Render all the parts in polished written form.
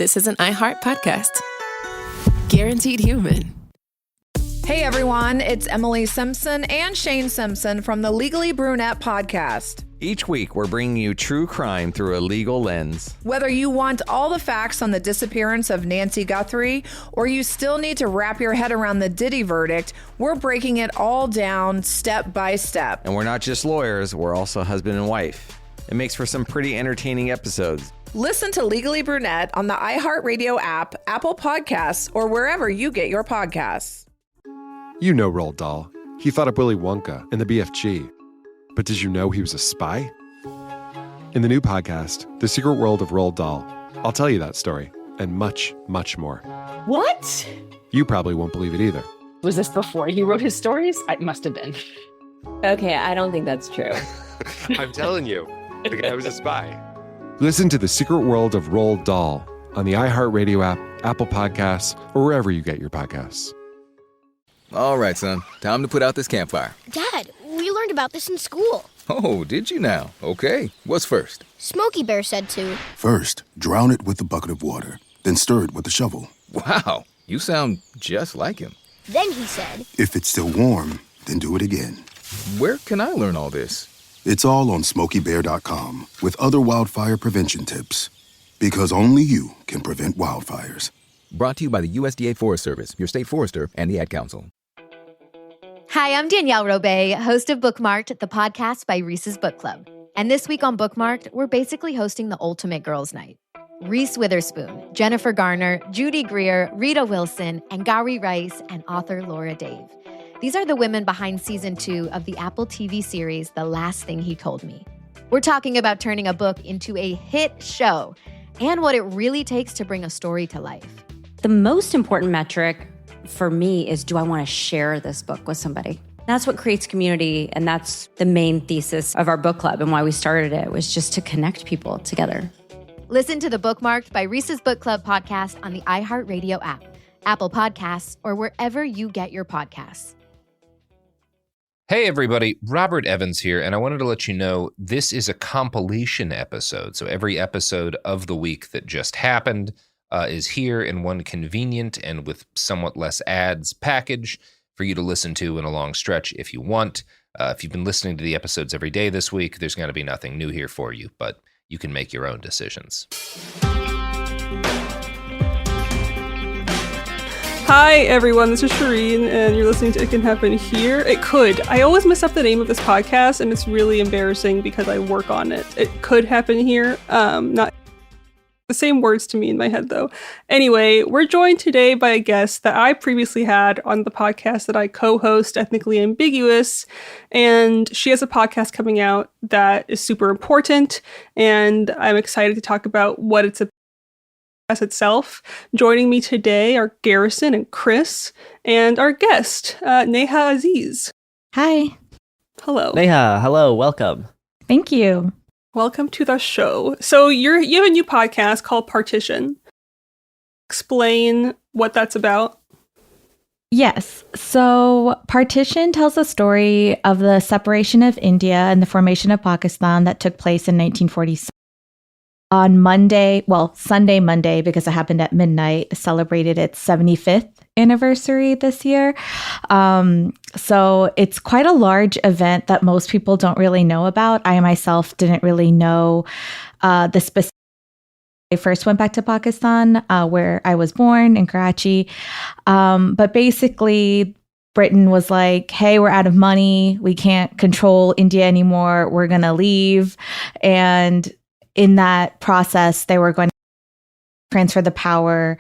this is an iHeart podcast. Guaranteed human. Hey everyone, it's Emily Simpson and Shane Simpson from the Legally Brunette podcast. Each week, we're bringing you true crime through a legal lens. Whether you want all the facts on the disappearance of Nancy Guthrie, or you still need to wrap your head around the Diddy verdict, we're breaking it all down step by step. And we're not just lawyers, we're also husband and wife. It makes for some pretty entertaining episodes. Listen to Legally Brunette on the iHeartRadio app, Apple Podcasts, or wherever you get your podcasts. You know Roald Dahl. He thought up Willy Wonka and the BFG. But did you know he was a spy? In the new podcast, The Secret World of Roald Dahl, I'll tell you that story and much, much more. What? You probably won't believe it either. Was this before he wrote his stories? It must have been. Okay, I don't think that's true. I'm telling you, the guy was a spy. Listen to The Secret World of Roald Dahl on the iHeartRadio app, Apple Podcasts, or wherever you get your podcasts. All right, son. Time to put out this campfire. Dad, we learned about this in school. Oh, did you now? Okay. What's first? Smokey Bear said to. First, drown it with a bucket of water, then stir it with a shovel. Wow, you sound just like him. Then he said, if it's still warm, then do it again. Where can I learn all this? It's all on SmokeyBear.com with other wildfire prevention tips. Because only you can prevent wildfires. Brought to you by the USDA Forest Service, your state forester, and the Ad Council. Hi, I'm Danielle Robay, host of Bookmarked, the podcast by Reese's Book Club. And this week on Bookmarked, we're basically hosting the ultimate girls' night. Reese Witherspoon, Jennifer Garner, Judy Greer, Rita Wilson, Angari Rice, and author Laura Dave. These are the women behind season 2 of the Apple TV series, The Last Thing He Told Me. We're talking about turning a book into a hit show and what it really takes to bring a story to life. The most important metric for me is, do I want to share this book with somebody? That's what creates community, and that's the main thesis of our book club and why we started it, was just to connect people together. Listen to the Bookmarked by Reese's Book Club podcast on the iHeartRadio app, Apple Podcasts, or wherever you get your podcasts. Hey everybody, Robert Evans here, and I wanted to let you know this is a compilation episode. So every episode of the week that just happened is here in one convenient and with somewhat less ads package for you to listen to in a long stretch if you want. If you've been listening to the episodes every day this week, there's going to be nothing new here for you, but you can make your own decisions. Hi everyone, this is Shireen, and you're listening to It Can Happen Here. It could. I always mess up the name of this podcast, and it's really embarrassing because I work on it. It could happen here. Not the same words to me in my head, though. Anyway, we're joined today by a guest that I previously had on the podcast that I co-host, Ethnically Ambiguous, and she has a podcast coming out that is super important, and I'm excited to talk about what it's about itself. Joining me today are Garrison and Chris, and our guest, Neha Aziz. Hi. Hello. Neha, hello, welcome. Thank you. Welcome to the show. So you have a new podcast called Partition. Explain what that's about. Yes. So Partition tells the story of the separation of India and the formation of Pakistan that took place in 1947. On Sunday, Monday, because it happened at midnight, celebrated its 75th anniversary this year. So it's quite a large event that most people don't really know about. I myself didn't really know the specific. I first went back to Pakistan, where I was born in Karachi. But basically, Britain was like, hey, we're out of money. We can't control India anymore. We're going to leave. And in that process, they were going to transfer the power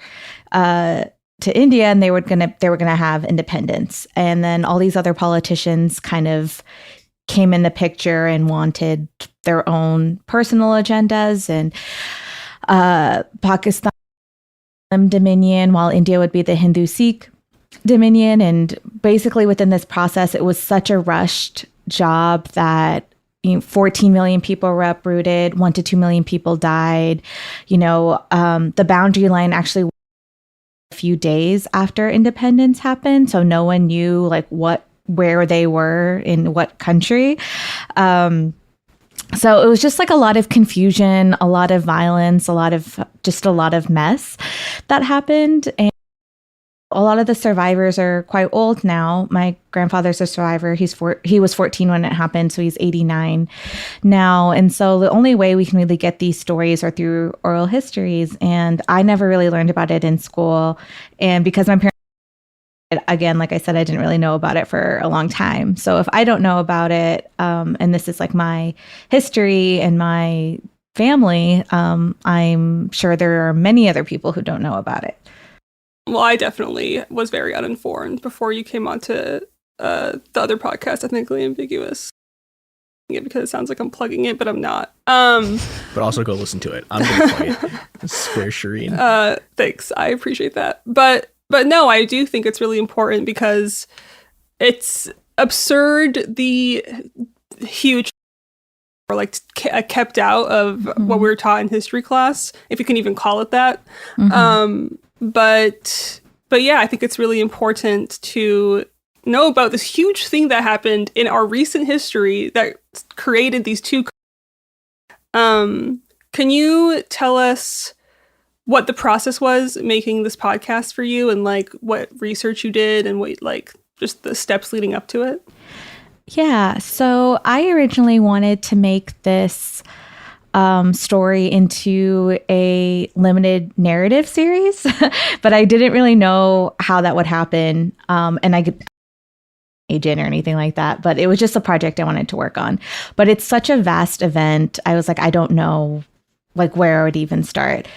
to India, and they were going to have independence. And then all these other politicians kind of came in the picture and wanted their own personal agendas. And Pakistan dominion, while India would be the Hindu Sikh dominion. And basically, within this process, it was such a rushed job that 14 million people were uprooted, 1 to 2 million people died. The boundary line actually a few days after independence happened, so no one knew where they were in what country. So it was just like a lot of confusion, a lot of violence, a lot of mess that happened. And a lot of the survivors are quite old now. My grandfather's a survivor. He was 14 when it happened, so he's 89 now. And so the only way we can really get these stories are through oral histories. And I never really learned about it in school. And because my parents, again, like I said, I didn't really know about it for a long time. So if I don't know about it, and this is like my history and my family, I'm sure there are many other people who don't know about it. Well, I definitely was very uninformed before you came on to the other podcast, Ethnically Ambiguous. Because it sounds like I'm plugging it, but I'm not. But also go listen to it. I'm going to plug it. Square Shireen. Thanks. I appreciate that. But no, I do think it's really important because it's absurd the huge or like kept out of what we were taught in history class, if you can even call it that. But yeah, I think it's really important to know about this huge thing that happened in our recent history that created these two. Can you tell us what the process was making this podcast for you, and like what research you did and what like just the steps leading up to it? Yeah, so I originally wanted to make this story into a limited narrative series, but I didn't really know how that would happen. And I could agent or anything like that, but it was just a project I wanted to work on. But it's such a vast event. I was like, I don't know like where I would even start.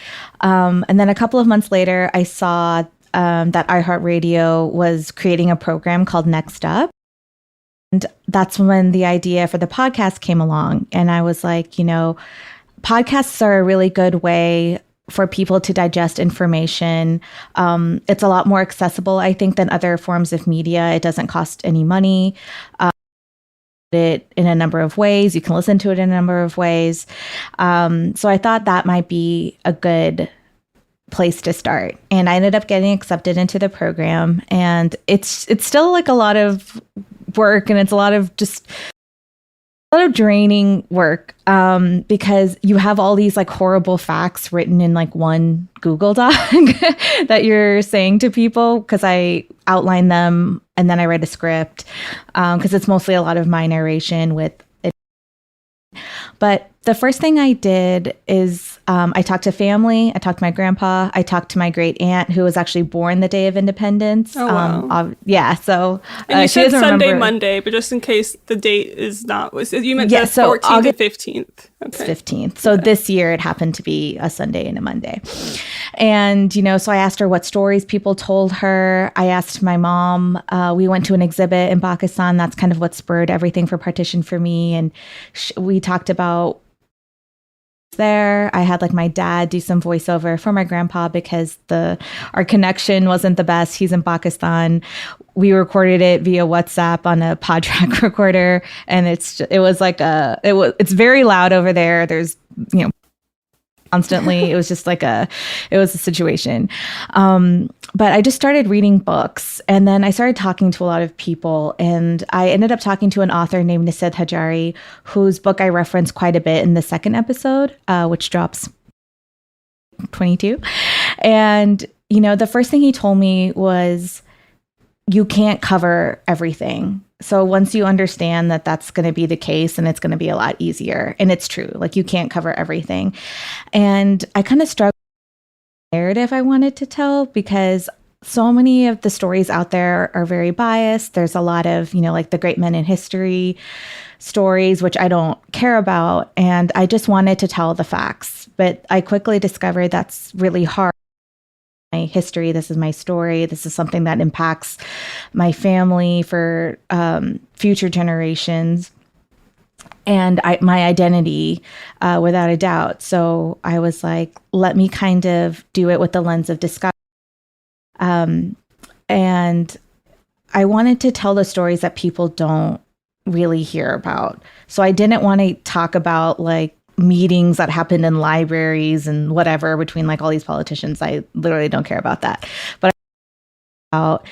And then a couple of months later, I saw that iHeartRadio was creating a program called Next Up. And that's when the idea for the podcast came along. And I was like, you know, podcasts are a really good way for people to digest information. It's a lot more accessible, I think, than other forms of media. It doesn't cost any money. It in a number of ways. You can listen to it in a number of ways. So I thought that might be a good place to start. And I ended up getting accepted into the program. And it's still like a lot of work, and it's a lot of draining work because you have all these like horrible facts written in like one Google Doc that you're saying to people, because I outline them and then I write a script because it's mostly a lot of my narration with it. But the first thing I did is I talked to family. I talked to my grandpa. I talked to my great aunt, who was actually born the day of independence. Oh, wow. Yeah. So and you said Sunday, remember. Monday, but just in case the date is not, you meant yeah, the 14th and 15th. Okay. 15th. So this year it happened to be a Sunday and a Monday. And, you know, so I asked her what stories people told her. I asked my mom. We went to an exhibit in Pakistan. That's kind of what spurred everything for Partition for me. And we talked about there. I had like my dad do some voiceover for my grandpa because our connection wasn't the best. He's in Pakistan. We recorded it via WhatsApp on a PodTrack recorder, and it's very loud over there. There's, you know, constantly. It was just like it was a situation. But I just started reading books, and then I started talking to a lot of people, and I ended up talking to an author named Nisad Hajari, whose book I reference quite a bit in the second episode, which drops 22. And, you know, the first thing he told me was, you can't cover everything. So once you understand that that's going to be the case, and it's going to be a lot easier. And it's true. Like, you can't cover everything. And I kind of struggled with the narrative I wanted to tell, because so many of the stories out there are very biased. There's a lot of, you know, like the great men in history stories, which I don't care about. And I just wanted to tell the facts. But I quickly discovered that's really hard. My history, this is my story, this is something that impacts my family for future generations, and my identity, without a doubt. So I was like, let me kind of do it with the lens of discovery. And I wanted to tell the stories that people don't really hear about. So I didn't want to talk about like meetings that happened in libraries and whatever between like all these politicians. I literally don't care about that. But about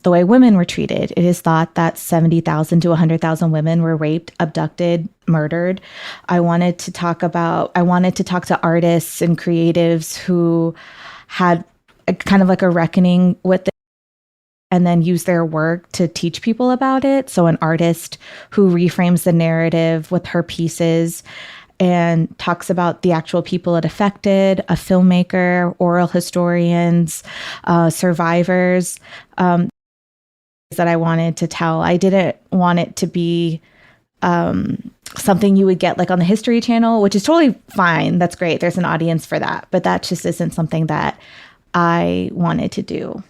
the way women were treated. It is thought that 70,000 to 100,000 women were raped, abducted, murdered. I wanted to talk to artists and creatives who had a kind of like a reckoning with it and then use their work to teach people about it. So an artist who reframes the narrative with her pieces and talks about the actual people it affected, a filmmaker, oral historians, survivors, that I wanted to tell. I didn't want it to be something you would get like on the History Channel, which is totally fine. That's great. There's an audience for that. But that just isn't something that I wanted to do.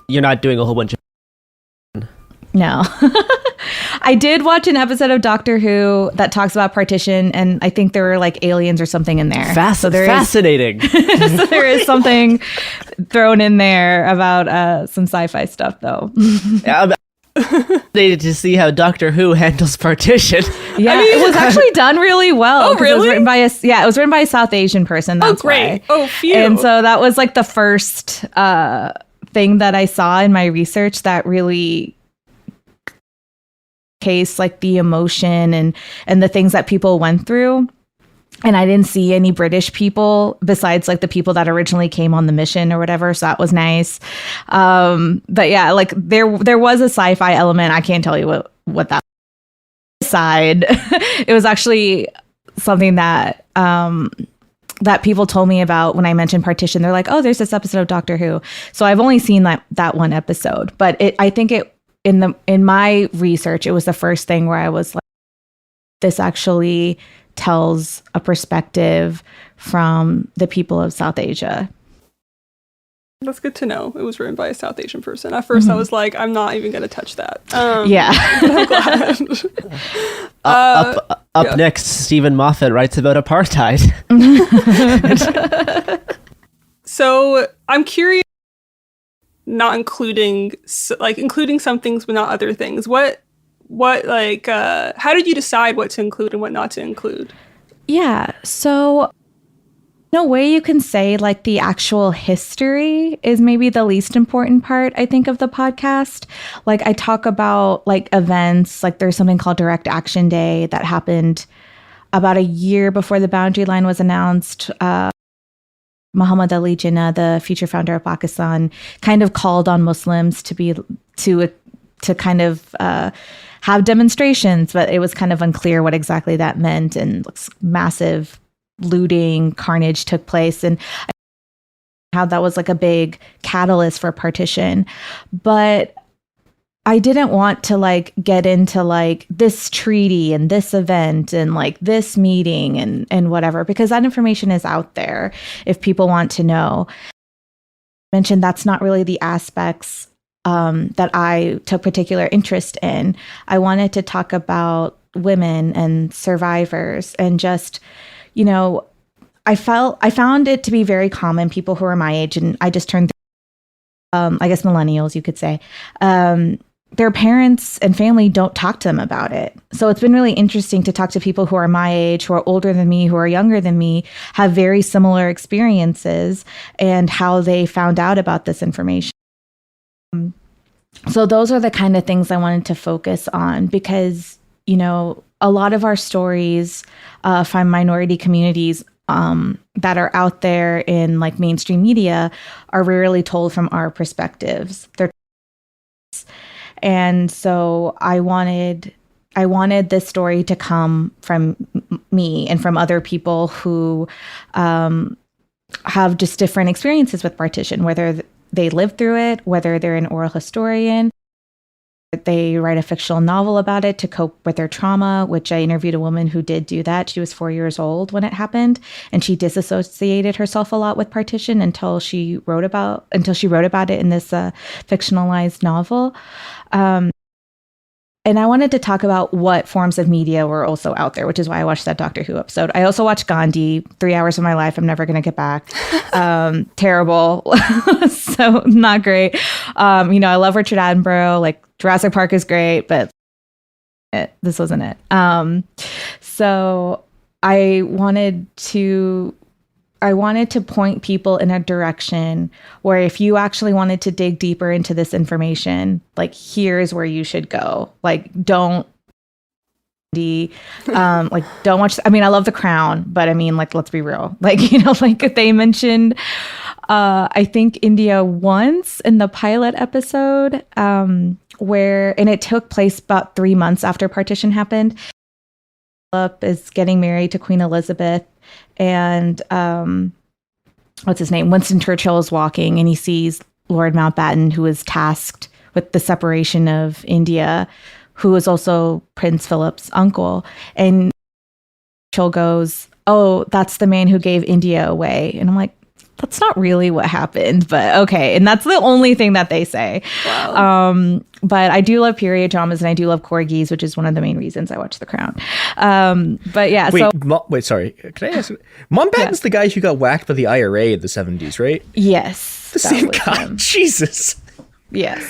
You're not doing a whole bunch of... No. I did watch an episode of Doctor Who that talks about partition, and I think there were like aliens or something in there. Fascinating. So there is something thrown in there about some sci-fi stuff, though. I'm fascinated to see how Doctor Who handles partition. Yeah, it was actually done really well. Oh, really? It was written by it was written by a South Asian person. That's great. Why. Oh, phew. And so that was like the first thing that I saw in my research that really case like the emotion and the things that people went through. And I didn't see any British people besides like the people that originally came on the mission or whatever. So that was nice. But yeah, like there was a sci-fi element. I can't tell you what that side. It was actually something that that people told me about when I mentioned partition. They're like, oh, there's this episode of Doctor Who. So I've only seen that one episode, but I think in my research, it was the first thing where I was like, this actually tells a perspective from the people of South Asia. That's good to know. It was written by a South Asian person. At first, I was like, I'm not even going to touch that. Yeah. I'm glad. Up next, Stephen Moffat writes about apartheid. So I'm curious, not including some things, but not other things. How did you decide what to include and what not to include? Yeah. So in a way you can say like the actual history is maybe the least important part, I think, of the podcast. Like I talk about like events, like there's something called Direct Action Day that happened about a year before the boundary line was announced. Muhammad Ali Jinnah, the future founder of Pakistan, kind of called on Muslims to kind of have demonstrations, but it was kind of unclear what exactly that meant, and massive looting, carnage took place, and how that was like a big catalyst for partition. But I didn't want to like get into like this treaty and this event and like this meeting and whatever, because that information is out there if people want to know. I mentioned that's not really the aspects that I took particular interest in. I wanted to talk about women and survivors and just, you know, I found it to be very common, people who are my age, and I just turned, I guess millennials, you could say, their parents and family don't talk to them about it. So it's been really interesting to talk to people who are my age, who are older than me, who are younger than me, have very similar experiences, and how they found out about this information. So those are the kind of things I wanted to focus on because, you know, a lot of our stories from minority communities that are out there in like mainstream media are rarely told from our perspectives. And so I wanted this story to come from me and from other people who have just different experiences with partition, whether they lived through it, whether they're an oral historian, they write a fictional novel about it to cope with their trauma, which I interviewed a woman who did do that. She was 4 years old when it happened, and she disassociated herself a lot with partition until she wrote about it in this fictionalized novel. And I wanted to talk about what forms of media were also out there, which is why I watched that Doctor Who episode. I also watched Gandhi, 3 hours of my life I'm never going to get back. Terrible. So not great. You know, I love Richard Attenborough. Like Jurassic Park is great, but this wasn't it. So I wanted to wanted to point people in a direction where if you actually wanted to dig deeper into this information, like here's where you should go. Like don't don't watch. I mean, I love The Crown, but I mean, like, let's be real. Like, like they mentioned, I think India once in the pilot episode, and it took place about 3 months after partition happened. Philip is getting married to Queen Elizabeth, and what's his name? Winston Churchill is walking, and he sees Lord Mountbatten, who is tasked with the separation of India, who is also Prince Philip's uncle. And Churchill goes, "Oh, that's the man who gave India away." And I'm like, that's not really what happened, but okay. And that's the only thing that they say. Wow. But I do love period dramas, and I do love corgis, which is one of the main reasons I watch The Crown. But yeah. Wait, sorry. Can I ask? Mountbatten's the guy who got whacked by the IRA in the 70s, right? Yes. The same guy. Jesus. Yes.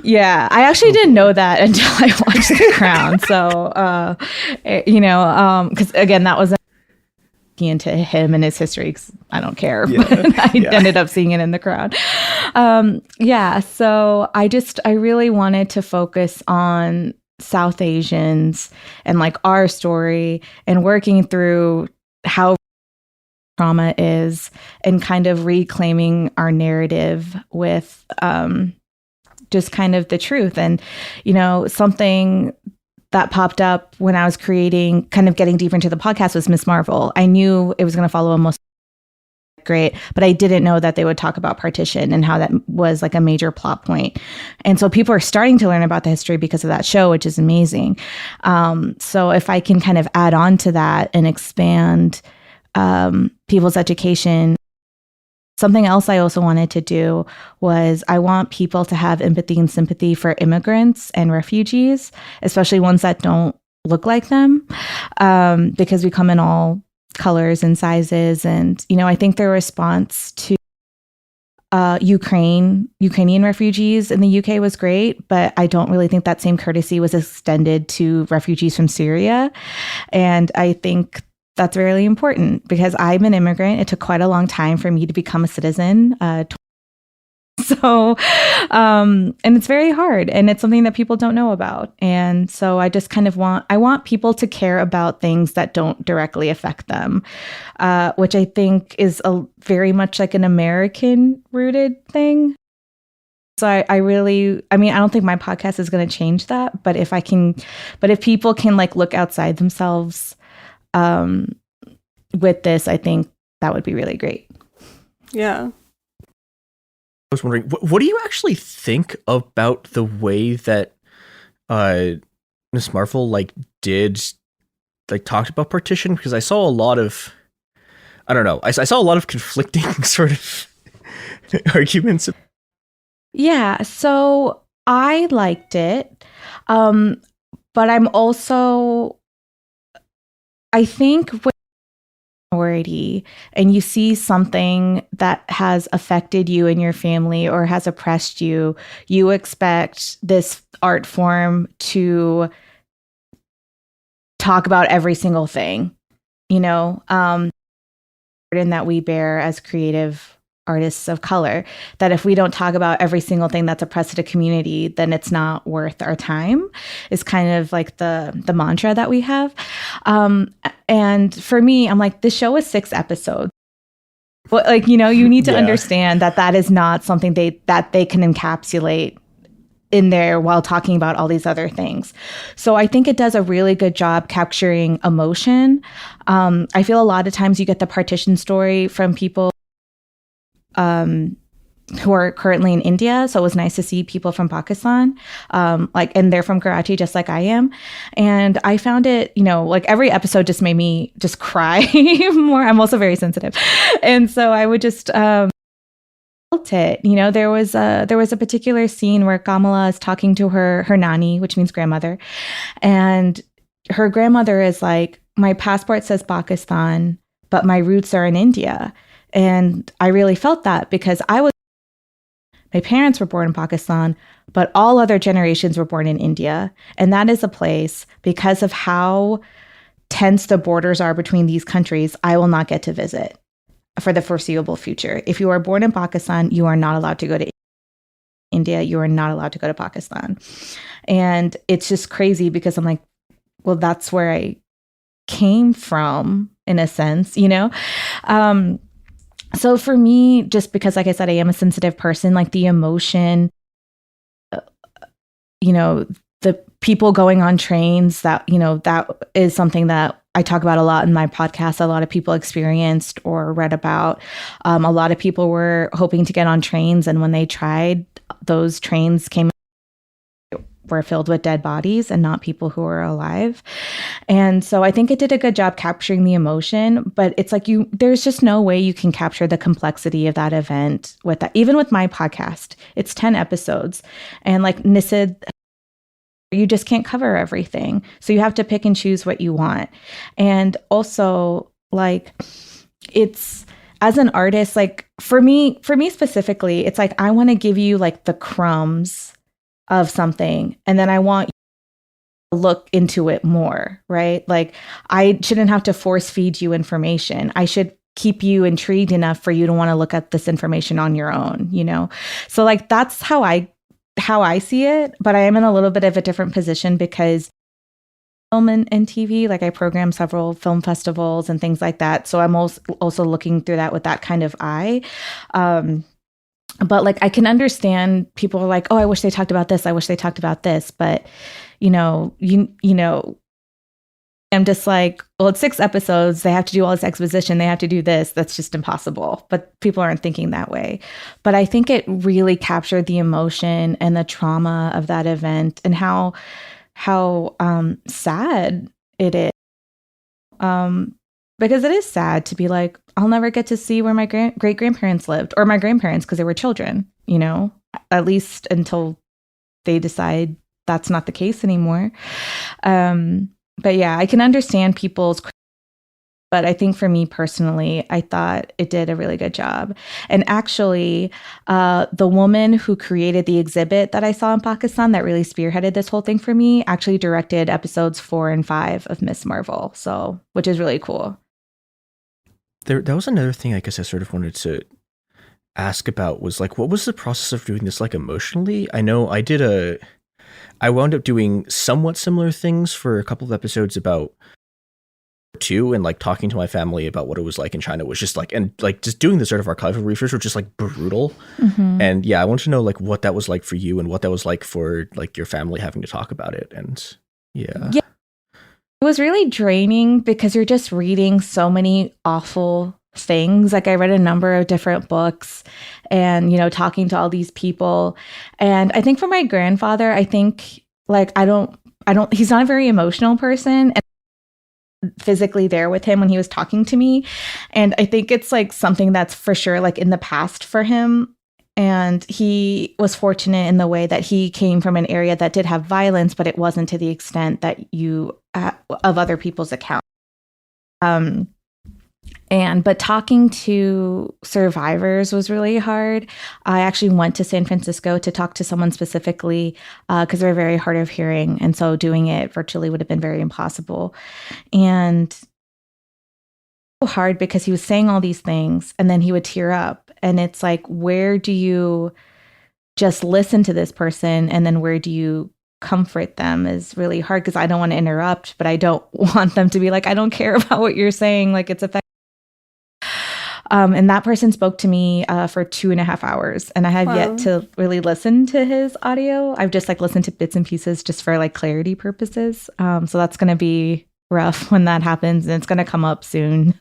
Yeah, I actually didn't know that until I watched The Crown. So, because again, that was into him and his history. 'Cause I don't care, but I ended up seeing it in The Crown. So I really wanted to focus on South Asians and like our story and working through how trauma is and kind of reclaiming our narrative with just kind of the truth. And, something that popped up when I was creating, kind of getting deeper into the podcast was Ms. Marvel. I knew it was going to follow a most great, but I didn't know that they would talk about partition and how that was like a major plot point. And so people are starting to learn about the history because of that show, which is amazing. So if I can kind of add on to that and expand people's education. Something else I also wanted to do was I want people to have empathy and sympathy for immigrants and refugees, especially ones that don't look like them, because we come in all colors and sizes. And, I think their response to Ukrainian refugees in the UK was great, but I don't really think that same courtesy was extended to refugees from Syria. And I think that's really important because I'm an immigrant. It took quite a long time for me to become a citizen. And it's very hard, and it's something that people don't know about. And so I just kind of want people to care about things that don't directly affect them, which I think is very much like an American rooted thing. So I don't think my podcast is going to change that, but if people can like look outside themselves with this, I think that would be really great. Yeah. I was wondering, what do you actually think about the way that Ms. Marvel talked about partition? Because I saw a lot of, I don't know, I saw a lot of conflicting sort of arguments. Yeah, so I liked it, but I'm also, I think with minority and you see something that has affected you and your family or has oppressed you, you expect this art form to talk about every single thing, burden that we bear as creative artists of color, that if we don't talk about every single thing that's oppressed a community, then it's not worth our time, is kind of like the mantra that we have. And for me, I'm like, the show is 6 episodes. Well, you need to understand that is not something that they can encapsulate in there while talking about all these other things. So I think it does a really good job capturing emotion. I feel a lot of times you get the partition story from people who are currently in India. So it was nice to see people from Pakistan, and they're from Karachi, just like I am. And I found it, every episode just made me just cry more. I'm also very sensitive. And so I would just, felt it. There was a particular scene where Kamala is talking to her nani, which means grandmother. And her grandmother is like, my passport says Pakistan, but my roots are in India. And I really felt that because my parents were born in Pakistan, but all other generations were born in India. And that is a place, because of how tense the borders are between these countries, I will not get to visit. for the foreseeable future. If you are born in Pakistan, you are not allowed to go to India. You are not allowed to go to Pakistan. And it's just crazy because I'm like, well, that's where I came from in a sense, you know? So for me, just because, like I said, I am a sensitive person, like the emotion, you know, the people going on trains, that, you know, that is something that I talk about a lot in my podcast. A lot of people experienced or read about. A lot of people were hoping to get on trains, and when they tried, those trains were filled with dead bodies and not people who were alive. And so I think it did a good job capturing the emotion, but it's like there's just no way you can capture the complexity of that event with that. Even with my podcast, it's 10 episodes. And like Nisid, you just can't cover everything. So you have to pick and choose what you want. And also, like, it's, as an artist, like for me specifically, it's like I want to give you like the crumbs of something, and then I want you to look into it more, right? Like I shouldn't have to force feed you information. I should keep you intrigued enough for you to want to look at this information on your own, you know? So like that's how I see it, but I am in a little bit of a different position because film and TV, like I program several film festivals and things like that. So I'm also looking through that with that kind of eye. But like, I can understand people are like, oh, I wish they talked about this. I wish they talked about this. But, you know, I'm just like, well, it's 6 episodes. They have to do all this exposition. They have to do this. That's just impossible. But people aren't thinking that way. But I think it really captured the emotion and the trauma of that event and how sad it is. Because it is sad to be like, I'll never get to see where my great-grandparents lived, or my grandparents, because they were children, you know, at least until they decide that's not the case anymore. But yeah, I can understand people's, but I think for me personally, I thought it did a really good job. And actually, the woman who created the exhibit that I saw in Pakistan that really spearheaded this whole thing for me actually directed episodes 4 and 5 of Miss Marvel, so which is really cool. That was another thing I guess I sort of wanted to ask about was like, what was the process of doing this like emotionally? I know I wound up doing somewhat similar things for a couple of episodes about too, and like talking to my family about what it was like in China was just like, and like just doing the sort of archival research was just like brutal. Mm-hmm. And yeah, I want to know like what that was like for you and what that was like for like your family having to talk about it. And yeah. It was really draining because you're just reading so many awful things. Like I read a number of different books and, you know, talking to all these people. And I think for my grandfather, I think like, he's not a very emotional person, and physically there with him when he was talking to me. And I think it's like something that's for sure like in the past for him. And he was fortunate in the way that he came from an area that did have violence, but it wasn't to the extent that of other people's account. But talking to survivors was really hard. I actually went to San Francisco to talk to someone specifically because they're very hard of hearing. And so doing it virtually would have been very impossible. And hard because he was saying all these things and then he would tear up. And it's like, where do you just listen to this person? And then where do you comfort them is really hard because I don't want to interrupt, but I don't want them to be like, I don't care about what you're saying. Like it's affecting. And that person spoke to me for 2.5 hours, and I have yet to really listen to his audio. I've just like listened to bits and pieces just for like clarity purposes. So that's going to be rough when that happens, and it's going to come up soon.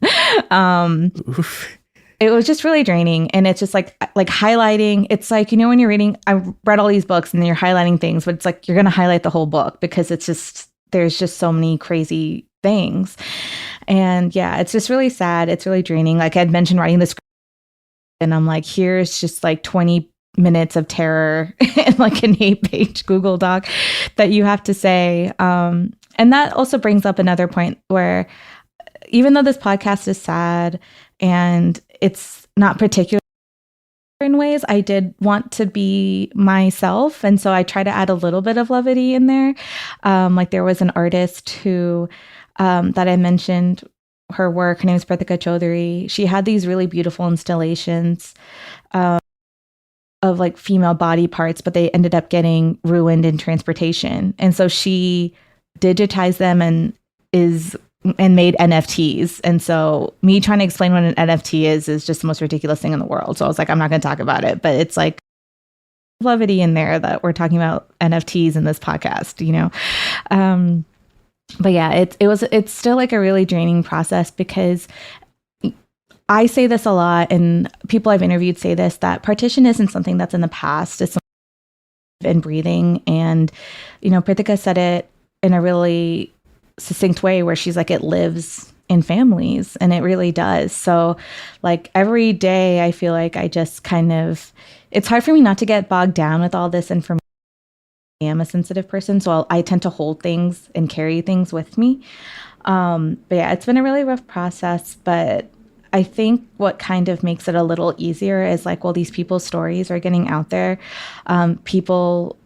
It was just really draining, and it's just like highlighting. It's like, you know, when you're reading, I read all these books and then you're highlighting things, but it's like you're going to highlight the whole book because it's just, there's just so many crazy things. And yeah, it's just really sad. It's really draining. Like I'd mentioned writing this, and I'm like, here's just like 20 minutes of terror in like an 8-page Google Doc that you have to say. And that also brings up another point where even though this podcast is sad and it's not particular in ways, I did want to be myself. And so I try to add a little bit of levity in there. Like there was an artist who, that I mentioned her work. Her name is Prithika Chaudhary. She had these really beautiful installations of like female body parts, but they ended up getting ruined in transportation. And so she digitized them and made NFTs. And so me trying to explain what an NFT is just the most ridiculous thing in the world. So I was like, I'm not going to talk about it, but it's like levity in there that we're talking about NFTs in this podcast, you know? But yeah, it's still like a really draining process, because I say this a lot, and people I've interviewed say this, that partition isn't something that's in the past. It's something in breathing. And, you know, Prithika said it in a really succinct way where she's like, it lives in families, and it really does. So like every day I feel like I just kind of, it's hard for me not to get bogged down with all this information. I am a sensitive person, so I tend to hold things and carry things with me. But yeah, it's been a really rough process, but I think what kind of makes it a little easier is like, well, these people's stories are getting out there. People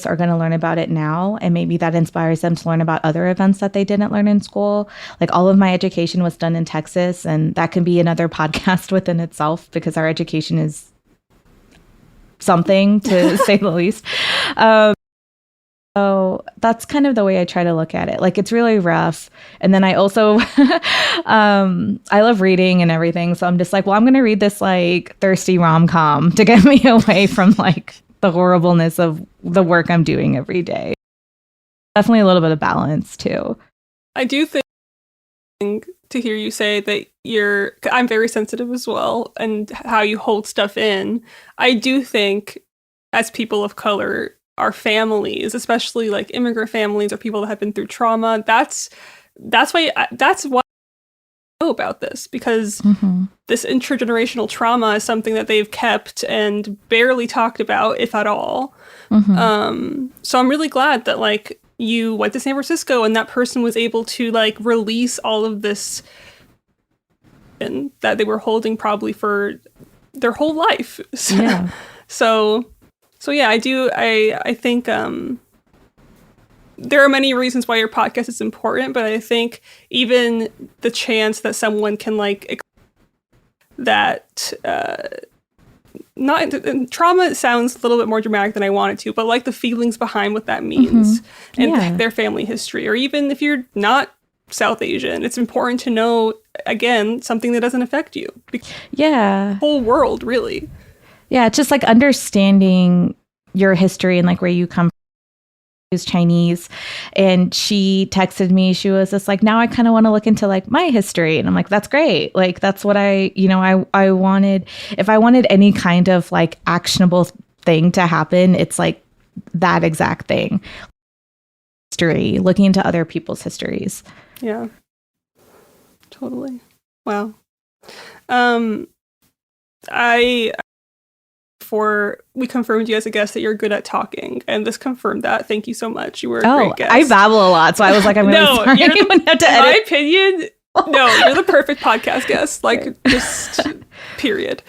are going to learn about it now, and maybe that inspires them to learn about other events that they didn't learn in school. Like all of my education was done in Texas, and that can be another podcast within itself, because our education is something, to say the least. So that's kind of the way I try to look at it. Like, it's really rough. And then I also, I love reading and everything. So I'm just like, well, I'm going to read this like thirsty rom-com to get me away from like the horribleness of the work I'm doing every day. Definitely a little bit of balance too. I do think to hear you say that I'm very sensitive as well, and how you hold stuff in. I do think as people of color, our families, especially like immigrant families or people that have been through trauma, that's why I know about this, because this intergenerational trauma is something that they've kept and barely talked about, if at all. So I'm really glad that like you went to San Francisco and that person was able to like release all of this and that they were holding probably for their whole life. Yeah. So yeah, I think there are many reasons why your podcast is important, but I think even the chance that someone can like that trauma sounds a little bit more dramatic than I want it to, but like the feelings behind what that means and their family history, or even if you're not South Asian, it's important to know, again, something that doesn't affect you. Yeah. Whole world, really. Yeah, it's just like understanding your history and like where you come from. Is Chinese, and she texted me. She was just like, now I kind of want to look into like my history, and I'm like, that's great. Like that's what I wanted. If I wanted any kind of like actionable thing to happen, it's like that exact thing. History, looking into other people's histories. Yeah, totally. Wow. We confirmed you as a guest that you're good at talking, and this confirmed that. Thank you so much. You were a great guest. I babble a lot, so I was like, I'm really sorry. In my opinion, no, you're the perfect podcast guest. Like, just period.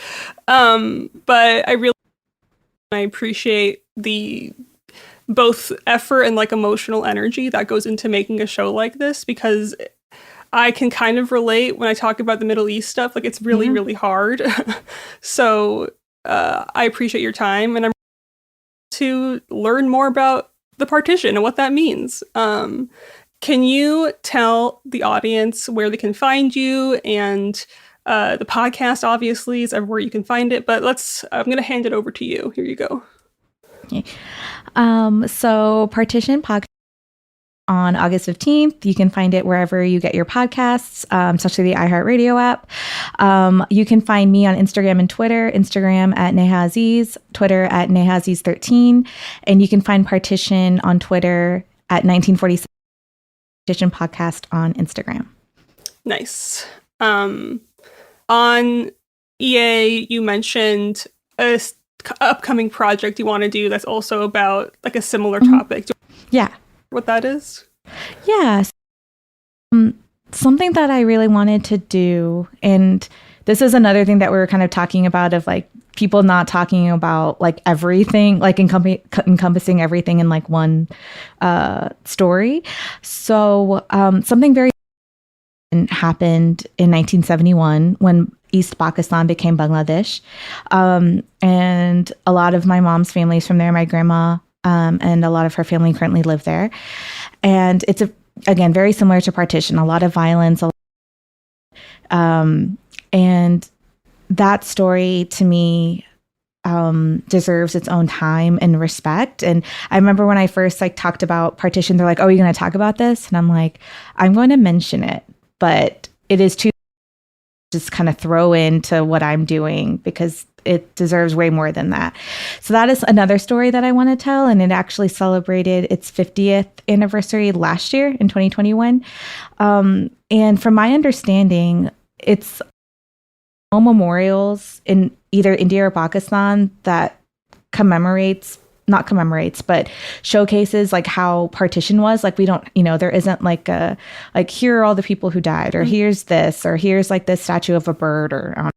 But I appreciate the both effort and like emotional energy that goes into making a show like this, because I can kind of relate when I talk about the Middle East stuff. Like, it's really, really hard. So I appreciate your time, and I'm to learn more about the partition and what that means. Can you tell the audience where they can find you, and the podcast obviously is everywhere you can find it, but I'm going to hand it over to you. Here you go. Okay. So Partition Podcast on August 15th. You can find it wherever you get your podcasts, especially the iHeartRadio app. You can find me on Instagram and Twitter. Instagram at Neha Aziz, Twitter at Neha Aziz 13. And you can find Partition on Twitter at 1947 Partition Podcast on Instagram. Nice. On EA, you mentioned a upcoming project you want to do that's also about like a similar topic. Yeah. What that is? Yeah. Something that I really wanted to do, and this is another thing that we were kind of talking about, of like people not talking about like everything, like encompassing everything in like one story. So something very happened in 1971 when East Pakistan became Bangladesh. And a lot of my mom's family is from there. My grandma and a lot of her family currently live there. And it's, again, very similar to partition, a lot of violence. And that story to me deserves its own time and respect. And I remember when I first talked about partition, they're like, "Oh, you're going to talk about this?" And I'm like, "I'm going to mention it, but it is too just kind of throw into what I'm doing because it deserves way more than that." So that is another story that I want to tell. And it actually celebrated its 50th anniversary last year in 2021. And from my understanding, it's all memorials in either India or Pakistan that but showcases how partition was. We don't, there isn't here are all the people who died, or here's this, or here's this statue of a bird, or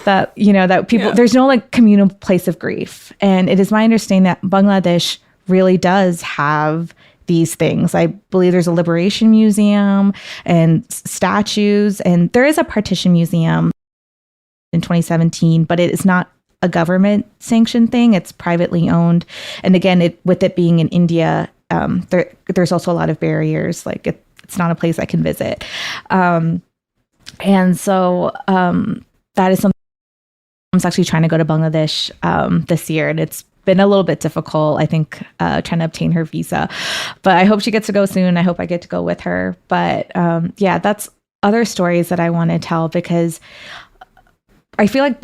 that people, there's no communal place of grief. And it is my understanding that Bangladesh really does have these things. I believe there's a liberation museum and statues, and there is a partition museum in 2017, but it is not a government sanctioned thing. It's privately owned. And again, with it being in India, there's also a lot of barriers. It's not a place I can visit. And so that is something I'm actually trying to go to Bangladesh this year, and it's been a little bit difficult, I think, trying to obtain her visa. But I hope she gets to go soon. I hope I get to go with her. But that's other stories that I want to tell, because I feel like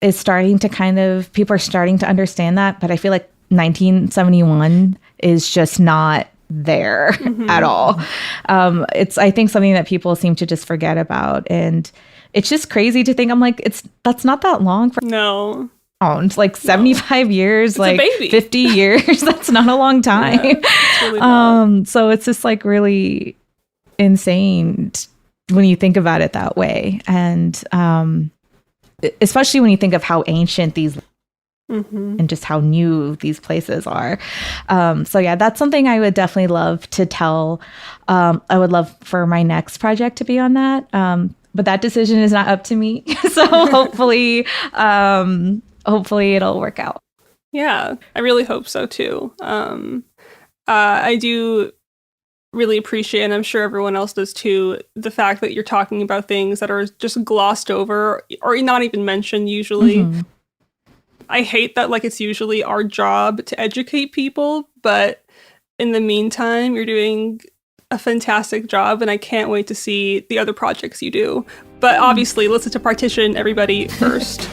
it's starting to people are starting to understand that. But I feel like 1971 is just not there at all. It's, I think, something that people seem to just forget about. And it's just crazy to think, that's not that long for no. It's 75 years, it's 50 years. That's not a long time. Yeah, it's really so it's just really insane when you think about it that way. And especially when you think of how ancient these and just how new these places are. That's something I would definitely love to tell. I would love for my next project to be on that. But that decision is not up to me. So hopefully it'll work out. Yeah, I really hope so too. I do really appreciate, and I'm sure everyone else does too, the fact that you're talking about things that are just glossed over or not even mentioned usually. I hate that it's usually our job to educate people, but in the meantime, you're doing a fantastic job, and I can't wait to see the other projects you do. But obviously, listen to Partition, everybody, first.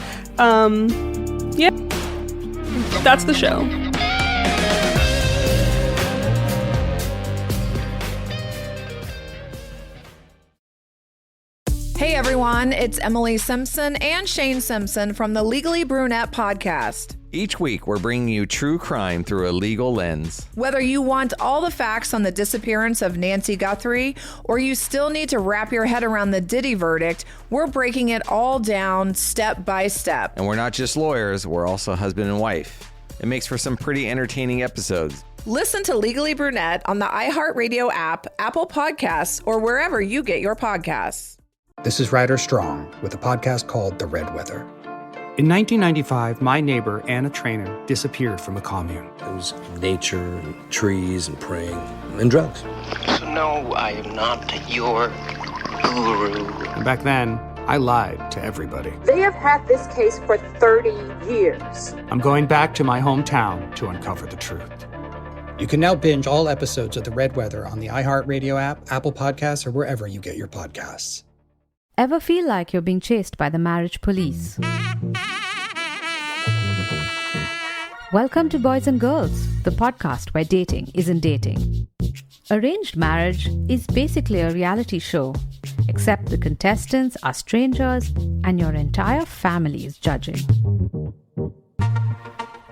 That's the show. Hey everyone, it's Emily Simpson and Shane Simpson from the Legally Brunette podcast. Each week, we're bringing you true crime through a legal lens. Whether you want all the facts on the disappearance of Nancy Guthrie, or you still need to wrap your head around the Diddy verdict, we're breaking it all down step by step. And we're not just lawyers, we're also husband and wife. It makes for some pretty entertaining episodes. Listen to Legally Brunette on the iHeartRadio app, Apple Podcasts, or wherever you get your podcasts. This is Ryder Strong with a podcast called The Red Weather. In 1995, my neighbor, Anna Trainer, disappeared from a commune. It was nature and trees and praying and drugs. So no, I am not your guru. And back then, I lied to everybody. They have had this case for 30 years. I'm going back to my hometown to uncover the truth. You can now binge all episodes of The Red Weather on the iHeartRadio app, Apple Podcasts, or wherever you get your podcasts. Ever feel like you're being chased by the marriage police? Welcome to Boys and Girls, the podcast where dating isn't dating. Arranged marriage is basically a reality show, except the contestants are strangers and your entire family is judging.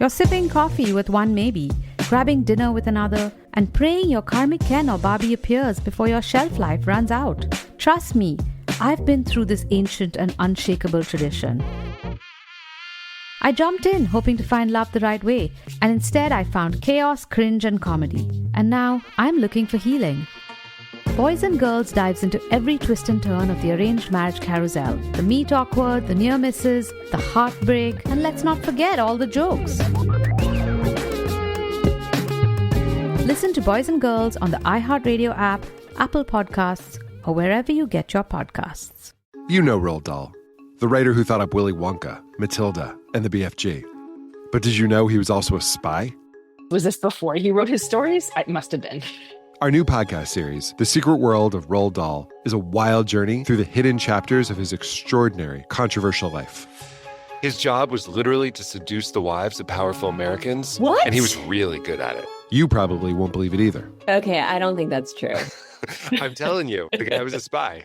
You're sipping coffee with one maybe, grabbing dinner with another, and praying your karmic Ken or Barbie appears before your shelf life runs out. Trust me, I've been through this ancient and unshakable tradition. I jumped in hoping to find love the right way, and instead I found chaos, cringe, and comedy. And now I'm looking for healing. Boys and Girls dives into every twist and turn of the arranged marriage carousel. The meet awkward, the near misses, the heartbreak, and let's not forget all the jokes. Listen to Boys and Girls on the iHeartRadio app, Apple Podcasts, or wherever you get your podcasts. You know Roald Dahl, the writer who thought up Willy Wonka, Matilda, and the BFG. But did you know he was also a spy? Was this before he wrote his stories? It must have been. Our new podcast series, The Secret World of Roald Dahl, is a wild journey through the hidden chapters of his extraordinary, controversial life. His job was literally to seduce the wives of powerful Americans. What? And he was really good at it. You probably won't believe it either. Okay, I don't think that's true. I'm telling you, the guy was a spy.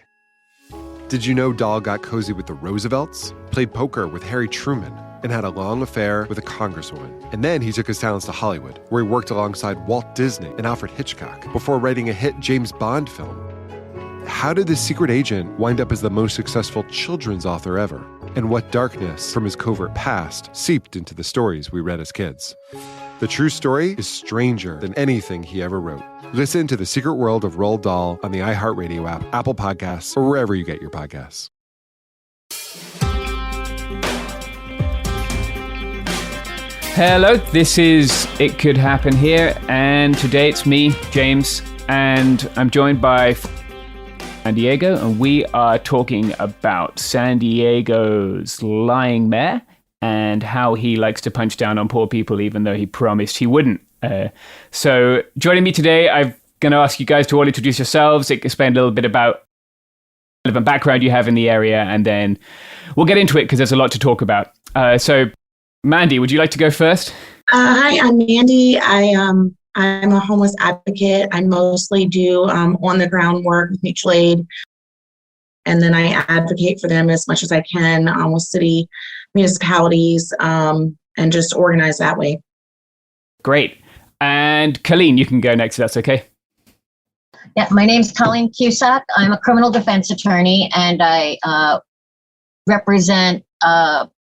Did you know Dahl got cozy with the Roosevelts, played poker with Harry Truman, and had a long affair with a congresswoman? And then he took his talents to Hollywood, where he worked alongside Walt Disney and Alfred Hitchcock before writing a hit James Bond film. How did this secret agent wind up as the most successful children's author ever? And what darkness from his covert past seeped into the stories we read as kids? The true story is stranger than anything he ever wrote. Listen to The Secret World of Roald Dahl on the iHeartRadio app, Apple Podcasts, or wherever you get your podcasts. Hello, this is It Could Happen Here, and today it's me, James, and I'm joined by San Diego, and we are talking about San Diego's lying mayor and how he likes to punch down on poor people even though he promised he wouldn't. So joining me today, I'm going to ask you guys to all introduce yourselves, explain a little bit about the relevant background you have in the area, and then we'll get into it because there's a lot to talk about. So Mandy, would you like to go first? Hi, I'm Mandy. I'm a homeless advocate. I mostly do on-the-ground work with mutual aid, and then I advocate for them as much as I can with city municipalities and just organize that way. Great. And Colleen, you can go next if that's okay. Yeah, my name's Colleen Cusack. I'm a criminal defense attorney, and I represent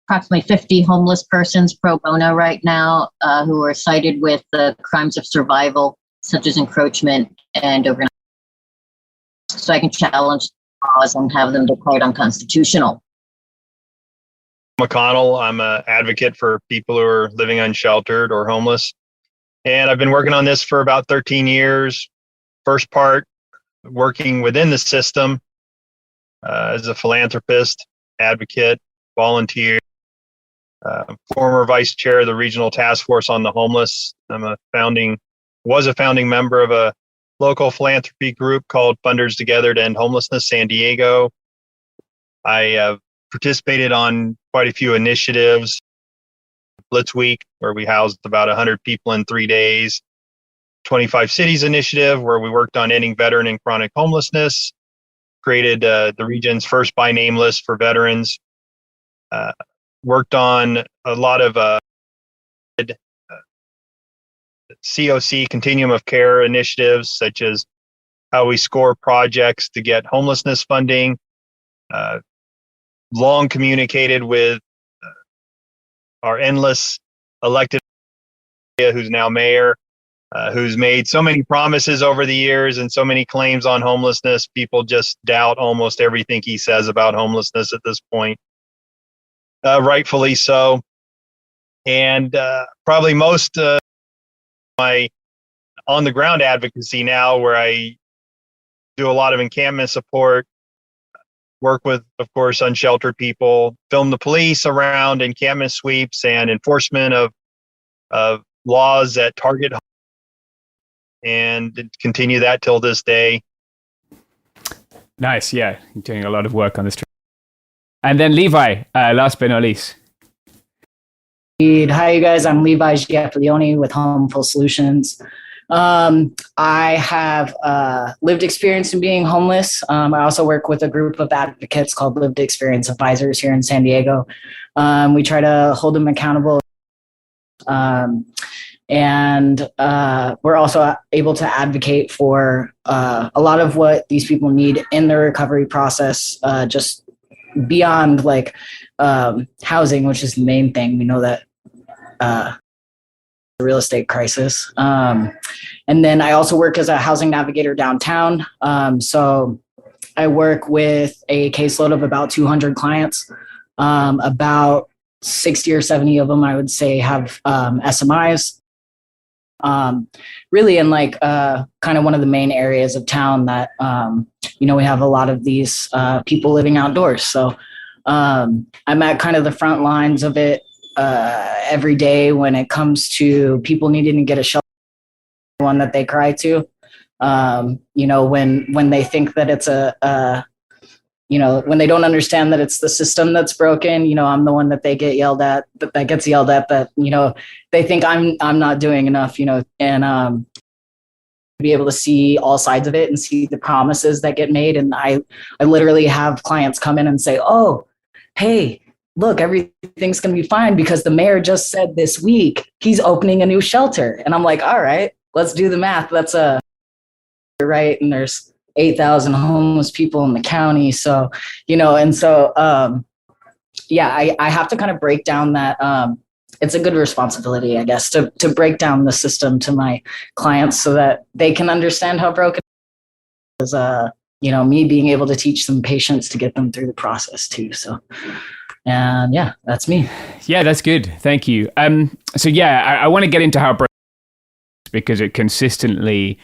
approximately 50 homeless persons pro bono right now who are cited with crimes of survival, such as encroachment and overnight. So I can challenge laws and have them declared unconstitutional. McConnell. I'm an advocate for people who are living unsheltered or homeless. And I've been working on this for about 13 years. First part, working within the system as a philanthropist, advocate, volunteer, former vice chair of the Regional Task Force on the Homeless. I'm was a founding member of a local philanthropy group called Funders Together to End Homelessness, San Diego. I have participated on quite a few initiatives. Blitz Week, where we housed about 100 people in 3 days. 25 Cities Initiative, where we worked on ending veteran and chronic homelessness. Created the region's first by name list for veterans. Worked on a lot of COC, Continuum of Care initiatives, such as how we score projects to get homelessness funding. Long communicated with our endless elected, who's now mayor, who's made so many promises over the years and so many claims on homelessness. People just doubt almost everything he says about homelessness at this point. Rightfully so. And probably most my on-the-ground advocacy now, where I do a lot of encampment support, work with, of course, unsheltered people, film the police around encampment sweeps and enforcement of laws that target, and continue that till this day. Nice, yeah. You're doing a lot of work on this. And then Levi, last but not least. Hi, you guys. I'm Levi Giappilioni with Homeful Solutions. I have lived experience in being homeless. I also work with a group of advocates called Lived Experience Advisors here in San Diego. We try to hold them accountable. And we're also able to advocate for a lot of what these people need in the recovery process, just beyond like housing, which is the main thing. We know that real estate crisis. And then I also work as a housing navigator downtown. So I work with a caseload of about 200 clients. About 60 or 70 of them, I would say, have SMIs. Really in like kind of one of the main areas of town that, we have a lot of these people living outdoors. So I'm at kind of the front lines of it every day when it comes to people needing to get a shelter, one that they cry to. When they think that it's when they don't understand that it's the system that's broken, I'm the one that they get yelled at, that gets yelled at, that, they think I'm not doing enough, and be able to see all sides of it and see the promises that get made. And I literally have clients come in and say, oh, hey, look, everything's going to be fine because the mayor just said this week he's opening a new shelter. And I'm like, all right, let's do the math. That's right. And there's 8,000 homeless people in the county. So, I have to kind of break down that. It's a good responsibility, I guess, to break down the system to my clients so that they can understand how broken it is. Me being able to teach them patience to get them through the process too. So, and yeah, that's me. Yeah, that's good. Thank you. I want to get into how broken it is because it consistently,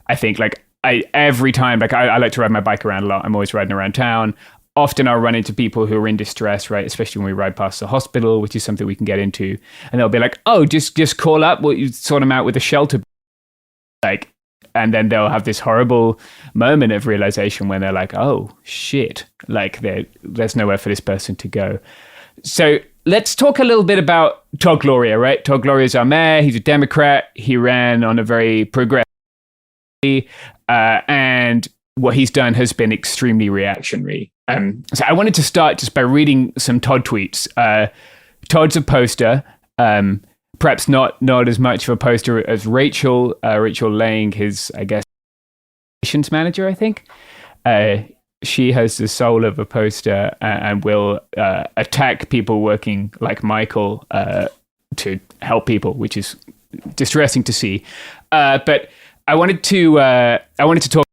I think, every time, I like to ride my bike around a lot. I'm always riding around town. Often I'll run into people who are in distress, right? Especially when we ride past the hospital, which is something we can get into. And they'll be like, oh, just call up, you sort them out with a shelter. And then they'll have this horrible moment of realization when they're like, oh, shit. There's nowhere for this person to go. So let's talk a little bit about Todd Gloria, right? Todd Gloria is our mayor. He's a Democrat. He ran on a very progressive and what he's done has been extremely reactionary. So I wanted to start just by reading some Todd tweets. Todd's a poster, perhaps not as much of a poster as Rachel Lang, his, I guess, relations manager, I think. She has the soul of a poster and will attack people working like Michael to help people, which is distressing to see. But I wanted to talk.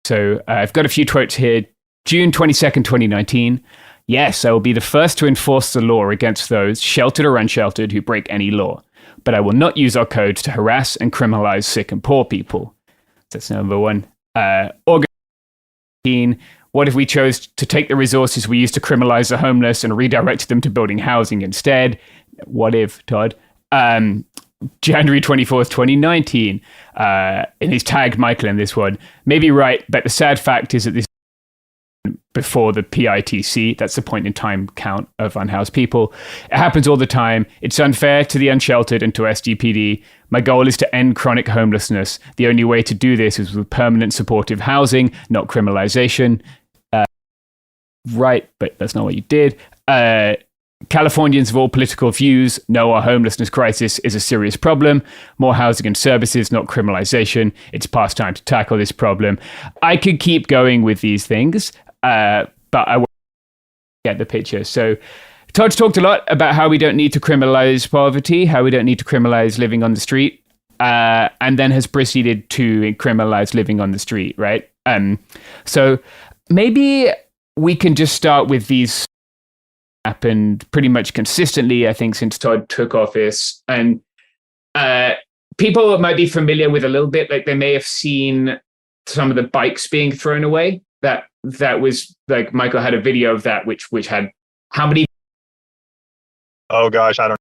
So I've got a few quotes here. June 22nd, 2019. Yes, I will be the first to enforce the law against those, sheltered or unsheltered, who break any law. But I will not use our codes to harass and criminalize sick and poor people. That's number one. August 18. What if we chose to take the resources we used to criminalize the homeless and redirected them to building housing instead? What if, Todd? January 24th, 2019, and he's tagged Michael in this one. Maybe right, but the sad fact is that this before the PITC, that's the point in time count of unhoused people. It happens all the time. It's unfair to the unsheltered and to SDPD. My goal is to end chronic homelessness. The only way to do this is with permanent supportive housing, not criminalization. Right, but that's not what you did. Californians of all political views know our homelessness crisis is a serious problem. More housing and services, not criminalization. It's past time to tackle this problem. I could keep going with these things, but I won't get the picture. So Todd's talked a lot about how we don't need to criminalize poverty, how we don't need to criminalize living on the street, and then has proceeded to criminalize living on the street, right? So maybe we can just start with these happened pretty much consistently, I think, since Todd took office. And people might be familiar with a little bit, they may have seen some of the bikes being thrown away. That was Michael had a video of that, which had how many? Oh gosh, I don't.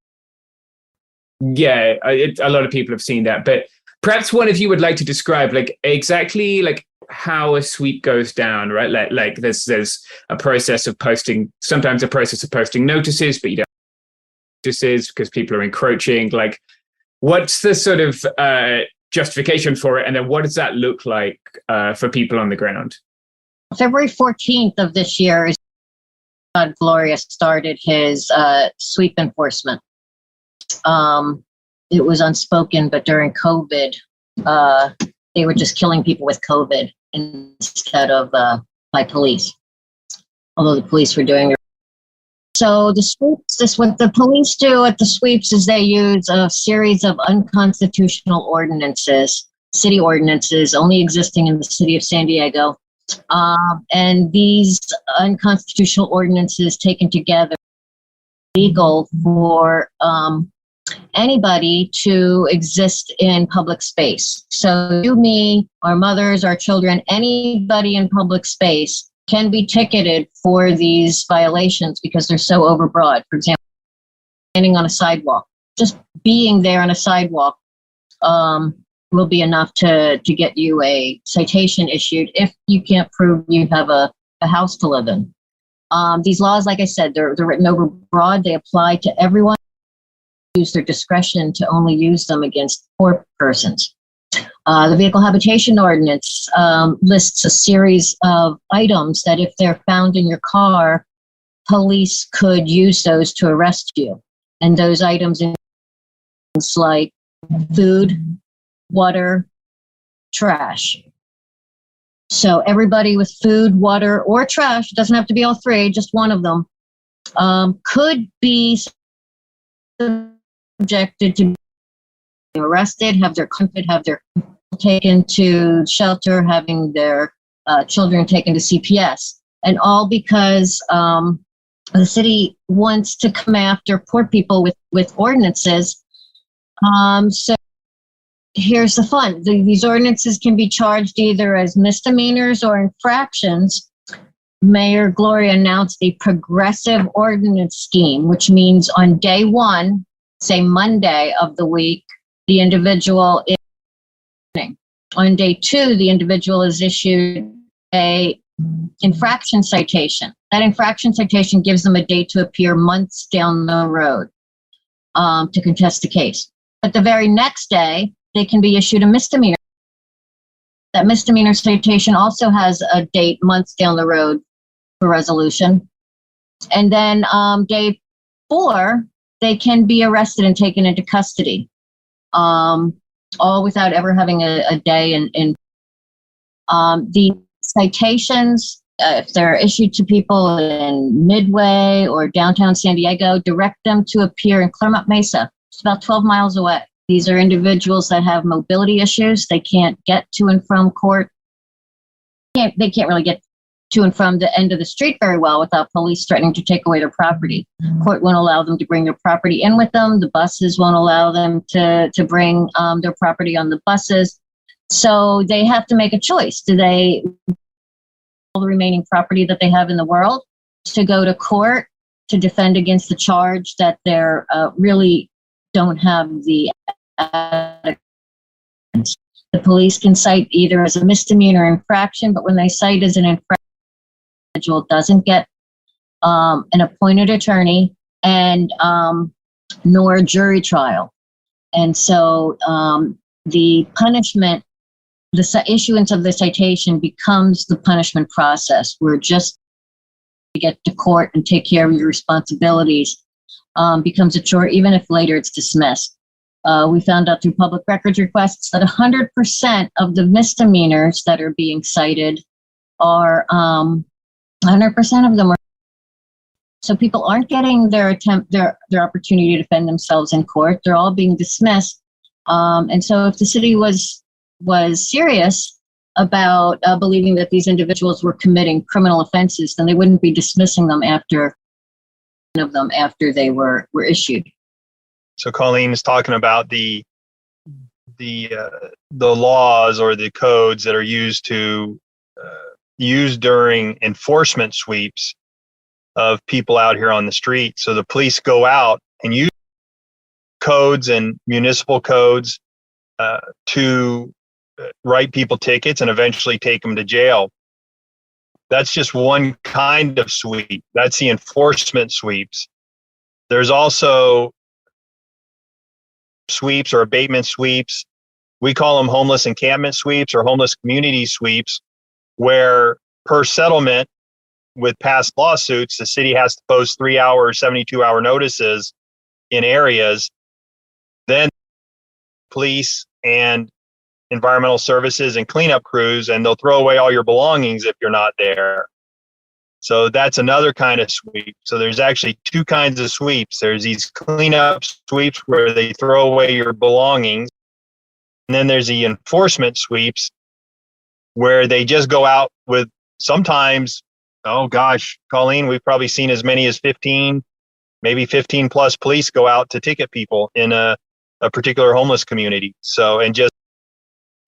Yeah, a lot of people have seen that, but perhaps one of you would like to describe exactly how a sweep goes down, right? There's a process of posting, sometimes a process of posting notices, but you don't notices because people are encroaching. What's the sort of justification for it? And then what does that look like for people on the ground? February 14th of this year is Todd Gloria started his sweep enforcement. It was unspoken, but during COVID, they were just killing people with COVID instead of by police. Although the police were doing So the sweeps, this what the police do at the sweeps is they use a series of unconstitutional ordinances, city ordinances only existing in the city of San Diego. And these unconstitutional ordinances taken together legal for anybody to exist in public space. So you, me, our mothers, our children, anybody in public space can be ticketed for these violations because they're so overbroad. For example, standing on a sidewalk, just being there on a sidewalk will be enough to get you a citation issued if you can't prove you have a house to live in. These laws, like I said, they're written overbroad. They apply to everyone. Use their discretion to only use them against poor persons. The Vehicle Habitation Ordinance lists a series of items that if they're found in your car, police could use those to arrest you. And those items include things like food, water, trash. So everybody with food, water, or trash, doesn't have to be all three, just one of them, could be subjected to be arrested, have their taken to shelter, having their children taken to CPS, and all because the city wants to come after poor people with ordinances. So here's the fun. These ordinances can be charged either as misdemeanors or infractions. Mayor Gloria announced a progressive ordinance scheme, which means on day one, say Monday of the week, the individual is on day two, the individual is issued a infraction citation. That infraction citation gives them a date to appear months down the road to contest the case. But the very next day, they can be issued a misdemeanor. That misdemeanor citation also has a date months down the road for resolution. And then day 4, they can be arrested and taken into custody. All without ever having a day in the citations, if they're issued to people in Midway or downtown San Diego, direct them to appear in Claremont Mesa. It's about 12 miles away. These are individuals that have mobility issues. They can't get to and from court. They can't really get to and from the end of the street very well without police threatening to take away their property. Court won't allow them to bring their property in with them. The buses won't allow them to bring their property on the buses. So they have to make a choice. Do they all the remaining property that they have in the world to go to court to defend against the charge that they're really don't have the police can cite either as a misdemeanor infraction, but when they cite as an infraction, the individual doesn't get an appointed attorney and nor a jury trial. And so the punishment, the issuance of the citation becomes the punishment process. We're just to get to court and take care of your responsibilities becomes a chore, even if later it's dismissed. We found out through public records requests that 100% of the misdemeanors that are being cited are 100% of them are. So people aren't getting their opportunity to defend themselves in court. They're all being dismissed. And so if the city was serious about believing that these individuals were committing criminal offenses, then they wouldn't be dismissing them after they were issued. So Colleen is talking about the laws or the codes that are used during enforcement sweeps of people out here on the street. So the police go out and use codes and municipal codes to write people tickets and eventually take them to jail. That's just one kind of sweep. That's the enforcement sweeps. There's also sweeps or abatement sweeps. We call them homeless encampment sweeps or homeless community sweeps, where per settlement with past lawsuits, the city has to post 3-hour or 72-hour notices in areas. Then police and environmental services and cleanup crews, and they'll throw away all your belongings if you're not there. So that's another kind of sweep. So there's actually two kinds of sweeps. There's these cleanup sweeps where they throw away your belongings. And then there's the enforcement sweeps where they just go out with sometimes, oh gosh, Colleen, we've probably seen as many as 15, maybe 15 plus police go out to ticket people in a particular homeless community. So, and just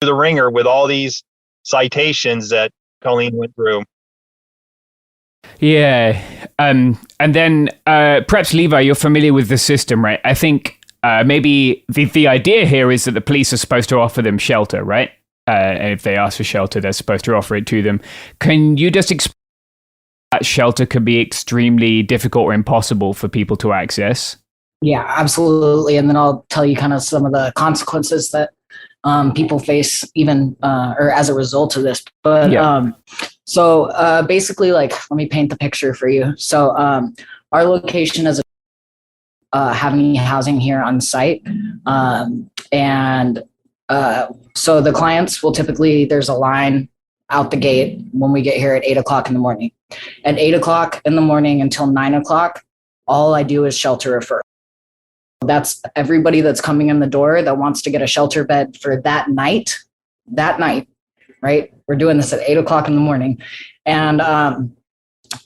do the ringer with all these citations that Colleen went through. Yeah. And then perhaps, Levi, you're familiar with the system, right? I think maybe the idea here is that the police are supposed to offer them shelter, right? And if they ask for shelter, they're supposed to offer it to them. Can you just explain that shelter can be extremely difficult or impossible for people to access? Yeah, absolutely. And then I'll tell you kind of some of the consequences that people face even or as a result of this. But so basically, like, let me paint the picture for you. So our location is having housing here on site. And so the clients will typically, there's a line out the gate when we get here at 8 o'clock in the morning. At 8 o'clock in the morning until 9 o'clock, all I do is shelter refer. That's everybody that's coming in the door that wants to get a shelter bed for that night, right? We're doing this at 8 o'clock in the morning. And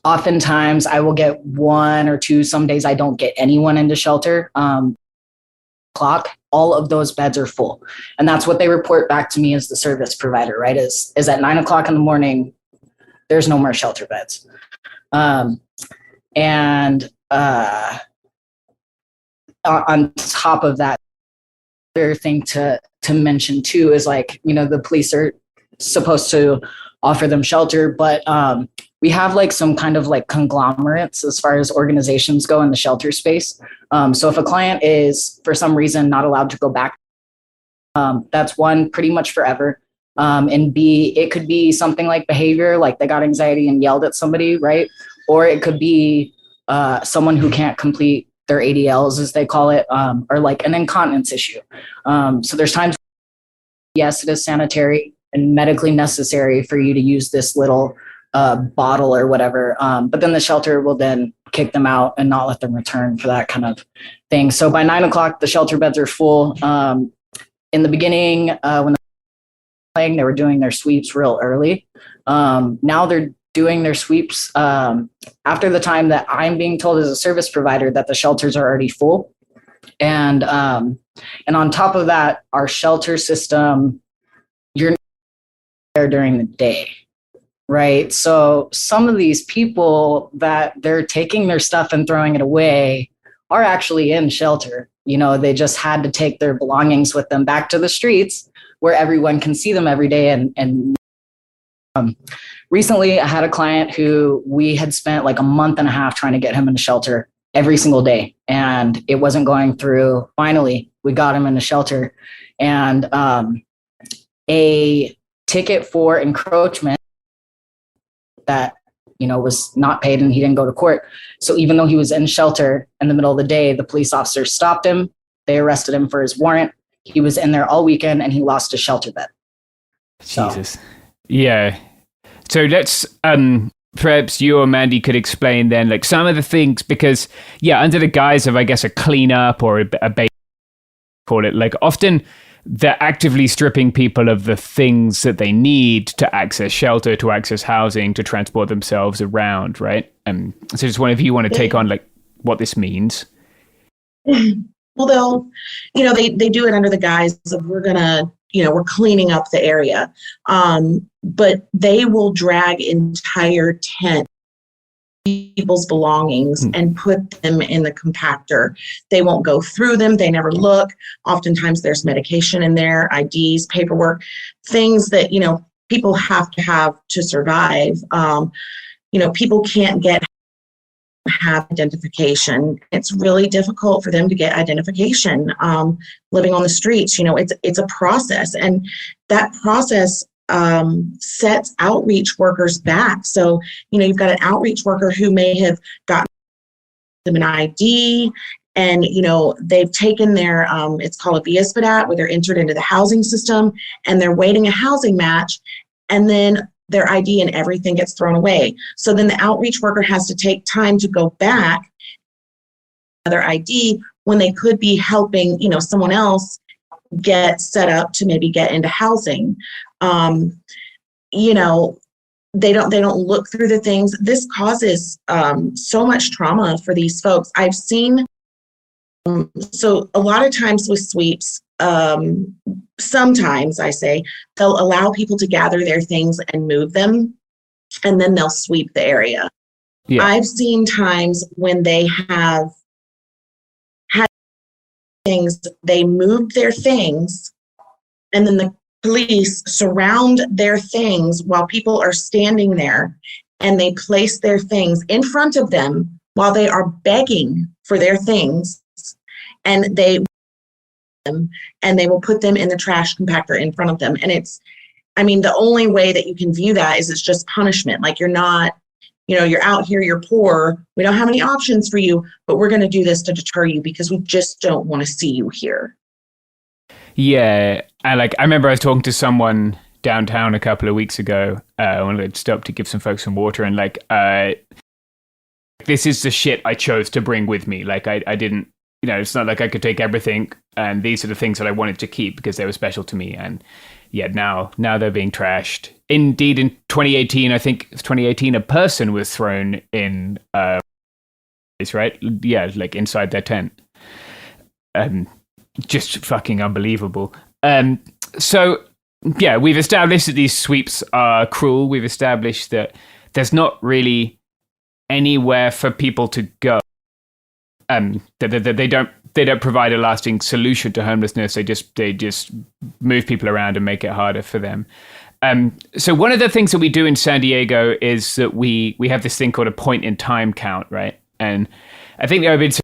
oftentimes I will get one or two, some days I don't get anyone into shelter. Clock, all of those beds are full. And that's what they report back to me as the service provider, right? Is at 9 o'clock in the morning, there's no more shelter beds. On top of that, other thing to mention too is, like, you know, the police are supposed to offer them shelter, but we have like some kind of like conglomerates as far as organizations go in the shelter space. So if a client is for some reason not allowed to go back, that's one, pretty much forever. And B, it could be something like behavior, like they got anxiety and yelled at somebody, right? Or it could be someone who can't complete their ADLs, as they call it, or like an incontinence issue. So there's times, yes, it is sanitary and medically necessary for you to use this little bottle or whatever. But then the shelter will then kick them out and not let them return for that kind of thing. So by 9 o'clock, the shelter beds are full. In the beginning, when they were playing, they were doing their sweeps real early. Now they're doing their sweeps after the time that I'm being told as a service provider that the shelters are already full. And on top of that, our shelter system, you're there during the day, right? So some of these people that they're taking their stuff and throwing it away are actually in shelter. You know, they just had to take their belongings with them back to the streets where everyone can see them every day. And recently I had a client who we had spent like a month and a half trying to get him into shelter every single day, and it wasn't going through. Finally, we got him into shelter, and a ticket for encroachment that, you know, was not paid and he didn't go to court. So even though he was in shelter in the middle of the day, the police officers stopped him. They arrested him for his warrant. He was in there all weekend and he lost his shelter bed. Jesus. Yeah. So let's, perhaps you or Mandy could explain then, like, some of the things, because, yeah, under the guise of, I guess, a cleanup or a base, call it, like, often they're actively stripping people of the things that they need to access shelter, to access housing, to transport themselves around, right? So just one of you want to take on, like, what this means. Well, they'll, you know, they do it under the guise of we're cleaning up the area. But they will drag entire tent people's belongings and put them in the compactor. They won't go through them. They never look. Oftentimes there's medication in there, IDs, paperwork, things that, you know, people have to survive. People can't have identification. It's really difficult for them to get identification. Living on the streets, you know, it's a process, and that process sets outreach workers back. So, you know, you've got an outreach worker who may have gotten them an ID, and, you know, they've taken their, it's called a VSPDAT, where they're entered into the housing system and they're waiting a housing match. And then their ID and everything gets thrown away. So then the outreach worker has to take time to go back their ID when they could be helping, someone else get set up to maybe get into housing. They don't look through the things. This causes so much trauma for these folks. I've seen, so a lot of times with sweeps, sometimes I say they'll allow people to gather their things and move them, and then they'll sweep the area. Yeah. I've seen times when they have had things, they moved their things, and then the police surround their things while people are standing there, and they place their things in front of them while they are begging for their things, and they will put them in the trash compactor in front of them. And the only way that you can view that is it's just punishment. Like, you're not, you're out here, you're poor, we don't have any options for you, but we're going to do this to deter you because we just don't want to see you here. Yeah. I remember I was talking to someone downtown a couple of weeks ago when I'd stopped to give some folks some water, and this is the shit I chose to bring with me. I didn't, it's not like I could take everything, and these are the things that I wanted to keep because they were special to me. And yeah, now they're being trashed. Indeed, in 2018, I think it's 2018, a person was thrown in, right? Yeah, inside their tent. Just fucking unbelievable. So yeah, we've established that these sweeps are cruel. We've established that there's not really anywhere for people to go. That they don't provide a lasting solution to homelessness. They just move people around and make it harder for them. So one of the things that we do in San Diego is that we have this thing called a point in time count, right? And I think there have been some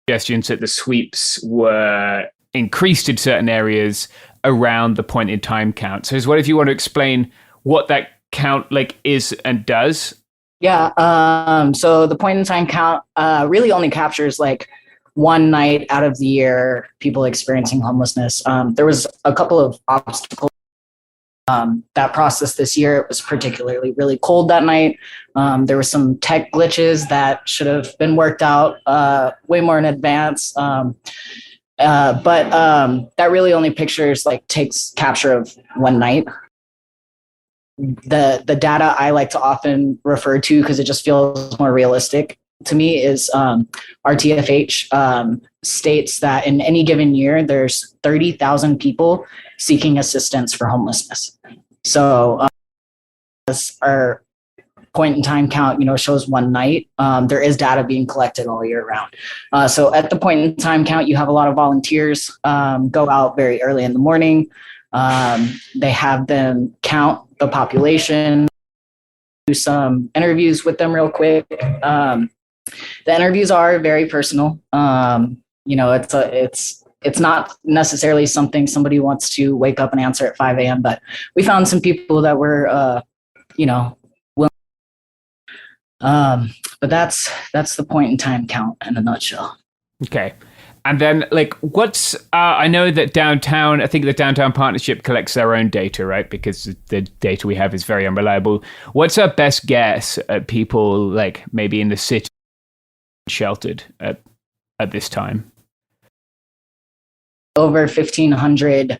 suggestions that the sweeps were increased in certain areas around the point in time count. So what if you want to explain what that count is and does? Yeah. So the point in time count really only captures one night out of the year people experiencing homelessness. There was a couple of obstacles that process this year. It was particularly really cold that night. There were some tech glitches that should have been worked out way more in advance. But that really only takes capture of one night. The data I like to often refer to, because it just feels more realistic to me, is RTFH states that in any given year, there's 30,000 people seeking assistance for homelessness. So our point in time count, shows one night. There is data being collected all year round. So at the point in time count, you have a lot of volunteers go out very early in the morning. They have them count the population, do some interviews with them real quick. The interviews are very personal. It's not necessarily something somebody wants to wake up and answer at 5 a.m., but we found some people that were, willing. But that's the point in time count in a nutshell. Okay. And then, what's, I know that I think the Downtown Partnership collects their own data, right? Because the data we have is very unreliable. What's our best guess at people, maybe in the city sheltered at this time? Over 1,500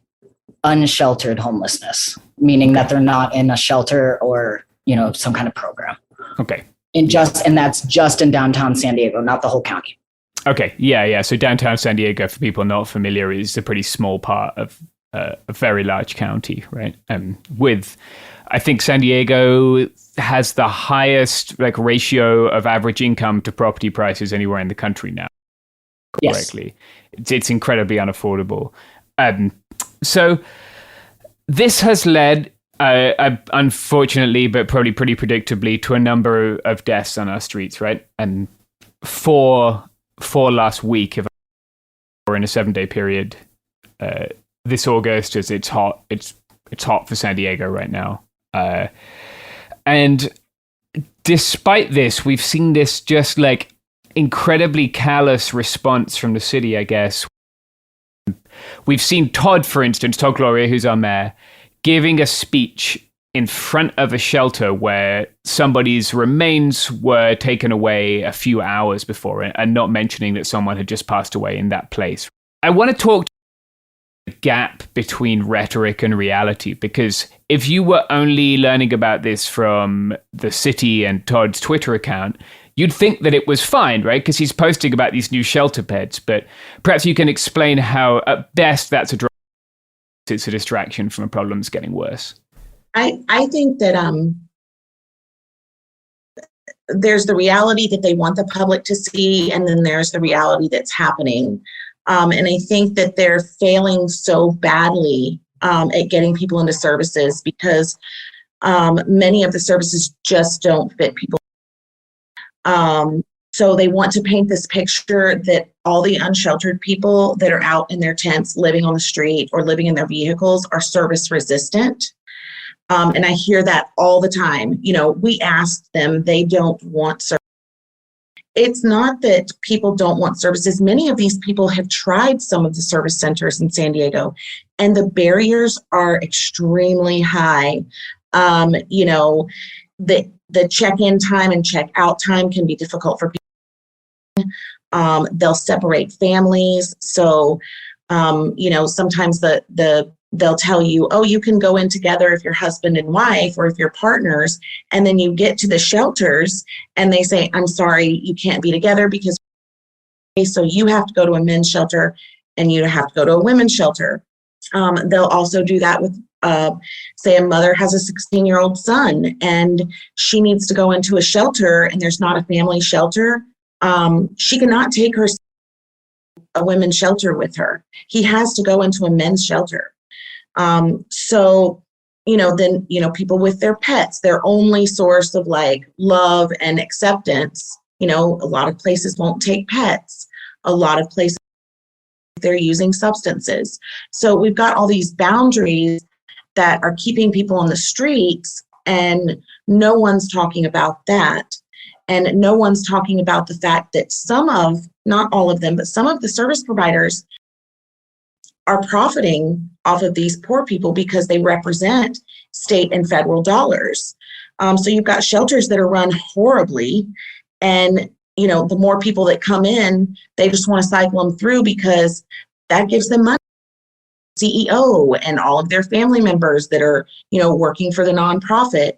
unsheltered homelessness, meaning that they're not in a shelter or, some kind of program. Okay. And that's just in downtown San Diego, not the whole county. Okay, yeah. So downtown San Diego, for people not familiar, is a pretty small part of a very large county, right? I think San Diego has the highest ratio of average income to property prices anywhere in the country now. Correctly, yes. It's incredibly unaffordable. So this has led, unfortunately, but probably pretty predictably, to a number of deaths on our streets, right? And four last week, or in a 7-day period, this August, as it's hot for San Diego right now. And despite this, we've seen this just incredibly callous response from the city, I guess. We've seen Todd, for instance, Todd Gloria, who's our mayor, giving a speech in front of a shelter where somebody's remains were taken away a few hours before, and not mentioning that someone had just passed away in that place. I want to talk the gap between rhetoric and reality, because if you were only learning about this from the city and Todd's Twitter account, you'd think that it was fine, right? Because he's posting about these new shelter beds. But perhaps you can explain how, at best, it's a distraction from a problem that's getting worse. I think that there's the reality that they want the public to see, and then there's the reality that's happening. And I think that they're failing so badly at getting people into services because many of the services just don't fit people. So they want to paint this picture that all the unsheltered people that are out in their tents, living on the street or living in their vehicles are service resistant. And I hear that all the time. You know, we asked them, they don't want service. It's not that people don't want services. Many of these people have tried some of the service centers in San Diego, and the barriers are extremely high. You know, the check-in time and check-out time can be difficult for people. They'll separate families. So, you know, sometimes they'll tell you, oh, you can go in together if you're husband and wife or if you're partners. And then you get to the shelters and they say, I'm sorry, you can't be together because so you have to go to a men's shelter and you have to go to a women's shelter. They'll also do that with, say a mother has a 16-year-old son and she needs to go into a shelter and there's not a family shelter. She cannot take a women's shelter with her. He has to go into a men's shelter. So, you know, then, you know, people with their pets, their only source of like love and acceptance, you know, a lot of places won't take pets. A lot of places they're using substances. So we've got all these boundaries that are keeping people on the streets, and no one's talking about that. And no one's talking about the fact that not all of them, but some of the service providers are profiting off of these poor people because they represent state and federal dollars. So you've got shelters that are run horribly, and you know, the more people that come in, they just want to cycle them through because that gives them money. CEO and all of their family members that are, you know, working for the nonprofit.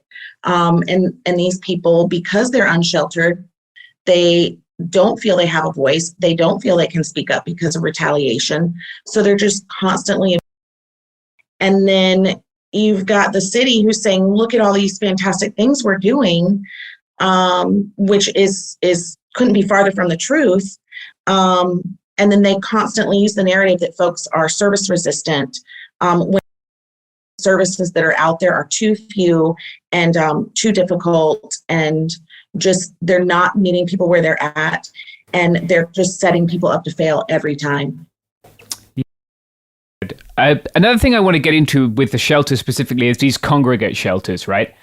And these people, because they're unsheltered, they don't feel they have a voice. They don't feel they can speak up because of retaliation. So they're just constantly. And then you've got the city who's saying, look at all these fantastic things we're doing, which is couldn't be farther from the truth. And then they constantly use the narrative that folks are service resistant when services that are out there are too few and too difficult, and just they're not meeting people where they're at, and they're just setting people up to fail every time. Another thing I want to get into with the shelters specifically is these congregate shelters, right?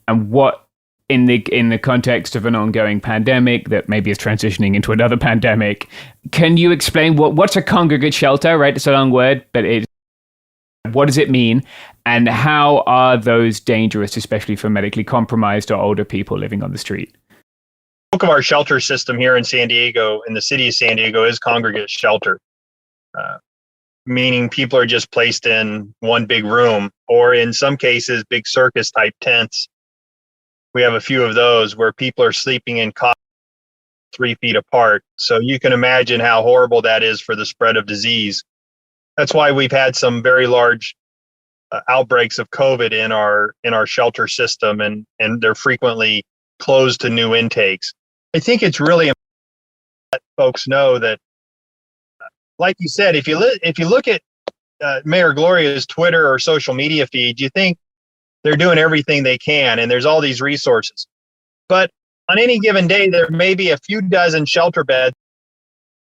And what in the context of an ongoing pandemic that maybe is transitioning into another pandemic, can you explain what's a congregate shelter, right? It's a long word, but what does it mean? And how are those dangerous, especially for medically compromised or older people living on the street? The bulk of our shelter system here in San Diego, in the city of San Diego, is congregate shelter, meaning people are just placed in one big room, or in some cases, big circus type tents. We have a few of those where people are sleeping in cots 3 feet apart. So you can imagine how horrible that is for the spread of disease. That's why we've had some very large outbreaks of COVID in our shelter system, and they're frequently closed to new intakes. I think it's really important that folks know that, like you said, if you look at Mayor Gloria's Twitter or social media feed, you think they're doing everything they can, and there's all these resources. But on any given day, there may be a few dozen shelter beds,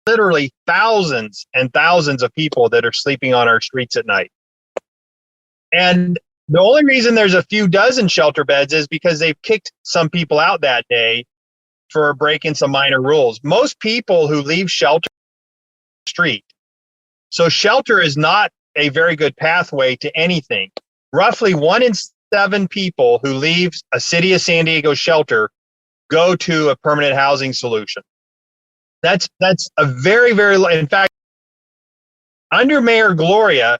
literally thousands and thousands of people that are sleeping on our streets at night. And the only reason there's a few dozen shelter beds is because they've kicked some people out that day for breaking some minor rules. Most people who leave shelter street. So shelter is not a very good pathway to anything. Roughly 1 in 7 people who leave a city of San Diego shelter go to a permanent housing solution. That's a very, very, in fact, under Mayor Gloria,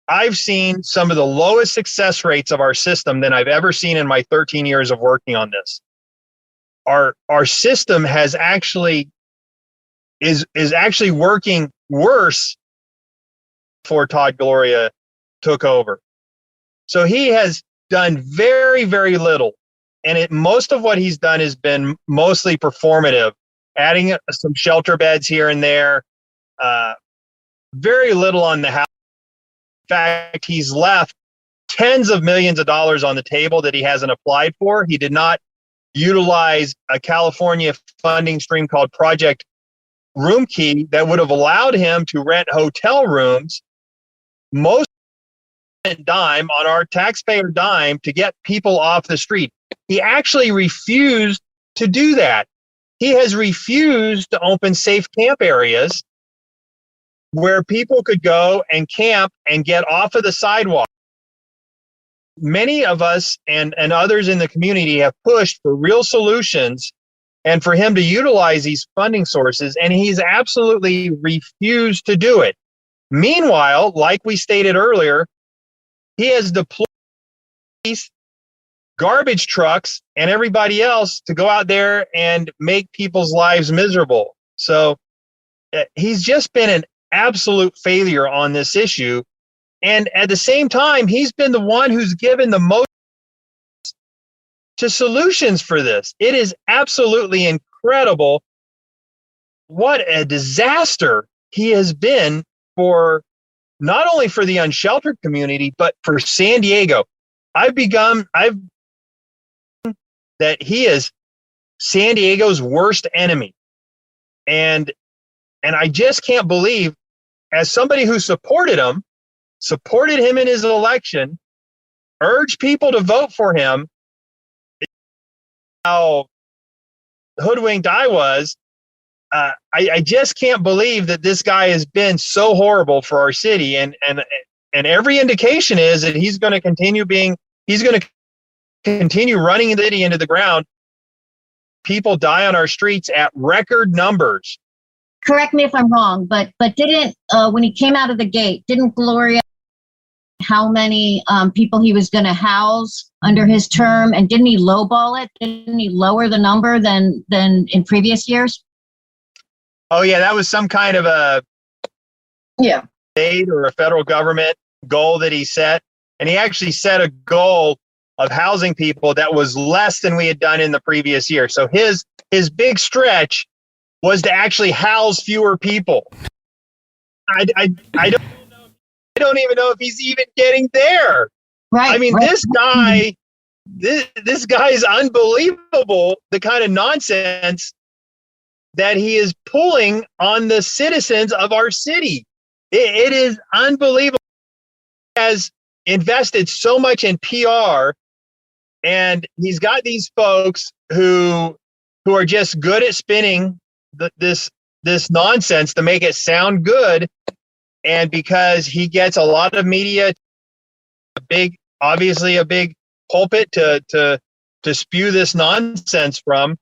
I've seen some of the lowest success rates of our system than I've ever seen in my 13 years of working on this. Our system has actually is actually working worse before Todd Gloria took over. So he has done very, very little. And most of what he's done has been mostly performative, adding some shelter beds here and there, very little on the house. In fact, he's left tens of millions of dollars on the table that he hasn't applied for. He did not utilize a California funding stream called Project Roomkey that would have allowed him to rent hotel rooms, most dime on our taxpayer dime, to get people off the street. He actually refused to do that. He has refused to open safe camp areas where people could go and camp and get off of the sidewalk. Many of us and others in the community have pushed for real solutions and for him to utilize these funding sources, and he's absolutely refused to do it. Meanwhile, like we stated earlier, he has deployed these garbage trucks and everybody else to go out there and make people's lives miserable. So he's just been an absolute failure on this issue. And at the same time, he's been the one who's given the most to solutions for this. It is absolutely incredible what a disaster he has been for not only for the unsheltered community, but for San Diego. That he is San Diego's worst enemy. And I just can't believe, as somebody who supported him in his election, urged people to vote for him, how hoodwinked I was. I just can't believe that this guy has been so horrible for our city, and every indication is that he's going to continue running the city into the ground. People die on our streets at record numbers. Correct me if I'm wrong, but didn't when he came out of the gate, didn't Gloria how many people he was going to house under his term, and didn't he lowball it? Didn't he lower the number than in previous years? Oh yeah, that was some kind of a state or a federal government goal that he set, and he actually set a goal of housing people that was less than we had done in the previous year. So his big stretch was to actually house fewer people. I don't even know if he's even getting there. Right. I mean, this guy is unbelievable, the kind of nonsense that he is pulling on the citizens of our city. It is unbelievable. He has invested so much in PR, and he's got these folks who are just good at spinning this nonsense to make it sound good. And because he gets a lot of media, obviously a big pulpit to spew this nonsense from,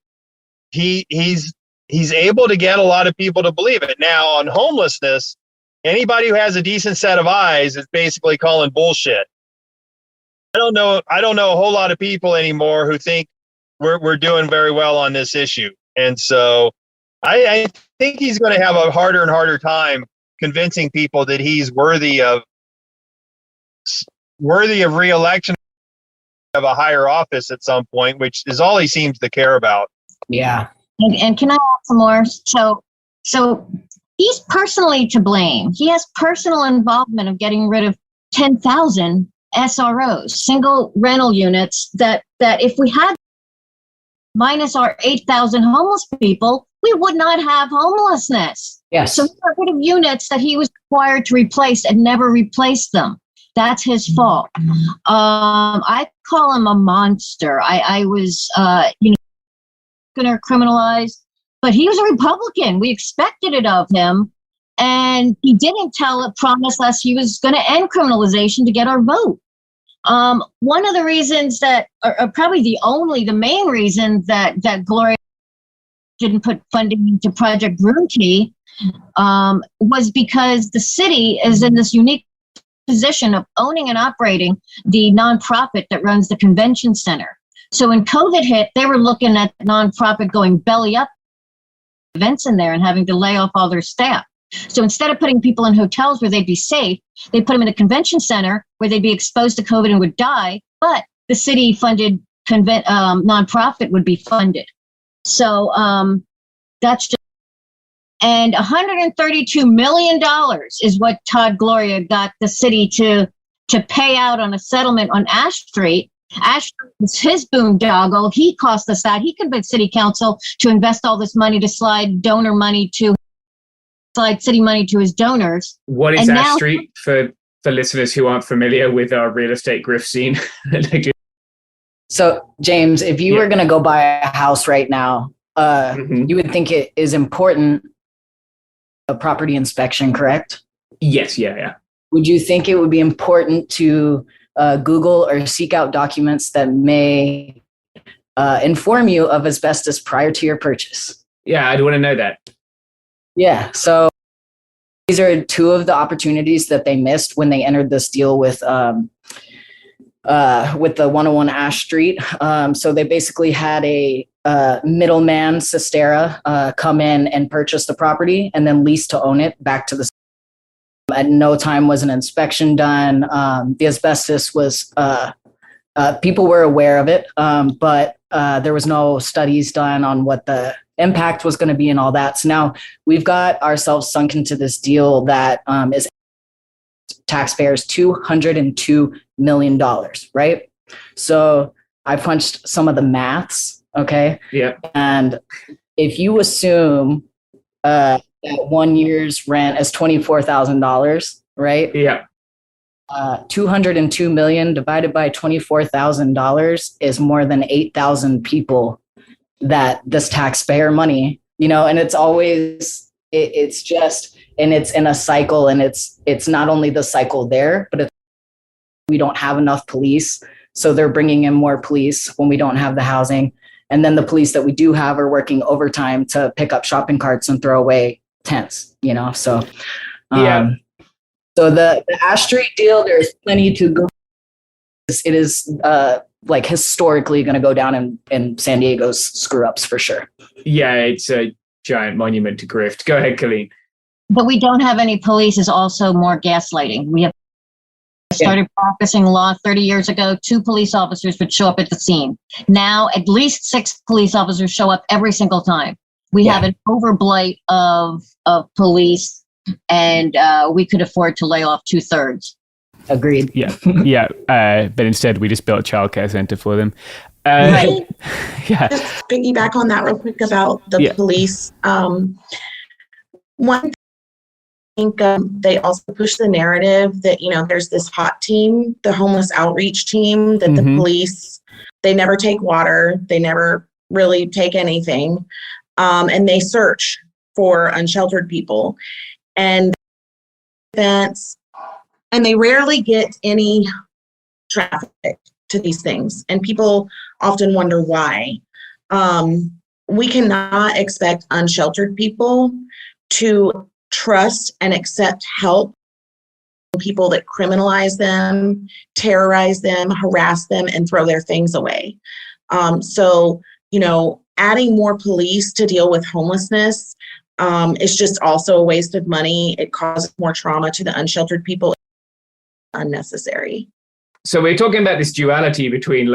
he's able to get a lot of people to believe it. Now, on homelessness, anybody who has a decent set of eyes is basically calling bullshit. I don't know a whole lot of people anymore who think we're doing very well on this issue. And so I think he's going to have a harder and harder time convincing people that he's worthy of re-election, of a higher office at some point, which is all he seems to care about. Yeah. And can I add some more? So he's personally to blame. He has personal involvement of getting rid of 10,000 SROs, single rental units, that if we had minus our 8,000 homeless people, we would not have homelessness. Yes. So he got rid of units that he was required to replace and never replaced them. That's his fault. I call him a monster. I was, going to criminalize, but he was a Republican. We expected it of him. And he didn't promise us he was going to end criminalization to get our vote. One of the reasons that, or probably the main reason that Gloria didn't put funding into Project Roomkey was because the city is in this unique position of owning and operating the nonprofit that runs the convention center. So when COVID hit, they were looking at the nonprofit going belly up events in there and having to lay off all their staff. So instead of putting people in hotels where they'd be safe, they put them in a convention center where they'd be exposed to COVID and would die, but the city funded nonprofit would be funded. So that's just, and $132 million is what Todd Gloria got the city to pay out on a settlement on Ash Street. Ash Street was his boondoggle. He cost us that. He convinced city council to invest all this money to slide city money to his donors. What is Ash Street for listeners who aren't familiar with our real estate grift scene? So, James, if you were going to go buy a house right now, you would think it is important a property inspection, correct? Yes, yeah. Would you think it would be important to Google or seek out documents that may inform you of asbestos prior to your purchase? Yeah, I'd want to know that. Yeah, so these are two of the opportunities that they missed when they entered this deal with the 101 Ash Street. So they basically had a middleman, Sistera, come in and purchase the property and then lease to own it back to the. At no time was an inspection done. The asbestos was, people were aware of it, but there was no studies done on what the impact was going to be and all that. So now we've got ourselves sunk into this deal that is taxpayers $202 million, right? So I punched some of the maths, okay? Yeah. And if you assume that 1 year's rent is $24,000, right? Yeah. 202 million divided by $24,000 is more than 8,000 people that this taxpayer money, and it's always, it's just, and it's in a cycle, and it's not only the cycle there, but we don't have enough police. So they're bringing in more police when we don't have the housing. And then the police that we do have are working overtime to pick up shopping carts and throw away tents, so, yeah. So the Ash Street deal, there's plenty to go. It is like historically going to go down in San Diego's screw ups for sure. Yeah, it's a giant monument to grift. Go ahead, Colleen. But we don't have any police is also more gaslighting. We have started practicing law 30 years ago. 2 police officers would show up at the scene. Now at least 6 police officers show up every single time. We have an overblight of police, and we could afford to lay off 2/3. Agreed. Yeah. But instead, we just built a childcare center for them. Right. Yeah. Just piggyback on that real quick about the police. One thing, they also push the narrative that, there's this hot team, the homeless outreach team, that the police, they never take water. They never really take anything. And they search for unsheltered people. And they rarely get any traffic to these things. And people often wonder why. We cannot expect unsheltered people to trust and accept help from people that criminalize them, terrorize them, harass them, and throw their things away. So, adding more police to deal with homelessness is just also a waste of money. It causes more trauma to the unsheltered people. Unnecessary. So we're talking about this duality between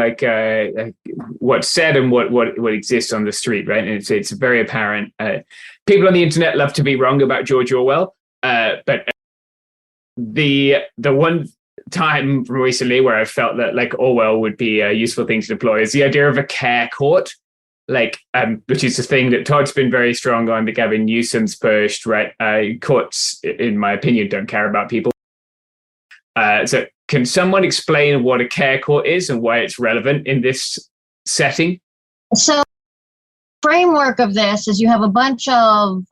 what's said and what exists on the street, right? And it's very apparent. People on the internet love to be wrong about George Orwell, but the one time recently where I felt that Orwell would be a useful thing to deploy is the idea of a care court, which is a thing that Todd's been very strong on, that Gavin Newsom's pushed, right? Courts, in my opinion, don't care about people. So can someone explain what a care court is and why it's relevant in this setting? So framework of this is you have a bunch of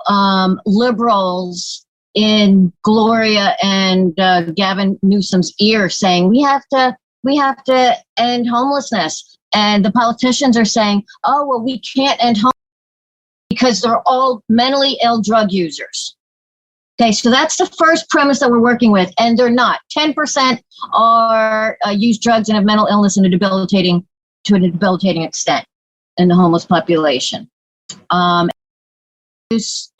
liberals in Gloria and Gavin Newsom's ear saying we have to we have to end homelessness. And the politicians are saying, oh, well, we can't end homelessness because they're all mentally ill drug users. Okay, so that's the first premise that we're working with, and they're not. 10% are use drugs and have mental illness to a debilitating extent in the homeless population. Use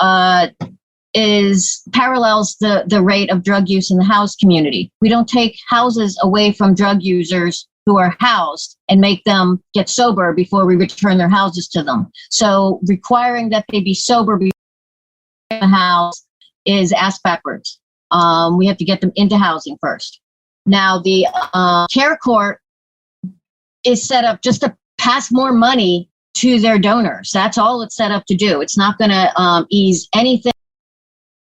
parallels the rate of drug use in the house community. We don't take houses away from drug users who are housed and make them get sober before we return their houses to them. So requiring that they be sober before the house is ass backwards. We have to get them into housing first. Now, the care court is set up just to pass more money to their donors. That's all it's set up to do. It's not going to ease anything.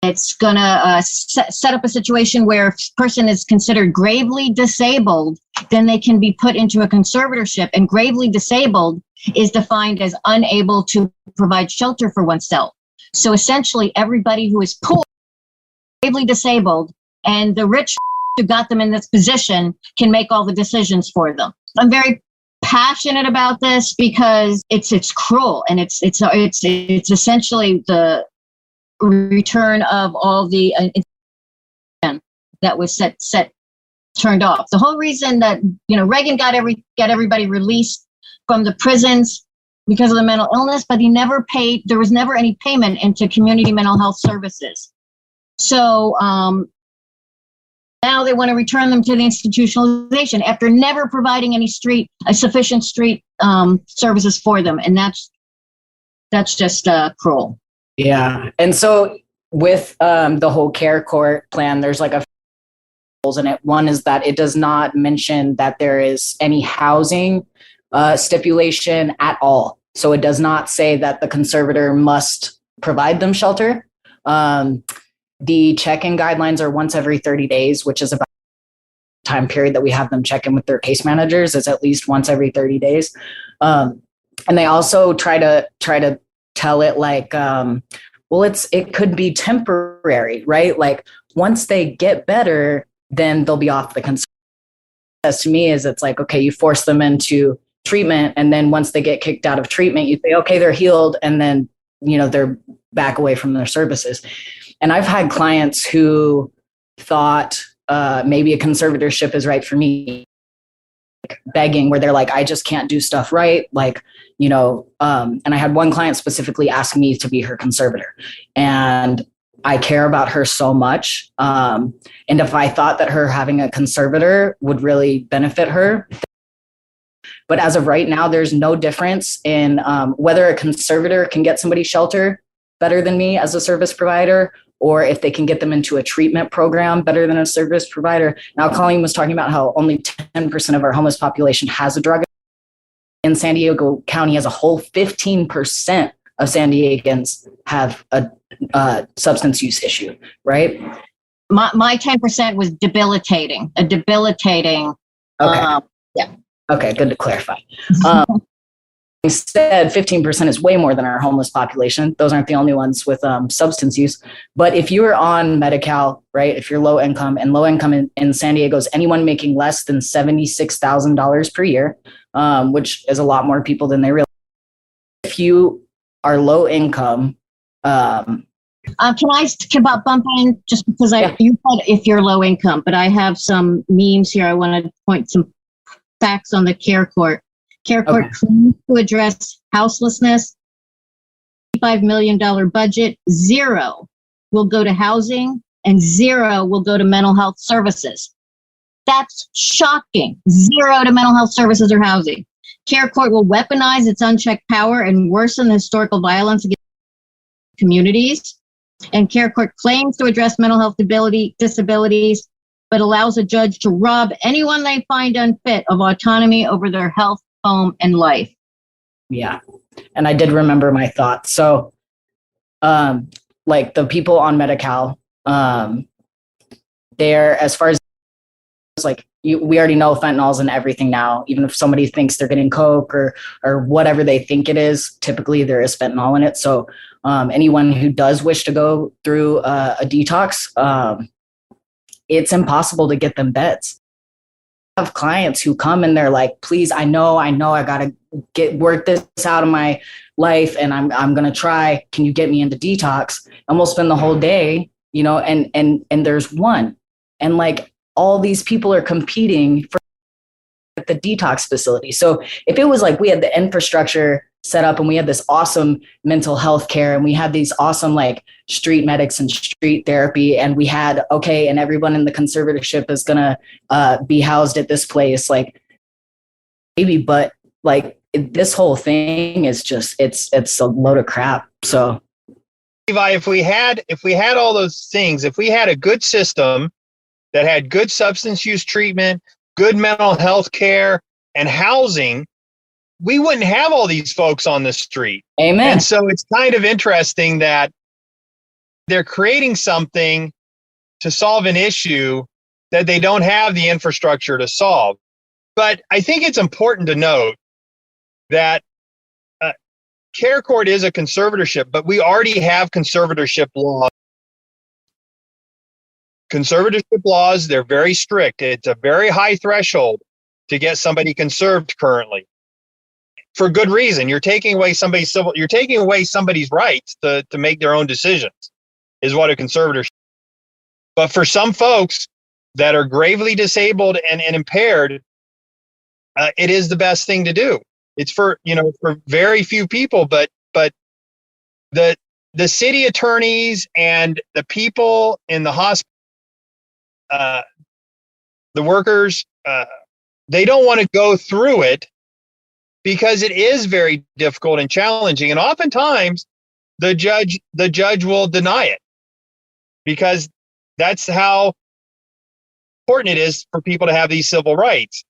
It's going to set up a situation where if a person is considered gravely disabled, then they can be put into a conservatorship. And gravely disabled is defined as unable to provide shelter for oneself. So essentially, everybody who is poor, gravely disabled, and the rich who got them in this position can make all the decisions for them. I'm very passionate about this because it's cruel, and it's essentially the return of all the that was turned off. The whole reason that Reagan got everybody released from the prisons because of the mental illness, but he never paid. There was never any payment into community mental health services. So now they want to return them to the institutionalization after never providing any sufficient street services for them, and that's just cruel. Yeah. And so with the whole care court plan, there's like a rules in it. One is that it does not mention that there is any housing stipulation at all. So it does not say that the conservator must provide them shelter. The check-in guidelines are once every 30 days, which is about the time period that we have them check in with their case managers. Is at least once every 30 days. And they also try to tell it like, it could be temporary, right? Like once they get better, then they'll be off the conservatorship. As to me is it's like, okay, you force them into treatment, and then once they get kicked out of treatment, you say, okay, they're healed, and then they're back away from their services. And I've had clients who thought maybe a conservatorship is right for me, begging, where they're like, I just can't do stuff right. Like, and I had one client specifically ask me to be her conservator, and I care about her so much. And if I thought that her having a conservator would really benefit her, but as of right now, there's no difference in whether a conservator can get somebody shelter better than me as a service provider, or if they can get them into a treatment program better than a service provider. Now, Colleen was talking about how only 10% of our homeless population has a drug. In San Diego County as a whole, 15% of San Diegans have a substance use issue, right? My 10% was debilitating, a debilitating. Okay. Yeah. Okay, good to clarify. Instead, 15% is way more than our homeless population. Those aren't the only ones with substance use. But if you are on Medi-Cal, right, if you're low income, and low income in San Diego is anyone making less than $76,000 per year, which is a lot more people than they realize. If you are low income, can I bump in just because you said if you're low income, but I have some memes here. I want to point some facts on the care court. Care court claims to address houselessness, $5 million budget, 0 will go to housing, and 0 will go to mental health services. That's shocking. 0 to mental health services or housing. Care court will weaponize its unchecked power and worsen the historical violence against communities. And care court claims to address mental health disabilities, but allows a judge to rob anyone they find unfit of autonomy over their health, home, and life. Yeah. And I did remember my thoughts. So, like the people on Medi-Cal, they're, as far as like, we already know fentanyl's in everything now. Even if somebody thinks they're getting coke or whatever they think it is, typically there is fentanyl in it. So anyone who does wish to go through a detox, it's impossible to get them beds. have clients who come and they're like, please, I know I gotta work this out of my life, and I'm gonna try. Can you get me into detox? And we'll spend the whole day, you know, and there's one, and like all these people are competing for the detox facility. So if it was like we had the infrastructure set up and we had this awesome mental health care and we had these awesome like street medics and street therapy, and we had, okay, and everyone in the conservatorship is gonna be housed at this place, like maybe, but like this whole thing is just it's a load of crap. So Levi, if we had all those things, if we had a good system that had good substance use treatment, good mental health care, and housing, we wouldn't have all these folks on the street. Amen. And so it's kind of interesting that they're creating something to solve an issue that they don't have the infrastructure to solve. But I think it's important to note that Care Court is a conservatorship, but we already have conservatorship laws. Conservatorship laws, they're very strict. It's a very high threshold to get somebody conserved currently. For good reason. You're taking away somebody's rights to make their own decisions, is what a conservatorship. But for some folks that are gravely disabled and impaired, it is the best thing to do. It's for very few people, but the city attorneys and the people in the hospital, the workers, they don't want to go through it because it is very difficult and challenging. And oftentimes the judge will deny it because that's how important it is for people to have these civil rights.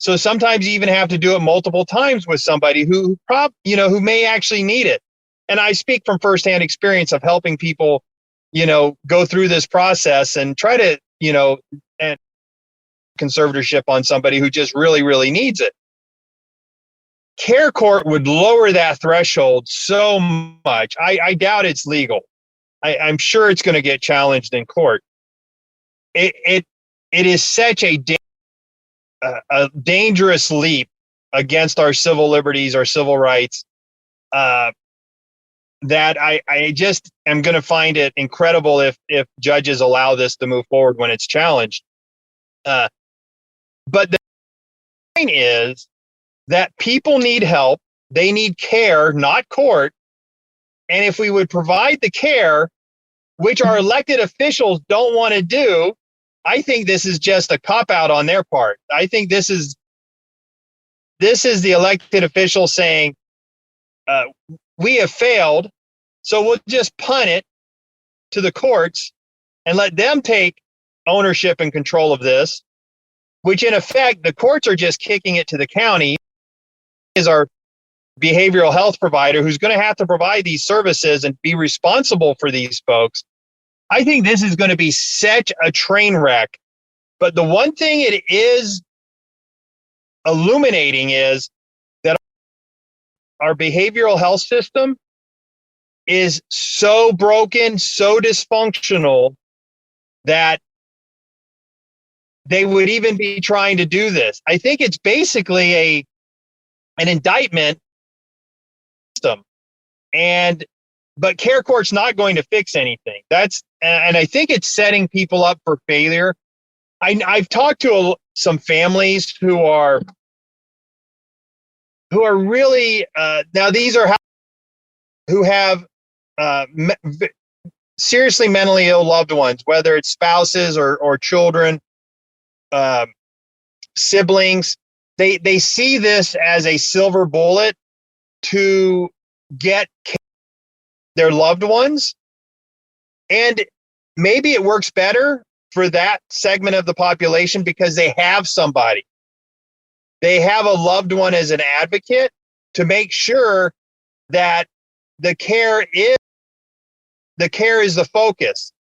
So sometimes you even have to do it multiple times with somebody who may actually need it. And I speak from firsthand experience of helping people, go through this process and try to, and conservatorship on somebody who just really, really needs it. Care Court would lower that threshold so much. I doubt it's legal. I'm sure it's going to get challenged in court. It is such a dangerous leap against our civil liberties, our civil rights, that I just am going to find it incredible if judges allow this to move forward when it's challenged. But the point is that people need help. They need care, not court. And if we would provide the care, which our elected officials don't want to do, I think this is just a cop-out on their part. I think this is the elected official saying, we have failed, so we'll just punt it to the courts and let them take ownership and control of this, which in effect, the courts are just kicking it to the county, is our behavioral health provider who's going to have to provide these services and be responsible for these folks. I think this is going to be such a train wreck. But the one thing it is illuminating is that our behavioral health system is so broken, so dysfunctional that they would even be trying to do this. I think it's basically an indictment system. But Care Court's not going to fix anything. And I think it's setting people up for failure. I've talked to some families who are really now these are who have seriously mentally ill loved ones, whether it's spouses or children, siblings. They see this as a silver bullet to get their loved ones. And maybe it works better for that segment of the population because they have somebody. They have a loved one as an advocate to make sure that the care is the focus.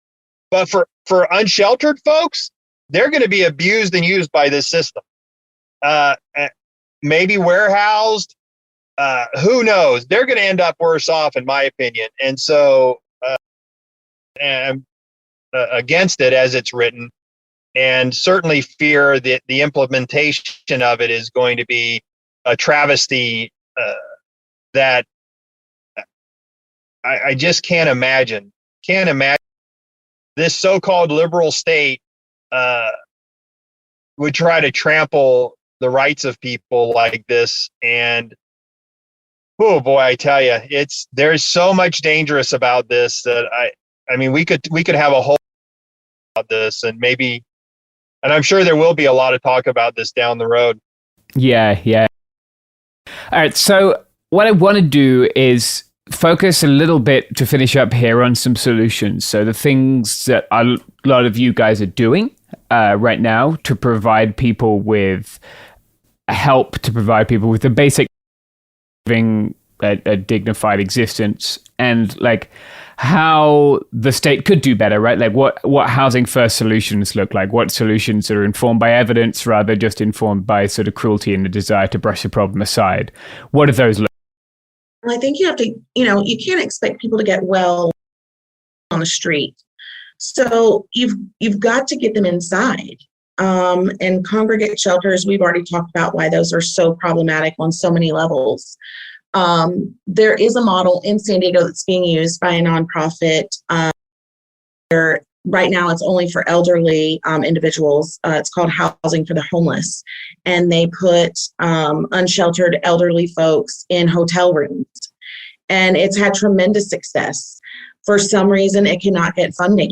But for unsheltered folks, they're going to be abused and used by this system. Maybe warehoused. Who knows? They're going to end up worse off, in my opinion. And so, I'm against it as it's written. and certainly fear that the implementation of it is going to be a travesty that I just can't imagine. Can't imagine this so-called liberal state would try to trample the rights of people like this. And oh boy, I tell you, there's so much dangerous about this that I mean, we could have a whole about this, and I'm sure there will be a lot of talk about this down the road. Yeah. All right. So what I want to do is focus a little bit to finish up here on some solutions. So the things that a lot of you guys are doing right now to provide people with help, to provide people with the basic living a dignified existence, and like how the state could do better, right? Like what housing first solutions look like, what solutions are informed by evidence rather just informed by sort of cruelty and the desire to brush the problem aside. What do those look like? Well, I think you have to, you can't expect people to get well on the street. So you've got to get them inside. And congregate shelters, we've already talked about why those are so problematic on so many levels. There is a model in San Diego that's being used by a nonprofit. Right now, it's only for elderly individuals. It's called Housing for the Homeless. And they put unsheltered elderly folks in hotel rooms. And it's had tremendous success. For some reason, it cannot get funding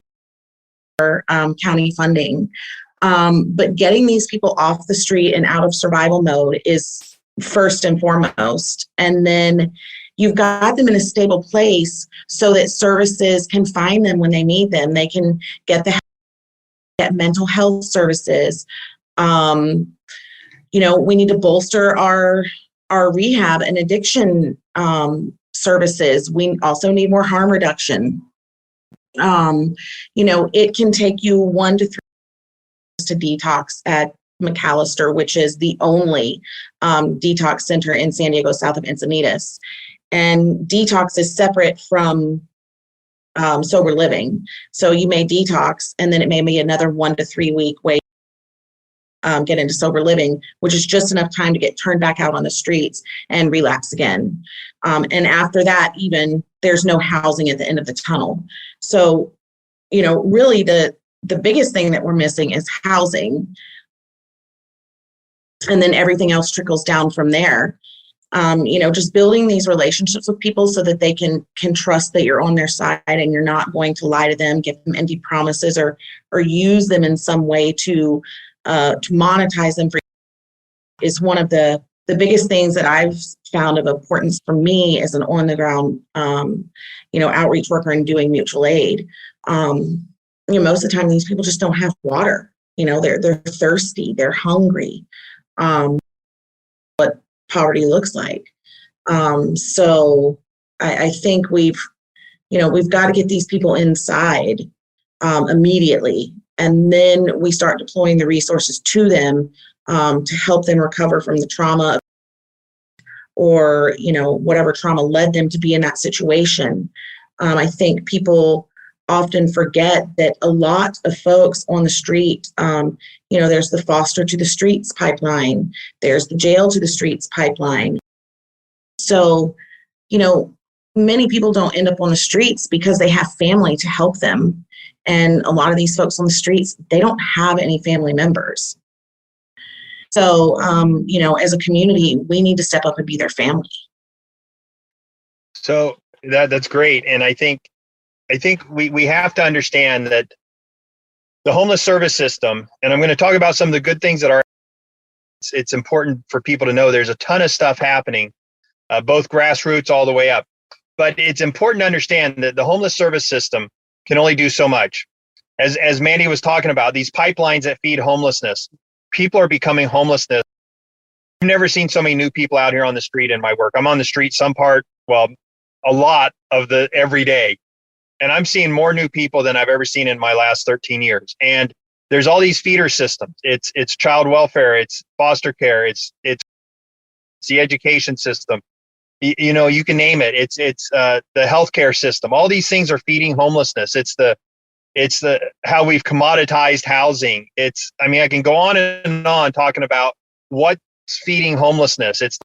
or county funding. But getting these people off the street and out of survival mode is first and foremost. And then you've got them in a stable place so that services can find them when they need them. They can get mental health services. We need to bolster our rehab and addiction services. We also need more harm reduction. It can take you 1 to 3 to detox at McAllister, which is the only detox center in San Diego south of Encinitas. And detox is separate from sober living. So you may detox, and then it may be another 1 to 3 week wait get into sober living, which is just enough time to get turned back out on the streets and relapse again. And after that, even there's no housing at the end of the tunnel. So, really the biggest thing that we're missing is housing. And then everything else trickles down from there. Just building these relationships with people so that they can trust that you're on their side and you're not going to lie to them, give them empty promises, or use them in some way to monetize them is one of the biggest things that I've found of importance for me as an on the ground, outreach worker and doing mutual aid. Most of the time these people just don't have water. They're thirsty, they're hungry. What poverty looks like. So I think we've got to get these people inside immediately. And then we start deploying the resources to them to help them recover from the trauma or, whatever trauma led them to be in that situation. I think people often forget that a lot of folks on the street, there's the foster to the streets pipeline, there's the jail to the streets pipeline. So, many people don't end up on the streets because they have family to help them. And a lot of these folks on the streets, they don't have any family members. So, as a community, we need to step up and be their family. So that's great. And I think we have to understand that the homeless service system, and I'm going to talk about some of the good things that are, it's important for people to know there's a ton of stuff happening, both grassroots all the way up. But it's important to understand that the homeless service system can only do so much. As Mandy was talking about, these pipelines that feed homelessness, people are becoming homelessness. I've never seen so many new people out here on the street in my work. I'm on the street a lot of the every day. And I'm seeing more new people than I've ever seen in my last 13 years. And there's all these feeder systems. It's child welfare, it's foster care, it's the education system. You can name it. It's the healthcare system. All these things are feeding homelessness. It's It's how we've commoditized housing. I can go on and on talking about what's feeding homelessness. It's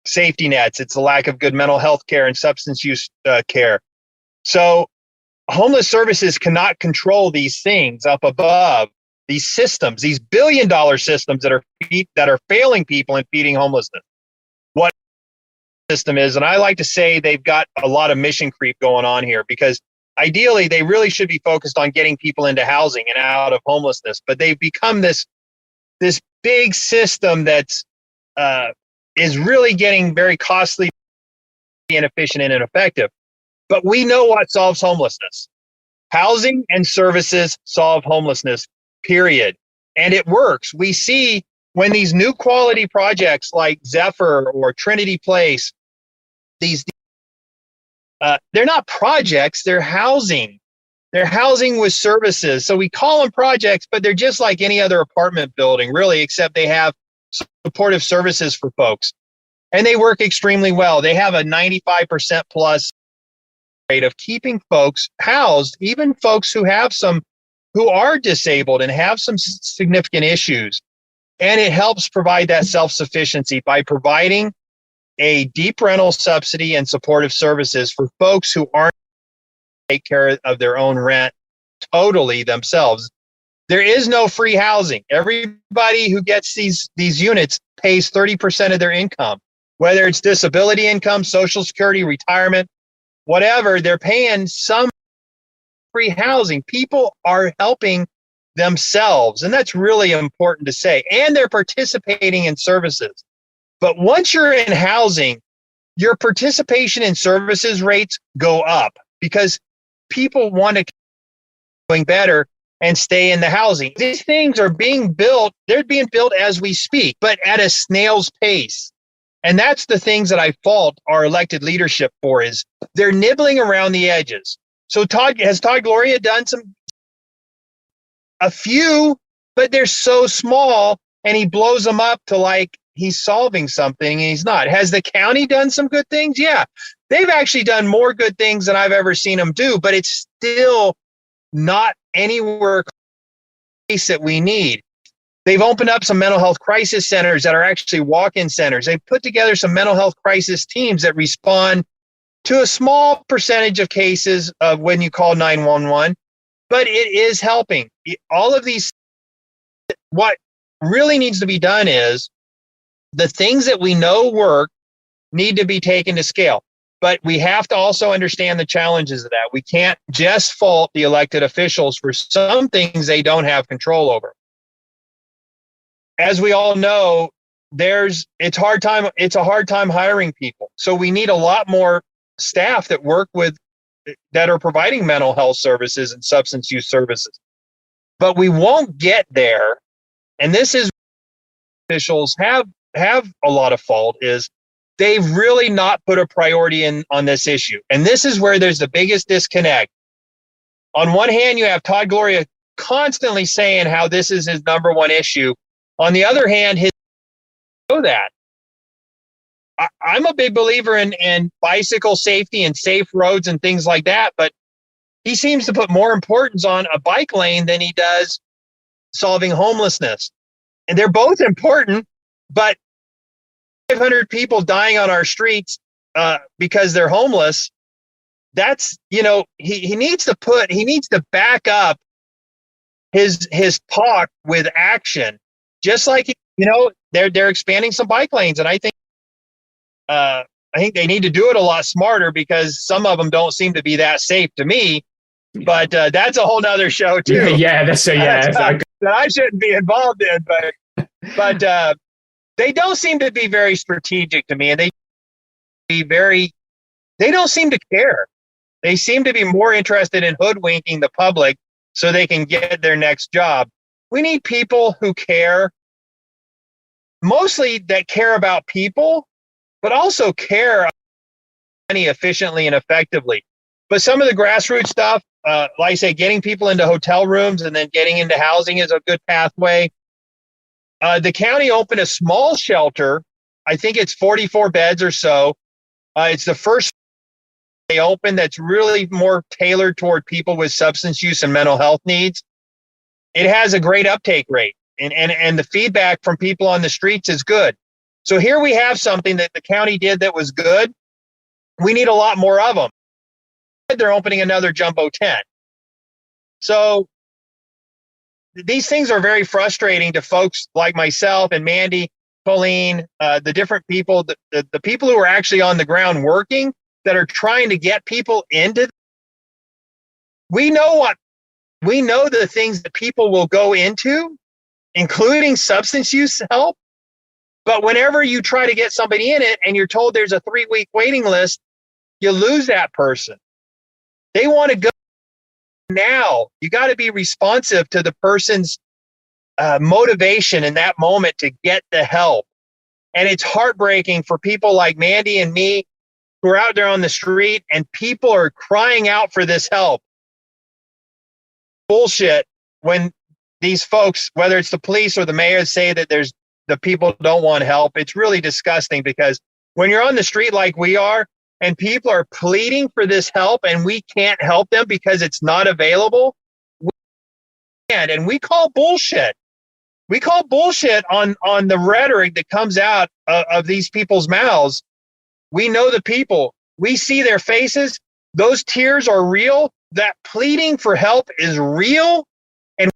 safety nets. It's the lack of good mental health care and substance use care. So homeless services cannot control these things up above, these systems, these billion-dollar systems that are failing people and feeding homelessness. What system is, and I like to say they've got a lot of mission creep going on here, because ideally they really should be focused on getting people into housing and out of homelessness, but they've become this big system that's is really getting very costly, inefficient, and ineffective. But we know what solves homelessness. Housing and services solve homelessness, period. And it works. We see when these new quality projects like Zephyr or Trinity Place, they're not projects, they're housing. They're housing with services. So we call them projects, but they're just like any other apartment building, really, except they have supportive services for folks. And they work extremely well. They have a 95% plus rate of keeping folks housed, even folks who are disabled and have some significant issues. And it helps provide that self-sufficiency by providing a deep rental subsidy and supportive services for folks who aren't take care of their own rent totally themselves. There is no free housing. Everybody who gets these units pays 30% of their income, whether it's disability income, Social Security, retirement, whatever, they're paying some free housing. People are helping themselves, and that's really important to say. And they're participating in services. But once you're in housing, your participation in services rates go up because people want to keep doing better and stay in the housing. These things are being built, they're being built as we speak, but at a snail's pace. And that's the things that I fault our elected leadership for, is they're nibbling around the edges. So has Todd Gloria done a few, but they're so small, and he blows them up to like he's solving something, and he's not. Has the county done some good things? Yeah. They've actually done more good things than I've ever seen them do, but it's still not anywhere close that we need. They've opened up some mental health crisis centers that are actually walk-in centers. They've put together some mental health crisis teams that respond to a small percentage of cases of when you call 911, but it is helping. All of these, what really needs to be done is the things that we know work need to be taken to scale. But we have to also understand the challenges of that. We can't just fault the elected officials for some things they don't have control over. As we all know, it's a hard time hiring people. So we need a lot more staff that are providing mental health services and substance use services. But we won't get there, and this is officials have a lot of fault, is they've really not put a priority on this issue. And this is where there's the biggest disconnect. On one hand, you have Todd Gloria constantly saying how this is his number one issue. On the other hand, I'm a big believer in bicycle safety and safe roads and things like that, but he seems to put more importance on a bike lane than he does solving homelessness. And they're both important, but 500 people dying on our streets because they're homeless, that's, he needs to back his talk with action. Just like, they're expanding some bike lanes, and I think they need to do it a lot smarter, because some of them don't seem to be that safe to me. But that's a whole nother show too. Yeah, that I shouldn't be involved in. But they don't seem to be very strategic to me, and they don't seem to care. They seem to be more interested in hoodwinking the public so they can get their next job. We need people who care, mostly that care about people, but also care efficiently and effectively. But some of the grassroots stuff, like I say, getting people into hotel rooms and then getting into housing is a good pathway. The county opened a small shelter. I think it's 44 beds or so. It's the first they open that's really more tailored toward people with substance use and mental health needs, it has a great uptake rate. And the feedback from people on the streets is good. So here we have something that the county did that was good. We need a lot more of them. They're opening another jumbo tent. So these things are very frustrating to folks like myself and Mandy, Colleen, the different people, the people who are actually on the ground working that are trying to get people into. We know the things that people will go into, including substance use help. But whenever you try to get somebody in it and you're told there's a 3-week waiting list, you lose that person. They want to go now. You got to be responsive to the person's motivation in that moment to get the help. And it's heartbreaking for people like Mandy and me who are out there on the street, and people are crying out for this help. Bullshit when these folks, whether it's the police or the mayor, say that the people don't want help. It's really disgusting, because when you're on the street like we are and people are pleading for this help and we can't help them because it's not available, and we call bullshit. We call bullshit on the rhetoric that comes out of these people's mouths. We know the people. We see their faces. Those tears are real. That pleading for help is real. And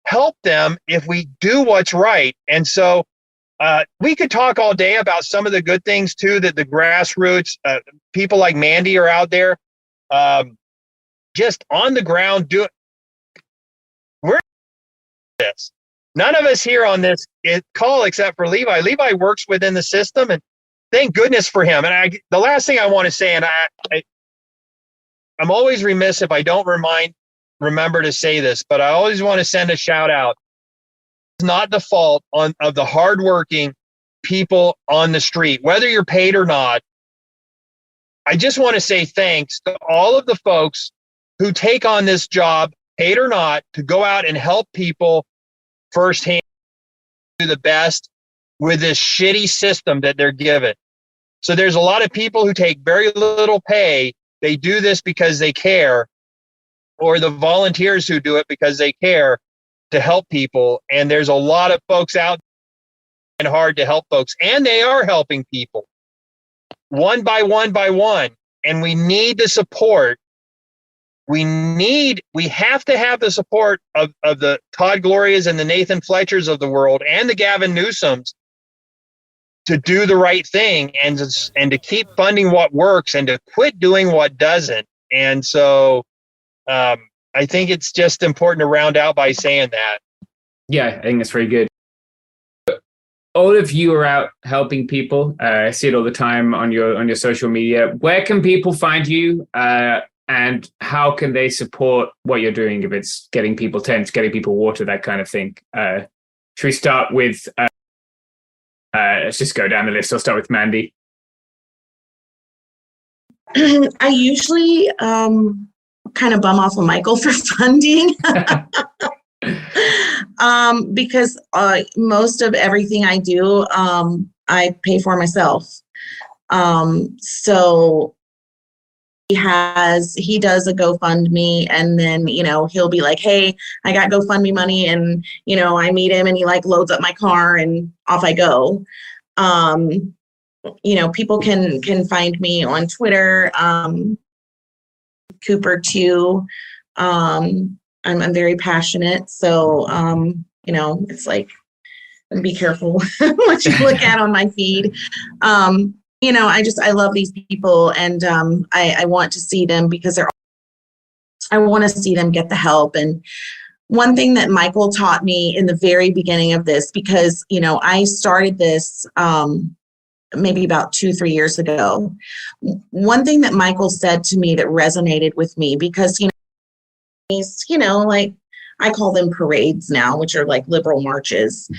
help them if we do what's right. And so we could talk all day about some of the good things too, that the grassroots, people like Mandy are out there just on the ground doing. We're this. None of us here on this call except for Levi. Levi works within the system, and thank goodness for him. And the last thing I want to say, and I'm always remiss if I don't remember to say this, but I always want to send a shout out. It's not the fault of the hardworking people on the street, whether you're paid or not. I just want to say thanks to all of the folks who take on this job, paid or not, to go out and help people firsthand, do the best with this shitty system that they're given. So there's a lot of people who take very little pay. They do this because they care, or the volunteers who do it because they care to help people. And there's a lot of folks out and hard to help folks, and they are helping people one by one by one. And we need the support. We have to have the support of the Todd Glorias and the Nathan Fletchers of the world and the Gavin Newsoms to do the right thing and to keep funding what works and to quit doing what doesn't. And so I think it's just important to round out by saying that. Yeah, I think that's very good. All of you are out helping people. I see it all the time on your social media. Where can people find you? And how can they support what you're doing, if it's getting people tents, getting people water, that kind of thing? Should we start with, let's just go down the list. I'll start with Mandy. I usually kind of bum off of Michael for funding because most of everything I do, I pay for myself. So he does a GoFundMe, and then, he'll be like, hey, I got GoFundMe money, and, I meet him and he loads up my car and off I go. People can find me on Twitter, Cooper too. I'm very passionate. So, it's like, be careful what you look at on my feed. I love these people, and I want to see them because I want to see them get the help. And one thing that Michael taught me in the very beginning of this, because, I started this maybe about 2-3 years ago. One thing that Michael said to me that resonated with me, because, he's, I call them parades now, which are like liberal marches,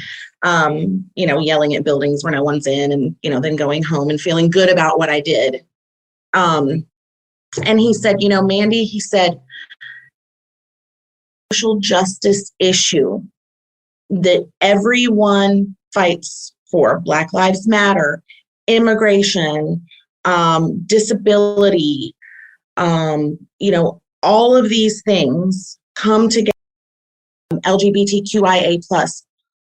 yelling at buildings where no one's in, and, then going home and feeling good about what I did. And he said, Mandy, he said, social justice issue that everyone fights for, Black Lives Matter, immigration, disability, all of these things come together. LGBTQIA+.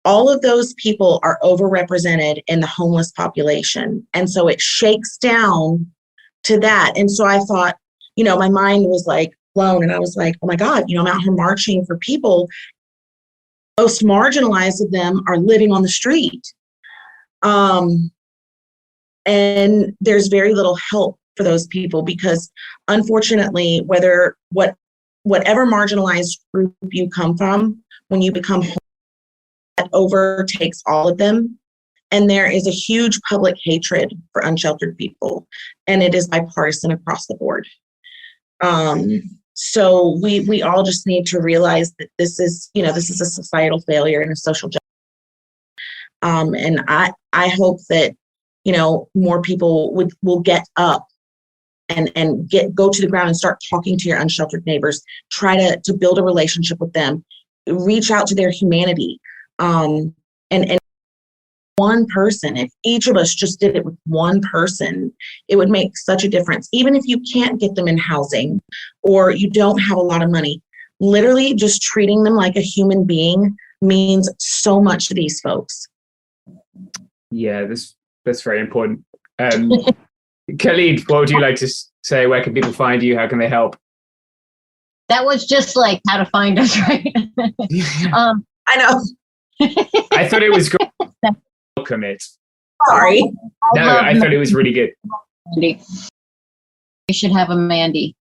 All of those people are overrepresented in the homeless population. And so it shakes down to that. And so I thought, my mind was like blown, and I was like, oh my God, I'm out here marching for people. Most marginalized of them are living on the street. And there's very little help for those people because unfortunately, whatever marginalized group you come from, when you become homeless, that overtakes all of them. And there is a huge public hatred for unsheltered people, and it is bipartisan across the board. So we all just need to realize that this is a societal failure and a social justice. And I hope that, more people will get up and go to the ground and start talking to your unsheltered neighbors, try to build a relationship with them, reach out to their humanity. And one person, if each of us just did it with one person, it would make such a difference. Even if you can't get them in housing or you don't have a lot of money, literally just treating them like a human being means so much to these folks. Yeah, that's very important. Khalid, what would you like to say? Where can people find you? How can they help? That was just like how to find us, right? I know. I thought it was good. Commit. Sorry. No, I thought it was really good. We should have a Mandy.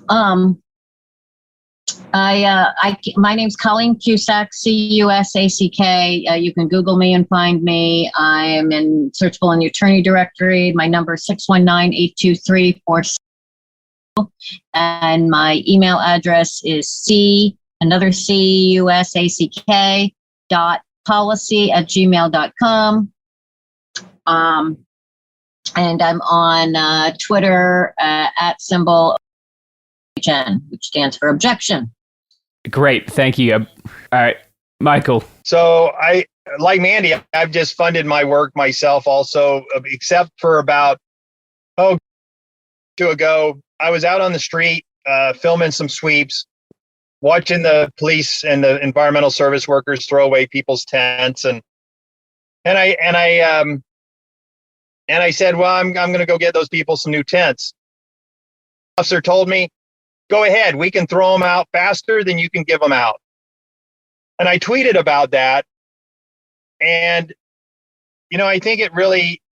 My name's Colleen Cusack, Cusack. You can Google me and find me. I'm in searchable in the attorney directory. My number is 619-823-46. And my email address is cusack.policy@gmail.com. And I'm on Twitter at symbol OBJEN, which stands for objection. Great, thank you. All right, Michael. So I, like Mandy, I've just funded my work myself also, except for about, 2 ago, I was out on the street filming some sweeps, watching the police and the environmental service workers throw away people's tents, and I said, well, I'm going to go get those people some new tents. The officer told me, go ahead, we can throw them out faster than you can give them out. And I tweeted about that, and I think it really,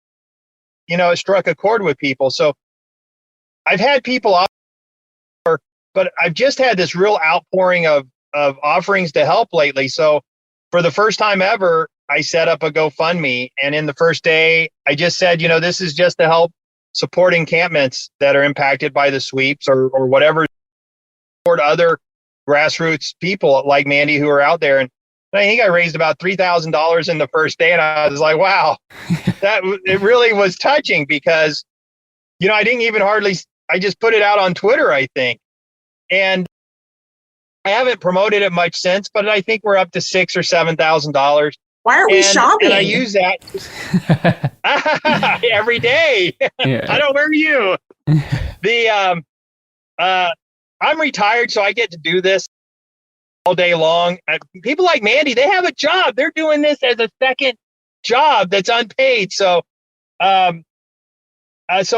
it struck a chord with people. So I've had people offer, but I've just had this real outpouring of offerings to help lately. So for the first time ever, I set up a GoFundMe, and in the first day, I just said, this is just to help support encampments that are impacted by the sweeps or whatever, support other grassroots people like Mandy who are out there. And I think I raised about $3,000 in the first day, and I was like, wow, it really was touching because, I didn't even I just put it out on Twitter, I think. And I haven't promoted it much since, but I think we're up to $6,000 or $7,000. Why are we shopping? And I use that every day. Yeah. I don't wear you. I'm retired, so I get to do this all day long. People like Mandy, they have a job. They're doing this as a second job that's unpaid. So, so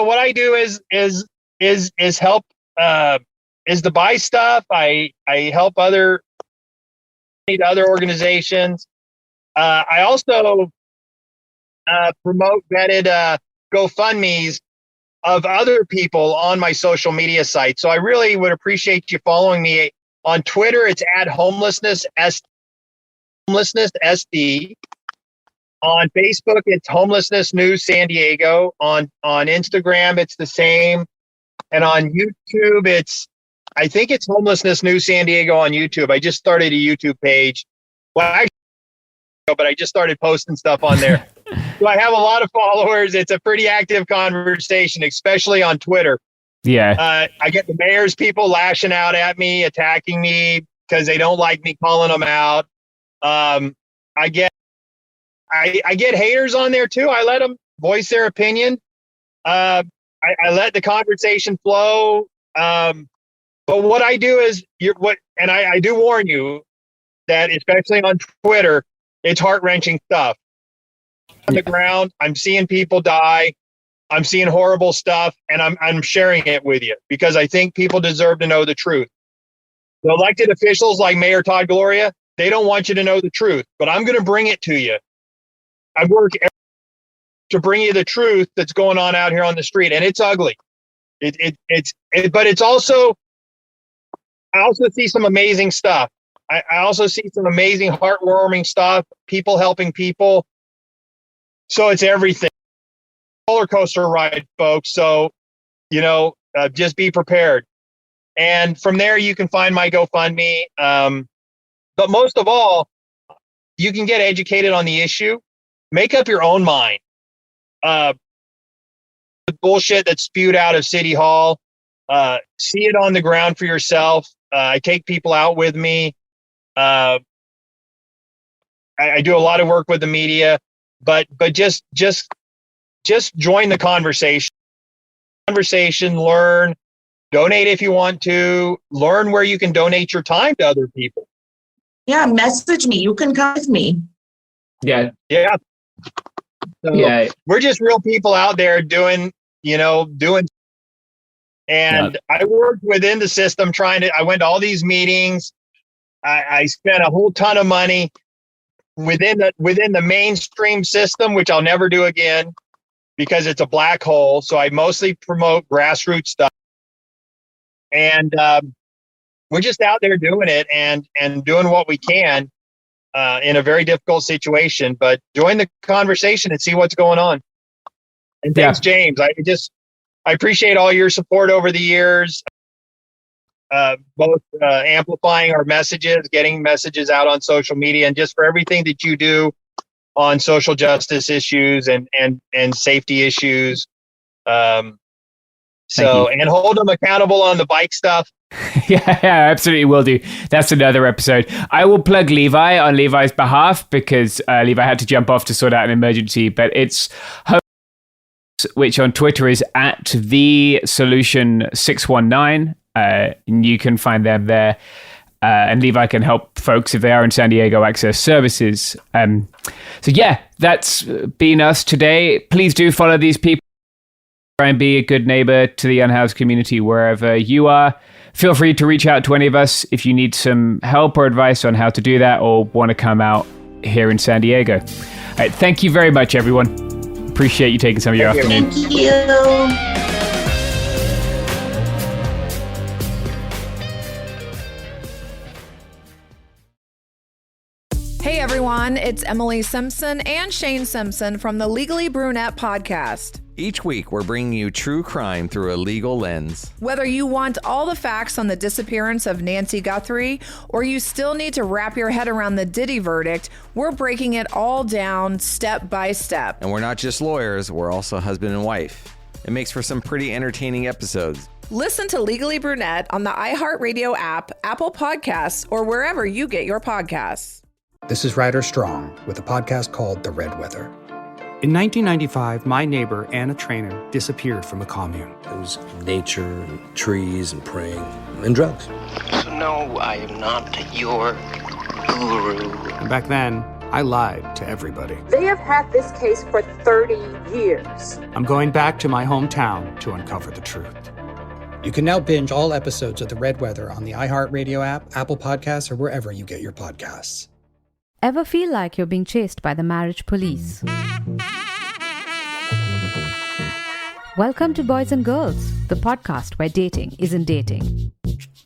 what I do is help. Is to buy stuff. I help other organizations. I also promote vetted GoFundMes of other people on my social media site. So I really would appreciate you following me on Twitter. It's @homelessnessSD. On Facebook, it's Homelessness News San Diego. On Instagram, it's the same. And on YouTube, I think it's Homelessness News San Diego on YouTube. I just started a YouTube page. Well, but I just started posting stuff on there. So I have a lot of followers. It's a pretty active conversation, especially on Twitter. Yeah. I get the mayor's people lashing out at me, attacking me because they don't like me calling them out. I get haters on there too. I let them voice their opinion. I let the conversation flow. But what I do is I do warn you that, especially on Twitter, it's heart-wrenching stuff. On the ground, I'm seeing people die. I'm seeing horrible stuff, and I'm sharing it with you because I think people deserve to know the truth. The elected officials like Mayor Todd Gloria, they don't want you to know the truth, but I'm going to bring it to you. I work to bring you the truth that's going on out here on the street, and it's ugly. But it's also, I also see some amazing stuff. I also see some amazing heartwarming stuff, people helping people. So it's everything. Roller coaster ride, folks. So, just be prepared. And from there, you can find my GoFundMe. But most of all, you can get educated on the issue. Make up your own mind. The bullshit that's spewed out of City Hall. See it on the ground for yourself. I take people out with me. I do a lot of work with the media, but just join the conversation. Learn, donate if you want to, learn where you can donate your time to other people. Yeah, message me. You can come with me. Yeah. So we're just real people out there doing. And I worked within the system I went to all these meetings. I spent a whole ton of money within the mainstream system, which I'll never do again because it's a black hole. So I mostly promote grassroots stuff. And we're just out there doing it and doing what we can in a very difficult situation. But join the conversation and see what's going on. And thanks, James. I appreciate all your support over the years, both amplifying our messages, getting messages out on social media, and just for everything that you do on social justice issues and safety issues. And hold them accountable on the bike stuff. Yeah, absolutely will do. That's another episode. I will plug Levi on Levi's behalf because Levi had to jump off to sort out an emergency, but it's which on Twitter is @thesolution619. And you can find them there. And Levi can help folks if they are in San Diego access services. That's been us today. Please do follow these people. Try and be a good neighbor to the unhoused community wherever you are. Feel free to reach out to any of us if you need some help or advice on how to do that or want to come out here in San Diego. All right, thank you very much, everyone. Appreciate you taking some of your afternoon. Thank you. Hey everyone, it's Emily Simpson and Shane Simpson from the Legally Brunette podcast. Each week, we're bringing you true crime through a legal lens. Whether you want all the facts on the disappearance of Nancy Guthrie or you still need to wrap your head around the Diddy verdict, we're breaking it all down step by step. And we're not just lawyers, we're also husband and wife. It makes for some pretty entertaining episodes. Listen to Legally Brunette on the iHeartRadio app, Apple Podcasts, or wherever you get your podcasts. This is Ryder Strong with a podcast called The Red Weather. In 1995, my neighbor, Anna Trainer, disappeared from a commune. It was nature and trees and praying and drugs. So no, I am not your guru. And back then, I lied to everybody. They have had this case for 30 years. I'm going back to my hometown to uncover the truth. You can now binge all episodes of The Red Weather on the iHeartRadio app, Apple Podcasts, or wherever you get your podcasts. Ever feel like you're being chased by the marriage police? Welcome to Boys and Girls, the podcast where dating isn't dating.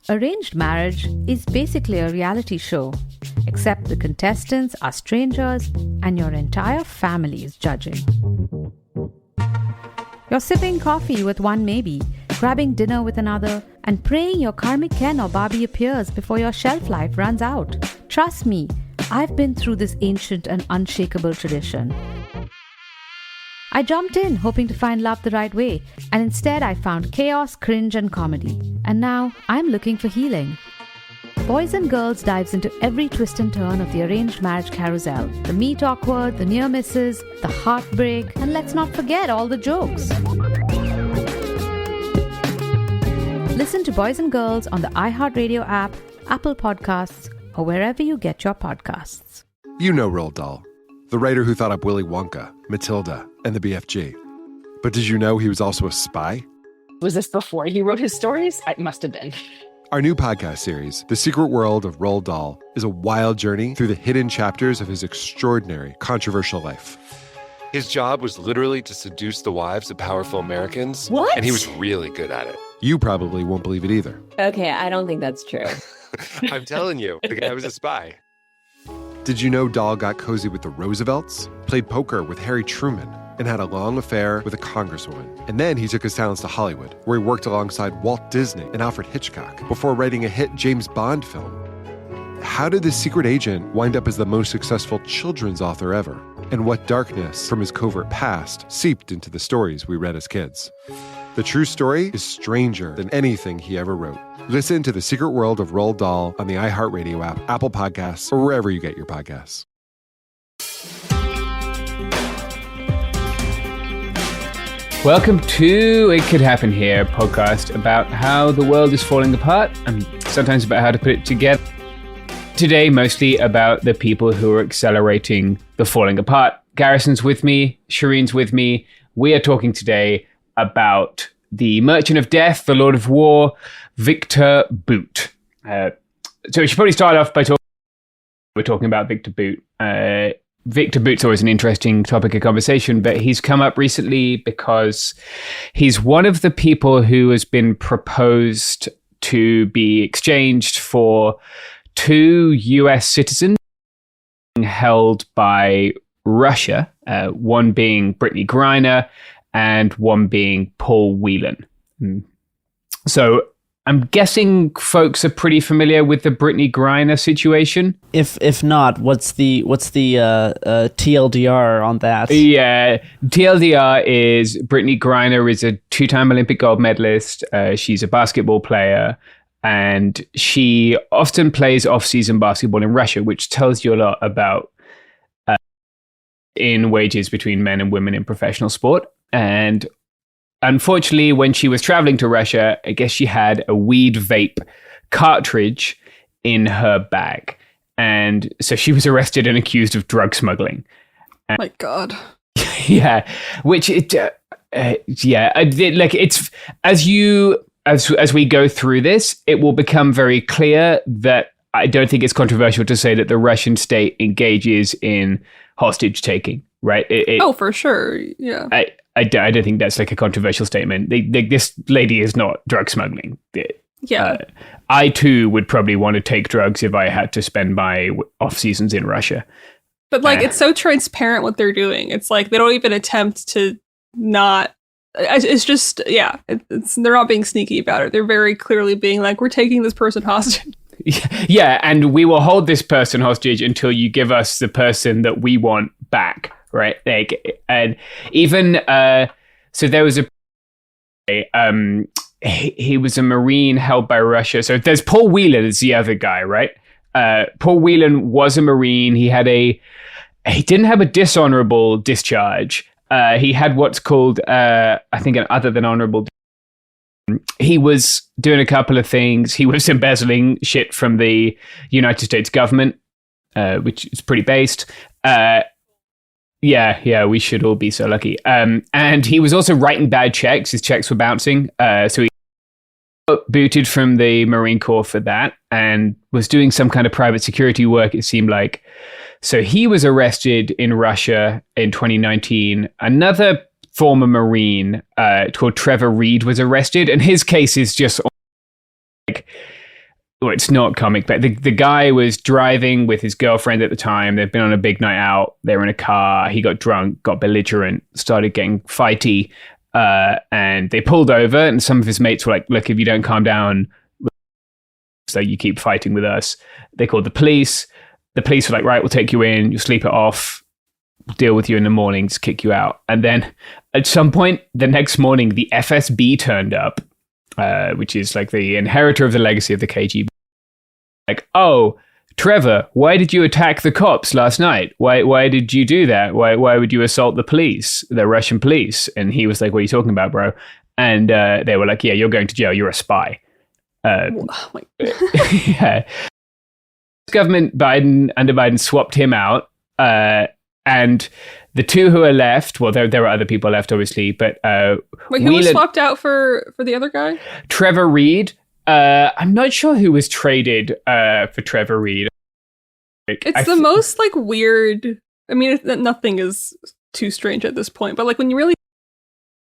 Arranged marriage is basically a reality show, except the contestants are strangers and your entire family is judging. You're sipping coffee with one maybe, grabbing dinner with another, and praying your karmic Ken or Barbie appears before your shelf life runs out. Trust me, I've been through this ancient and unshakable tradition. I jumped in hoping to find love the right way, and instead I found chaos, cringe, and comedy. And now I'm looking for healing. Boys and Girls dives into every twist and turn of the arranged marriage carousel. The meet awkward, the near misses, the heartbreak, and let's not forget all the jokes. Listen to Boys and Girls on the iHeartRadio app, Apple Podcasts, or wherever you get your podcasts. You know Roald Dahl, the writer who thought up Willy Wonka, Matilda, and the BFG. But did you know he was also a spy? Was this before he wrote his stories? I must have been. Our new podcast series, The Secret World of Roald Dahl, is a wild journey through the hidden chapters of his extraordinary, controversial life. His job was literally to seduce the wives of powerful Americans. What? And he was really good at it. You probably won't believe it either. Okay, I don't think that's true. I'm telling you, the guy was a spy. Did you know Dahl got cozy with the Roosevelts, played poker with Harry Truman, and had a long affair with a congresswoman? And then he took his talents to Hollywood, where he worked alongside Walt Disney and Alfred Hitchcock before writing a hit James Bond film. How did this secret agent wind up as the most successful children's author ever? And what darkness from his covert past seeped into the stories we read as kids? The true story is stranger than anything he ever wrote. Listen to The Secret World of Roald Dahl on the iHeartRadio app, Apple Podcasts, or wherever you get your podcasts. Welcome to It Could Happen Here, a podcast about how the world is falling apart and sometimes about how to put it together. Today, mostly about the people who are accelerating the falling apart. Garrison's with me, Shireen's with me. We are talking today about the Merchant of Death, the Lord of War, Victor Boot. So we should probably start off by talking about Victor Boot. Victor Boot's always an interesting topic of conversation, but he's come up recently because he's one of the people who has been proposed to be exchanged for 2 US citizens held by Russia, one being Brittany Griner and one being Paul Whelan. So I'm guessing folks are pretty familiar with the Brittany Griner situation. If not, what's the TLDR on that? Yeah, TLDR is Brittany Griner is a 2-time Olympic gold medalist. She's a basketball player, and she often plays off-season basketball in Russia, which tells you a lot about in wages between men and women in professional sport. And unfortunately, when she was traveling to Russia, I guess she had a weed vape cartridge in her bag. And so she was arrested and accused of drug smuggling. Oh my God. Yeah, which it's as we go through this, it will become very clear that I don't think it's controversial to say that the Russian state engages in hostage taking, right? For sure. Yeah. I don't think that's like a controversial statement. This lady is not drug smuggling. Yeah. I too would probably want to take drugs if I had to spend my off seasons in Russia. But it's so transparent what they're doing. It's like they don't even attempt to not. It's just they're not being sneaky about it. They're very clearly being like, we're taking this person hostage. Yeah, and we will hold this person hostage until you give us the person that we want back. Right. And even so there was he was a Marine held by Russia. So there's Paul Whelan is the other guy, right? Paul Whelan was a Marine. He didn't have a dishonorable discharge. He had what's called, I think, an other than honorable. He was doing a couple of things. He was embezzling shit from the United States government, which is pretty based. Yeah, we should all be so lucky. And he was also writing bad checks. His checks were bouncing. So he got booted from the Marine Corps for that and was doing some kind of private security work, it seemed like. So he was arrested in Russia in 2019. Another former Marine called Trevor Reed was arrested. And his case is just like... Well, it's not comic, but the guy was driving with his girlfriend at the time. They'd been on a big night out. They were in a car. He got drunk, got belligerent, started getting fighty, and they pulled over. And some of his mates were like, look, if you don't calm down, so you keep fighting with us. They called the police. The police were like, right, we'll take you in. You'll sleep it off. We'll deal with you in the morning, just kick you out. And then at some point the next morning, the FSB turned up, which is like the inheritor of the legacy of the KGB. Like, oh, Trevor, why did you attack the cops last night? Why did you do that? Why would you assault the police, the Russian police? And he was like, what are you talking about, bro? And they were like, yeah, you're going to jail. You're a spy. Oh my yeah. Government under Biden swapped him out, and the two who are left, well, there are other people left, obviously, but wait, who was swapped out for the other guy? Trevor Reed. I'm not sure who was traded for Trevor Reed. It's the most like weird. I mean, nothing is too strange at this point, but like when you really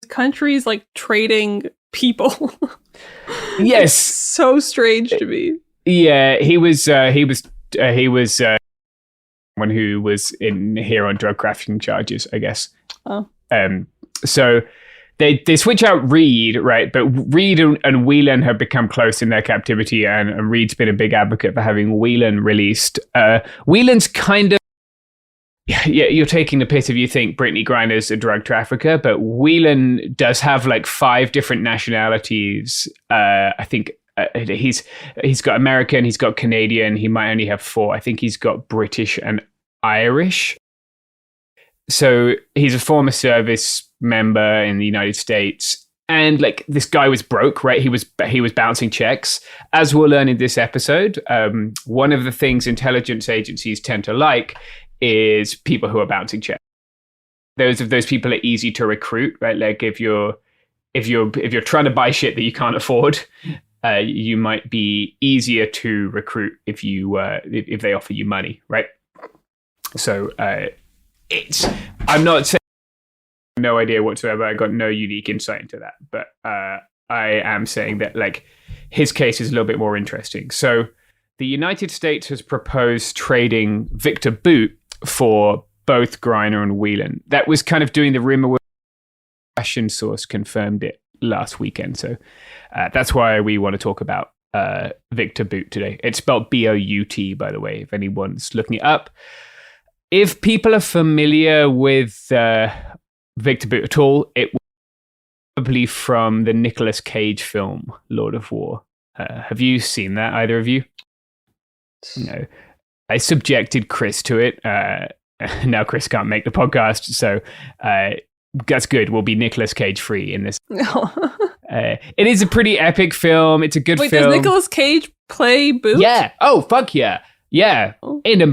countries like trading people, yes, it's so strange to me. Yeah, he was one who was in here on drug trafficking charges, I guess. Oh. So they switch out Reed, right? But Reed and Whelan have become close in their captivity, and Reed's been a big advocate for having Whelan released. Whelan's kind of, yeah, you're taking the piss if you think Brittany Griner's a drug trafficker, but Whelan does have like 5 different nationalities. I think he's got American, he's got Canadian, he might only have 4. I think he's got British and Irish. So he's a former service member in the United States, and like this guy was broke, right? He was bouncing checks, as we'll learn in this episode. One of the things intelligence agencies tend to like is people who are bouncing checks. Those people are easy to recruit, right? Like if you're trying to buy shit that you can't afford, you might be easier to recruit if they offer you money, right? So I'm not saying no idea whatsoever. I got no unique insight into that, but I am saying that like his case is a little bit more interesting. So the United States has proposed trading Victor Boot for both Griner and Whelan. That was kind of doing the rumor. Fashion Source confirmed it last weekend. So that's why we want to talk about Victor Boot today. It's spelled B-O-U-T, by the way, if anyone's looking it up. If people are familiar with Victor Boot at all, it was probably from the Nicolas Cage film, Lord of War. Have you seen that, either of you? No. I subjected Chris to it. Now Chris can't make the podcast, so that's good. We'll be Nicolas Cage free in this. No. It is a pretty epic film. It's a good film. Wait, does Nicolas Cage play Boot? Yeah. Oh, fuck yeah. Yeah. In a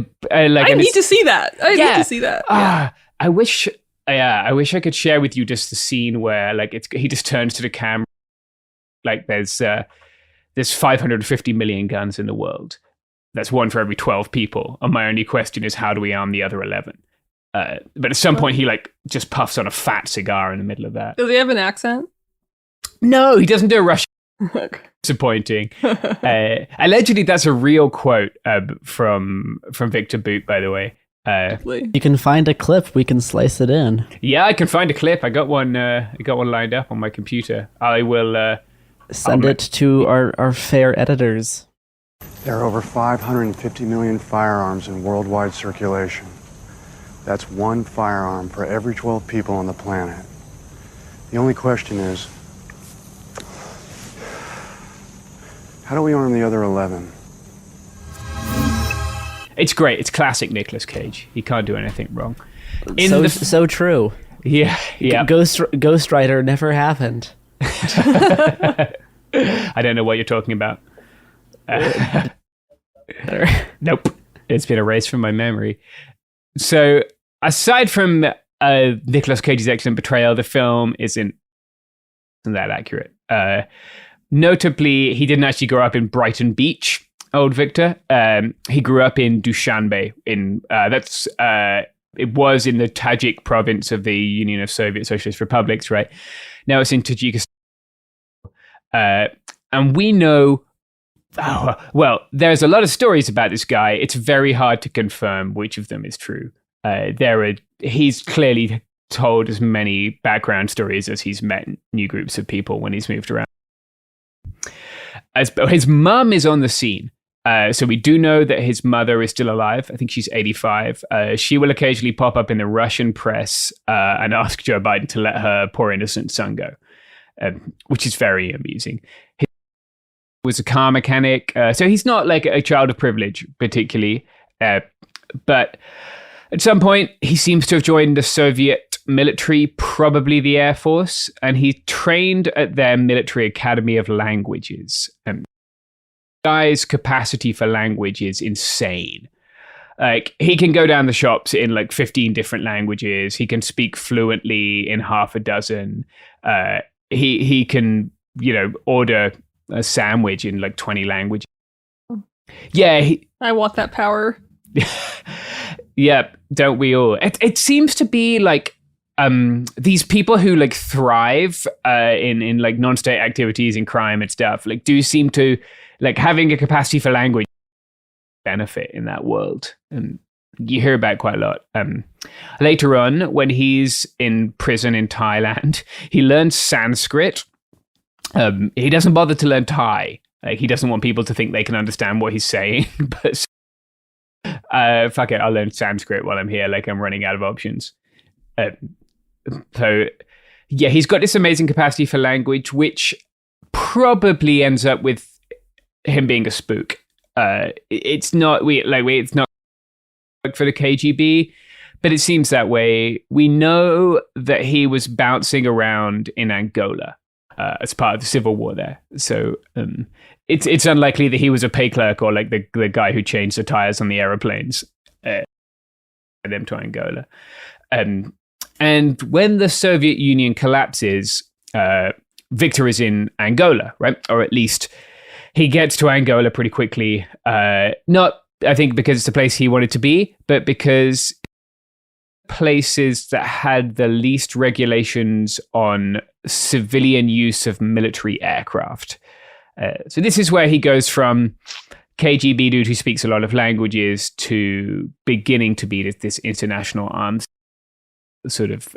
like. I need to see that. I need to see that. Yeah. I wish I could share with you just the scene where like he just turns to the camera, like there's 550 million guns in the world. That's one for every 12 people. And my only question is, how do we arm the other 11? But at some point, he like just puffs on a fat cigar in the middle of that. Does he have an accent? No, he doesn't do a Russian. Disappointing. Allegedly, that's a real quote from Victor Boot, by the way. You can find a clip. We can slice it in. Yeah, I can find a clip. I got one lined up on my computer. I will send it to our fair editors. There are over 550 million firearms in worldwide circulation. That's one firearm for every 12 people on the planet. The only question is, how do we arm the other 11? It's great. It's classic Nicolas Cage. He can't do anything wrong. So true. Yeah. Ghost Rider never happened. I don't know what you're talking about. Nope. It's been erased from my memory. So aside from Nicolas Cage's excellent portrayal, the film isn't that accurate. Notably, he didn't actually grow up in Brighton Beach, old Victor. He grew up in Dushanbe. It was in the Tajik province of the Union of Soviet Socialist Republics, right? Now it's in Tajikistan. And we know, there's a lot of stories about this guy. It's very hard to confirm which of them is true. He's clearly told as many background stories as he's met new groups of people when he's moved around. His mum is on the scene. So we do know that his mother is still alive. I think she's 85. She will occasionally pop up in the Russian press and ask Joe Biden to let her poor innocent son go, which is very amusing. He was a car mechanic, so he's not like a child of privilege particularly. But at some point, he seems to have joined the Soviet military, probably the Air Force, and he trained at their military academy of languages. Guy's capacity for language is insane. Like, he can go down the shops in like 15 different languages. He can speak fluently in half a dozen. He can, order a sandwich in like 20 languages. Yeah. I want that power. Yeah, don't we all? It seems to be like these people who like thrive in like non-state activities and crime and stuff, like do seem to like having a capacity for language benefit in that world. And you hear about it quite a lot. Later on, when he's in prison in Thailand, he learns Sanskrit. He doesn't bother to learn Thai. Like, he doesn't want people to think they can understand what he's saying. But fuck it, I'll learn Sanskrit while I'm here. Like, I'm running out of options. So, yeah, he's got this amazing capacity for language, which probably ends up with him being a spook. It's not it's not for the KGB, but it seems that way. We know that he was bouncing around in Angola as part of the civil war there. So it's unlikely that he was a pay clerk or like the guy who changed the tires on the aeroplanes them to Angola. And when the Soviet Union collapses, Victor is in Angola, right? Or at least he gets to Angola pretty quickly. Not, I think, because it's the place he wanted to be, but because places that had the least regulations on civilian use of military aircraft. So this is where he goes from KGB dude who speaks a lot of languages to beginning to be this international arms sort of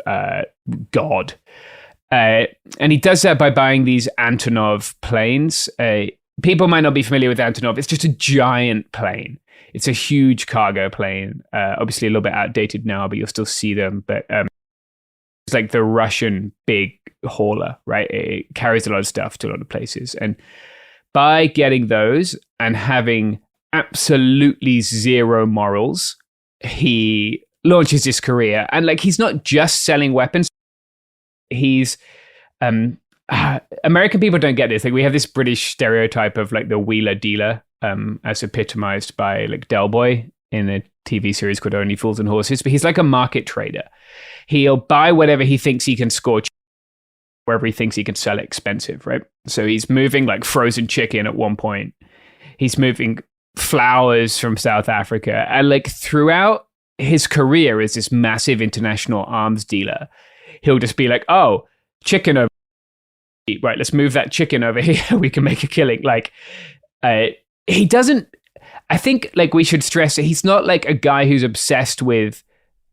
god. And he does that by buying these Antonov planes. People might not be familiar with Antonov. It's just a giant plane. It's a huge cargo plane. Obviously a little bit outdated now, but you'll still see them. But it's like the Russian big hauler, right? It carries a lot of stuff to a lot of places. And by getting those and having absolutely zero morals, he launches his career. And like, he's not just selling weapons. He's American people don't get this. Like, we have this British stereotype of like the wheeler dealer, as epitomized by like Del Boy in a TV series called Only Fools and Horses. But he's like a market trader. He'll buy whatever he thinks he can score wherever he thinks he can sell it expensive, right? So he's moving like frozen chicken at one point. He's moving flowers from South Africa, and like throughout his career as this massive international arms dealer, he'll just be like, "Oh, chicken over." Right, let's move that chicken over here. We can make a killing. Like, he doesn't. I think like we should stress that he's not like a guy who's obsessed with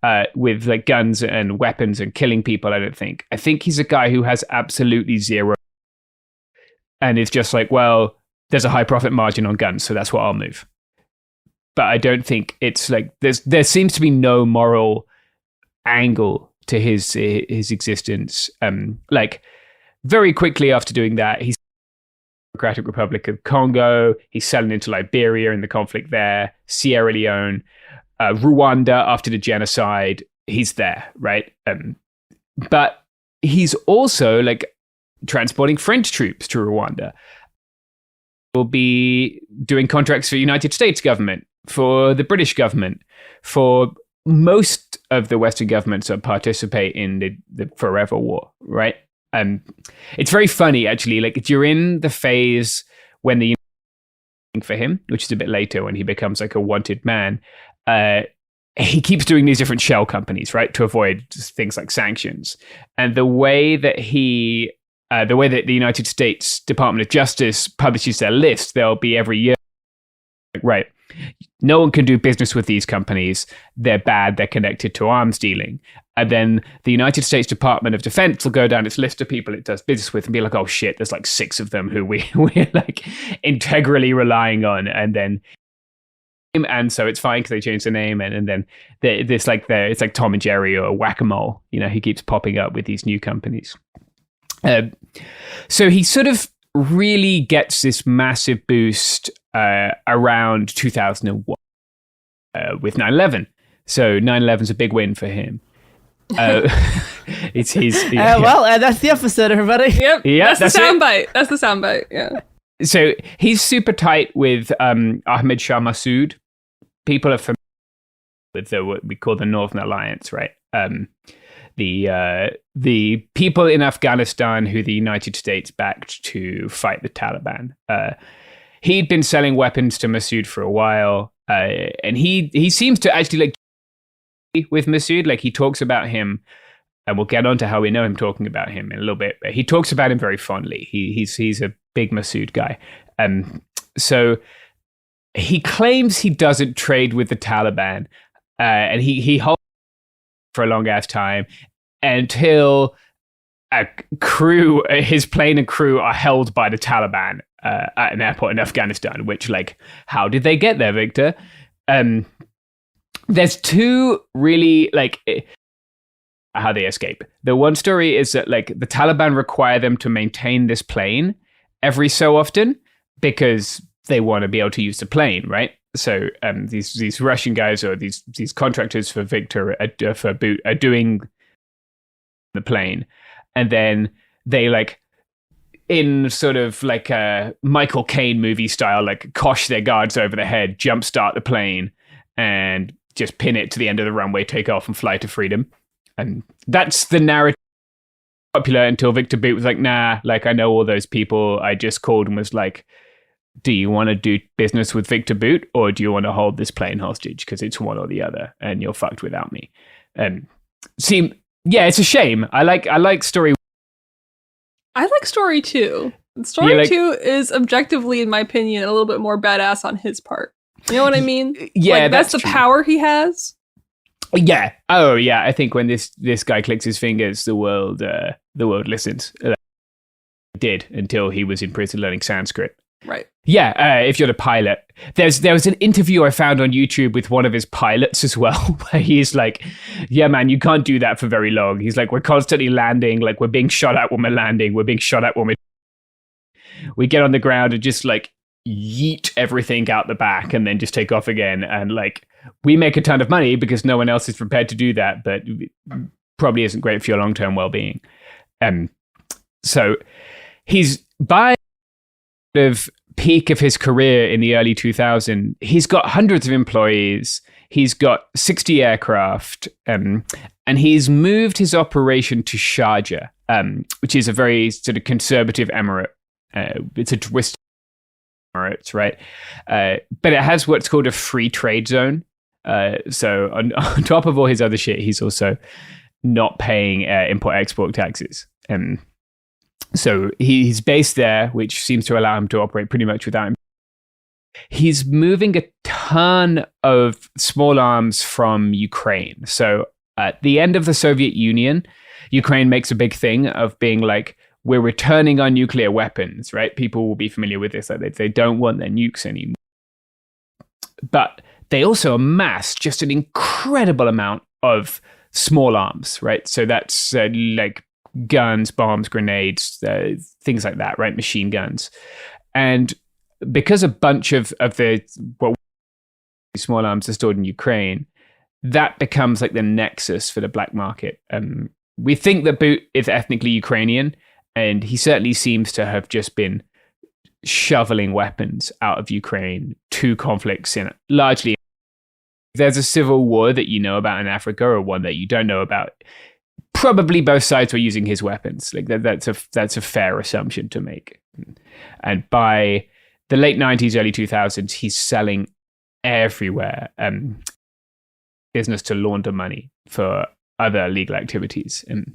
like guns and weapons and killing people. I don't think. I think he's a guy who has absolutely zero, and it's just like, well, there's a high profit margin on guns, so that's what I'll move. But I don't think it's like there seems to be no moral angle to his existence. Like. Very quickly after doing that, he's in the Democratic Republic of Congo. He's selling into Liberia and the conflict there, Sierra Leone, Rwanda after the genocide. He's there, right? But he's also like transporting French troops to Rwanda. Will be doing contracts for the United States government, for the British government, for most of the Western governments that participate in the Forever War, right? It's very funny, actually. Like, during the phase when the for him, which is a bit later when he becomes like a wanted man, he keeps doing these different shell companies, right, to avoid things like sanctions. And the way that the United States Department of Justice publishes their list, they'll be every year, like, right, no one can do business with these companies. They're bad. They're connected to arms dealing. And then the United States Department of Defense will go down its list of people it does business with and be like, oh shit, there's like 6 of them who we're like integrally relying on. And then, and so it's fine because they changed the name. And then it's like Tom and Jerry or Whack-A-Mole. You know, he keeps popping up with these new companies. So he sort of really gets this massive boost around 2001 with 9/11. So 9/11 is a big win for him. It's his. Well, that's the episode, everybody. Yep. Yeah, that's the soundbite. That's the soundbite. Yeah. So he's super tight with Ahmed Shah Massoud. People are familiar with what we call the Northern Alliance, right? The people in Afghanistan who the United States backed to fight the Taliban. He'd been selling weapons to Massoud for a while, and he seems to actually like with Massoud. Like he talks about him, and we'll get on to how we know him talking about him in a little bit. But he talks about him very fondly. He's a big Massoud guy. So he claims he doesn't trade with the Taliban, and he holds for a long ass time until his plane and crew are held by the Taliban at an airport in Afghanistan. Which, like, how did they get there, Victor? There's two really how they escape. The one story is that like the Taliban require them to maintain this plane every so often because they want to be able to use the plane, right? So these Russian guys or these contractors for Victor for Boot are doing the plane, and then they like in sort of like a Michael Caine movie style, like kosh their guards over the head, jumpstart the plane, and just pin it to the end of the runway, take off, and fly to freedom. And that's the narrative popular until Victor Boot was like, nah, like I know all those people. I just called and was like, do you want to do business with Victor Boot or do you want to hold this plane hostage? Because it's one or the other and you're fucked without me. Yeah, it's a shame. I like Story. I like Story 2. Story 2 is objectively, in my opinion, a little bit more badass on his part. You know what I mean? Yeah, like, that's the true. Power he has. Yeah. Oh, yeah. I think when this guy clicks his fingers, the world listens. Did until he was in prison learning Sanskrit. Right. Yeah. If you're the pilot, there was an interview I found on YouTube with one of his pilots as well, where he's like, "Yeah, man, you can't do that for very long." He's like, "We're constantly landing. Like we're being shot at when we're landing. We're being shot at when we get on the ground and just like yeet everything out the back and then just take off again. And like we make a ton of money because no one else is prepared to do that, but it probably isn't great for your long-term well-being." So he's by the peak of his career in the early 2000s. He's got hundreds of employees. He's got 60 aircraft, and he's moved his operation to Sharjah, which is a very sort of conservative emirate. It's a twist emirates, right? But it has what's called a free trade zone. So on top of all his other shit, he's also not paying import-export taxes. So he's based there, which seems to allow him to operate pretty much without him. He's moving a ton of small arms from Ukraine. So at the end of the Soviet Union, Ukraine makes a big thing of being like, we're returning our nuclear weapons, right? People will be familiar with this. Like they don't want their nukes anymore. But they also amass just an incredible amount of small arms, right? So that's like guns, bombs, grenades, things like that, right? Machine guns. And because a bunch of the small arms are stored in Ukraine, that becomes like the nexus for the black market. We think that Boot is ethnically Ukrainian, and he certainly seems to have just been shoveling weapons out of Ukraine to conflicts in largely. There's a civil war that you know about in Africa, or one that you don't know about. Probably both sides were using his weapons. Like that's a fair assumption to make. And by the late 90s, early 2000s, he's selling everywhere. Business to launder money for other legal activities. And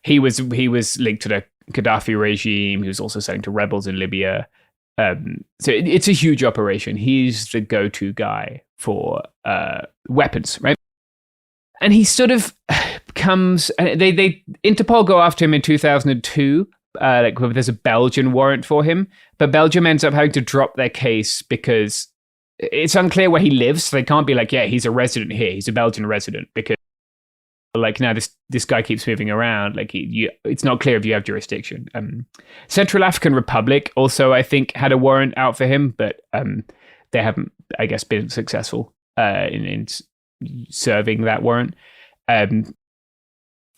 he was linked to the Gaddafi regime. He was also selling to rebels in Libya. So it's a huge operation. He's the go-to guy for weapons, right? And he sort of comes. They Interpol go after him in 2002. There's a Belgian warrant for him, but Belgium ends up having to drop their case because it's unclear where he lives. So they can't be like, yeah, he's a resident here. He's a Belgian resident, because like now this guy keeps moving around. Like it's not clear if you have jurisdiction. Central African Republic also, I think, had a warrant out for him, but they haven't, I guess, been successful in serving that warrant.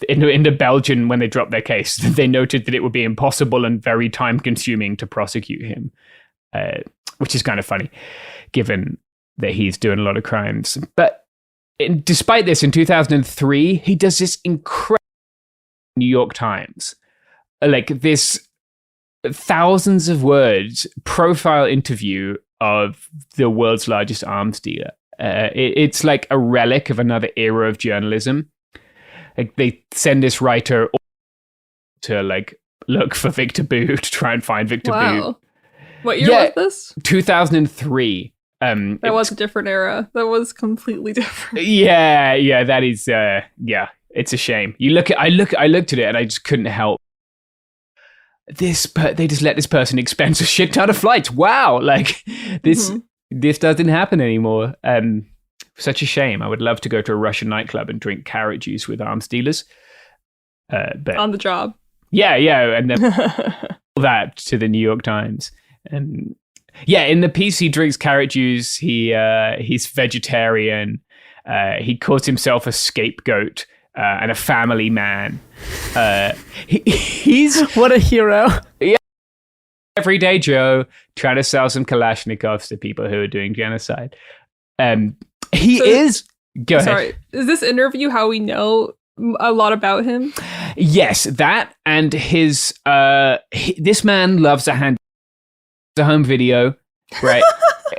in the Belgian, when they dropped their case, they noted that it would be impossible and very time consuming to prosecute him, which is kind of funny, given that he's doing a lot of crimes. But despite this, in 2003, he does this incredible New York Times, like this thousands of words profile interview of the world's largest arms dealer. It's like a relic of another era of journalism. Like they send this writer to like look for Victor Bout, to try and find Victor Bout. What year was this? 2003. That was a different era. That was completely different. Yeah, that is it's a shame. I looked at it and I just couldn't help. They just let this person expense a shit ton of flights. Wow, like this doesn't happen anymore. Such a shame. I would love to go to a Russian nightclub and drink carrot juice with arms dealers. But on the job. Yeah, and then that to the New York Times. And yeah, in the piece he drinks carrot juice. He's vegetarian. He calls himself a scapegoat and a family man. He's what a hero. Yeah, everyday Joe trying to sell some Kalashnikovs to people who are doing genocide. Is this interview how we know a lot about him? Yes, that and his this man loves a home video, right?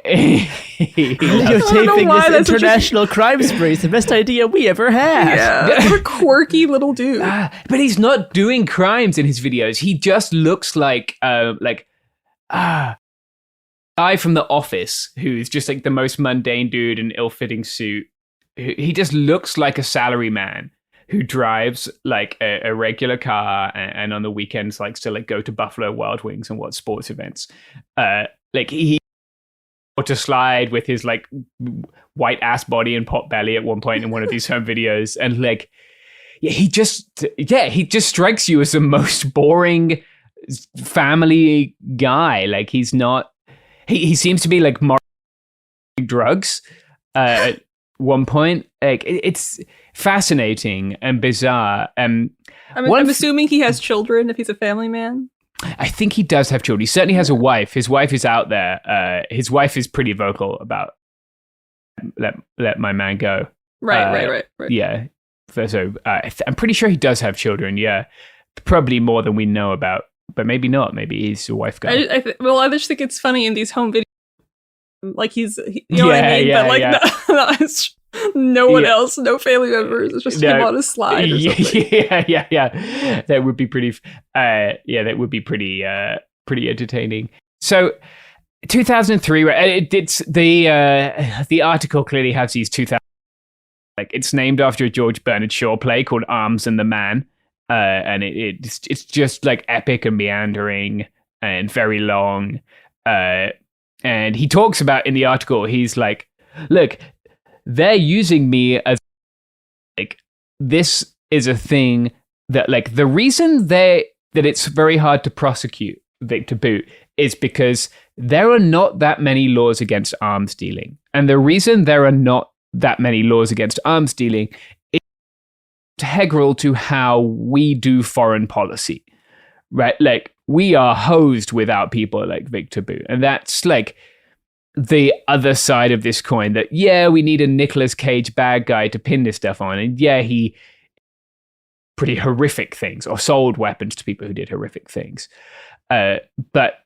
Videotaping this international crime spree is the best idea we ever had. Yeah, a quirky little dude. But he's not doing crimes in his videos. He just looks like guy from The Office, who's just like the most mundane dude in an ill-fitting suit. He just looks like a salary man who drives like a regular car and on the weekends likes to like go to Buffalo Wild Wings and watch sports events. Like he to slide with his like white ass body and pot belly at one point in one of these home videos, and like he just strikes you as the most boring family guy. Like he's not. He seems to be like drugs at one point. Like it's fascinating and bizarre. I'm assuming he has children if he's a family man. I think he does have children. He certainly has a wife. His wife is out there. His wife is pretty vocal about let my man go. Right. Yeah. So I'm pretty sure he does have children. Yeah, probably more than we know about. But maybe not. Maybe he's a wife guy. I just think it's funny in these home videos. Like you know what I mean? Yeah, but like no one else, no family members. It's just him on a slide or something. Yeah. That would be pretty. That would be pretty entertaining. So, 2003. It's the article clearly has these 2000. Like it's named after a George Bernard Shaw play called Arms and the Man. And it's just like epic and meandering and very long. And he talks about in the article, he's like, look, they're using me as like, this is a thing that like the reason that it's very hard to prosecute Victor Bout is because there are not that many laws against arms dealing. And the reason there are not that many laws against arms dealing is integral to how we do foreign policy, right? Like we are hosed without people like Victor Bout, and that's like the other side of this coin. That we need a Nicolas Cage bad guy to pin this stuff on, and he pretty horrific things or sold weapons to people who did horrific things, but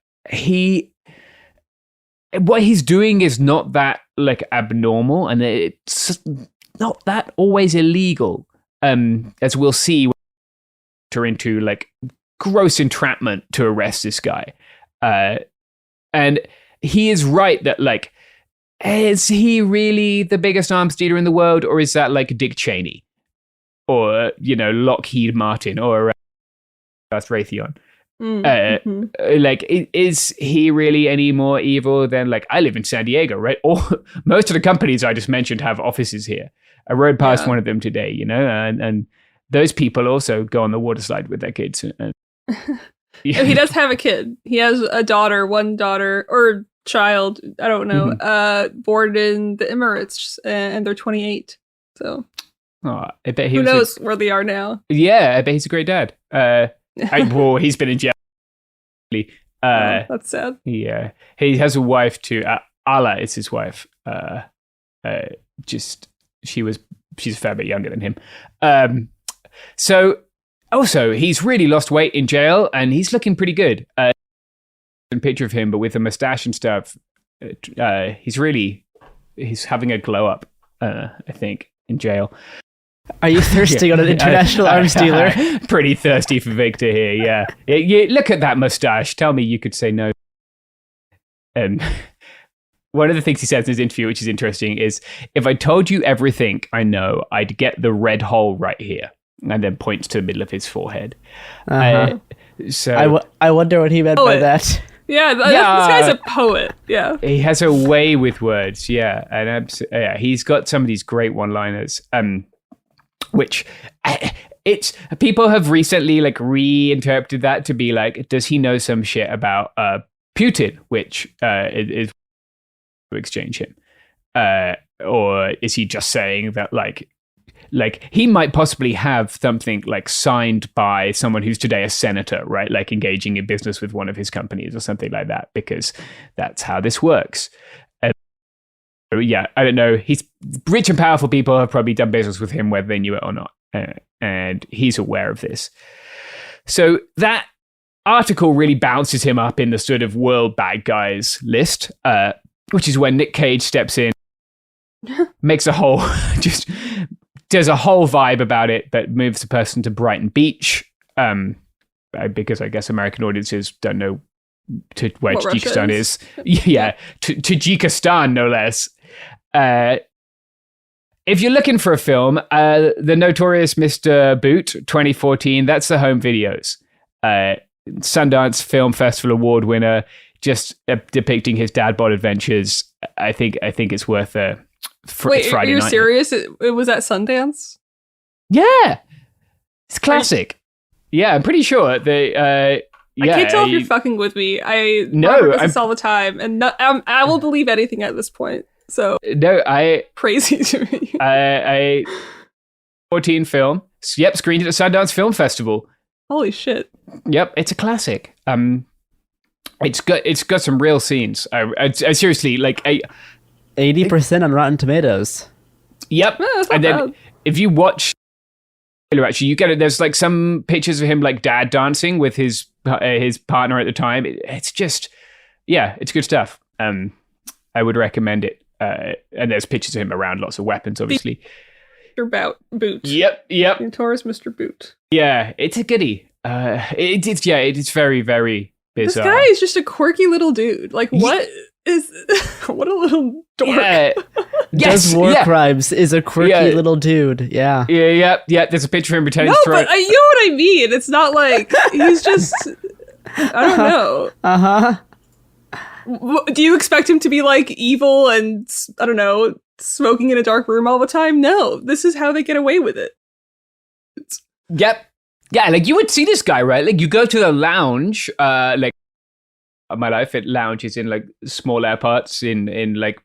what he's doing is not that like abnormal, and it's not that always illegal. As we'll see, into like gross entrapment to arrest this guy. And he is right that like, is he really the biggest arms dealer in the world? Or is that like Dick Cheney or, Lockheed Martin or Darth Raytheon? Like, is he really any more evil than like, I live in San Diego, right? Or most of the companies I just mentioned have offices here. I rode past one of them today, and those people also go on the water slide with their kids. He does have a kid. He has one daughter or child, I don't know, born in the Emirates, and they're 28. So Oh, I bet he Who was knows where they are now? Yeah, I bet he's a great dad. Well, he's been in jail. That's sad. Yeah, he has a wife too. Ala is his wife. She's a fair bit younger than him. So also he's really lost weight in jail, and he's looking pretty good. A picture of him, but with a mustache and stuff. He's having a glow up. I think in jail. Are you thirsty on an international arms dealer? Pretty thirsty for Victor here, yeah. You look at that mustache. Tell me you could say no. One of the things he says in his interview, which is interesting, is, if I told you everything I know, I'd get the red hole right here. And then points to the middle of his forehead. So I wonder what he meant by that. Yeah, this guy's a poet. Yeah. He has a way with words, yeah. And he's got some of these great one-liners. Which it's people have recently like reinterpreted that to be like, does he know some shit about Putin, which is to exchange him, or is he just saying that like he might possibly have something like signed by someone who's today a senator, right? Like engaging in business with one of his companies or something like that, because that's how this works. Yeah, I don't know. He's rich and powerful people have probably done business with him whether they knew it or not. And he's aware of this. So that article really bounces him up in the sort of world bad guys list, which is when Nick Cage steps in, makes a whole, just does a whole vibe about it, but moves the person to Brighton Beach, because I guess American audiences don't know where Tajikistan is. Yeah, Tajikistan, no less. If you're looking for a film, The Notorious Mr. Boot 2014, that's the home videos. Sundance Film Festival Award winner, just depicting his dad bod adventures. I think it's worth a Friday night. Are you serious? It was at Sundance? Yeah, it's classic. Yeah, I'm pretty sure they. I can't tell if you're fucking with me. I know this all the time, and I will believe anything at this point. So no, crazy to me. I 14 film. Yep, screened at Sundance Film Festival. Holy shit! Yep, it's a classic. It's got some real scenes. I seriously like 80% on Rotten Tomatoes. Yep, and then if you watch, actually, you get it. There's like some pictures of him like dad dancing with his partner at the time. It's just, yeah, it's good stuff. I would recommend it. And there's pictures of him around lots of weapons, obviously. Mr. Boot. Yep. Notorious Mr. Boot. Yeah, it's a goodie. It's very, very bizarre. This guy is just a quirky little dude. Like, what a little dork. Yeah. Does war crimes, is a quirky little dude. Yeah. Yeah. There's a picture of him pretending to throw. But you know what I mean. It's not like he's just. I don't know. Do you expect him to be like evil and I don't know, smoking in a dark room all the time? No, this is how they get away with it. Yep. Yeah, like you would see this guy, right? Like you go to the lounge, like my life at lounges in like small airports in like,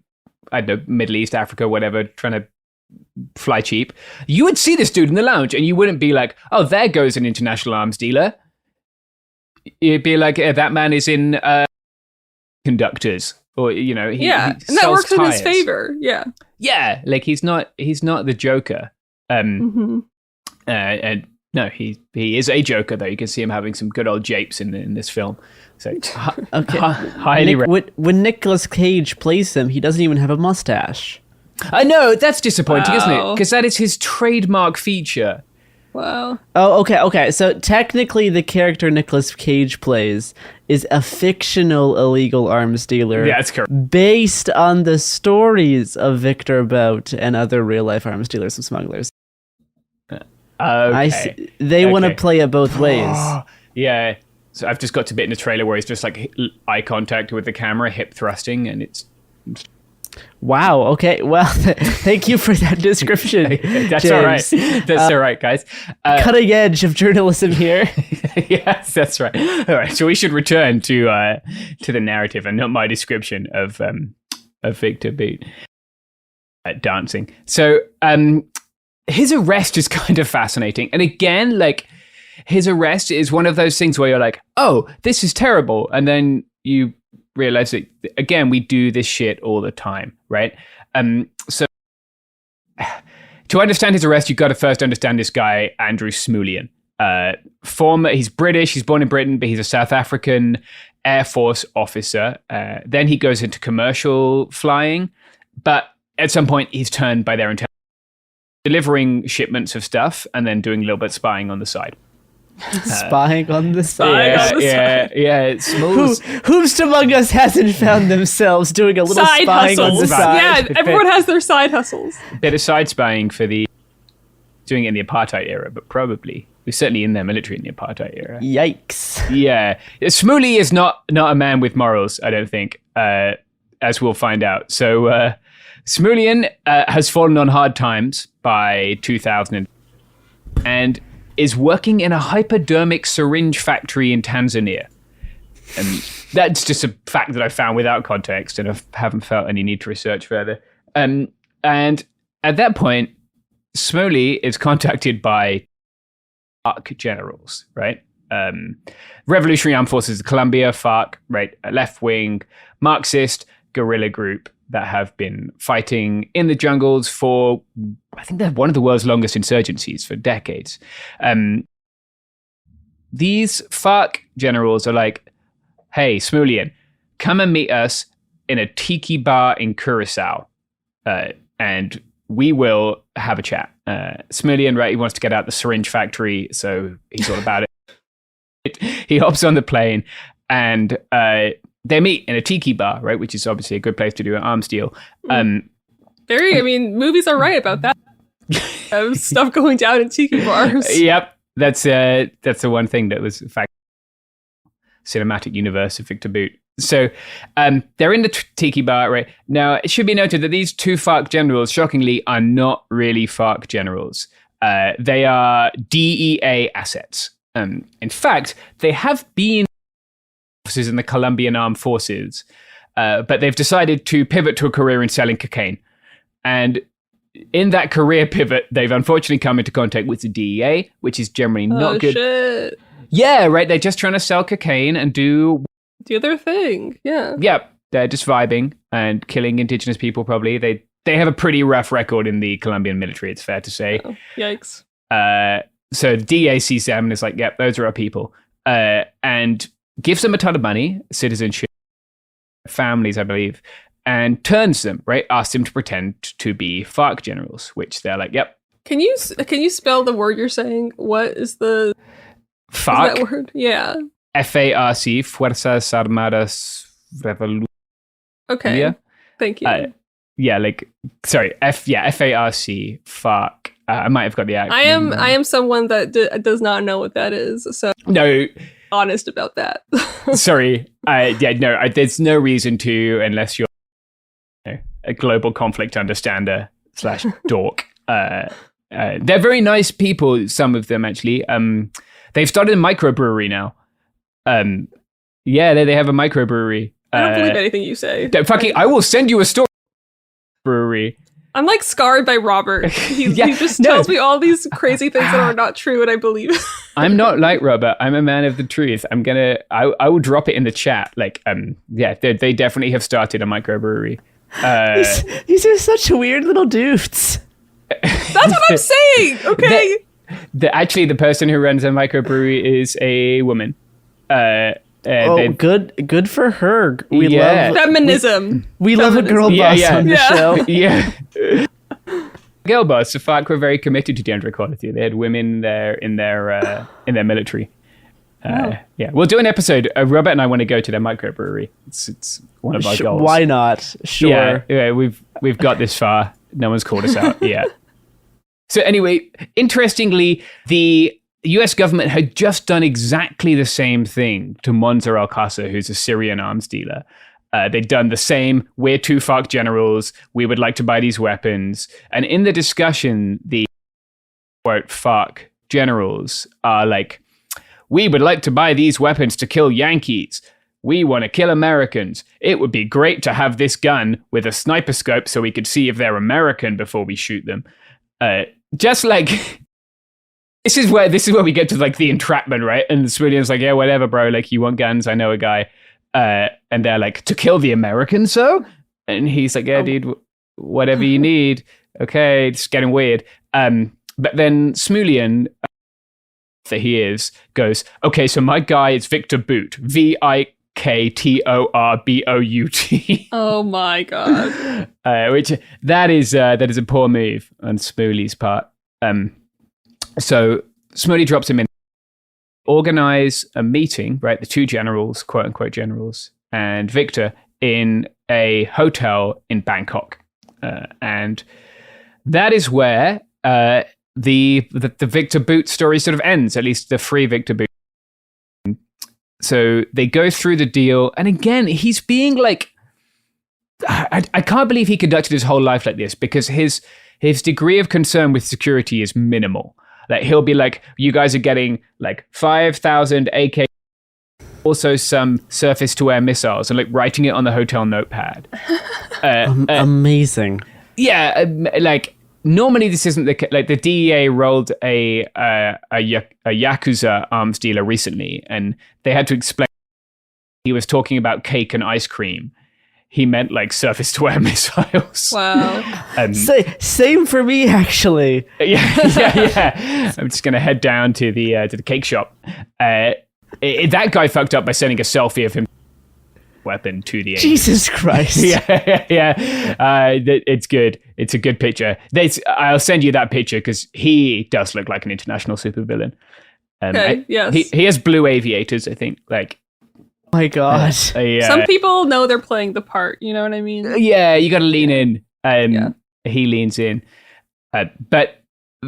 I don't know, Middle East, Africa, whatever, trying to fly cheap. You would see this dude in the lounge and you wouldn't be like, oh, there goes an international arms dealer. You'd be like, that man is in conductors, or you know, he and that works in his favor. Yeah, like he's not the Joker. And no, he is a Joker though. You can see him having some good old japes in this film. So highly when Nicolas Cage plays him, he doesn't even have a mustache. I know, that's disappointing, isn't it? Because that is his trademark feature. Wow. Oh, okay. So technically, the character Nicolas Cage plays is a fictional illegal arms dealer. Yeah, that's correct. Based on the stories of Victor Bout and other real-life arms dealers and smugglers. Okay. I see. They want to play it both ways. Yeah. So I've just got to bit in the trailer where he's just like eye contact with the camera, hip thrusting, and it's... Wow. Okay. Well, thank you for that description. That's James. all right. That's all right, guys. Cutting edge of journalism here. Yes, that's right. All right. So we should return to the narrative and not my description of Victor Bout dancing. So his arrest is kind of fascinating. And again, like, his arrest is one of those things where you're like, oh, this is terrible. And then you realize that, again, we do this shit all the time, right? So to understand his arrest, you've got to first understand this guy, Andrew Smulian. He's British, he's born in Britain, but he's a South African Air Force officer. Then he goes into commercial flying, but at some point he's turned by their intelligence, delivering shipments of stuff and then doing a little bit of spying on the side. Spying on the side. Yeah. Who's among us hasn't found themselves doing a little side spying hustles. on the side? Yeah, everyone has their side hustles. Bit of side spying for doing it in the apartheid era, but probably we're certainly in their military in the apartheid era. Yikes. Yeah. Smuley is not a man with morals, I don't think, as we'll find out. So Smulian has fallen on hard times by 2000 and is working in a hypodermic syringe factory in Tanzania. And that's just a fact that I found without context, and I haven't felt any need to research further. And at that point, Smuley is contacted by FARC generals, right? Revolutionary Armed Forces of Colombia, FARC, right? A left-wing Marxist guerrilla group that have been fighting in the jungles for, I think they're one of the world's longest insurgencies for decades. These FARC generals are like, hey, Smulian, come and meet us in a tiki bar in Curacao, and we will have a chat. Smulian, right, he wants to get out the syringe factory, so he's all about it. He hops on the plane, and they meet in a tiki bar, right, which is obviously a good place to do an arms deal. Movies are right about that. Stuff going down in tiki bars. Yep, that's the one thing that was, in fact, cinematic universe of Victor Boot. So they're in the tiki bar, right? Now, it should be noted that these two FARC generals, shockingly, are not really FARC generals. They are DEA assets. In fact, they have been officers in the Colombian Armed Forces, but they've decided to pivot to a career in selling cocaine. And in that career pivot, they've unfortunately come into contact with the DEA, which is generally not good. Shit. Yeah, right. They're just trying to sell cocaine and do their thing. Yeah. Yeah, they're just vibing and killing indigenous people. Probably they have a pretty rough record in the Colombian military. It's fair to say. Oh, yikes. So the DEA sees them and is like, "Yep, those are our people," and gives them a ton of money, citizenship, families, I believe, and turns them, right, asks them to pretend to be FARC generals, which they're like, "Yep." Can you spell the word you're saying? What is the FARC? Is that word? Yeah. FARC, Fuerzas Armadas Revolucionarias. Okay. Yeah. Thank you. FARC, FARC. I might have got the acronym. I am someone that does not know what that is, so no. Honest about that. Sorry. There's no reason to, unless you're a global conflict understander / dork. They're very nice people, some of them actually. They've started a microbrewery now. They have a microbrewery. I don't believe anything you say. I will send you a story. Brewery. I'm like scarred by Robert. He just tells me all these crazy things that are not true, and I believe it. I'm not like Robert. I'm a man of the truth. I will drop it in the chat. They definitely have started a microbrewery. These are such weird little dudes. That's what I'm saying. Okay. Actually, the person who runs a microbrewery is a woman. Good for her. We love feminism. We love a girl boss on the show. Yeah. Girl boss. The FARC were very committed to gender equality. They had women there in their military. Yeah, we'll do an episode. Robert and I want to go to their microbrewery. It's one of our goals. Why not? Sure. Yeah, we've got this far. No one's called us out yet. So anyway, interestingly, the US government had just done exactly the same thing to Monzer al-Qasr, who's a Syrian arms dealer. They'd done the same, we're two FARC generals, we would like to buy these weapons. And in the discussion, the quote FARC generals are like, we would like to buy these weapons to kill Yankees. We want to kill Americans. It would be great to have this gun with a sniper scope so we could see if they're American before we shoot them. just like this is where we get to like the entrapment, right? And Smulian's like, yeah, whatever, bro. Like, you want guns? I know a guy. And they're like, to kill the Americans, so? And he's like, yeah, dude, whatever you need. Okay, it's getting weird. But then Smulian, that he is, goes, okay, so my guy is Victor Boot, VIKTORBOUT. Oh my god! Which that is a poor move on Smooley's part. So Smooley drops him in, organize a meeting, right? The two generals, quote unquote generals, and Victor in a hotel in Bangkok, and that is where the Victor Boot story sort of ends. At least the free Victor Boot. So they go through the deal, and again, he's being like, I can't believe he conducted his whole life like this, because his degree of concern with security is minimal. Like, he'll be like, you guys are getting like 5,000 AK, also some surface-to-air missiles, and like writing it on the hotel notepad. Amazing. Yeah, like normally this isn't the DEA rolled a Yakuza arms dealer recently, and they had to explain he was talking about cake and ice cream. He meant like surface-to-air missiles. Wow. Same for me, actually. Yeah. I'm just gonna head down to the cake shop. That guy fucked up by sending a selfie of him weapon to the Jesus Christ. Yeah. It's good. It's a good picture. I'll send you that picture because he does look like an international supervillain. Okay, yes. He has blue aviators, I think. Like, my God. Some people know they're playing the part. You know what I mean? Yeah, you got to lean in. He leans in. But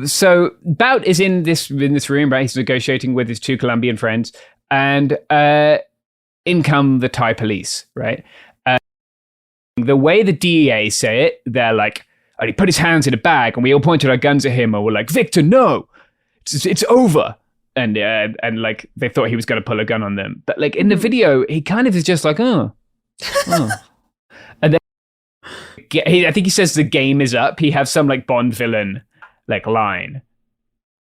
so Bout is in this room, right? He's negotiating with his two Colombian friends, and in come the Thai police, right? The way the DEA say it, they're like, oh, he put his hands in a bag, and we all pointed our guns at him, and we're like, Victor, no, it's over. And like they thought he was going to pull a gun on them, but like in the video, he kind of is just like, oh. And then I think he says the game is up. He has some like Bond villain like line.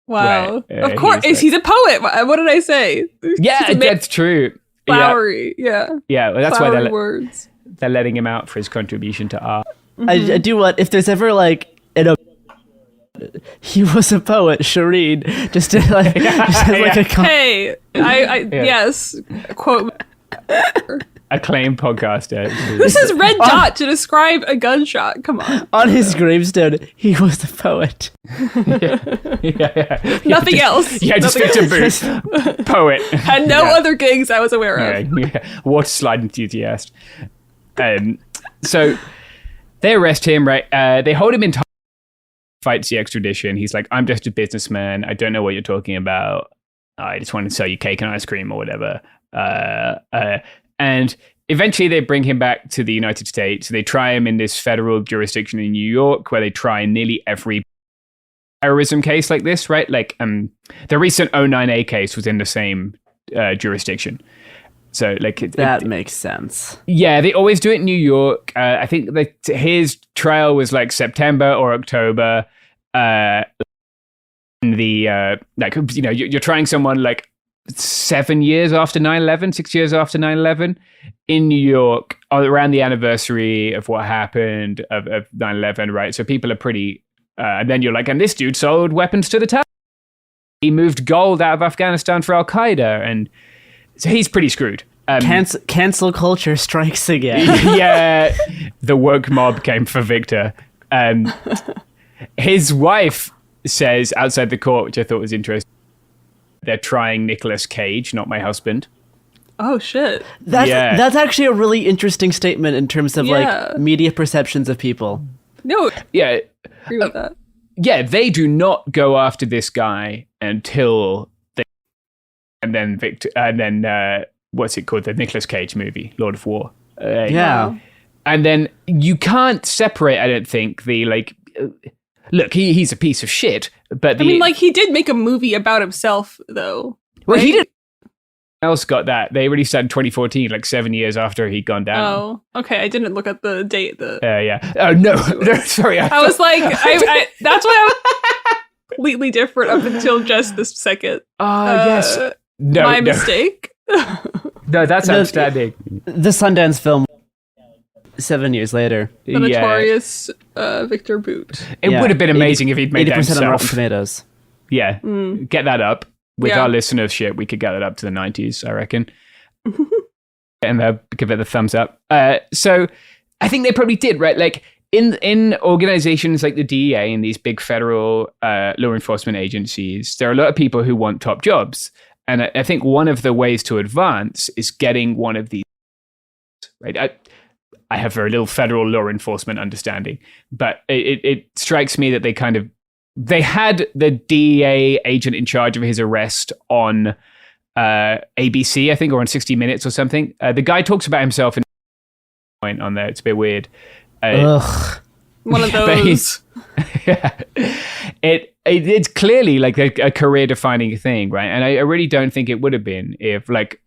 Wow. Of course, he's a poet. What did I say? Yeah, that's true. Flowery, yeah. Yeah, well, that's flowery why words. They're letting him out for his contribution to art. I do want, if there's ever like he was a poet, Shireen, just to like, Hey, yes, quote. Acclaimed podcaster. This is red dot to describe a gunshot. Come on. On his gravestone, he was a poet. Yeah. Nothing else. Yeah, just Victor Boot, poet. Had no other gigs I was aware of. Water slide enthusiast. So they arrest him, right? They hold him in time. Fights the extradition. He's like, I'm just a businessman. I don't know what you're talking about. I just want to sell you cake and ice cream or whatever. And eventually they bring him back to the United States. They try him in this federal jurisdiction in New York, where they try nearly every terrorism case like this, right? Like the recent 09A case was in the same jurisdiction. So like that makes sense. Yeah, they always do it in New York. I think that his trial was like September or October. You're trying someone like 7 years after 9/11, 6 years after 9/11 in New York around the anniversary of what happened of 9/11, right? So people are pretty. And then you're like, and this dude sold weapons to the Taliban. He moved gold out of Afghanistan for Al Qaeda, and so he's pretty screwed. Cancel culture strikes again. Yeah, the woke mob came for Victor. His wife says outside the court, which I thought was interesting, they're trying Nicolas Cage, not my husband. Oh, shit. That's actually a really interesting statement in terms of like media perceptions of people. No. Yeah. Agree with that. Yeah, they do not go after this guy until and then Victor, and then what's it called? The Nicolas Cage movie, Lord of War. Yeah. And then you can't separate, I don't think, the like, look, he's a piece of shit, but I mean, like, he did make a movie about himself, though. Well, right? he did. Else got that. They released that in 2014, like 7 years after he'd gone down. Oh, okay. I didn't look at the date. Yeah. Oh, no, sorry. I was like, that's what I was... completely different up until just this second. Yes. No, my mistake. No, that's outstanding. The Sundance film 7 years later. The notorious Victor Boot. It would have been amazing if he'd made that 80% himself. on Rotten Tomatoes. Yeah, get that up. With Yeah. our listenership, we could get it up to the 90s, I reckon. And they'll give it the thumbs up. So I think they probably did, right? Like in organizations like the DEA and these big federal law enforcement agencies, there are a lot of people who want top jobs. And I think one of the ways to advance is getting one of these, right? I have very little federal law enforcement understanding, but it strikes me that they had the DEA agent in charge of his arrest on ABC, I think, or on 60 Minutes or something. The guy talks about himself in point on there. It's a bit weird. Ugh. One of those. It's clearly like a career-defining thing, right? And I really don't think it would have been if, like,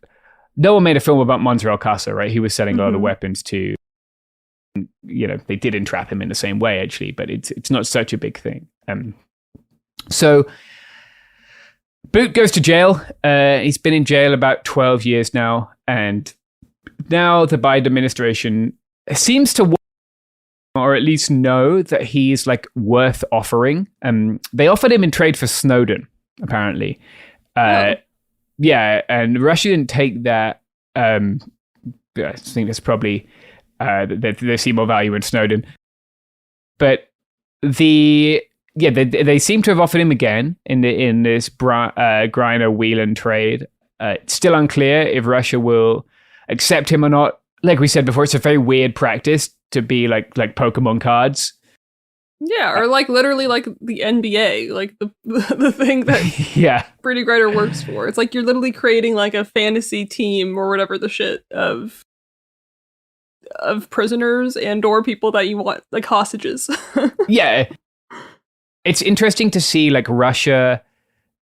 no one made a film about Monterey Casa, right? He was selling a lot of weapons to, they did entrap him in the same way, actually, but it's not such a big thing. So Boot goes to jail. He's been in jail about 12 years now, and now the Biden administration seems to or at least know that he's like worth offering. They offered him in trade for Snowden, apparently. Yeah, and Russia didn't take that. I think there's probably they see more value in Snowden, but they seem to have offered him again in this Griner-Whelan trade. It's still unclear if Russia will accept him or not. Like we said before, it's a very weird practice to be like Pokemon cards. Yeah, or like literally like the NBA, like the thing that Brittany Griner works for. It's like you're literally creating like a fantasy team or whatever the shit of prisoners and or people that you want, like hostages. Yeah. It's interesting to see like Russia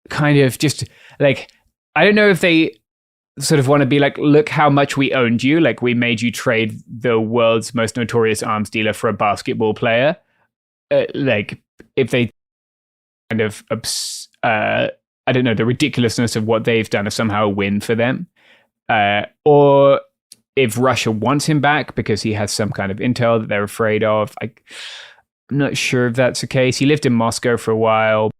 kind of just like, I don't know if they sort of want to be like, look how much we owned you. Like we made you trade the world's most notorious arms dealer for a basketball player. Like if they kind of, I don't know, the ridiculousness of what they've done is somehow a win for them. Or if Russia wants him back because he has some kind of intel that they're afraid of. I'm not sure if that's the case. He lived in Moscow for a while.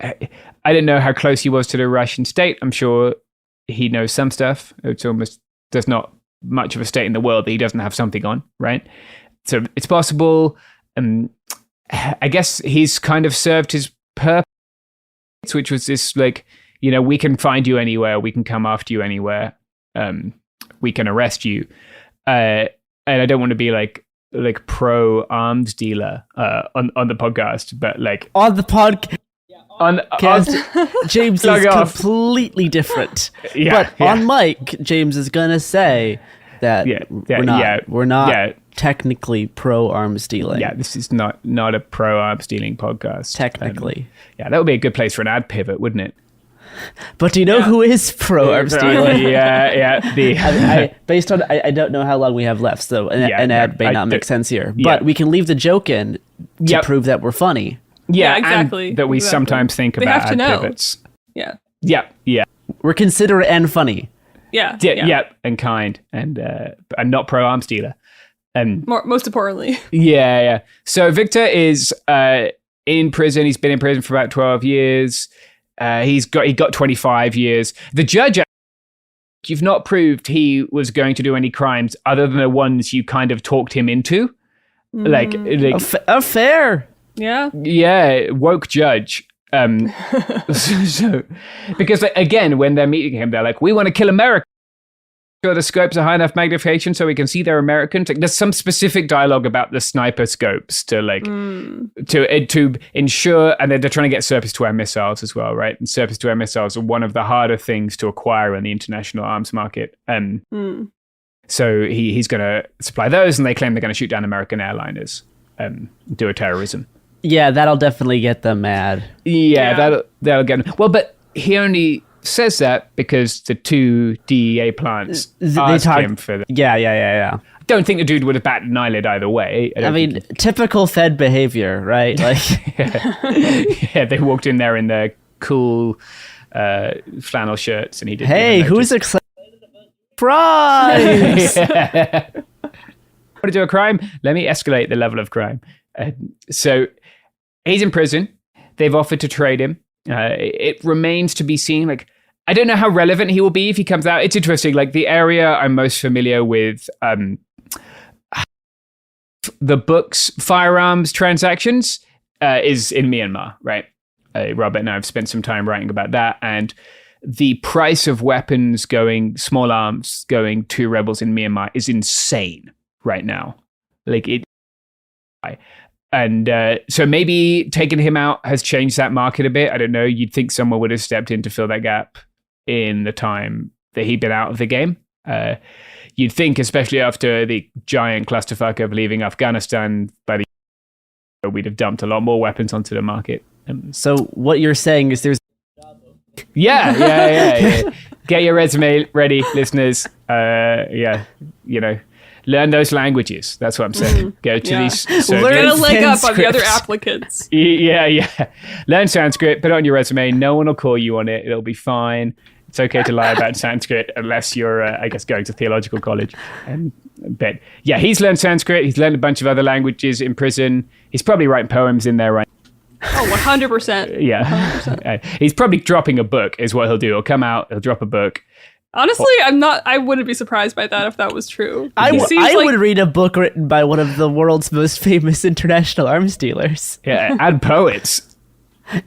I didn't know how close he was to the Russian state. I'm sure he knows some stuff. It's almost, there's not much of a state in the world that he doesn't have something on, right? So it's possible. I guess he's kind of served his purpose, which was this like, we can find you anywhere. We can come after you anywhere. We can arrest you. And I don't want to be like pro arms dealer on the podcast, but like on the podcast. James is off. completely different. But on mic, James is gonna say that we're not technically pro arms dealing. Yeah, this is not a pro arms dealing podcast. Technically. That would be a good place for an ad pivot, wouldn't it? But do you know who is pro arms dealing? Based on I don't know how long we have left, so an ad may not make sense here. But we can leave the joke in to prove that we're funny. Yeah, exactly. And that we sometimes think They about have to ad know. pivots. Yeah. Yeah. We're considerate and funny. Yeah. And kind and not pro arms dealer. And most importantly. Yeah. So Victor is in prison. He's been in prison for about 12 years. He got 25 years. The judge, you've not proved he was going to do any crimes other than the ones you kind of talked him into. Like fair. Yeah, woke judge. So because again, when they're meeting him, they're like, "We want to kill America." Sure, the scopes are high enough magnification so we can see they're Americans. Like, there's some specific dialogue about the sniper scopes to like to ensure, and they're trying to get surface-to-air missiles as well, right? And surface-to-air missiles are one of the harder things to acquire in the international arms market. So he's going to supply those, and they claim they're going to shoot down American airliners, do a terrorism. Yeah, that'll definitely get them mad. Yeah. That'll get them. Well, but he only says that because the two DEA plants asked him for that. Yeah. don't think the dude would have batted an eyelid either way. I mean, typical Fed behavior, right? Like, yeah, they walked in there in their cool flannel shirts, and he didn't. Hey, who's excited about prize? Want to do a crime? Let me escalate the level of crime. So he's in prison. They've offered to trade him. It remains to be seen. Like, I don't know how relevant he will be if he comes out. It's interesting. Like, the area I'm most familiar with, the books, firearms transactions, is in Myanmar, right? Robert and I have spent some time writing about that, and the price of weapons small arms going to rebels in Myanmar is insane right now. Like, it. And so maybe taking him out has changed that market a bit. I don't know. You'd think someone would have stepped in to fill that gap in the time that he'd been out of the game. You'd think, especially after the giant clusterfuck of leaving Afghanistan, we'd have dumped a lot more weapons onto the market. So what you're saying is there's... Yeah. Get your resume ready, listeners. Learn those languages. That's what I'm saying. Go to these. Learn a leg up on the other applicants. Yeah. Learn Sanskrit. Put it on your resume. No one will call you on it. It'll be fine. It's okay to lie about Sanskrit unless you're, going to theological college. But yeah, he's learned Sanskrit. He's learned a bunch of other languages in prison. He's probably writing poems in there right now. Oh, 100%. Yeah. 100%. He's probably dropping a book is what he'll do. He'll come out, he'll drop a book. Honestly, I wouldn't be surprised by that if that was true. I would read a book written by one of the world's most famous international arms dealers. Yeah, and poets.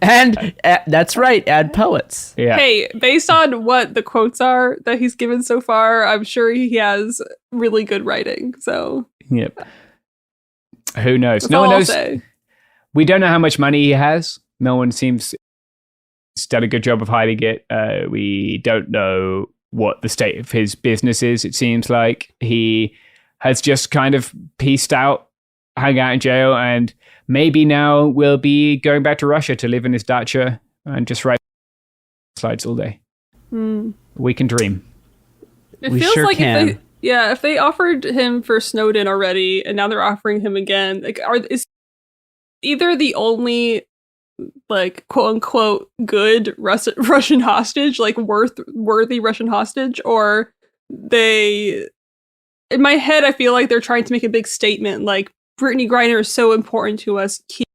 And that's right, add poets. Yeah. Hey, based on what the quotes are that he's given so far, I'm sure he has really good writing. So, yep. Who knows? That's no one all knows. I'll say. We don't know how much money he has. No one seems he's done a good job of hiding it. We don't know what the state of his business is. It seems like he has just kind of pieced out, hung out in jail, and maybe now will be going back to Russia to live in his dacha and just write slides all day. We can dream. It feels like if they offered him for Snowden already, and now they're offering him again, like, is either the only, like, quote unquote good Russian hostage, like worthy Russian hostage, or they, in my head, I feel like they're trying to make a big statement, like, Brittany Griner is so important to us. Keep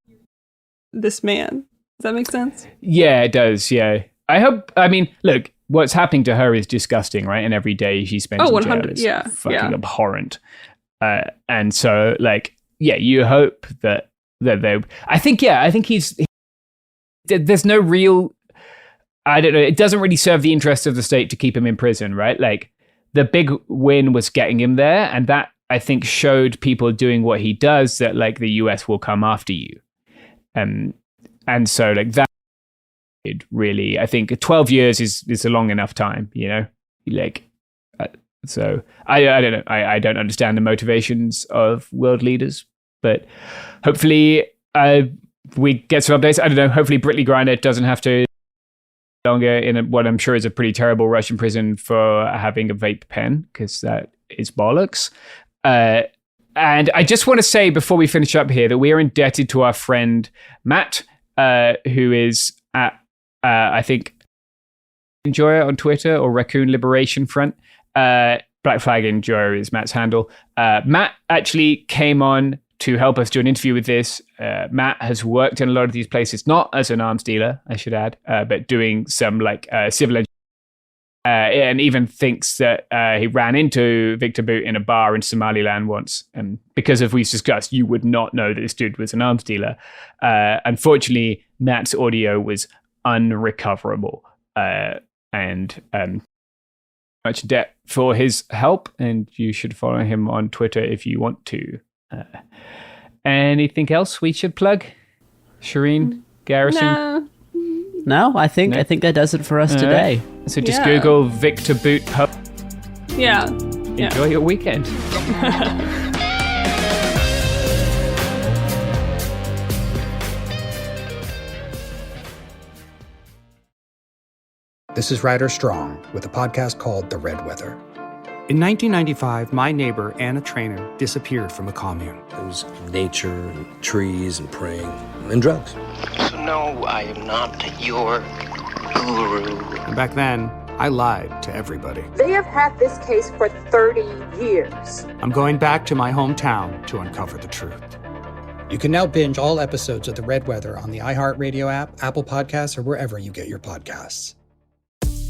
this man. Does that make sense? Yeah, it does. Yeah. I mean, look, what's happening to her is disgusting, right? And every day she spends in jail is fucking abhorrent. And so, like, yeah, you hope that they, I think there's no real, I don't know, it doesn't really serve the interests of the state to keep him in prison, right? Like, the big win was getting him there, and that, I think, showed people doing what he does that, like, the US will come after you. And so, like, that really, I think 12 years is a long enough time, you know? Like, so I don't know. I don't understand the motivations of world leaders, but hopefully we get some updates. I don't know. Hopefully Brittany Griner doesn't have to longer in what I'm sure is a pretty terrible Russian prison for having a vape pen, because that is bollocks. And I just want to say before we finish up here that we are indebted to our friend Matt, who is at, I think, Enjoyer on Twitter, or Raccoon Liberation Front. Black Flag Enjoyer is Matt's handle. Matt actually came on to help us do an interview with this. Matt has worked in a lot of these places, not as an arms dealer, I should add, but doing some like civil engineering. And even thinks that he ran into Victor Bout in a bar in Somaliland once. And because of we've discussed, you would not know that this dude was an arms dealer. Unfortunately, Matt's audio was unrecoverable. And much debt for his help. And you should follow him on Twitter if you want to. Anything else we should plug? Shireen, Garrison? No, I think that does it for us today. So just Google Victor Bout Pub. Yeah. Enjoy your weekend. This is Ryder Strong with a podcast called The Red Weather. In 1995, my neighbor, Anna Trainer, disappeared from a commune. It was nature and trees and praying and drugs. So no, I am not your guru. And back then, I lied to everybody. They have had this case for 30 years. I'm going back to my hometown to uncover the truth. You can now binge all episodes of The Red Weather on the iHeartRadio app, Apple Podcasts, or wherever you get your podcasts.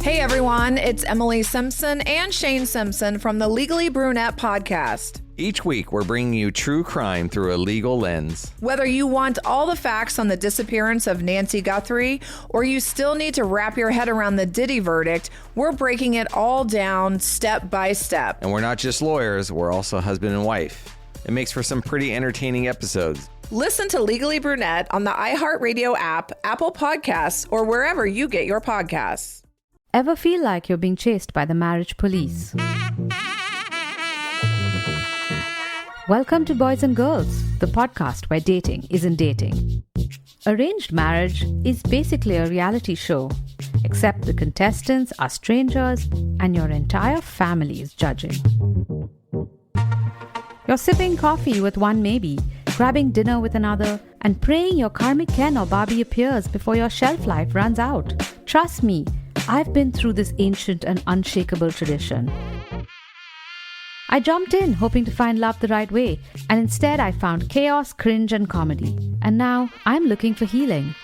Hey everyone, it's Emily Simpson and Shane Simpson from the Legally Brunette podcast. Each week, we're bringing you true crime through a legal lens. Whether you want all the facts on the disappearance of Nancy Guthrie or you still need to wrap your head around the Diddy verdict, we're breaking it all down step by step. And we're not just lawyers, we're also husband and wife. It makes for some pretty entertaining episodes. Listen to Legally Brunette on the iHeartRadio app, Apple Podcasts, or wherever you get your podcasts. Ever feel like you're being chased by the marriage police? Welcome to Boys and Girls, the podcast where dating isn't dating. Arranged marriage is basically a reality show, except the contestants are strangers and your entire family is judging. You're sipping coffee with one maybe, grabbing dinner with another, and praying your karmic Ken or Barbie appears before your shelf life runs out. Trust me, I've been through this ancient and unshakable tradition. I jumped in hoping to find love the right way, and instead I found chaos, cringe, and comedy. And now I'm looking for healing.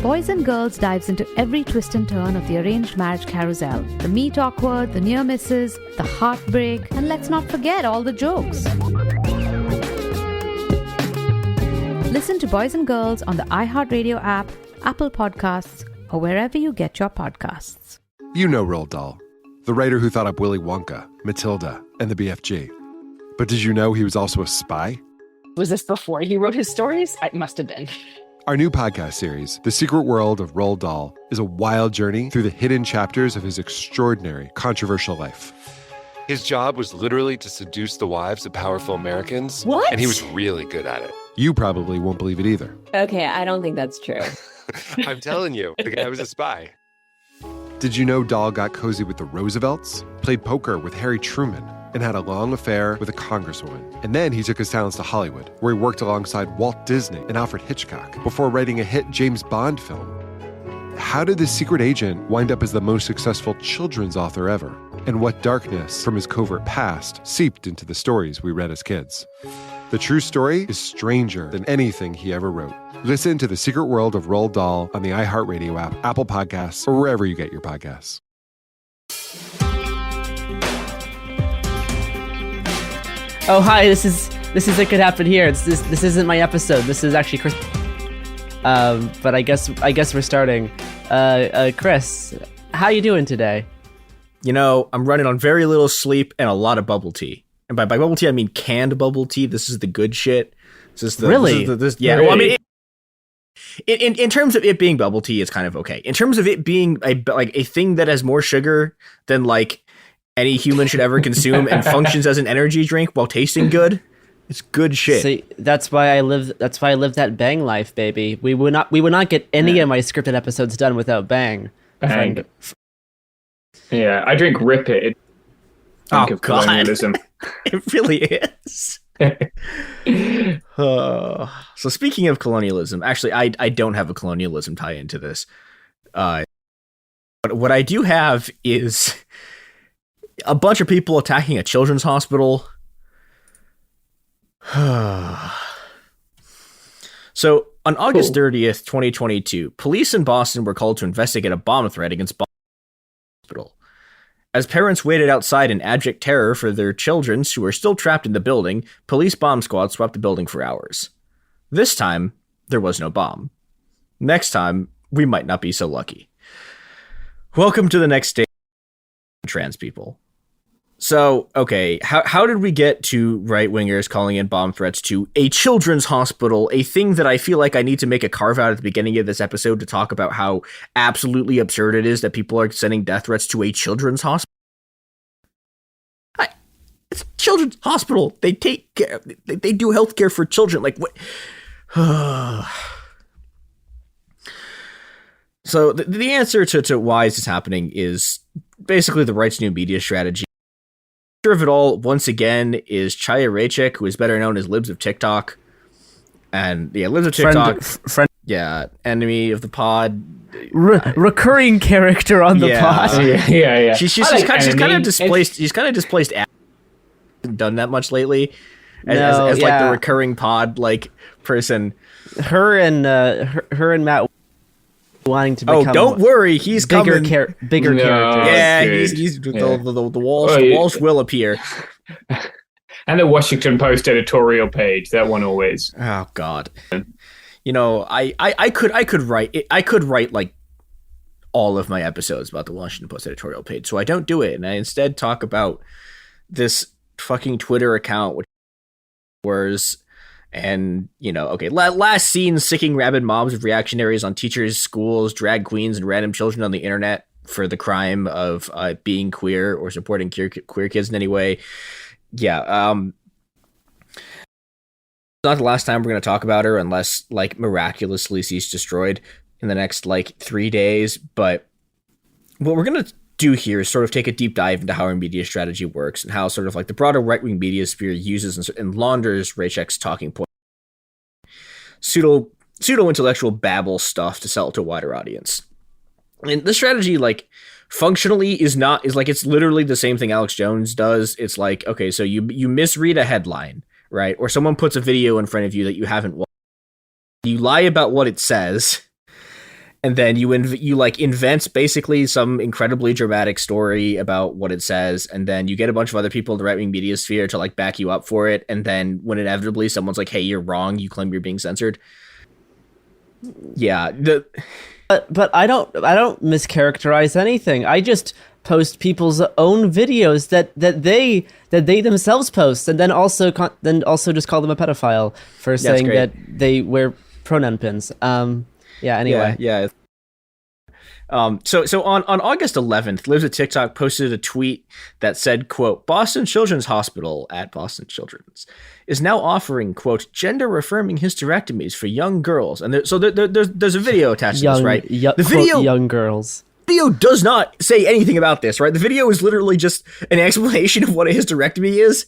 Boys and Girls dives into every twist and turn of the arranged marriage carousel. The meet awkward, the near misses, the heartbreak, and let's not forget all the jokes. Listen to Boys and Girls on the iHeartRadio app, Apple Podcasts, or wherever you get your podcasts. You know Roald Dahl, the writer who thought up Willy Wonka, Matilda, and the BFG. But did you know he was also a spy? Was this before he wrote his stories? It must have been. Our new podcast series, The Secret World of Roald Dahl, is a wild journey through the hidden chapters of his extraordinary, controversial life. His job was literally to seduce the wives of powerful Americans. What? And he was really good at it. You probably won't believe it either. Okay, I don't think that's true. I'm telling you, the guy was a spy. Did you know Dahl got cozy with the Roosevelts, played poker with Harry Truman, and had a long affair with a congresswoman? And then he took his talents to Hollywood, where he worked alongside Walt Disney and Alfred Hitchcock before writing a hit James Bond film. How did this secret agent wind up as the most successful children's author ever? And what darkness from his covert past seeped into the stories we read as kids? The true story is stranger than anything he ever wrote. Listen to The Secret World of Roald Dahl on the iHeartRadio app, Apple Podcasts, or wherever you get your podcasts. Oh, hi, this is It Could Happen Here. This isn't my episode. This is actually Chris. But I guess we're starting. Chris, how you doing today? You know, I'm running on very little sleep and a lot of bubble tea. And by bubble tea, I mean canned bubble tea. This is the good shit. This is the, really? Yeah. Really? Well, I mean, in terms of it being bubble tea, it's kind of okay. In terms of it being a thing that has more sugar than like any human should ever consume and functions as an energy drink while tasting good, it's good shit. See, that's why I live that Bang life, baby. We would not get any of my scripted episodes done without Bang. Bang. Yeah, I drink Rip It. Think of colonialism. It really is. So speaking of colonialism, actually, I don't have a colonialism tie into this. But what I do have is a bunch of people attacking a children's hospital. So on August 30th, 2022, police in Boston were called to investigate a bomb threat against Boston Hospital. As parents waited outside in abject terror for their children who were still trapped in the building, police bomb squads swept the building for hours. This time, there was no bomb. Next time, we might not be so lucky. Welcome to the next stage, trans people. So, okay, how did we get to right-wingers calling in bomb threats to a children's hospital, a thing that I feel like I need to make a carve-out at the beginning of this episode to talk about how absolutely absurd it is that people are sending death threats to a children's hospital? It's a children's hospital. They take care, they do healthcare for children. Like, what? So, the answer to why is this happening is basically the right's new media strategy. of it all, once again, is Chaya Raychik, who is better known as Libs of TikTok. And yeah, Libs of TikTok. Friend. Yeah, enemy of the pod. Recurring character on the pod. Yeah. She's kind of displaced. She's kind of displaced. Hasn't done that much lately, as like the recurring pod like person. Her and Matt wanting to become. Oh, don't worry, he's bigger coming. Bigger character. Yeah, he's the Walsh will appear. And the Washington Post editorial page, that one always. Oh God. You know, I could write like all of my episodes about the Washington Post editorial page, so I don't do it, and I instead talk about this fucking Twitter account, which was, and you know, okay, last seen sicking rabid mobs of reactionaries on teachers, schools, drag queens, and random children on the internet for the crime of being queer or supporting queer kids in any way. Yeah, not the last time we're going to talk about her unless like miraculously she's destroyed in the next like 3 days. But what we're going to do here is sort of take a deep dive into how our media strategy works and how sort of like the broader right-wing media sphere uses and launders Raychik's talking point, pseudo-intellectual babble stuff to sell to a wider audience. And the strategy, like, functionally is like it's literally the same thing Alex Jones does. It's like, okay, so you misread a headline, right? Or someone puts a video in front of you that you haven't watched. You lie about what it says, and then you invent basically some incredibly dramatic story about what it says, and then you get a bunch of other people in the right-wing media sphere to like back you up for it, and then when inevitably someone's like, hey, you're wrong, you claim you're being censored. Yeah, But I don't mischaracterize anything. I just post people's own videos that they themselves post, and then also just call them a pedophile for saying that they wear pronoun pins. Anyway. Yeah. So on August 11th, Libs of TikTok posted a tweet that said, quote, Boston Children's Hospital at Boston Children's is now offering, quote, gender-affirming hysterectomies for young girls. And there's a video attached to this, right? The video, young girls. Video does not say anything about this, right? The video is literally just an explanation of what a hysterectomy is.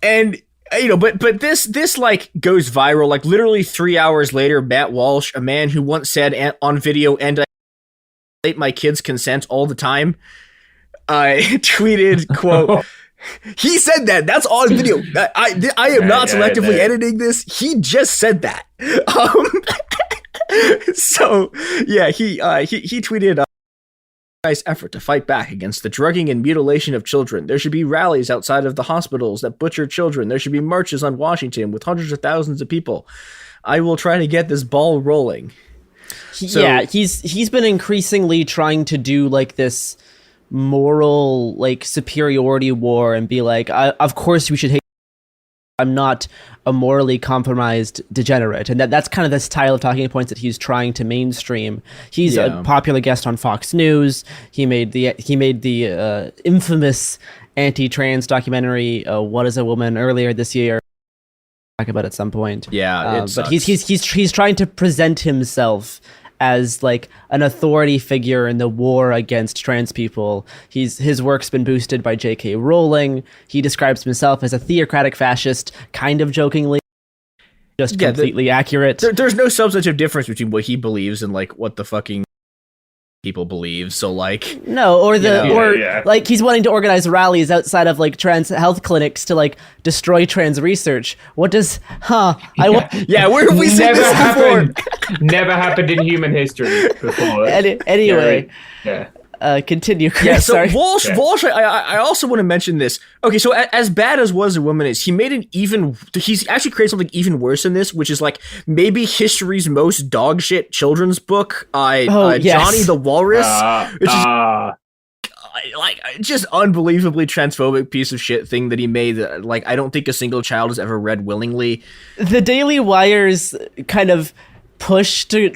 And you know, but this like goes viral. Like literally 3 hours later, Matt Walsh, a man who once said on video, and I violate my kids' consent all the time, tweeted, quote, he said that. That's on video. I am not selectively editing this. He just said that. So yeah, he tweeted. Nice effort to fight back against the drugging and mutilation of children. There should be rallies outside of the hospitals that butcher children. There should be marches on Washington with hundreds of thousands of people. I will try to get this ball rolling. He's been increasingly trying to do like this moral like superiority war and be like, of course we should hate. I'm not a morally compromised degenerate, and that's kind of the style of talking points that he's trying to mainstream. He's a popular guest on Fox News. He made the infamous anti-trans documentary "What Is a Woman" earlier this year. Talk about it at some point. Yeah, but he's trying to present himself as like an authority figure in the war against trans people. His work's been boosted by J.K. Rowling. He describes himself as a theocratic fascist, kind of jokingly, just completely accurate. There's no substantive difference between what he believes and like what the fucking people believe. So like like he's wanting to organize rallies outside of like trans health clinics to like destroy trans research. What does where have we seen this before? Never happened in human history before. Anyway, continue, Chris. Yeah, so sorry. Walsh, I also want to mention this. Okay, so as bad as Was a Woman is, he's actually created something even worse than this, which is like maybe history's most dog shit children's book, Johnny the Walrus, which is like just unbelievably transphobic piece of shit thing that he made that like I don't think a single child has ever read willingly. The Daily Wire's kind of push to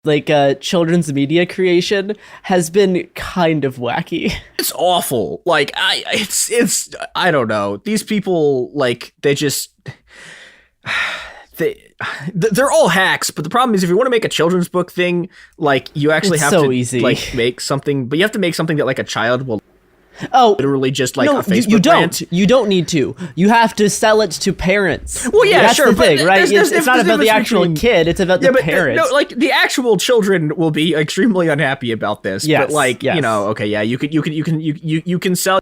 like children's media creation has been kind of wacky. It's awful. Like it's I don't know. These people like they're all hacks, but the problem is if you want to make a children's book thing, like you actually have to like make something, but you have to make something that like a child will. Oh, literally just like no, a Facebook you don't. rant. You don't need to. You have to sell it to parents. Well, yeah, that's sure, the thing, right? It's not about the actual between- kid. It's about the parents. No, like the actual children will be extremely unhappy about this. Yes, but like yes. you know, okay, yeah, you can sell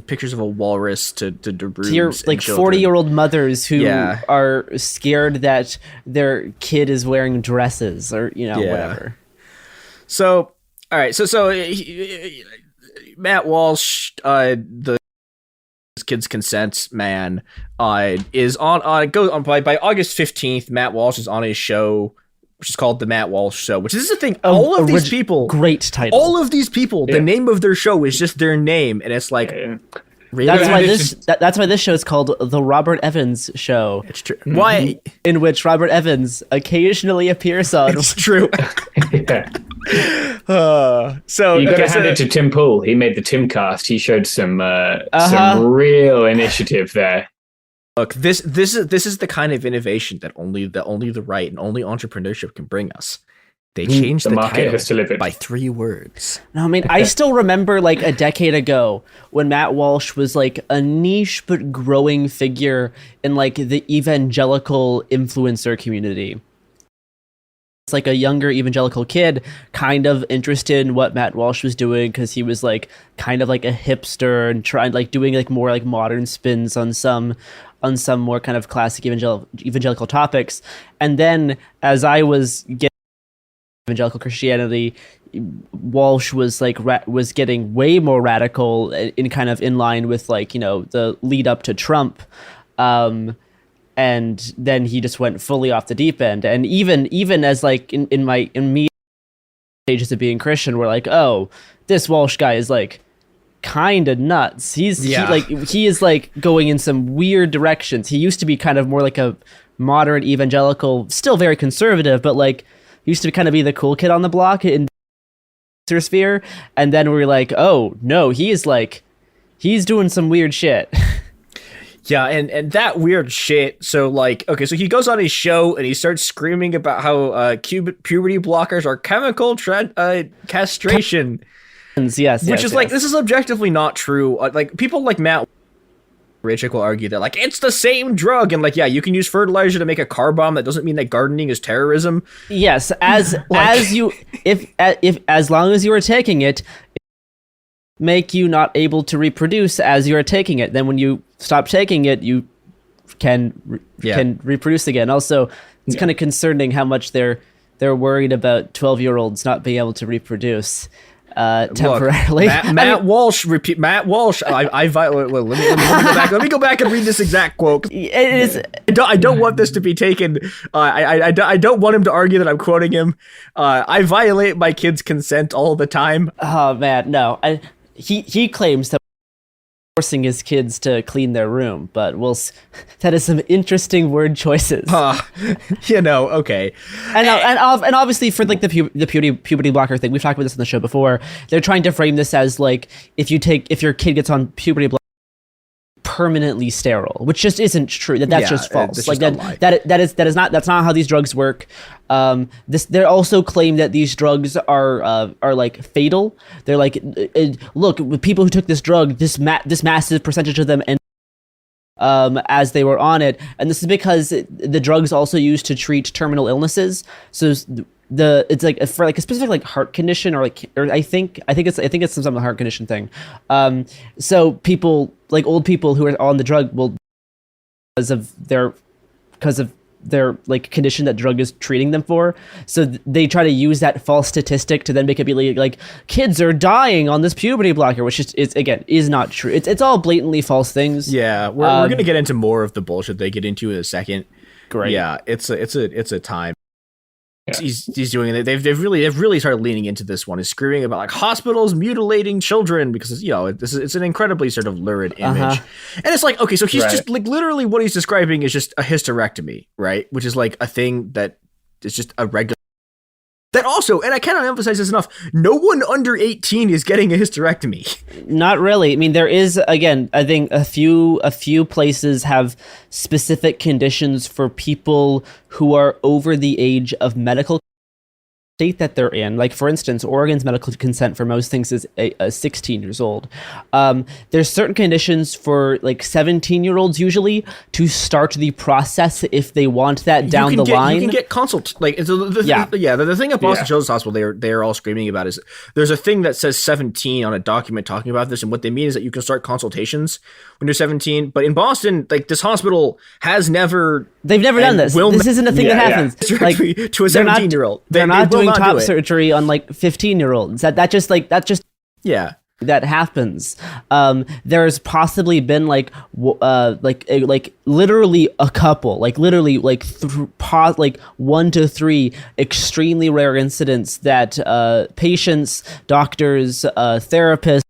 pictures of a walrus to rooms To your and like children. 40-year-old mothers who Yeah. are scared that their kid is wearing dresses or Yeah. whatever. So, all right, so Matt Walsh, the kids' consent man, is on by August 15th. Matt Walsh is on his show, which is called The Matt Walsh Show, which is the thing. All of these people, great title. all of these people, the name of their show is just their name, and it's like, really? That's why this show is called The Robert Evans Show. It's true. Why? In which Robert Evans occasionally appears on. It's true. So you got to okay, hand it to Tim Pool. He made the Timcast. He showed some real initiative there. Look, this is the kind of innovation that only the right and only entrepreneurship can bring us. They changed The the market title has delivered. by 3 words. No, I mean, I still remember like a decade ago when Matt Walsh was like a niche but growing figure in like the evangelical influencer community. It's like a younger evangelical kid kind of interested in what Matt Walsh was doing because he was like kind of like a hipster and trying like doing like more like modern spins on some more kind of classic evangelical topics. And then as I was getting evangelical Christianity, Walsh was like was getting way more radical in kind of in line with like, you know, the lead up to Trump. And then he just went fully off the deep end. And even as like in me stages of being Christian, we're like, oh, this Walsh guy is like kind of nuts. He is like going in some weird directions. He used to be kind of more like a moderate evangelical, still very conservative, but like used to kind of be the cool kid on the block in the sphere. And then we were like, oh no, he's doing some weird shit. Yeah, and that weird shit. So like, okay, so he goes on his show and he starts screaming about how puberty blockers are chemical castration. Yes, which is like, this is objectively not true. Like people like Matt Richik will argue that like it's the same drug, and like, yeah, you can use fertilizer to make a car bomb. That doesn't mean that gardening is terrorism. Yes, as long as you are taking it, make you not able to reproduce as you are taking it. Then when you stop taking it, you can reproduce again. Also, it's kind of concerning how much they're worried about 12-year-olds not being able to reproduce temporarily. Look, Matt Walsh. Matt Walsh. Let me go back and read this exact quote. It is. I don't want this to be taken. I don't want him to argue that I'm quoting him. I violate my kids' consent all the time. Oh man, no. He claims that forcing his kids to clean their room, but that is some interesting word choices. Okay. And obviously for like the puberty blocker thing, we've talked about this on the show before. They're trying to frame this as like if your kid gets on puberty blocker, permanently sterile, which just isn't true. That's just false. Like that's not how these drugs work. They also claim that these drugs are like fatal. They're like, look, people who took this drug, this massive percentage of them and as they were on it, and this is because the drug's also used to treat terminal illnesses. So it's like for like a specific like heart condition or I think it's some sort of heart condition thing. So people like old people who are on the drug will because of their like condition that drug is treating them for. So they try to use that false statistic to then make it be like kids are dying on this puberty blocker, which is not true. It's all blatantly false things. Yeah, we're gonna get into more of the bullshit they get into in a second. Great. Yeah, it's a time. Yeah. He's doing it. They've really started leaning into this one. Is screaming about like hospitals mutilating children because it's an incredibly sort of lurid image, and it's like, okay, so he's just like literally what he's describing is just a hysterectomy, right? Which is like a thing that is just a regular. That also, and I cannot emphasize this enough, no one under 18 is getting a hysterectomy. Not really. I mean, there is, again, I think a few places have specific conditions for people who are over the age of medical state that they're in, like for instance, Oregon's medical consent for most things is 16 years old. There's certain conditions for like 17-year-olds usually to start the process if they want that down the line. You can get consult. Like the thing at Boston Children's Hospital they're all screaming about is there's a thing that says 17 on a document talking about this, and what they mean is that you can start consultations when you're 17. But in Boston, like this hospital has never. They've never done this. This isn't a thing that happens. Like to a 17-year-old, they're not doing top surgery on like 15-year-olds. That just that happens. There's possibly been like literally a couple, like 1 to 3 extremely rare incidents that patients, doctors, therapists,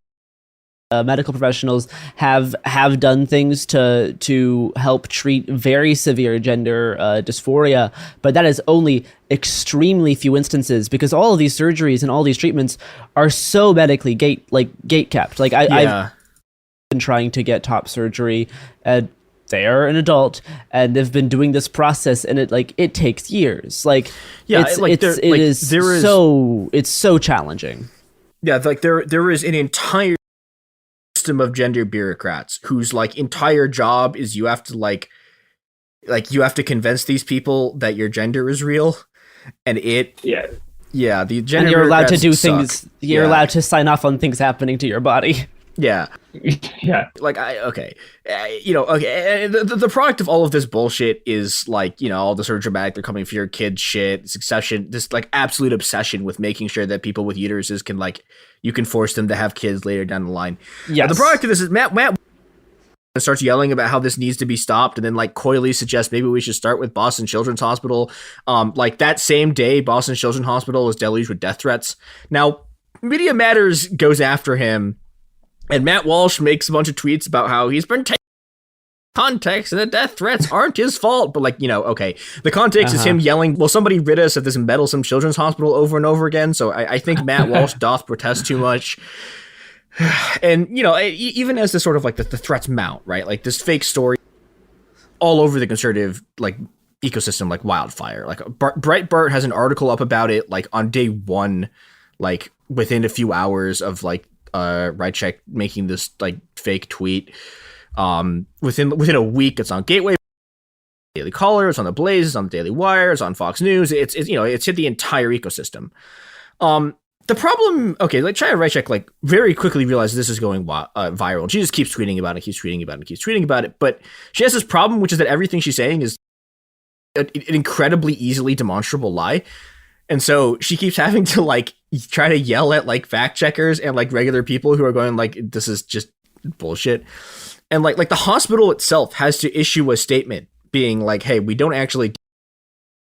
medical professionals have done things to help treat very severe gender dysphoria, but that is only extremely few instances because all of these surgeries and all these treatments are so medically gate kept. Like I've been trying to get top surgery, and they are an adult and they've been doing this process, and it takes years. It's so challenging. Yeah, like there is an entire system of gender bureaucrats whose like entire job is you have to you have to convince these people that your gender is real, and the gender, and you're allowed to do suck. Things. You're allowed to sign off on things happening to your body. Yeah. Like the product of all of this bullshit is like, all the sort of dramatic they're coming for your kid shit, succession, this like absolute obsession with making sure that people with uteruses can you can force them to have kids later down the line. Yeah. The product of this is Matt starts yelling about how this needs to be stopped, and then like coyly suggests maybe we should start with Boston Children's Hospital. Like that same day, Boston Children's Hospital was deluged with death threats. Now, Media Matters goes after him. And Matt Walsh makes a bunch of tweets about how he's been taking context and the death threats aren't his fault. But the context is him yelling, will somebody rid us of this meddlesome children's hospital over and over again? So I think Matt Walsh doth protest too much. And, even as the sort of like the threats mount, right? Like this fake story all over the conservative ecosystem like wildfire. Like Breitbart has an article up about it like on day one, like within a few hours of Rycheck making this like fake tweet. Within a week, it's on Gateway, Daily Caller, it's on the Blaze, it's on the Daily Wire, it's on Fox News. It's hit the entire ecosystem. The problem, Chaya Rycheck very quickly realizes this is going viral. She just keeps tweeting about it. But she has this problem, which is that everything she's saying is an incredibly easily demonstrable lie. And so she keeps having to try to yell at fact checkers and regular people who are going this is just bullshit. And like the hospital itself has to issue a statement being hey, we don't actually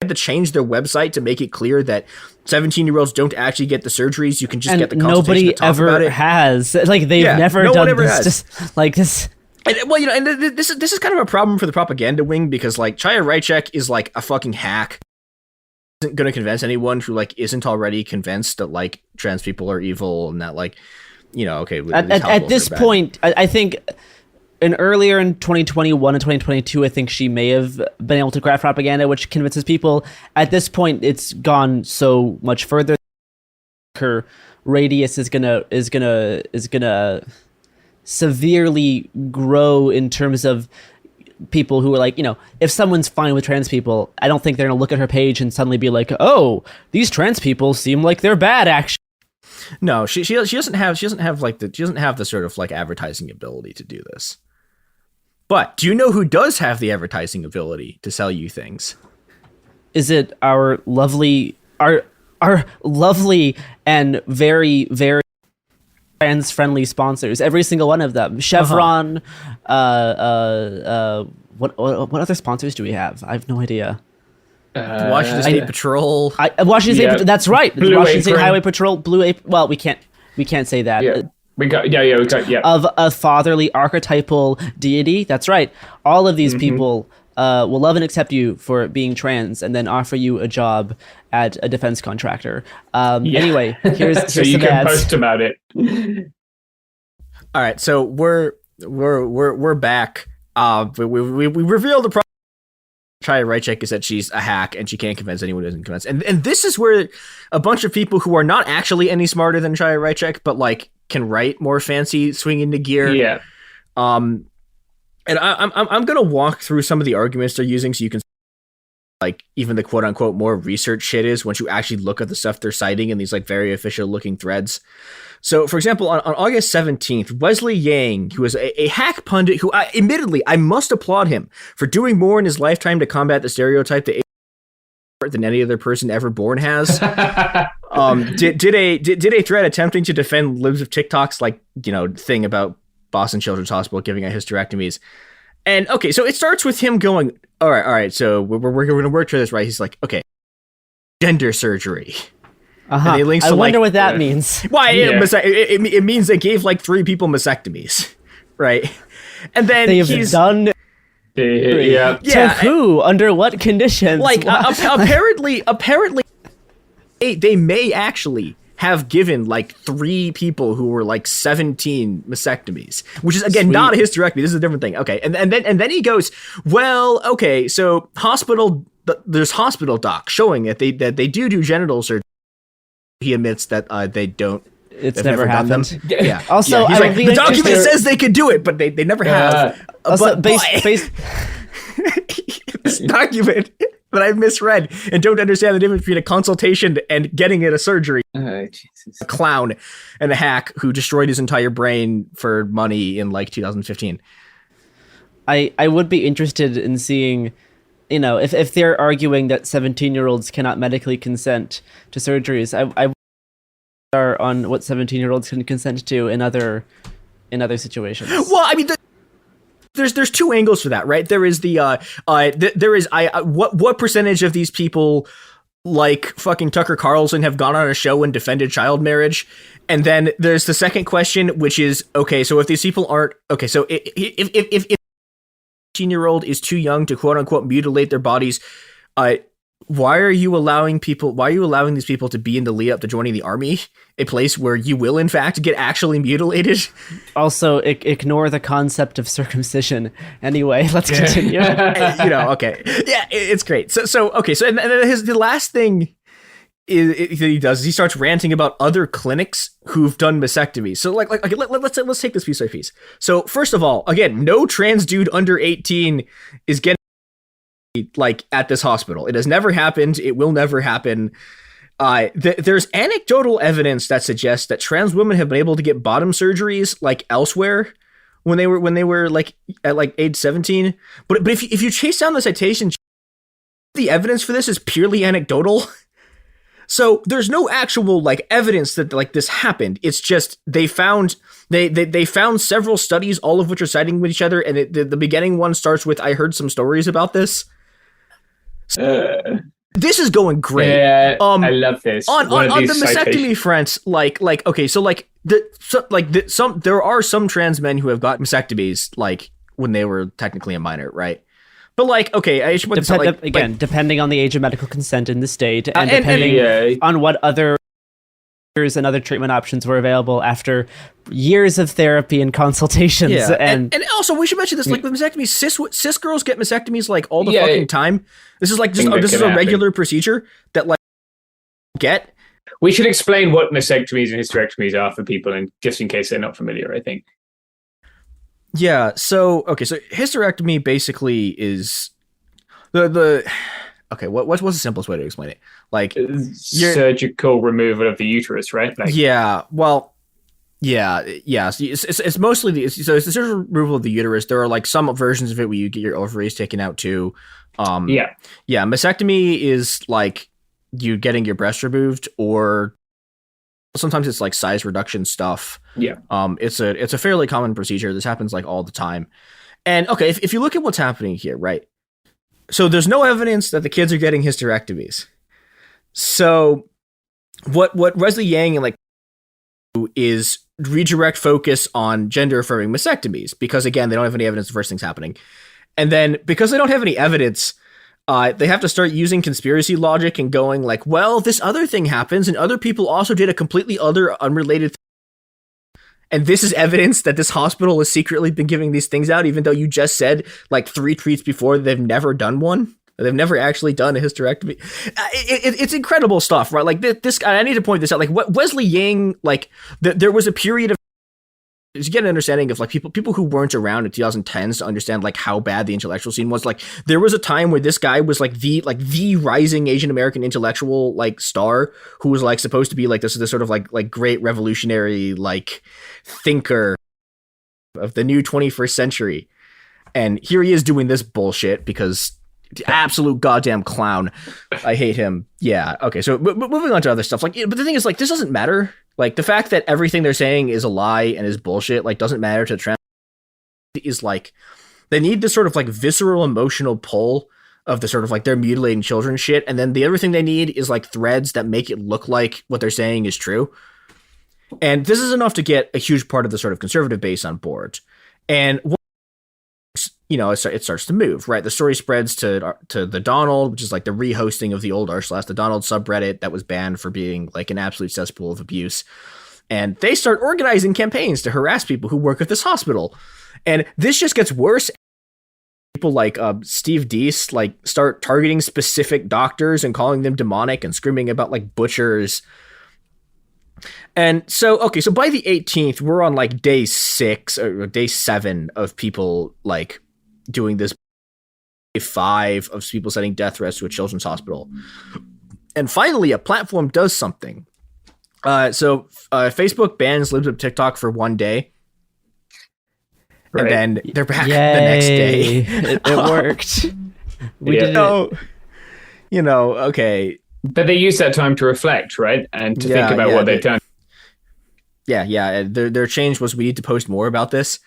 had to change their website to make it clear that 17-year-olds don't actually get the surgeries. You can just get the consultation. Nobody ever has. They've never done this. This. And, and this is kind of a problem for the propaganda wing because Chaya Rycheck is a fucking hack. Isn't going to convince anyone who isn't already convinced that trans people are evil and that at this point I think earlier in 2021 and 2022 I think she may have been able to craft propaganda which convinces people. At this point it's gone so much further. Her radius is gonna severely grow in terms of people who are if someone's fine with trans people, I don't think they're gonna look at her page and suddenly be oh, these trans people seem like they're bad actually. No, she doesn't have the sort of advertising ability to do this. But do you know who does have the advertising ability to sell you things? Is it our lovely and very, very trans-friendly sponsors? Every single one of them. Chevron. What other sponsors do we have? I have no idea. Washington State Patrol. Washington State. That's right. Blue Washington State Highway Patrol. Blue Apron. Well, we can't say that. Yeah. We got. Of a fatherly archetypal deity. That's right. All of these people will love and accept you for being trans, and then offer you a job at a defense contractor. Anyway, here's so you some can ads. post about it. All right, so we're back. We revealed the problem. Chaya Raichik is that she's a hack and she can't convince anyone who isn't convinced. And this is where a bunch of people who are not actually any smarter than Chaya Raichik, but like can write more fancy swing into gear. Yeah. And I'm gonna walk through some of the arguments they're using so you can like even the quote unquote more research shit is once you actually look at the stuff they're citing in these like very official looking threads. So, for example, on August 17th, Wesley Yang, who is a hack pundit who, admittedly, I must applaud him for doing more in his lifetime to combat the stereotype that than any other person ever born has, did a thread attempting to defend libs of TikTok's like, thing about Boston Children's Hospital giving out hysterectomies. And okay, so it starts with him going, all right, so we're going to work through this, right? He's like, okay, gender surgery. Uh-huh. I wonder what that means. Why? It means they gave like 3 people mastectomies, right? And then they've done. Yeah. To who? Under what conditions? Like apparently, they may actually have given like 3 people who were like 17 mastectomies, which is again not a hysterectomy. This is a different thing. Okay, and then he goes, well, okay, so there's hospital docs showing that they do genital surgery. He admits that they don't. It's never happened. Yeah. Also, he's like, the document says they could do it, but they never have. Also, based this document that I misread and don't understand the difference between a consultation and getting it a surgery. Oh, Jesus. A clown and a hack who destroyed his entire brain for money in like 2015. I would be interested in seeing. If they're arguing that 17-year-olds cannot medically consent to surgeries, I are on what 17-year-olds can consent to in other situations. Well, I mean, there's 2 angles for that, right? There is what percentage of these people like fucking Tucker Carlson have gone on a show and defended child marriage, and then there's the second question, which is okay. So if these people aren't okay, so if 18-year-old is too young to quote unquote mutilate their bodies, why are you allowing these people to be in the lead up to joining the army, a place where you will in fact get actually mutilated? Also, ignore the concept of circumcision. Anyway, let's continue. Okay, yeah, it's great. So okay, so and the last thing that he does is he starts ranting about other clinics who've done mastectomies. So let's take this piece by piece. So first of all, again, no trans dude under 18 is getting like at this hospital. It has never happened. It will never happen. There's anecdotal evidence that suggests that trans women have been able to get bottom surgeries like elsewhere when they were like at like age 17. But if you chase down the citation, the evidence for this is purely anecdotal. So there's no actual like evidence that like this happened. It's just they found several studies, all of which are citing with each other, and the beginning one starts with I heard some stories about this. This is going great. Yeah, I love this. On the mastectomy front, there are some trans men who have got mastectomies like when they were technically a minor, right? But like, okay, I should put this out, depending on the age of medical consent in the state, and depending on what other and other treatment options were available after years of therapy and consultations. Yeah. And also we should mention this, like with mastectomies, cis girls get mastectomies like all the fucking time. This is like this is a regular procedure that like get. We should explain what mastectomies and hysterectomies are for people, and just in case they're not familiar, I think. Yeah, so hysterectomy basically is the okay, what's the simplest way to explain it? Like surgical removal of the uterus, right? Like, yeah, well, yeah. So it's mostly it's the surgical removal of the uterus. There are like some versions of it where you get your ovaries taken out too. Yeah. Mastectomy is like you getting your breast removed, or sometimes it's like size reduction stuff. Yeah. It's a fairly common procedure. This happens like all the time. And okay, if you look at what's happening here, right? So there's no evidence that the kids are getting hysterectomies. So what Wesley Yang and like is redirect focus on gender affirming mastectomies, because again, they don't have any evidence the first thing's happening. And then because they don't have any evidence, they have to start using conspiracy logic and going like, well, this other thing happens and other people also did a completely other unrelated thing. And this is evidence that this hospital has secretly been giving these things out, even though you just said like 3 tweets before they've never done one. They've never actually done a hysterectomy. It's incredible stuff, right? Like this guy, I need to point this out. Like Wesley Yang, like there was a period of, to get an understanding of like people who weren't around in 2010s to understand like how bad the intellectual scene was. Like there was a time where this guy was like the rising Asian American intellectual like star who was like supposed to be like this sort of like great revolutionary like thinker of the new 21st century. And here he is doing this bullshit because the absolute goddamn clown. I hate him. Yeah. Okay. So moving on to other stuff. Like, but the thing is, like, this doesn't matter. Like, the fact that everything they're saying is a lie and is bullshit, like, doesn't matter to the trans. Is like, they need this sort of like visceral emotional pull of the sort of like they're mutilating children shit. And then the other thing they need is like threads that make it look like what they're saying is true. And this is enough to get a huge part of the sort of conservative base on board. And you know, it starts to move, right? The story spreads to the Donald, which is like the rehosting of the old r/, the Donald subreddit that was banned for being like an absolute cesspool of abuse. And they start organizing campaigns to harass people who work at this hospital. And this just gets worse. People like Steve Deese like start targeting specific doctors and calling them demonic and screaming about like butchers. And so, okay, so by the 18th, we're on like day 6 or day 7 of people like doing this. Day 5 of people sending death threats to a children's hospital. And finally, a platform does something. So Facebook bans libs of TikTok for 1 day. Right. And then they're back the next day. It worked. We did it. You know, okay. But they use that time to reflect, right? And to think about what they've done. Yeah. Their change was we need to post more about this.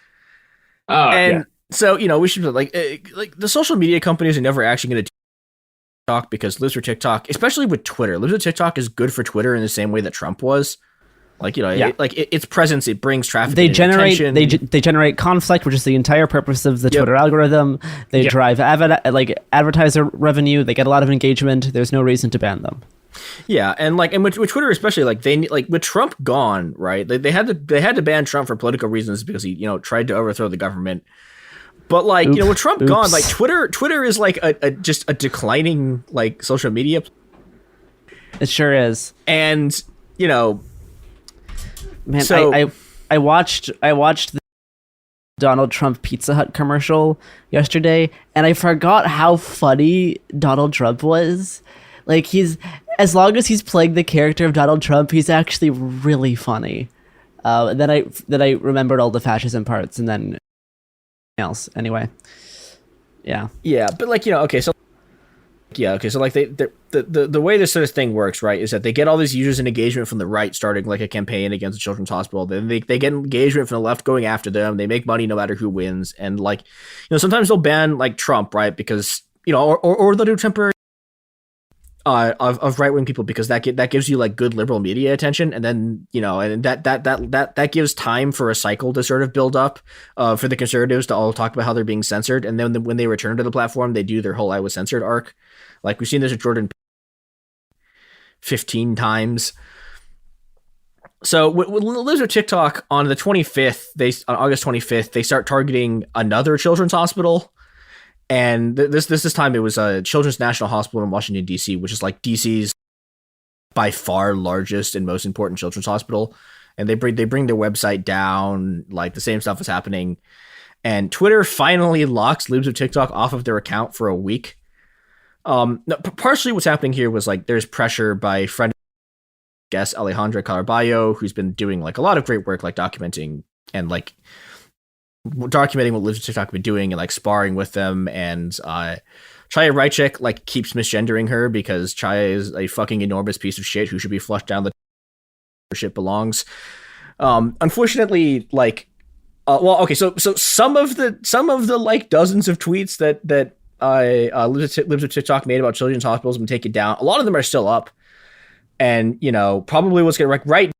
And so, you know, we should like the social media companies are never actually going to TikTok because libs for TikTok, especially with Twitter. Libs for TikTok is good for Twitter in the same way that Trump was. Like, you know, its presence, it brings traffic. They generate conflict, which is the entire purpose of the Twitter algorithm. They drive advertiser revenue. They get a lot of engagement. There's no reason to ban them. Yeah, and with Twitter especially, like they like with Trump gone, right? They had to ban Trump for political reasons because he, you know, tried to overthrow the government. But like, you know, with Trump gone, like Twitter is like just a declining like social media. It sure is. And, you know, man, so, I watched the Donald Trump Pizza Hut commercial yesterday, and I forgot how funny Donald Trump was. Like, as long as he's playing the character of Donald Trump, he's actually really funny. And then I remembered all the fascism parts, and then else anyway. Yeah, but like, you know, okay, so like the way this sort of thing works, right, is that they get all these users and engagement from the right, starting like a campaign against the children's hospital. Then they get engagement from the left going after them. They make money no matter who wins. And like, you know, sometimes they'll ban like Trump, right, because, you know, or they'll do temporary of right-wing people because that gives you like good liberal media attention, and then, you know, and that gives time for a cycle to sort of build up for the conservatives to all talk about how they're being censored, and then when they return to the platform, they do their whole "I was censored" arc. Like we've seen this with Jordan 15 times. So with libs of TikTok on the 25th, on August 25th, they start targeting another children's hospital. And this time it was a Children's National Hospital in Washington, D.C., which is like D.C.'s by far largest and most important children's hospital. And they bring their website down, like the same stuff is happening. And Twitter finally locks libs of TikTok off of their account for a week. Partially what's happening here was like there's pressure by friend guest Alejandra Carballo, who's been doing like a lot of great work, like documenting what libs of TikTok have been doing and like sparring with them, and Chaya Raichik like keeps misgendering her because Chaya is a fucking enormous piece of shit who should be flushed down the shit belongs. Unfortunately, like so some of the like dozens of tweets that libs of TikTok made about children's hospitals have been taken down. A lot of them are still up, and, you know, probably what's gonna right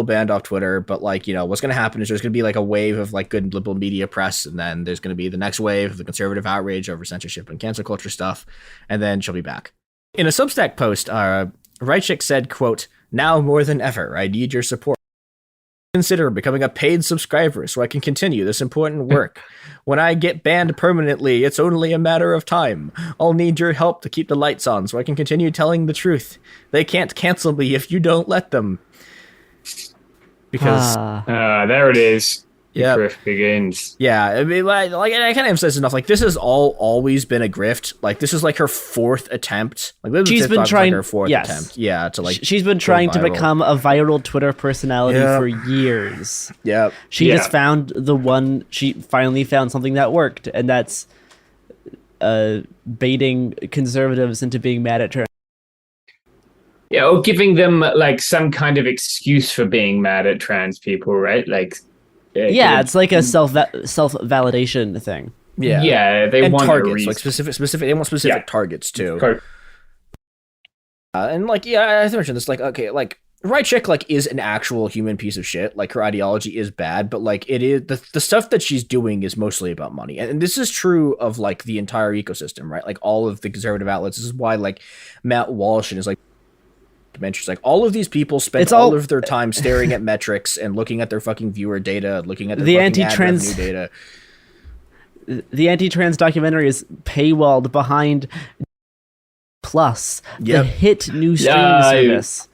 banned off Twitter, but like, you know, what's going to happen is there's going to be like a wave of like good liberal media press, and then there's going to be the next wave of the conservative outrage over censorship and cancel culture stuff, and then she'll be back. In a Substack post, Raichik said, quote, "Now more than ever, I need your support." consider becoming a paid subscriber so I can continue this important work. When I get banned permanently, it's only a matter of time. I'll need your help to keep the lights on so I can continue telling the truth. They can't cancel me if you don't let them. Because there it is. Yeah, the grift begins. Yeah, I mean, like I can't emphasize enough. Like, this has always been a grift. Like, this is like her fourth attempt. Like, she's been trying her fourth attempt. Yeah, to like she's been trying to become a viral Twitter personality for years. Yeah, she just found the one. She finally found something that worked, and that's baiting conservatives into being mad at her. Yeah, or giving them like some kind of excuse for being mad at trans people, right? Like. Yeah, it's like a self validation thing. Yeah, they want targets, like specific. They want specific targets too. And like, yeah, I mentioned this. Like, okay, like Rychik like is an actual human piece of shit. Like, her ideology is bad, but like it is the stuff that she's doing is mostly about money, and this is true of like the entire ecosystem, right? Like all of the conservative outlets. This is why like Matt Walsh and his like. Like all of these people spend all of their time staring at metrics and looking at their fucking viewer data, looking at their the anti-trans data. The anti-trans documentary is paywalled behind Plus, the hit new streaming service.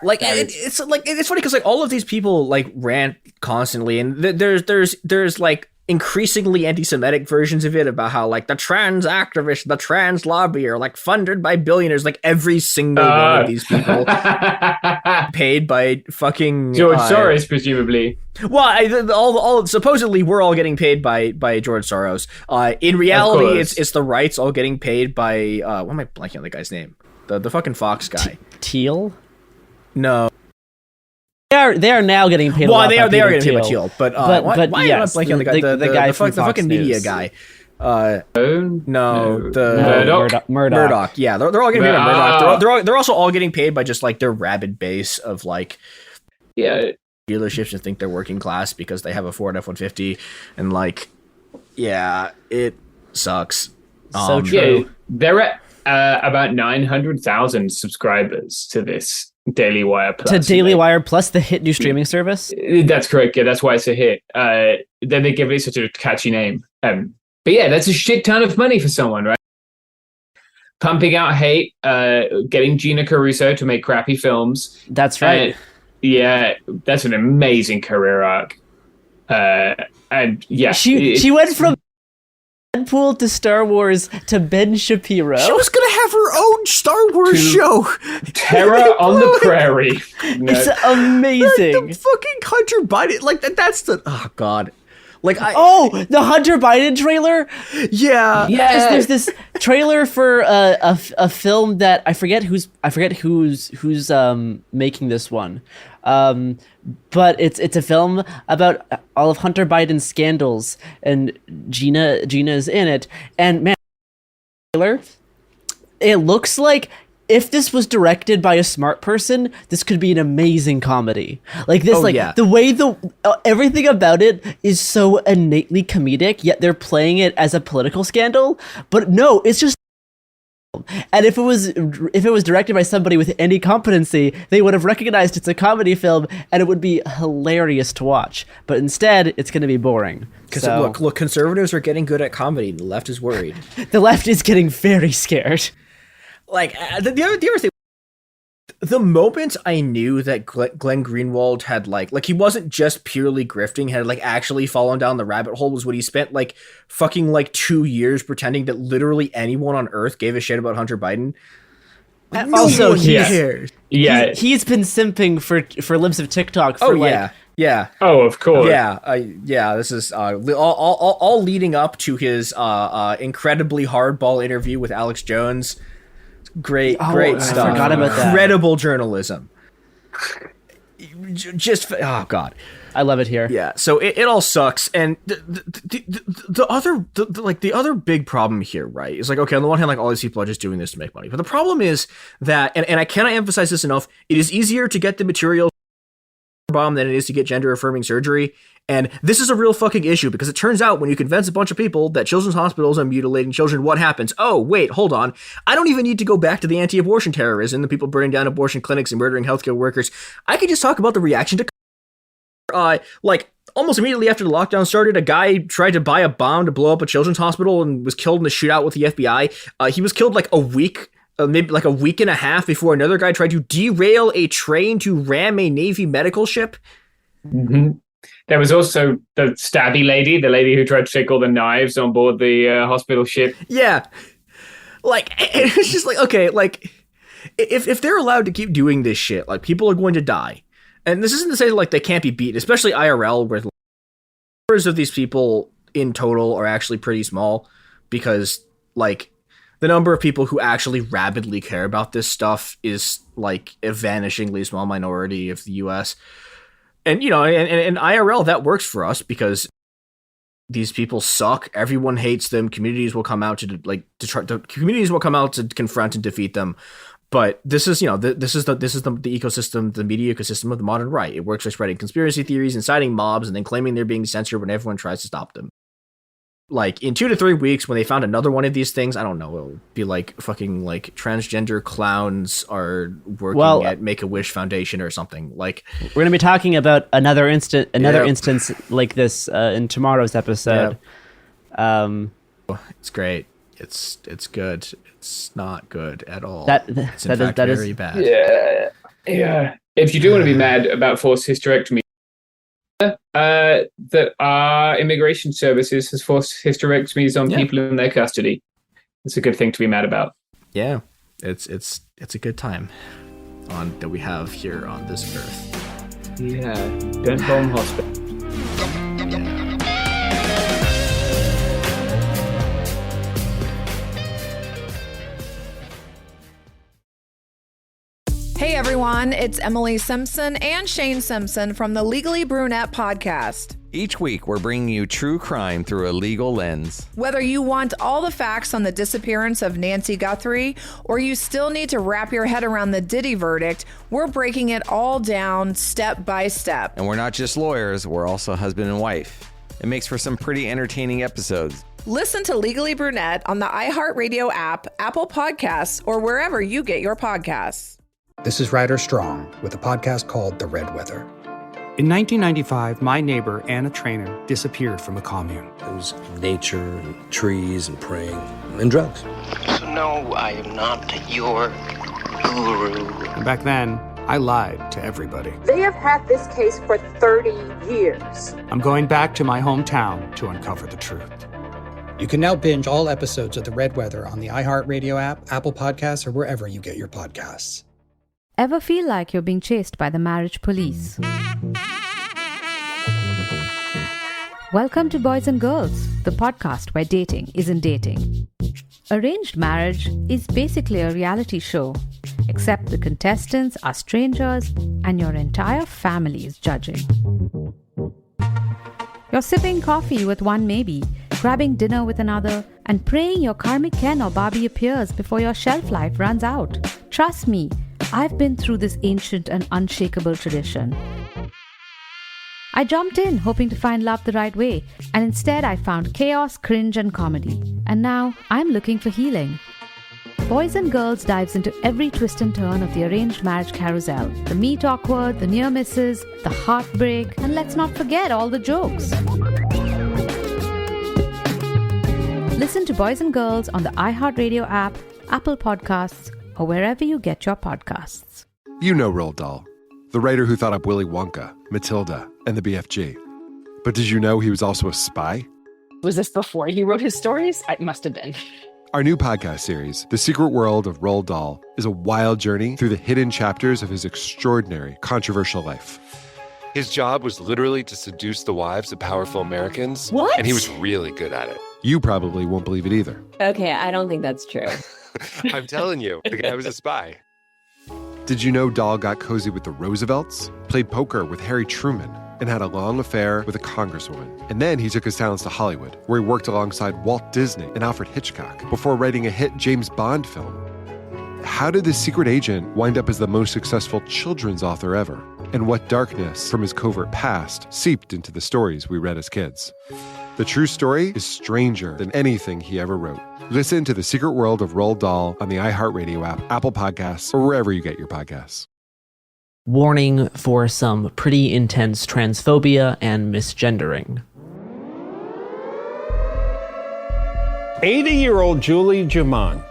Like it's funny because like all of these people like rant constantly, and there's like increasingly anti-Semitic versions of it about how like the trans activists, the trans lobby are like funded by billionaires. Like every single one of these people paid by fucking George Soros, presumably. Well, all supposedly we're all getting paid by George Soros. In reality, it's the rights all getting paid by what am I blanking on the guy's name? The fucking Fox guy. Teal? No. They are now getting paid. Well, they are getting paid by Teal, but why am I blanking on the guy? The guy from the fucking media guy. Murdoch. Yeah, they're all getting paid by Murdoch. They're also all getting paid by just like their rabid base of like dealerships and think they're working class because they have a Ford F-150, and like it sucks. So true. Yeah, they're at about 900,000 subscribers to this. Daily Wire Plus. To Daily Wire Plus, the hit new streaming service? That's correct. Yeah, that's why it's a hit. Then they give it such a catchy name. But yeah, that's a shit ton of money for someone, right? Pumping out hate, getting Gina Caruso to make crappy films. That's right. Yeah, that's an amazing career arc. And yeah. She went from Deadpool to Star Wars to Ben Shapiro. She was gonna have her own Star Wars show. Terror on the Prairie. It's amazing. Like the fucking Hunter Biden, like that's the god. Like the Hunter Biden trailer. Yeah. There's this trailer for a film that I forget who's making this one. But it's a film about all of Hunter Biden's scandals, and Gina's in it. And man, it looks like if this was directed by a smart person, this could be an amazing comedy. Like this, the way everything about it is so innately comedic, yet they're playing it as a political scandal. But no, it's just. And if it was directed by somebody with any competency, they would have recognized it's a comedy film, and it would be hilarious to watch. But instead, it's going to be boring. Because look, conservatives are getting good at comedy. The left is worried. The left is getting very scared. Like the other thing. The moment I knew that Glenn Greenwald had like he wasn't just purely grifting, had like actually fallen down the rabbit hole, was when he spent like fucking like 2 years pretending that literally anyone on earth gave a shit about Hunter Biden. Like, also, he's been simping for Libs of TikTok for yeah. Oh, of course. Yeah. This is all leading up to his incredibly hardball interview with Alex Jones. Great stuff. I forgot about that. Incredible journalism. Just God, I love it here. Yeah, so it all sucks, and the other big problem here, right, is like, okay, on the one hand, like all these people are just doing this to make money, but the problem is that, and I cannot emphasize this enough, it is easier to get the material bomb than it is to get gender affirming surgery. And this is a real fucking issue, because it turns out when you convince a bunch of people that children's hospitals are mutilating children, what happens? Oh, wait, hold on. I don't even need to go back to the anti-abortion terrorism, the people burning down abortion clinics and murdering healthcare workers. I can just talk about the reaction to Like almost immediately after the lockdown started, a guy tried to buy a bomb to blow up a children's hospital and was killed in a shootout with the FBI. He was killed like a week, maybe like a week and a half before another guy tried to derail a train to ram a Navy medical ship. Mm-hmm. There was also the stabby lady, the lady who tried to take all the knives on board the hospital ship. Yeah. Like, it's just like, okay, like, if they're allowed to keep doing this shit, like, people are going to die. And this isn't to say, like, they can't be beaten, especially IRL, where the numbers of these people in total are actually pretty small, because, like, the number of people who actually rabidly care about this stuff is, like, a vanishingly small minority of the U.S., And, you know, and IRL, that works for us because these people suck. Everyone hates them. Communities will come out communities will come out to confront and defeat them. But this is, you know, this is the ecosystem, the media ecosystem of the modern right. It works by spreading conspiracy theories, inciting mobs, and then claiming they're being censored when everyone tries to stop them. Like, in 2 to 3 weeks, when they found another one of these things, I don't know, it'll be like fucking, like, transgender clowns are working at Make-A-Wish Foundation or something. Like, we're going to be talking about another instance like this in tomorrow's episode. Yeah. It's great. It's good. It's not good at all. It's in fact very bad. Yeah. If you do want to be mad about forced hysterectomy, that our immigration services has forced hysterectomies on people in their custody. It's a good thing to be mad about. Yeah, it's a good time that we have here on this earth. Yeah, don't bomb hospital. Hey everyone, it's Emily Simpson and Shane Simpson from the Legally Brunette podcast. Each week, we're bringing you true crime through a legal lens. Whether you want all the facts on the disappearance of Nancy Guthrie or you still need to wrap your head around the Diddy verdict, we're breaking it all down step by step. And we're not just lawyers, we're also husband and wife. It makes for some pretty entertaining episodes. Listen to Legally Brunette on the iHeartRadio app, Apple Podcasts, or wherever you get your podcasts. This is Ryder Strong with a podcast called The Red Weather. In 1995, my neighbor, Anna Trainer, disappeared from a commune. It was nature and trees and praying and drugs. So no, I am not your guru. And back then, I lied to everybody. They have had this case for 30 years. I'm going back to my hometown to uncover the truth. You can now binge all episodes of The Red Weather on the iHeartRadio app, Apple Podcasts, or wherever you get your podcasts. Ever feel like you're being chased by the marriage police? Welcome to Boys and Girls, the podcast where dating isn't dating. Arranged marriage is basically a reality show, except the contestants are strangers and your entire family is judging. You're sipping coffee with one maybe, grabbing dinner with another, and praying your karmic Ken or Barbie appears before your shelf life runs out. Trust me, I've been through this ancient and unshakable tradition. I jumped in hoping to find love the right way, and instead I found chaos, cringe, and comedy. And now I'm looking for healing. Boys and Girls dives into every twist and turn of the arranged marriage carousel. The meet awkward, the near misses, the heartbreak, and let's not forget all the jokes. Listen to Boys and Girls on the iHeartRadio app, Apple Podcasts, or wherever you get your podcasts. You know Roald Dahl, the writer who thought up Willy Wonka, Matilda, and the BFG. But did you know he was also a spy? Was this before he wrote his stories? It must have been. Our new podcast series, The Secret World of Roald Dahl, is a wild journey through the hidden chapters of his extraordinary, controversial life. His job was literally to seduce the wives of powerful Americans. What? And he was really good at it. You probably won't believe it either. Okay, I don't think that's true. I'm telling you, the guy was a spy. Did you know Dahl got cozy with the Roosevelts, played poker with Harry Truman, and had a long affair with a congresswoman? And then he took his talents to Hollywood, where he worked alongside Walt Disney and Alfred Hitchcock before writing a hit James Bond film. How did this secret agent wind up as the most successful children's author ever? And what darkness from his covert past seeped into the stories we read as kids? The true story is stranger than anything he ever wrote. Listen to The Secret World of Roald Dahl on the iHeartRadio app, Apple Podcasts, or wherever you get your podcasts. warning for some pretty intense transphobia and misgendering. 80-year-old Julie Jaman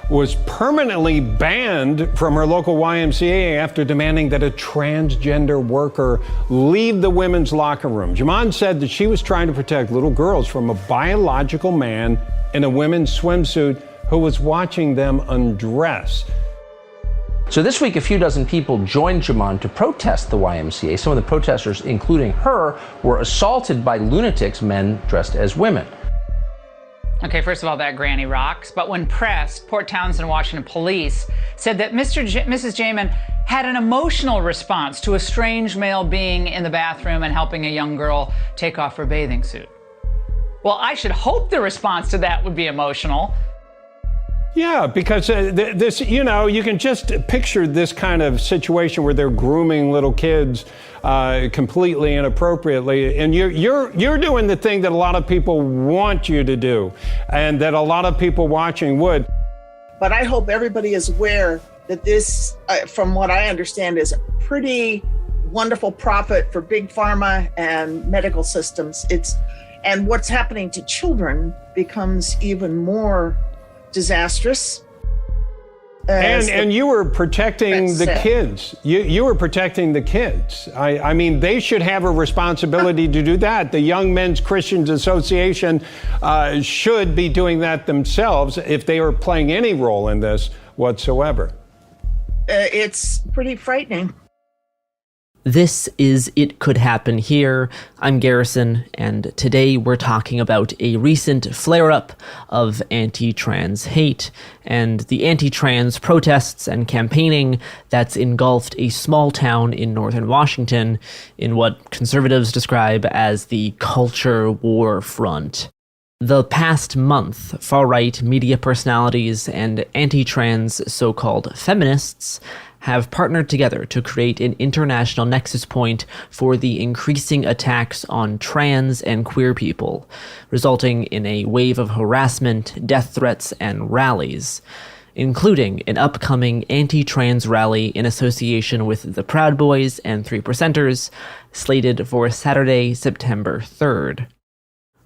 was permanently banned from her local YMCA after demanding that a transgender worker leave the women's locker room. Jaman said that she was trying to protect little girls from a biological man in a women's swimsuit who was watching them undress. So this week, a few dozen people joined Jaman to protest the YMCA. Some of the protesters, including her, were assaulted by lunatics, men dressed as women. Okay, first of all, that granny rocks. But when pressed, Port Townsend, Washington police said that Mrs. Jaman had an emotional response to a strange male being in the bathroom and helping a young girl take off her bathing suit. Well, I should hope the response to that would be emotional. Yeah, because this, you can just picture this kind of situation where they're grooming little kids completely inappropriately, and you're doing the thing that a lot of people want you to do, and that a lot of people watching would. But I hope everybody is aware that this, from what I understand, is a pretty wonderful profit for big pharma and medical systems. And what's happening to children becomes even more disastrous. And you were protecting the kids. You were protecting the kids. I mean, they should have a responsibility to do that. The Young Men's Christians Association should be doing that themselves if they are playing any role in this whatsoever. It's pretty frightening. This is It Could Happen Here. I'm Garrison, and today we're talking about a recent flare-up of anti-trans hate and the anti-trans protests and campaigning that's engulfed a small town in northern Washington in what conservatives describe as the culture war front. The past month, far-right media personalities and anti-trans so-called feminists have partnered together to create an international nexus point for the increasing attacks on trans and queer people, resulting in a wave of harassment, death threats, and rallies, including an upcoming anti-trans rally in association with the Proud Boys and 3%ers, slated for Saturday, September 3rd.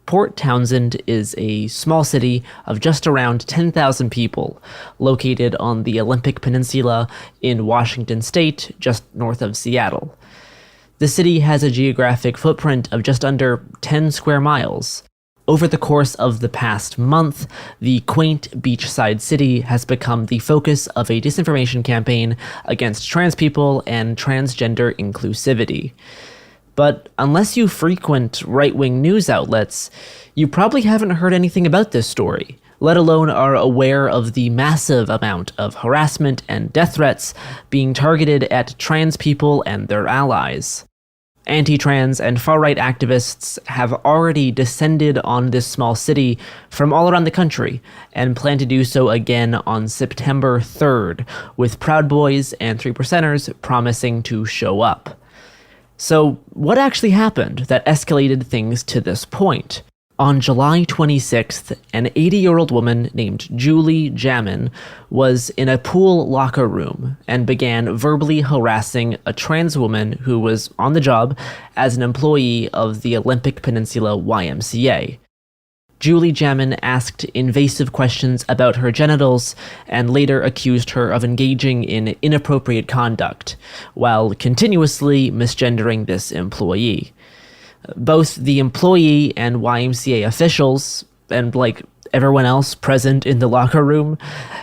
Port Townsend is a small city of just around 10,000 people, located on the Olympic Peninsula in Washington state, just north of Seattle. The city has a geographic footprint of just under 10 square miles. Over the course of the past month, the quaint beachside city has become the focus of a disinformation campaign against trans people and transgender inclusivity. But unless you frequent right-wing news outlets, you probably haven't heard anything about this story, let alone are aware of the massive amount of harassment and death threats being targeted at trans people and their allies. Anti-trans and far-right activists have already descended on this small city from all around the country and plan to do so again on September 3rd, with Proud Boys and 3%ers promising to show up. So, what actually happened that escalated things to this point? On July 26th, an 80-year-old woman named Julie Jaman was in a pool locker room and began verbally harassing a trans woman who was on the job as an employee of the Olympic Peninsula YMCA. Julie Jaman asked invasive questions about her genitals and later accused her of engaging in inappropriate conduct, while continuously misgendering this employee. Both the employee and YMCA officials, and like everyone else present in the locker room,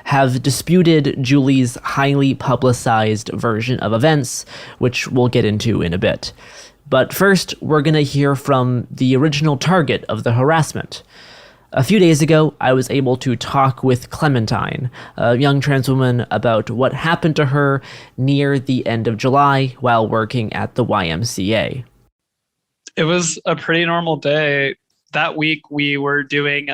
have disputed Julie's highly publicized version of events, which we'll get into in a bit. But first, we're going to hear from the original target of the harassment. A few days ago, I was able to talk with Clementine, a young trans woman, about what happened to her near the end of July while working at the YMCA. It was a pretty normal day. That week, we were doing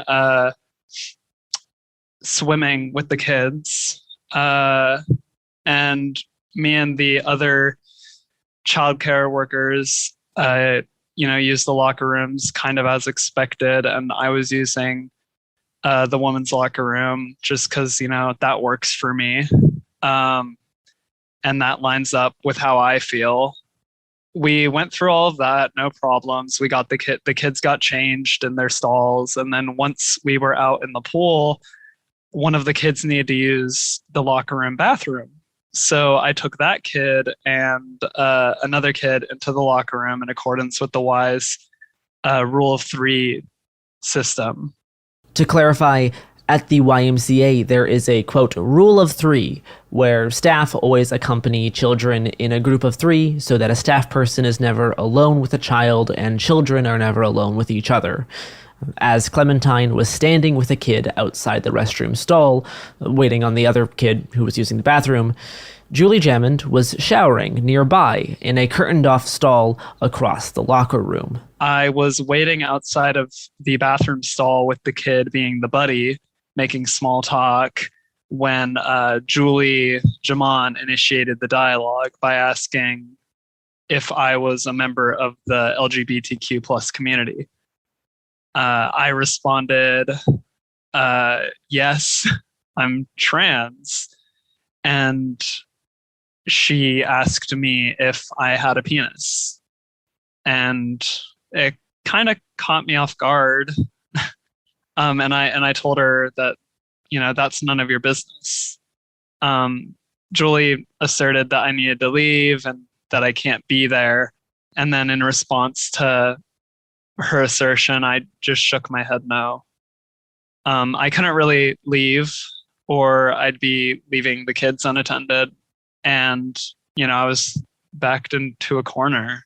swimming with the kids, and me and the other childcare workers use the locker rooms kind of as expected. And I was using the women's locker room just because, that works for me. and that lines up with how I feel. We went through all of that, no problems. We got the kids got changed in their stalls, and then once we were out in the pool, one of the kids needed to use the locker room bathroom. So I took that kid and another kid into the locker room in accordance with the WISE rule of 3 system. To clarify, at the YMCA, there is a, quote, rule of 3, where staff always accompany children in a group of 3 so that a staff person is never alone with a child and children are never alone with each other. As Clementine was standing with a kid outside the restroom stall, waiting on the other kid who was using the bathroom, Julie Jammond was showering nearby in a curtained-off stall across the locker room. I was waiting outside of the bathroom stall with the kid being the buddy, making small talk, when Julie Jamon initiated the dialogue by asking if I was a member of the LGBTQ plus community. I responded, yes, I'm trans. And she asked me if I had a penis. And it kind of caught me off guard. And I told her that, that's none of your business. Julie asserted that I needed to leave and that I can't be there. And then in response to her assertion, I just shook my head no. I couldn't really leave, or I'd be leaving the kids unattended. And, I was backed into a corner.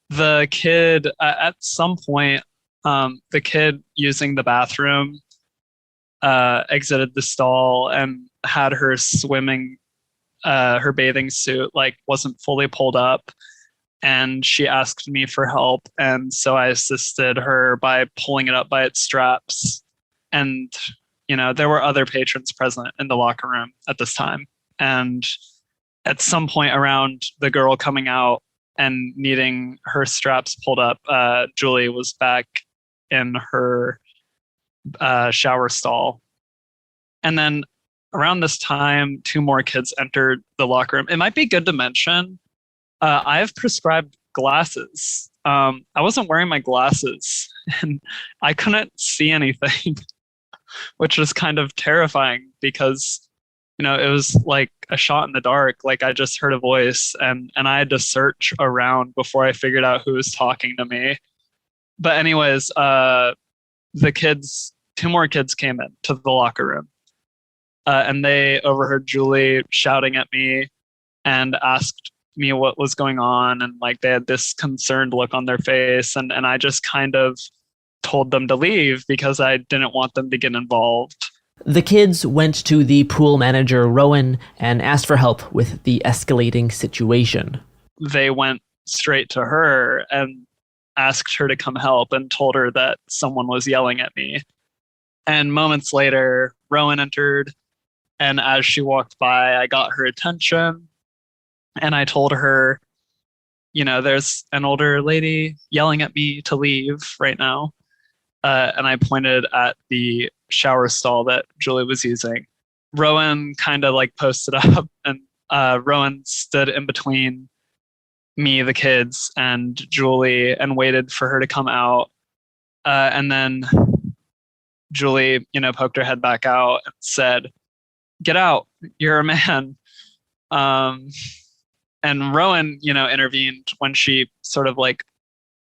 The kid, at some point, the kid using the bathroom exited the stall and had her her bathing suit, wasn't fully pulled up. And she asked me for help. And so I assisted her by pulling it up by its straps. And, there were other patrons present in the locker room at this time. And at some point around the girl coming out and needing her straps pulled up, Julie was back in her shower stall. And then around this time, 2 more kids entered the locker room. It might be good to mention, I have prescribed glasses. I wasn't wearing my glasses and I couldn't see anything, which was kind of terrifying because, it was like a shot in the dark. I just heard a voice and I had to search around before I figured out who was talking to me. But anyways, the kids, 2 more kids came in to the locker room and they overheard Julie shouting at me and asked me what was going on. And they had this concerned look on their face. And I just kind of told them to leave because I didn't want them to get involved. The kids went to the pool manager, Rowan, and asked for help with the escalating situation. They went straight to her and asked her to come help and told her that someone was yelling at me. And moments later, Rowan entered. And as she walked by, I got her attention. And I told her, there's an older lady yelling at me to leave right now. And I pointed at the shower stall that Julie was using. Rowan kind of posted up, and Rowan stood in between me, the kids, and Julie and waited for her to come out. And then Julie, poked her head back out and said, "Get out, you're a man." And Rowan, intervened when she sort of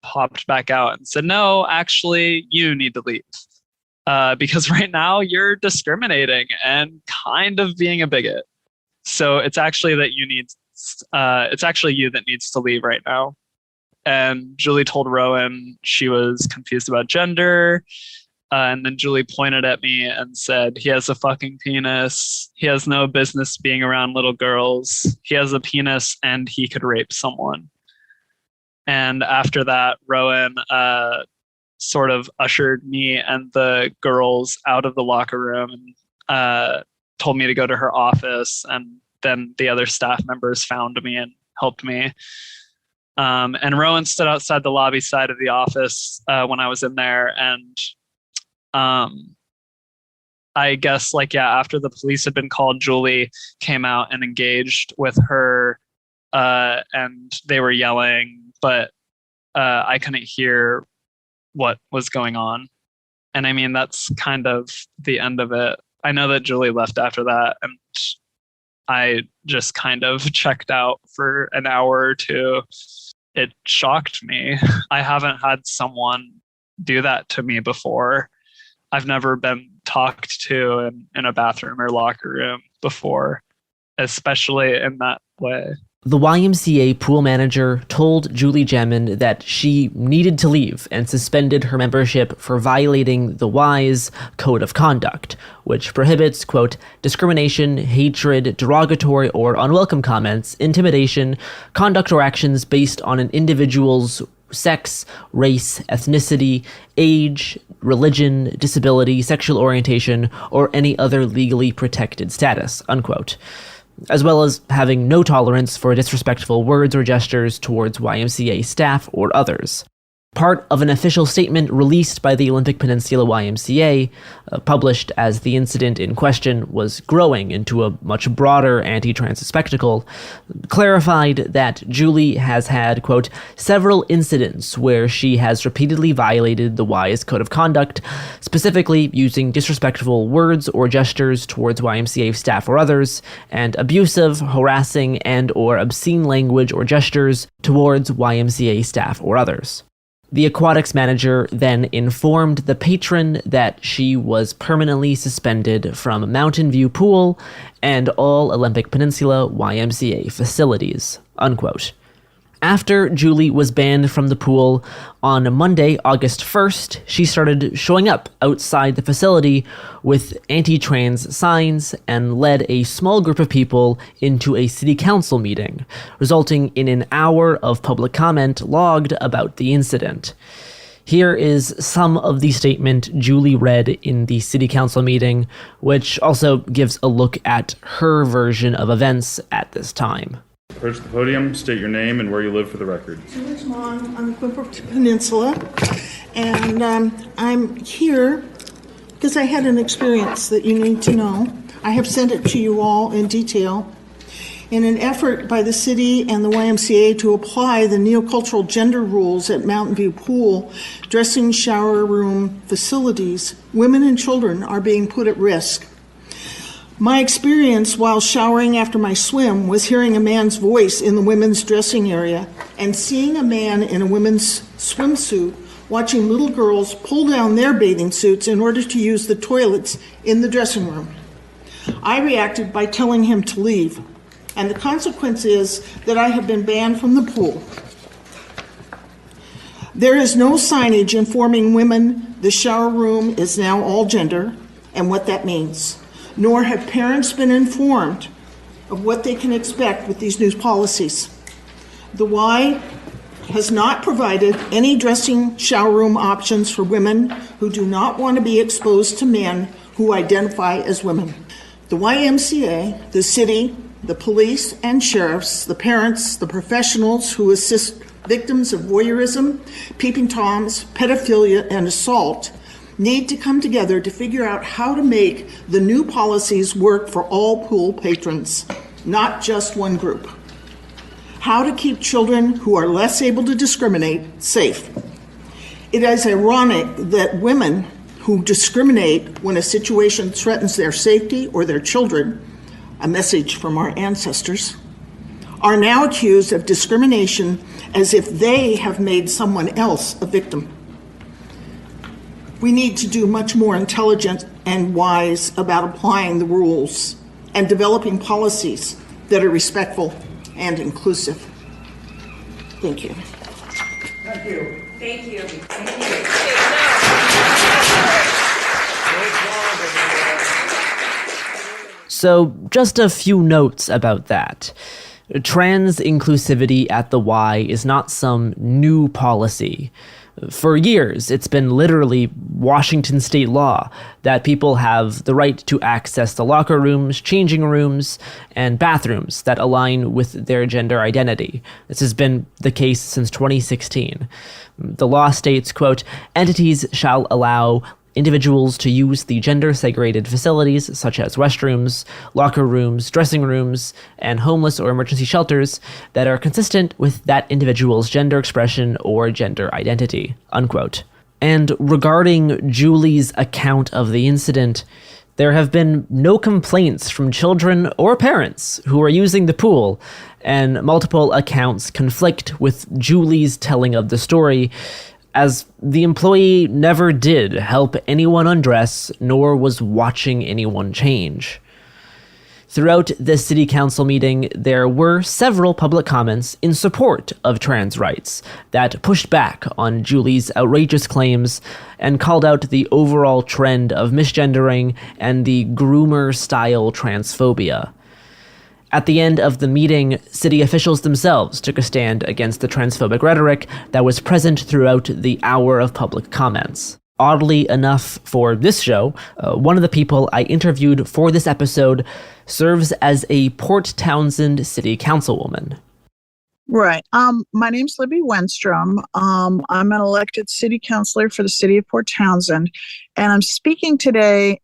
popped back out and said, "No, actually, you need to leave. Because right now you're discriminating and kind of being a bigot. So it's actually that it's actually you that needs to leave right now." And Julie told Rowan she was confused about gender. And then Julie pointed at me and said, "He has a fucking penis. He has no business being around little girls. He has a penis and he could rape someone." And after that, Rowan sort of ushered me and the girls out of the locker room and told me to go to her office. And then the other staff members found me and helped me. And Rowan stood outside the lobby side of the office when I was in there. And I guess, after the police had been called, Julie came out and engaged with her, and they were yelling, but I couldn't hear what was going on. And I mean, that's kind of the end of it. I know that Julie left after that, and I just kind of checked out for an hour or two. It shocked me. I haven't had someone do that to me before. I've never been talked to in a bathroom or locker room before, especially in that way. The YMCA pool manager told Julie Jamin that she needed to leave and suspended her membership for violating the Y's code of conduct, which prohibits, quote, discrimination, hatred, derogatory or unwelcome comments, intimidation, conduct or actions based on an individual's sex, race, ethnicity, age, religion, disability, sexual orientation, or any other legally protected status, unquote, as well as having no tolerance for disrespectful words or gestures towards YMCA staff or others. Part of an official statement released by the Olympic Peninsula YMCA, published as the incident in question was growing into a much broader anti-trans spectacle, clarified that Julie has had, quote, several incidents where she has repeatedly violated the Y's code of conduct, specifically using disrespectful words or gestures towards YMCA staff or others, and abusive, harassing, and or obscene language or gestures towards YMCA staff or others. The aquatics manager then informed the patron that she was permanently suspended from Mountain View Pool and all Olympic Peninsula YMCA facilities, unquote. After Julie was banned from the pool on Monday, August 1st, she started showing up outside the facility with anti-trans signs and led a small group of people into a city council meeting, resulting in an hour of public comment logged about the incident. Here is some of the statement Julie read in the city council meeting, which also gives a look at her version of events at this time. Approach the podium, state your name and where you live for the record. Julie Jamin on the Quinpool Peninsula, and I'm here because I had an experience that you need to know. I have sent it to you all in detail. In an effort by the city and the YMCA to apply the neocultural gender rules at Mountain View Pool, dressing shower room facilities, women and children are being put at risk. My experience while showering after my swim was hearing a man's voice in the women's dressing area and seeing a man in a women's swimsuit watching little girls pull down their bathing suits in order to use the toilets in the dressing room. I reacted by telling him to leave, and the consequence is that I have been banned from the pool. There is no signage informing women the shower room is now all gender and what that means. Nor have parents been informed of what they can expect with these new policies. The Y has not provided any dressing shower room options for women who do not want to be exposed to men who identify as women. The YMCA, the city, the police and sheriffs, the parents, the professionals who assist victims of voyeurism, peeping toms, pedophilia, and assault need to come together to figure out how to make the new policies work for all pool patrons, not just one group. How to keep children who are less able to discriminate safe. It is ironic that women who discriminate when a situation threatens their safety or their children, a message from our ancestors, are now accused of discrimination as if they have made someone else a victim. We need to do much more intelligent and wise about applying the rules and developing policies that are respectful and inclusive. Thank you. Thank you. Thank you. So, just a few notes about that. Trans inclusivity at the Y is not some new policy. For years, it's been literally Washington state law that people have the right to access the locker rooms, changing rooms, and bathrooms that align with their gender identity. This has been the case since 2016. The law states, quote, entities shall allow individuals to use the gender-segregated facilities such as restrooms, locker rooms, dressing rooms, and homeless or emergency shelters that are consistent with that individual's gender expression or gender identity, unquote. And regarding Julie's account of the incident, there have been no complaints from children or parents who are using the pool, and multiple accounts conflict with Julie's telling of the story, as the employee never did help anyone undress, nor was watching anyone change. Throughout this city council meeting, there were several public comments in support of trans rights that pushed back on Julie's outrageous claims and called out the overall trend of misgendering and the groomer-style transphobia. At the end of the meeting, city officials themselves took a stand against the transphobic rhetoric that was present throughout the hour of public comments. Oddly enough for this show, one of the people I interviewed for this episode serves as a Port Townsend city councilwoman. Right. My name's Libby Wenstrom. I'm an elected city councilor for the city of Port Townsend, and I'm speaking today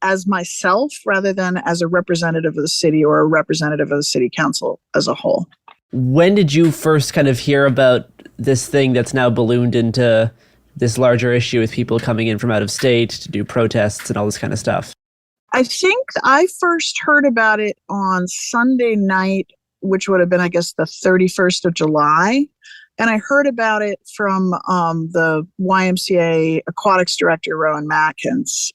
as myself rather than as a representative of the city or a representative of the city council as a whole. When did you first kind of hear about this thing that's now ballooned into this larger issue with people coming in from out of state to do protests and all this kind of stuff? I think I first heard about it on Sunday night, which would have been, I guess, the 31st of July. And I heard about it from the YMCA aquatics director, Rowan Matkins.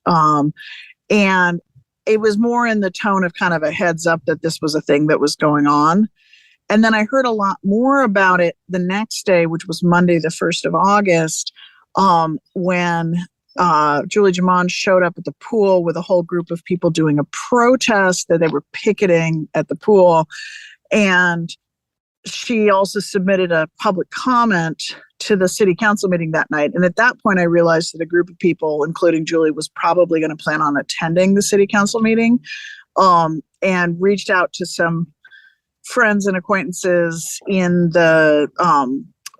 And it was more in the tone of kind of a heads up that this was a thing that was going on. And then I heard a lot more about it the next day, which was Monday, the 1st of August, when Julie Jemond showed up at the pool with a whole group of people doing a protest that they were picketing at the pool. And she also submitted a public comment to the city council meeting that night. And at that point, I realized that a group of people, including Julie, was probably going to plan on attending the city council meeting, and reached out to some friends and acquaintances in the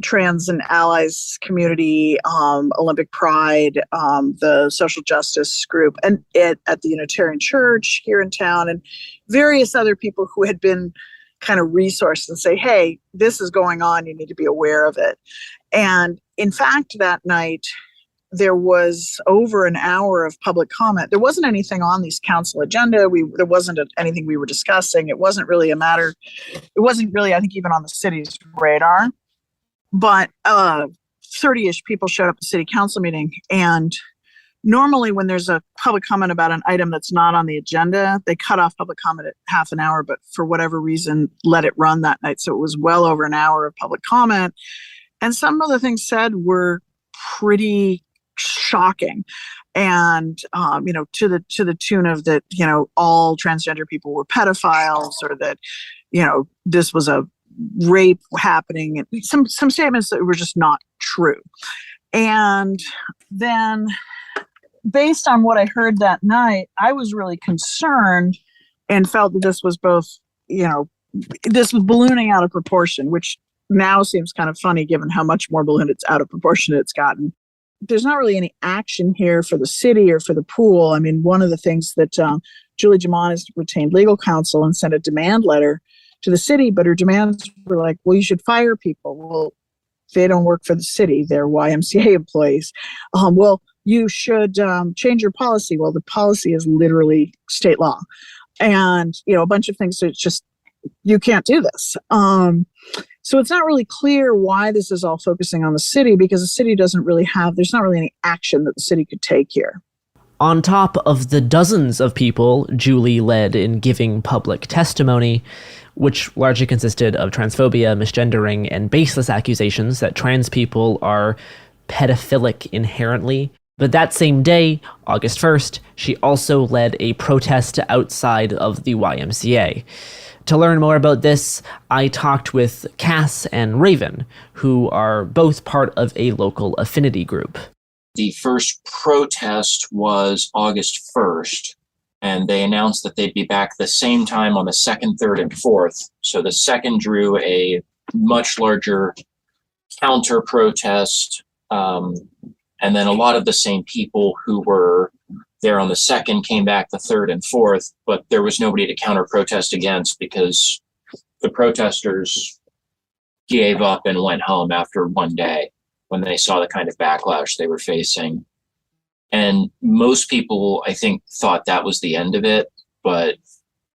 trans and allies community, Olympic Pride, the social justice group, and at the Unitarian Church here in town, and various other people who had been kind of resourced and say, hey, this is going on, you need to be aware of it. And in fact, that night, there was over an hour of public comment. There wasn't anything on this council agenda. There wasn't anything we were discussing. It wasn't really a matter. It wasn't really, I think, even on the city's radar. But 30-ish people showed up at the city council meeting. And normally when there's a public comment about an item that's not on the agenda, they cut off public comment at half an hour, but for whatever reason, let it run that night. So it was well over an hour of public comment. And some of the things said were pretty shocking. And, to the tune of that, all transgender people were pedophiles, or that, this was a rape happening, and some statements that were just not true. And then based on what I heard that night, I was really concerned and felt that this was both, this was ballooning out of proportion, which now seems kind of funny given how much more ballooned it's out of proportion it's gotten. There's not really any action here for the city or for the pool. I mean, one of the things that Julie Jemond has retained legal counsel and sent a demand letter to the city, but her demands were like, well, you should fire people. Well, they don't work for the city. They're YMCA employees. Well, you should change your policy. Well, the policy is literally state law. And, a bunch of things that it's just, you can't do this. So it's not really clear why this is all focusing on the city, because the city doesn't really there's not really any action that the city could take here. On top of the dozens of people Julie led in giving public testimony, which largely consisted of transphobia, misgendering, and baseless accusations that trans people are pedophilic inherently. But that same day, August 1st, she also led a protest outside of the YMCA. To learn more about this, I talked with Cass and Raven, who are both part of a local affinity group. The first protest was August 1st, and they announced that they'd be back the same time on the 2nd, 3rd, and 4th. So the 2nd drew a much larger counter-protest, and And then a lot of the same people who were there on the 2nd came back the 3rd and 4th, but there was nobody to counter protest against because the protesters gave up and went home after one day when they saw the kind of backlash they were facing. And most people, I think, thought that was the end of it, but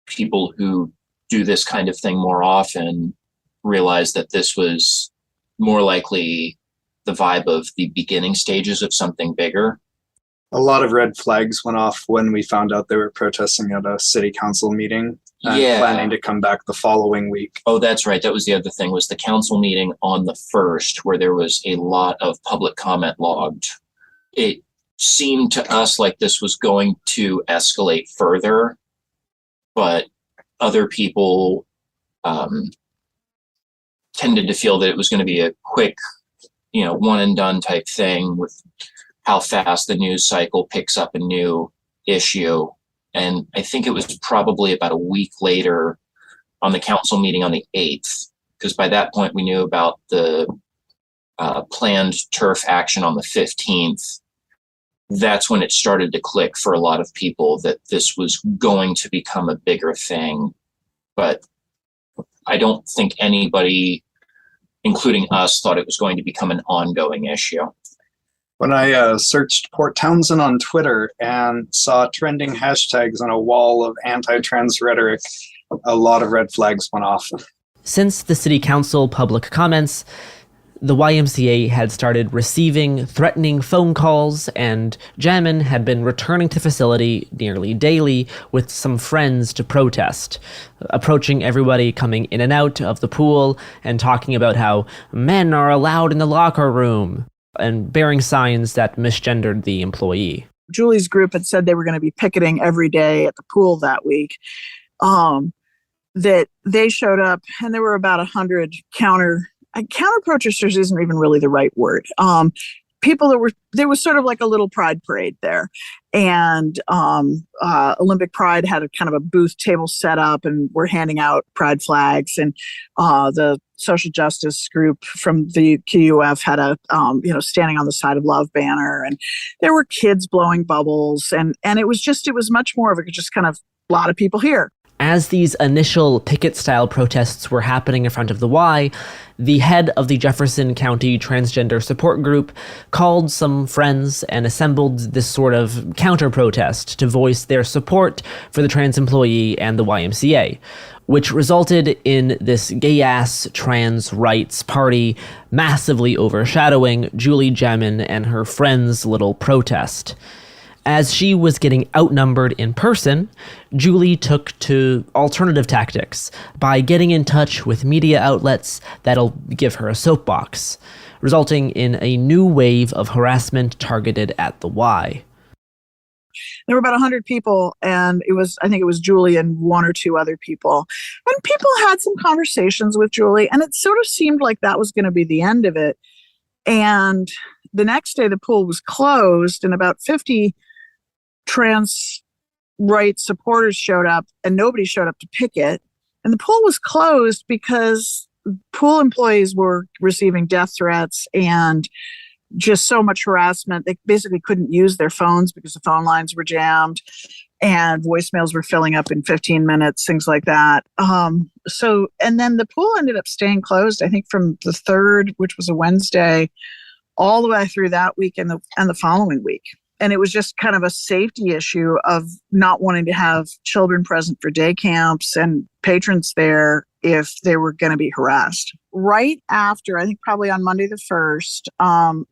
people who do this kind of thing more often realized that this was more likely the vibe of the beginning stages of something bigger. A lot of red flags went off when we found out they were protesting at a city council meeting and planning to come back the following week. Oh, that's right. That was the other thing, was the council meeting on the 1st, where there was a lot of public comment logged. It seemed to us like this was going to escalate further, but other people tended to feel that it was going to be a quick, one and done type thing with how fast the news cycle picks up a new issue. And I think it was probably about a week later on the council meeting on the 8th, because by that point we knew about the planned turf action on the 15th. That's when it started to click for a lot of people that this was going to become a bigger thing. But I don't think anybody, including us, thought it was going to become an ongoing issue. When I searched Port Townsend on Twitter and saw trending hashtags on a wall of anti-trans rhetoric, a lot of red flags went off. Since the city council public comments, the YMCA had started receiving threatening phone calls, and Jamin had been returning to the facility nearly daily with some friends to protest, approaching everybody coming in and out of the pool and talking about how men are allowed in the locker room, and bearing signs that misgendered the employee. Julie's group had said they were going to be picketing every day at the pool that week. That they showed up, and there were about 100 counter protesters isn't even really the right word. People that there was sort of like a little pride parade there. And Olympic Pride had a kind of a booth table set up, and we're handing out pride flags. And the social justice group from the QUF had a, standing on the side of love banner. And there were kids blowing bubbles. And it was much more of a just kind of a lot of people here. As these initial picket-style protests were happening in front of the Y, the head of the Jefferson County Transgender Support Group called some friends and assembled this sort of counter-protest to voice their support for the trans employee and the YMCA, which resulted in this gay-ass trans rights party massively overshadowing Julie Jamin and her friends' little protest. As she was getting outnumbered in person, Julie took to alternative tactics by getting in touch with media outlets that'll give her a soapbox, resulting in a new wave of harassment targeted at the Y. There were about 100 people, and I think it was Julie and one or two other people. And people had some conversations with Julie, and it sort of seemed like that was going to be the end of it. And the next day, the pool was closed, and about 50 trans rights supporters showed up, and nobody showed up to picket. And the pool was closed because pool employees were receiving death threats and just so much harassment. They basically couldn't use their phones because the phone lines were jammed, and voicemails were filling up in 15 minutes, things like that. And then the pool ended up staying closed, I think from the 3rd, which was a Wednesday, all the way through that week and the following week. And it was just kind of a safety issue of not wanting to have children present for day camps and patrons there if they were going to be harassed. Right after, I think probably on Monday the 1st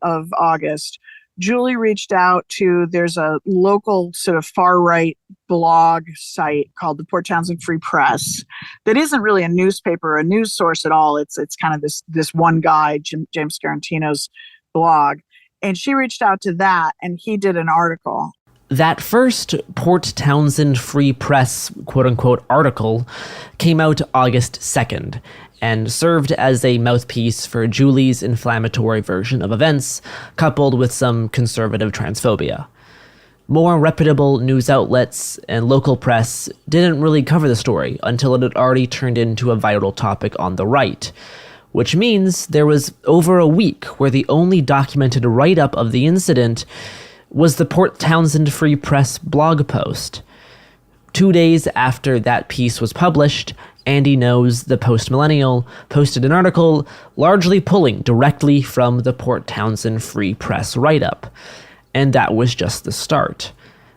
of August, Julie reached out to, there's a local sort of far-right blog site called the Port Townsend Free Press that isn't really a newspaper or a news source at all. It's kind of this one guy, James Scarantino's blog. And she reached out to that, and he did an article. That first Port Townsend Free Press quote-unquote article came out August 2nd and served as a mouthpiece for Julie's inflammatory version of events, coupled with some conservative transphobia. More reputable news outlets and local press didn't really cover the story until it had already turned into a viral topic on the right, which means there was over a week where the only documented write-up of the incident was the Port Townsend Free Press blog post. 2 days after that piece was published, Andy Knows, the Post-Millennial, posted an article largely pulling directly from the Port Townsend Free Press write-up. And that was just the start.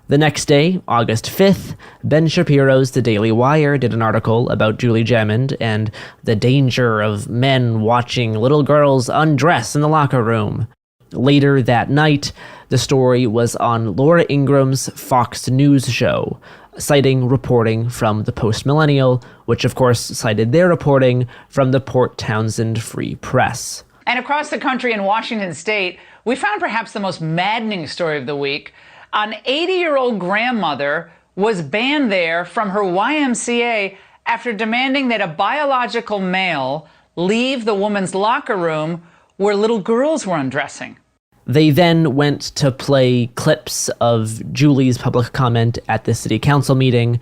The next day, August 5th, Ben Shapiro's The Daily Wire did an article about Julie Gemond and the danger of men watching little girls undress in the locker room. Later that night, the story was on Laura Ingram's Fox News show, citing reporting from the Post-Millennial, which of course cited their reporting from the Port Townsend Free Press. And across the country in Washington state, we found perhaps the most maddening story of the week. An 80-year-old grandmother was banned there from her YMCA after demanding that a biological male leave the woman's locker room where little girls were undressing. They then went to play clips of Julie's public comment at the city council meeting,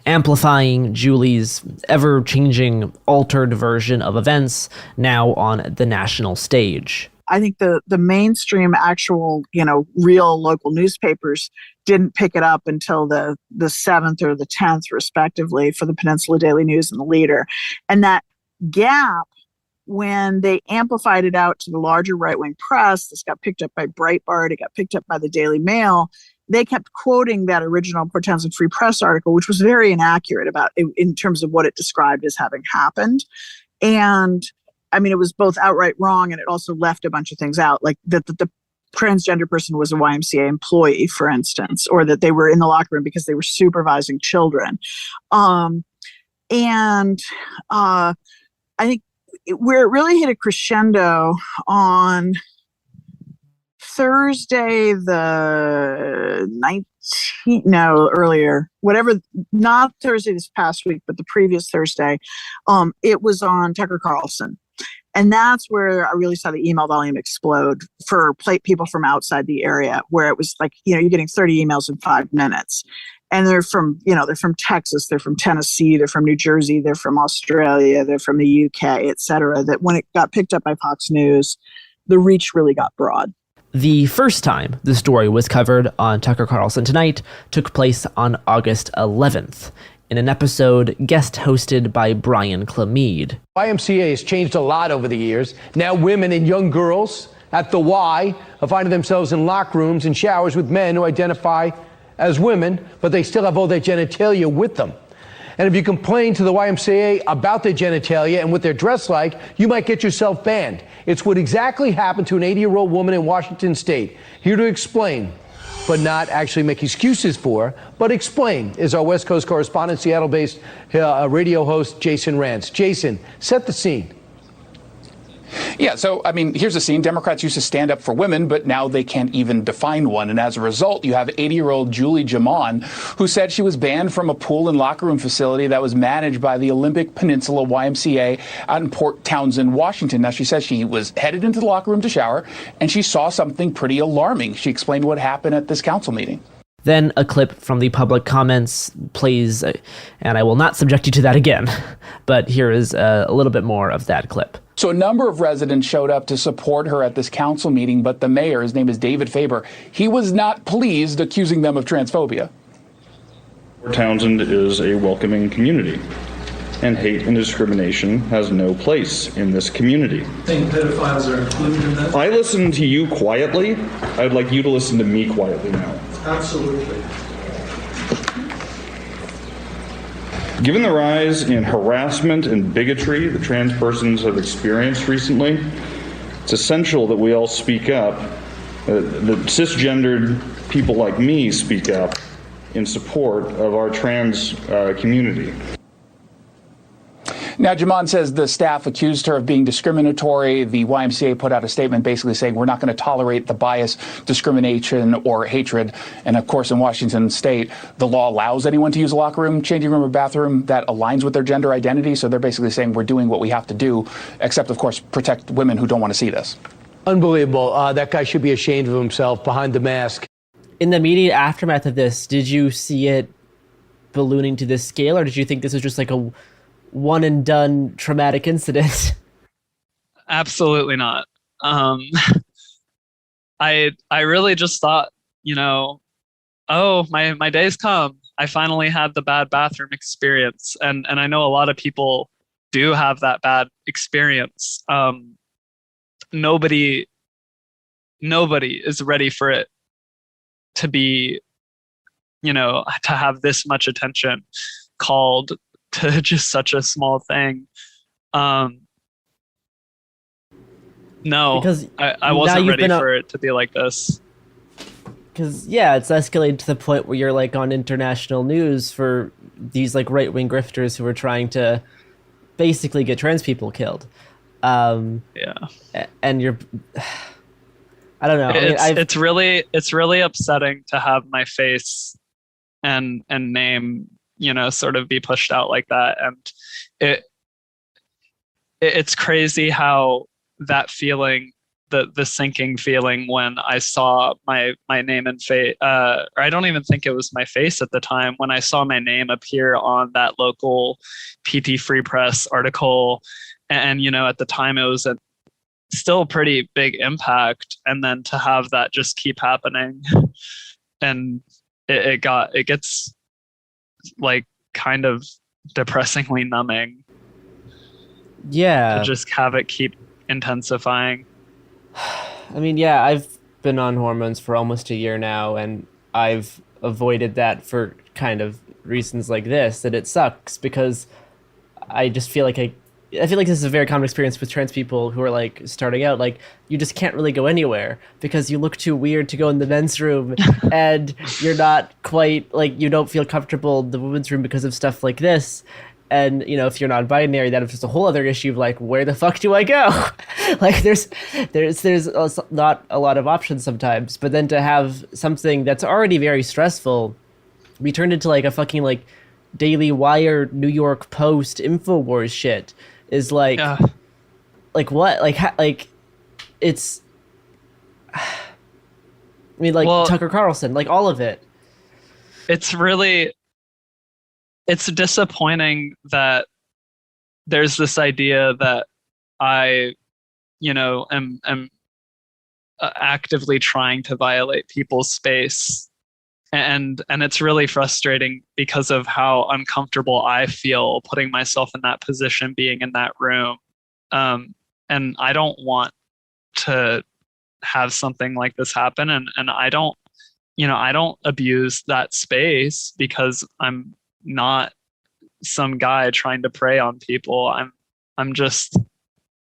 amplifying Julie's ever-changing, altered version of events now on the national stage. I think the mainstream actual, real local newspapers didn't pick it up until the 7th or the 10th, respectively, for the Peninsula Daily News and the Leader. And that gap, when they amplified it out to the larger right-wing press, this got picked up by Breitbart, it got picked up by the Daily Mail, they kept quoting that original Port Townsend Free Press article, which was very inaccurate about in terms of what it described as having happened. And it was both outright wrong, and it also left a bunch of things out, like that the transgender person was a YMCA employee, for instance, or that they were in the locker room because they were supervising children. I think where it really hit a crescendo on Thursday, the 19th, not Thursday this past week, but the previous Thursday, it was on Tucker Carlson. And that's where I really saw the email volume explode for people from outside the area, where it was like, you're getting 30 emails in 5 minutes. And they're from Texas, they're from Tennessee, they're from New Jersey, they're from Australia, they're from the UK, et cetera, that when it got picked up by Fox News, the reach really got broad. The first time the story was covered on Tucker Carlson Tonight took place on August 11th. In an episode guest hosted by Brian Clamede. YMCA has changed a lot over the years. Now women and young girls at the Y are finding themselves in locker rooms and showers with men who identify as women, but they still have all their genitalia with them. And if you complain to the YMCA about their genitalia and what they're dressed like, you might get yourself banned. It's what exactly happened to an 80-year-old woman in Washington state. Here to explain, but not actually make excuses for, but explain, is our West Coast correspondent, Seattle-based radio host Jason Rantz. Jason, set the scene. Yeah, so, here's the scene. Democrats used to stand up for women, but now they can't even define one. And as a result, you have 80-year-old Julie Gemond, who said she was banned from a pool and locker room facility that was managed by the Olympic Peninsula YMCA out in Port Townsend, Washington. Now, she says she was headed into the locker room to shower, and she saw something pretty alarming. She explained what happened at this council meeting. Then a clip from the public comments plays, and I will not subject you to that again, but here is a little bit more of that clip. So a number of residents showed up to support her at this council meeting, but the mayor, his name is David Faber, he was not pleased, accusing them of transphobia. Port Townsend is a welcoming community, and hate and discrimination has no place in this community. Think pedophiles are included in that? I listened to you quietly. I'd like you to listen to me quietly now. Absolutely. Given the rise in harassment and bigotry that trans persons have experienced recently, it's essential that we all speak up, that cisgendered people like me speak up in support of our trans community. Now, Gemond says the staff accused her of being discriminatory. The YMCA put out a statement basically saying we're not going to tolerate the bias, discrimination, or hatred. And of course, in Washington state, the law allows anyone to use a locker room, changing room, or bathroom that aligns with their gender identity. So they're basically saying we're doing what we have to do, except, of course, protect women who don't want to see this. Unbelievable. That guy should be ashamed of himself behind the mask. In the immediate aftermath of this, did you see it ballooning to this scale, or did you think this was just like a one and done traumatic incident? Absolutely not. I really just thought, oh, my day's come. I finally had the bad bathroom experience, and I know a lot of people do have that bad experience. Nobody is ready for it to be, to have this much attention called to just such a small thing. No, because I wasn't ready for it to be like this. Because, yeah, it's escalated to the point where you're, like, on international news for these, like, right-wing grifters who are trying to basically get trans people killed. Yeah. And you're... I don't know. It's really upsetting to have my face and name, sort of be pushed out like that. And it's crazy how that feeling, the sinking feeling when I saw my name and face, or I don't even think it was my face at the time, when I saw my name appear on that local PT Free Press article. And, at the time it was a still pretty big impact. And then to have that just keep happening and it gets like kind of depressingly numbing. Yeah. To just have it keep intensifying. I mean, yeah, I've been on hormones for almost a year now, and I've avoided that for kind of reasons like this, that it sucks because I just feel like I feel like this is a very common experience with trans people who are like starting out. Like, you just can't really go anywhere because you look too weird to go in the men's room and you're not quite like, you don't feel comfortable in the women's room because of stuff like this. And, if you're non-binary, that is just a whole other issue of like, where the fuck do I go? Like, there's not a lot of options sometimes. But then to have something that's already very stressful be turned into like a fucking like Daily Wire, New York Post, InfoWars shit is like, like what? Like it's, I mean, like, well, Tucker Carlson, like all of it. It's disappointing that there's this idea that I, am actively trying to violate people's space. And it's really frustrating because of how uncomfortable I feel putting myself in that position, being in that room. And I don't want to have something like this happen. And I don't abuse that space because I'm not some guy trying to prey on people. I'm just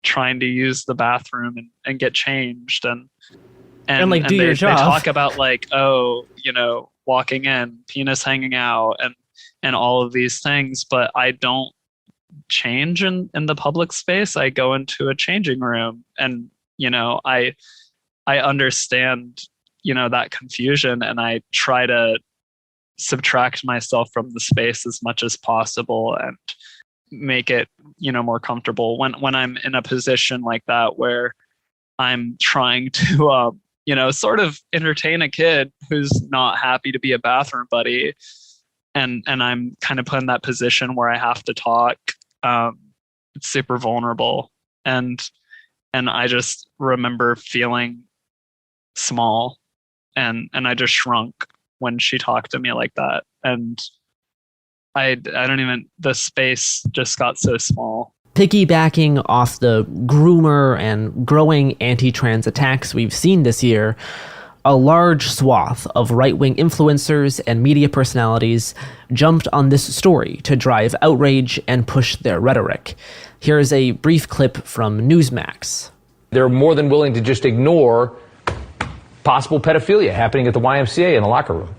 trying to use the bathroom and get changed and like do your job. They talk about like, oh, walking in, penis hanging out and all of these things, but I don't change in the public space. I go into a changing room and I understand that confusion, and I try to subtract myself from the space as much as possible and make it more comfortable when I'm in a position like that where I'm trying to sort of entertain a kid who's not happy to be a bathroom buddy, and I'm kind of put in that position where I have to talk. It's super vulnerable, and I just remember feeling small, and I just shrunk when she talked to me like that. And I don't even, the space just got so small. Piggybacking off the groomer and growing anti-trans attacks we've seen this year, a large swath of right-wing influencers and media personalities jumped on this story to drive outrage and push their rhetoric. Here's a brief clip from Newsmax. They're more than willing to just ignore possible pedophilia happening at the YMCA in the locker room.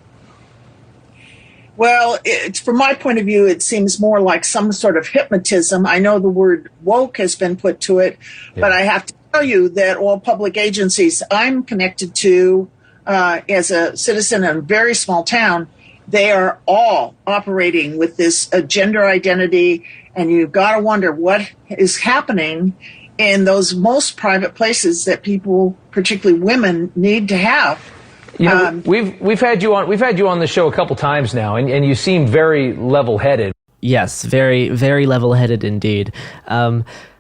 Well, from my point of view, it seems more like some sort of hypnotism. I know the word woke has been put to it, but I have to tell you that all public agencies I'm connected to as a citizen in a very small town, they are all operating with this gender identity, and you've got to wonder what is happening in those most private places that people, particularly women, need to have. We've had you on the show a couple times now, and you seem very level-headed. Yes, very, very level-headed indeed.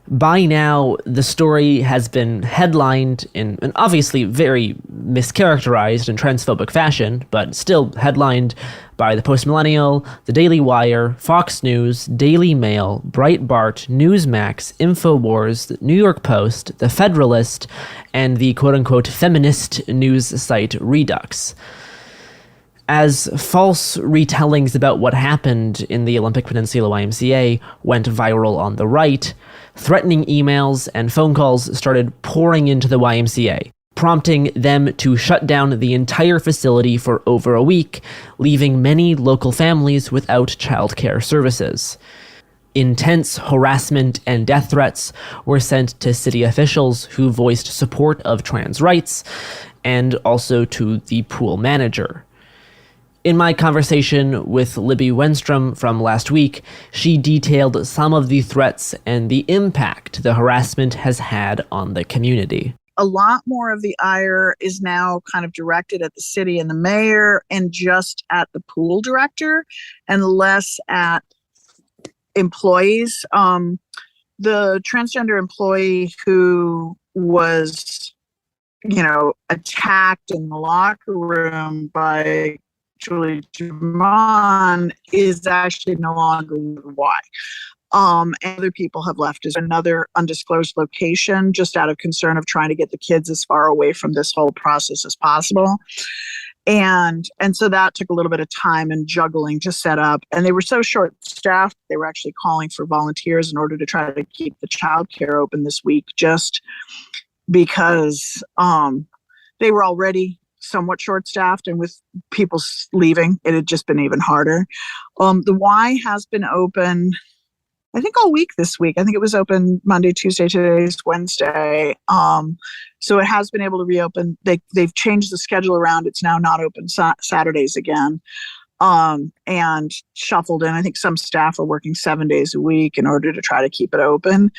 By now, the story has been headlined in an obviously very mischaracterized and transphobic fashion, but still headlined by the Post-Millennial, the Daily Wire, Fox News, Daily Mail, Breitbart, Newsmax, InfoWars, the New York Post, The Federalist, and the quote-unquote feminist news site Redux. As false retellings about what happened in the Olympic Peninsula YMCA went viral on the right, threatening emails and phone calls started pouring into the YMCA, prompting them to shut down the entire facility for over a week, leaving many local families without childcare services. Intense harassment and death threats were sent to city officials who voiced support of trans rights, and also to the pool manager. In my conversation with Libby Wenstrom from last week, she detailed some of the threats and the impact the harassment has had on the community. A lot more of the ire is now kind of directed at the city and the mayor and just at the pool director and less at employees. The transgender employee who was, attacked in the locker room by Julie Jamon is actually no longer why. And other people have left as another undisclosed location just out of concern of trying to get the kids as far away from this whole process as possible. And so that took a little bit of time and juggling to set up. And they were so short-staffed, they were actually calling for volunteers in order to try to keep the childcare open this week, just because they were already somewhat short-staffed, and with people leaving, it had just been even harder. The Y has been open, I think, all week this week. I think it was open Monday, Tuesday, today's Wednesday. So it has been able to reopen. They've changed the schedule around. It's now not open Saturdays again, and shuffled in. I think some staff are working 7 days a week in order to try to keep it open.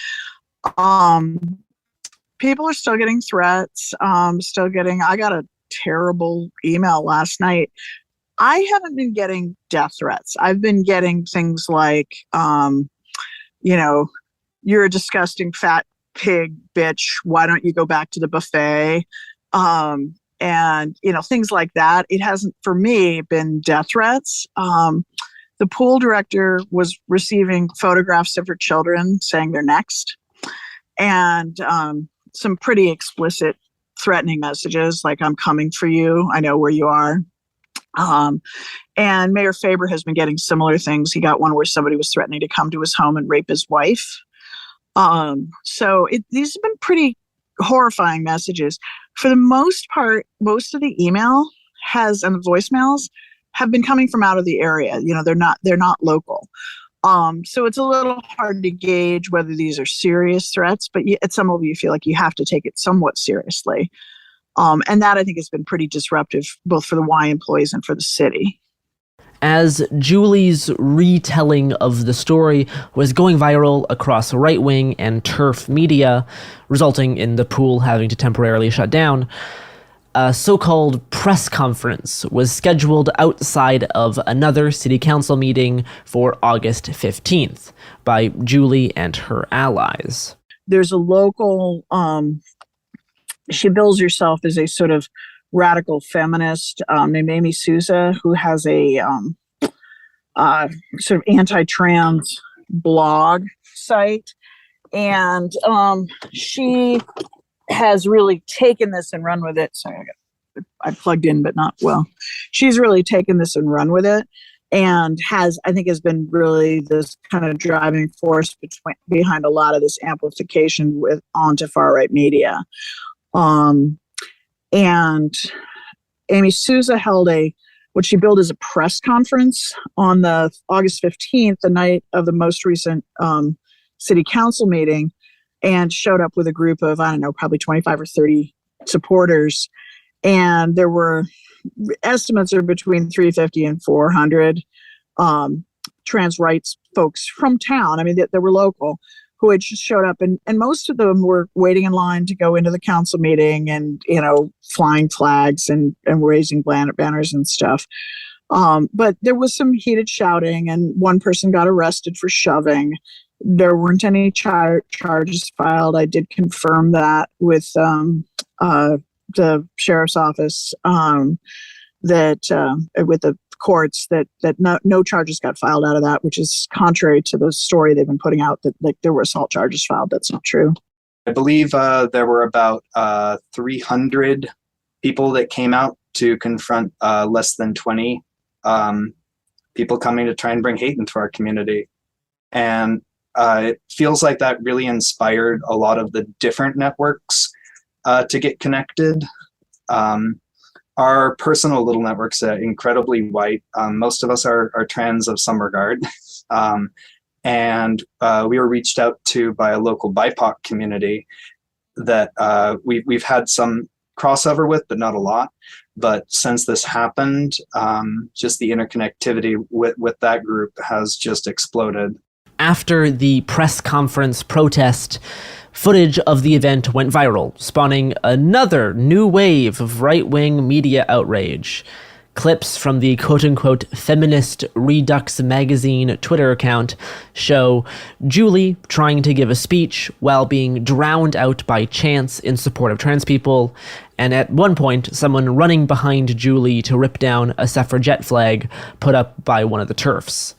People are still getting threats. I got a terrible email last night. I haven't been getting death threats. I've been getting things like, you're a disgusting fat pig, bitch. Why don't you go back to the buffet? And things like that. It hasn't, for me, been death threats. The pool director was receiving photographs of her children saying they're next, and some pretty explicit threatening messages like, I'm coming for you. I know where you are. And Mayor Faber has been getting similar things. He got one where somebody was threatening to come to his home and rape his wife. So these have been pretty horrifying messages. For the most part, most of the email and the voicemails have been coming from out of the area. They're not local. So it's a little hard to gauge whether these are serious threats, but at some level you feel like you have to take it somewhat seriously. And that, I think, has been pretty disruptive, both for the Y employees and for the city. As Julie's retelling of the story was going viral across right-wing and TERF media, resulting in the pool having to temporarily shut down, a so-called press conference was scheduled outside of another city council meeting for August 15th by Julie and her allies. There's a local, she bills herself as a sort of radical feminist named Amy Souza, who has a sort of anti-trans blog site. And she has really taken this and run with it. Sorry, I plugged in, but not well. She's really taken this and run with it, and has been really this kind of driving force behind a lot of this amplification onto far right media. And Amy Souza held what she billed as a press conference on the August 15th, the night of the most recent city council meeting, and showed up with a group of, probably 25 or 30 supporters. And there were estimates are between 350 and 400 trans rights folks from town. They were local, who had just showed up, and most of them were waiting in line to go into the council meeting and, flying flags and raising banners and stuff. But there was some heated shouting, and one person got arrested for shoving. There weren't any charges filed. I did confirm that with the sheriff's office, that with the courts, that no charges got filed out of that, which is contrary to the story they've been putting out that like there were assault charges filed. That's not true. I believe there were about 300 people that came out to confront less than 20 people coming to try and bring hate into our community. And it feels like that really inspired a lot of the different networks to get connected. Our personal little network's incredibly white. Most of us are trans of some regard. And we were reached out to by a local BIPOC community that we've had some crossover with, but not a lot. But since this happened, just the interconnectivity with that group has just exploded. After the press conference protest, footage of the event went viral, spawning another new wave of right-wing media outrage. Clips from the quote-unquote feminist Redux magazine Twitter account show Julie trying to give a speech while being drowned out by chants in support of trans people, and at one point, someone running behind Julie to rip down a suffragette flag put up by one of the TERFs.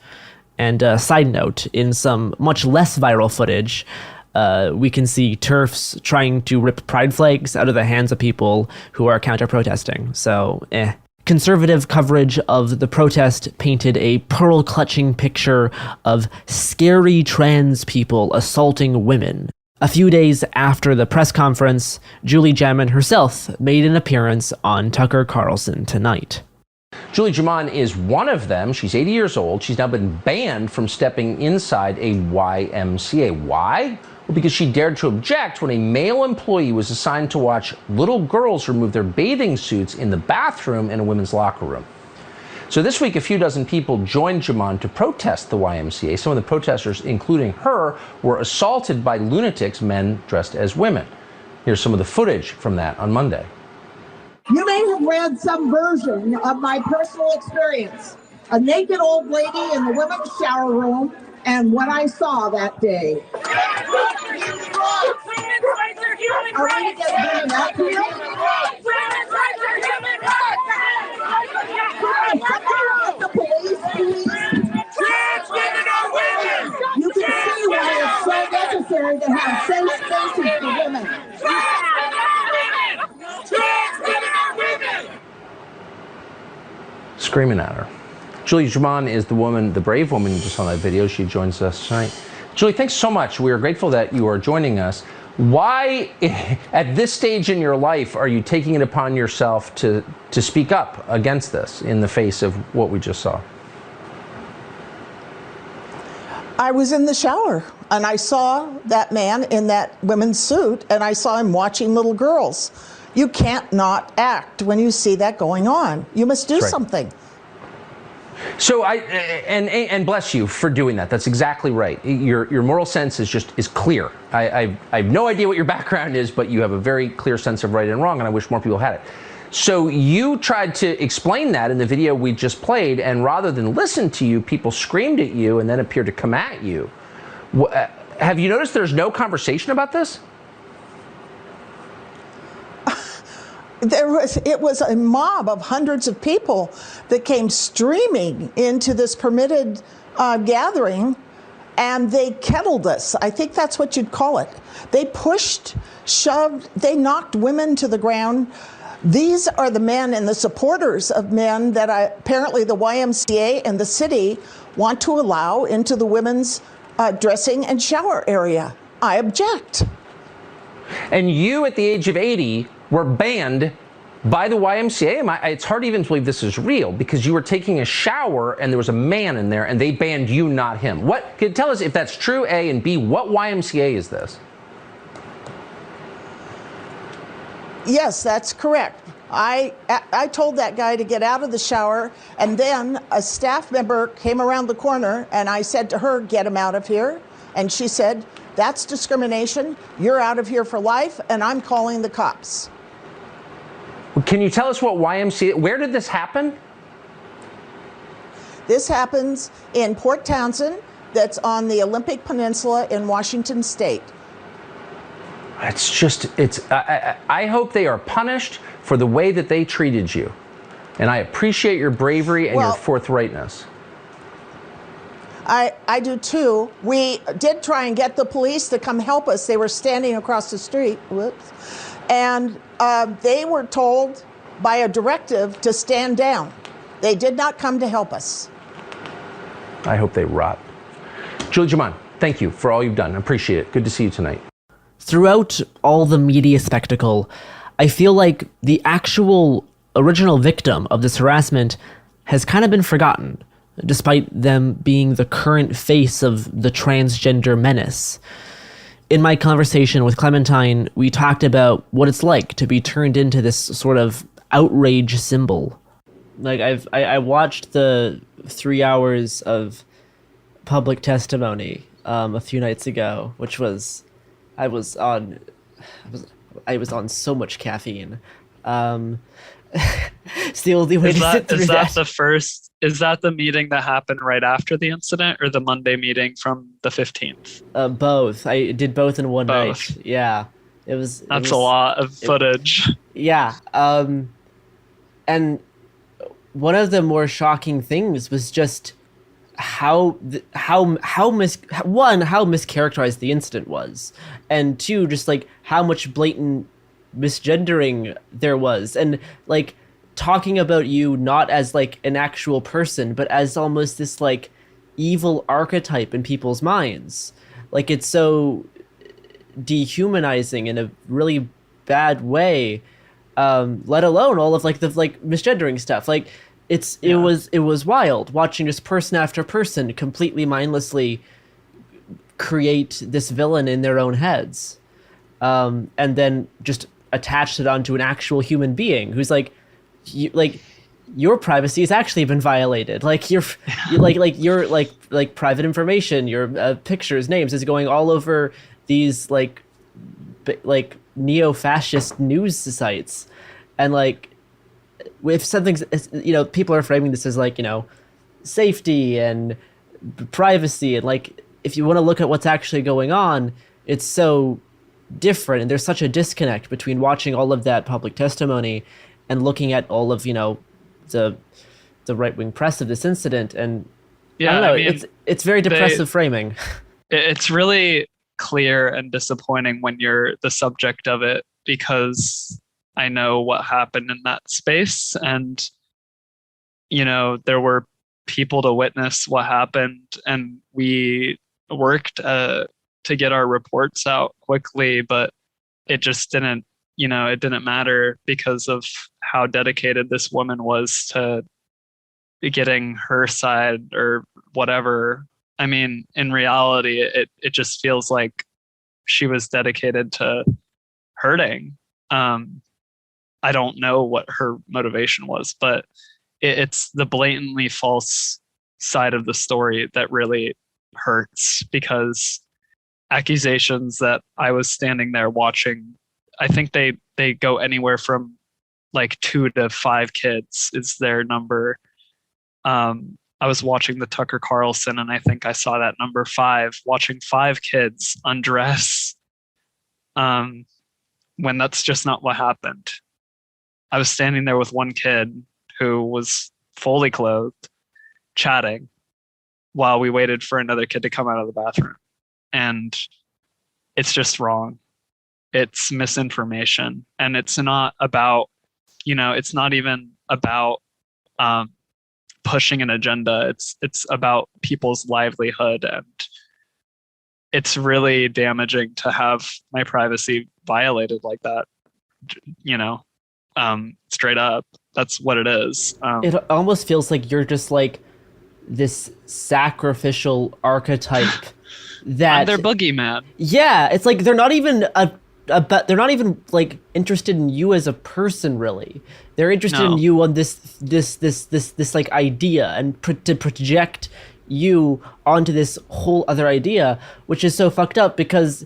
And side note, in some much less viral footage, we can see TERFs trying to rip pride flags out of the hands of people who are counter-protesting. So, Conservative coverage of the protest painted a pearl-clutching picture of scary trans people assaulting women. A few days after the press conference, Julie Jamin herself made an appearance on Tucker Carlson Tonight. Julie Jamin is one of them. She's 80 years old. She's now been banned from stepping inside a YMCA. Why? Well, because she dared to object when a male employee was assigned to watch little girls remove their bathing suits in the bathroom in a women's locker room. So this week, a few dozen people joined Jamin to protest the YMCA. Some of the protesters, including her, were assaulted by lunatics, men dressed as women. Here's some of the footage from that on Monday. You may have read some version of my personal experience. A naked old lady in the women's shower room and what I saw that day. Are we to get women up here? The police, please. You can see why it's so necessary to have safe spaces for women. Screaming at her. Julie Jamin is the brave woman you just saw in that video. She joins us tonight. Julie, thanks so much. We are grateful that you are joining us. Why, at this stage in your life, are you taking it upon yourself to speak up against this in the face of what we just saw? I was in the shower and I saw that man in that women's suit and I saw him watching little girls. You can't not act when you see that going on. You must do something. So and bless you for doing that. That's exactly right. Your moral sense is clear. I have no idea what your background is, but you have a very clear sense of right and wrong, and I wish more people had it. So you tried to explain that in the video we just played, and rather than listen to you, people screamed at you and then appeared to come at you. Have you noticed there's no conversation about this? It was a mob of hundreds of people that came streaming into this permitted gathering, and they kettled us. I think that's what you'd call it. They pushed, shoved, they knocked women to the ground. These are the men and the supporters of men that apparently the YMCA and the city want to allow into the women's dressing and shower area. I object. And you, at the age of 80, were banned by the YMCA. It's hard to even believe this is real because you were taking a shower and there was a man in there and they banned you, not him. Tell us if that's true, A, and B, what YMCA is this? Yes, that's correct. I told that guy to get out of the shower, and then a staff member came around the corner and I said to her, get him out of here. And she said, that's discrimination. You're out of here for life, and I'm calling the cops. Can you tell us what YMCA, where did this happen? This happens in Port Townsend that's on the Olympic Peninsula in Washington State. I hope they are punished for the way that they treated you. And I appreciate your bravery and your forthrightness. I do too. We did try and get the police to come help us. They were standing across the street. Whoops. And they were told by a directive to stand down. They did not come to help us. I hope they rot. Julie Jaman, thank you for all you've done. I appreciate it. Good to see you tonight. Throughout all the media spectacle, I feel like the actual original victim of this harassment has kind of been forgotten, despite them being the current face of the transgender menace. In my conversation with Clementine, we talked about what it's like to be turned into this sort of outrage symbol. Like I watched the 3 hours of public testimony a few nights ago, which was I was on so much caffeine. It's the only way to sit through that. Is that the meeting that happened right after the incident, or the Monday meeting from the 15th? Both. I did both in one night. Yeah, That's a lot of footage. Yeah. And one of the more shocking things was just how mischaracterized the incident was, and two, just like how much blatant misgendering there was, and like talking about you not as like an actual person, but as almost this like evil archetype in people's minds. Like it's so dehumanizing in a really bad way. Let alone all of like the like misgendering stuff. Like it was wild watching just person after person completely mindlessly create this villain in their own heads, and then just attached it onto an actual human being who's like, your privacy has actually been violated. Like your private information, your pictures, names is going all over these like neo-fascist news sites, and like if something's, people are framing this as like, safety and privacy, and like if you want to look at what's actually going on, it's so different, and there's such a disconnect between watching all of that public testimony and looking at all of the right-wing press of this incident. And I don't know, it's very depressive framing. It's really clear and disappointing when you're the subject of it, because I know what happened in that space, and there were people to witness what happened, and we worked to get our reports out quickly, but it just didn't matter because of how dedicated this woman was to getting her side or whatever. I mean, in reality, it just feels like she was dedicated to hurting. I don't know what her motivation was, but it's the blatantly false side of the story that really hurts, because accusations that I was standing there watching, I think they go anywhere from like 2 to 5 kids is their number. I was watching the Tucker Carlson, and I think I saw that number 5, watching 5 kids undress, when that's just not what happened. I was standing there with one kid who was fully clothed, chatting, while we waited for another kid to come out of the bathroom. And it's just wrong. It's misinformation. And it's not about, it's not even about pushing an agenda. It's about people's livelihood. And it's really damaging to have my privacy violated like that, straight up. That's what it is. It almost feels like you're just like this sacrificial archetype that they're boogeyman. Yeah, it's like they're not even they're not even like interested in you as a person, really. They're interested in you on this like idea, and to project you onto this whole other idea, which is so fucked up because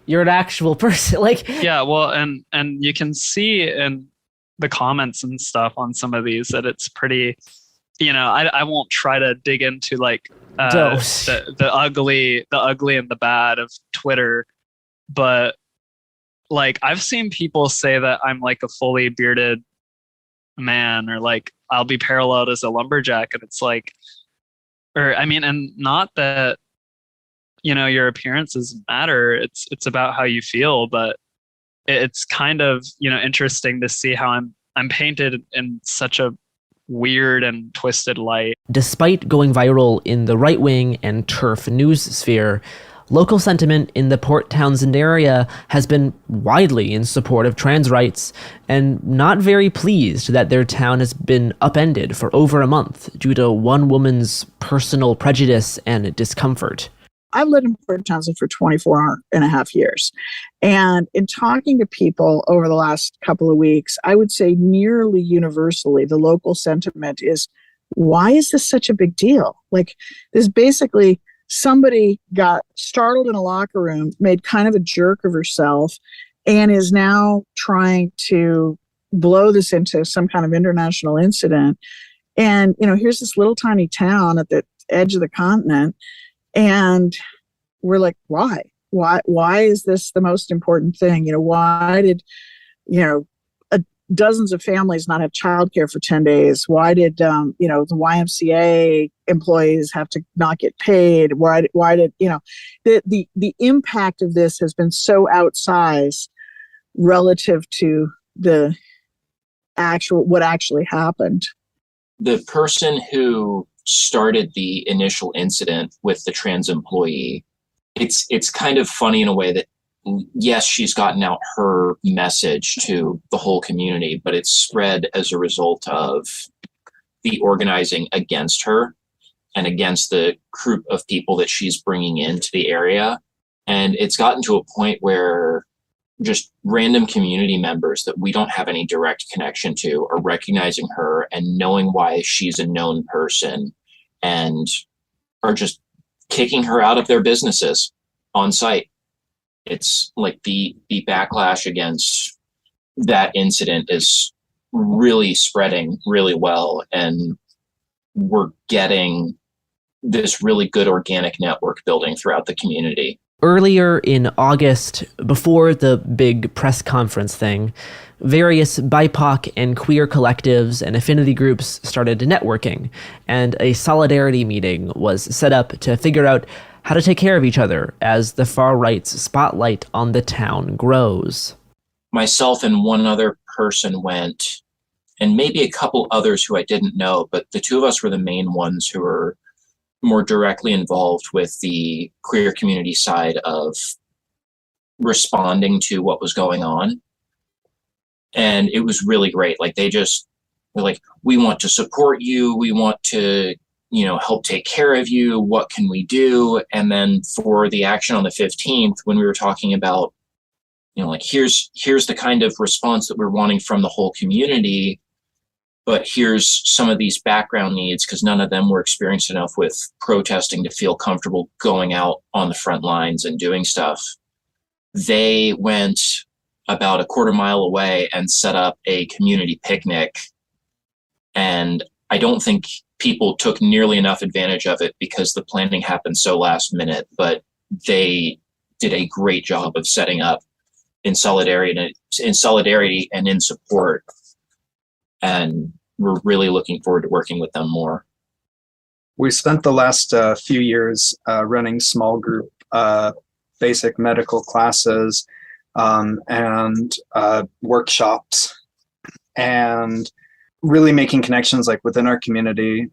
you're an actual person. Like, yeah, well, and you can see in the comments and stuff on some of these that it's pretty, I won't try to dig into like the ugly and the bad of Twitter. But like, I've seen people say that I'm like a fully bearded man, or like I'll be paralleled as a lumberjack, and it's like, or I mean, and not that, you know, your appearances matter. It's about how you feel, but it's kind of, you know, interesting to see how I'm painted in such a weird and twisted light. Despite going viral in the right-wing and turf news sphere, local sentiment in the Port Townsend area has been widely in support of trans rights, and not very pleased that their town has been upended for over a month due to one woman's personal prejudice and discomfort. I've lived in Port Townsend for 24 and a half years. And in talking to people over the last couple of weeks, I would say nearly universally, the local sentiment is, why is this such a big deal? Like, this basically, somebody got startled in a locker room, made kind of a jerk of herself, and is now trying to blow this into some kind of international incident. And, you know, here's this little tiny town at the edge of the continent. And we're like, why is this the most important thing? You know, why did, you know, dozens of families not have childcare for 10 days? Why did, you know, the YMCA employees have to not get paid? Why did, you know, the impact of this has been so outsized relative to what actually happened. The person who started the initial incident with the trans employee, it's kind of funny in a way that, yes, she's gotten out her message to the whole community, but it's spread as a result of the organizing against her and against the group of people that she's bringing into the area. And it's gotten to a point where just random community members that we don't have any direct connection to are recognizing her and knowing why she's a known person, and are just kicking her out of their businesses on site. It's like the backlash against that incident is really spreading really well, and we're getting this really good organic network building throughout the community. Earlier in August, before the big press conference thing, various BIPOC and queer collectives and affinity groups started networking, and a solidarity meeting was set up to figure out how to take care of each other as the far right's spotlight on the town grows. Myself and one other person went, and maybe a couple others who I didn't know, but the two of us were the main ones who were more directly involved with the queer community side of responding to what was going on. And it was really great. Like, they just were like, we want to support you. We want to, you know, help take care of you. What can we do? And then for the action on the 15th, when we were talking about, you know, like, here's the kind of response that we're wanting from the whole community, but here's some of these background needs, because none of them were experienced enough with protesting to feel comfortable going out on the front lines and doing stuff. They went about a quarter mile away and set up a community picnic. And I don't think people took nearly enough advantage of it because the planning happened so last minute, but they did a great job of setting up in solidarity and in support. And we're really looking forward to working with them more. We spent the last few years running small group basic medical classes and workshops, and really making connections like within our community,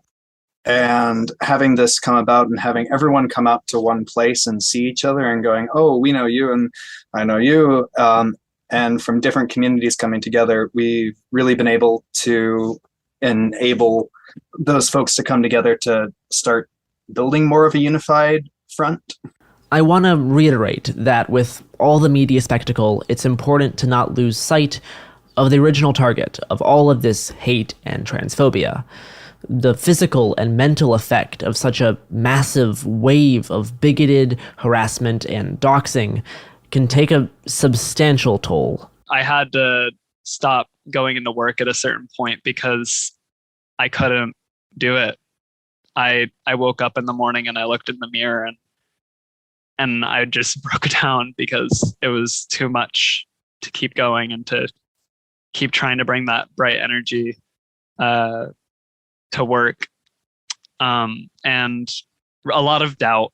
and having this come about and having everyone come out to one place and see each other and going, oh, we know you and I know you. And from different communities coming together, we've really been able to enable those folks to come together to start building more of a unified front. I want to reiterate that with all the media spectacle, it's important to not lose sight of the original target of all of this hate and transphobia. The physical and mental effect of such a massive wave of bigoted harassment and doxing can take a substantial toll. I had to stop going into work at a certain point because I couldn't do it. I woke up in the morning and I looked in the mirror and I just broke down because it was too much to keep going and to keep trying to bring that bright energy to work. And a lot of doubt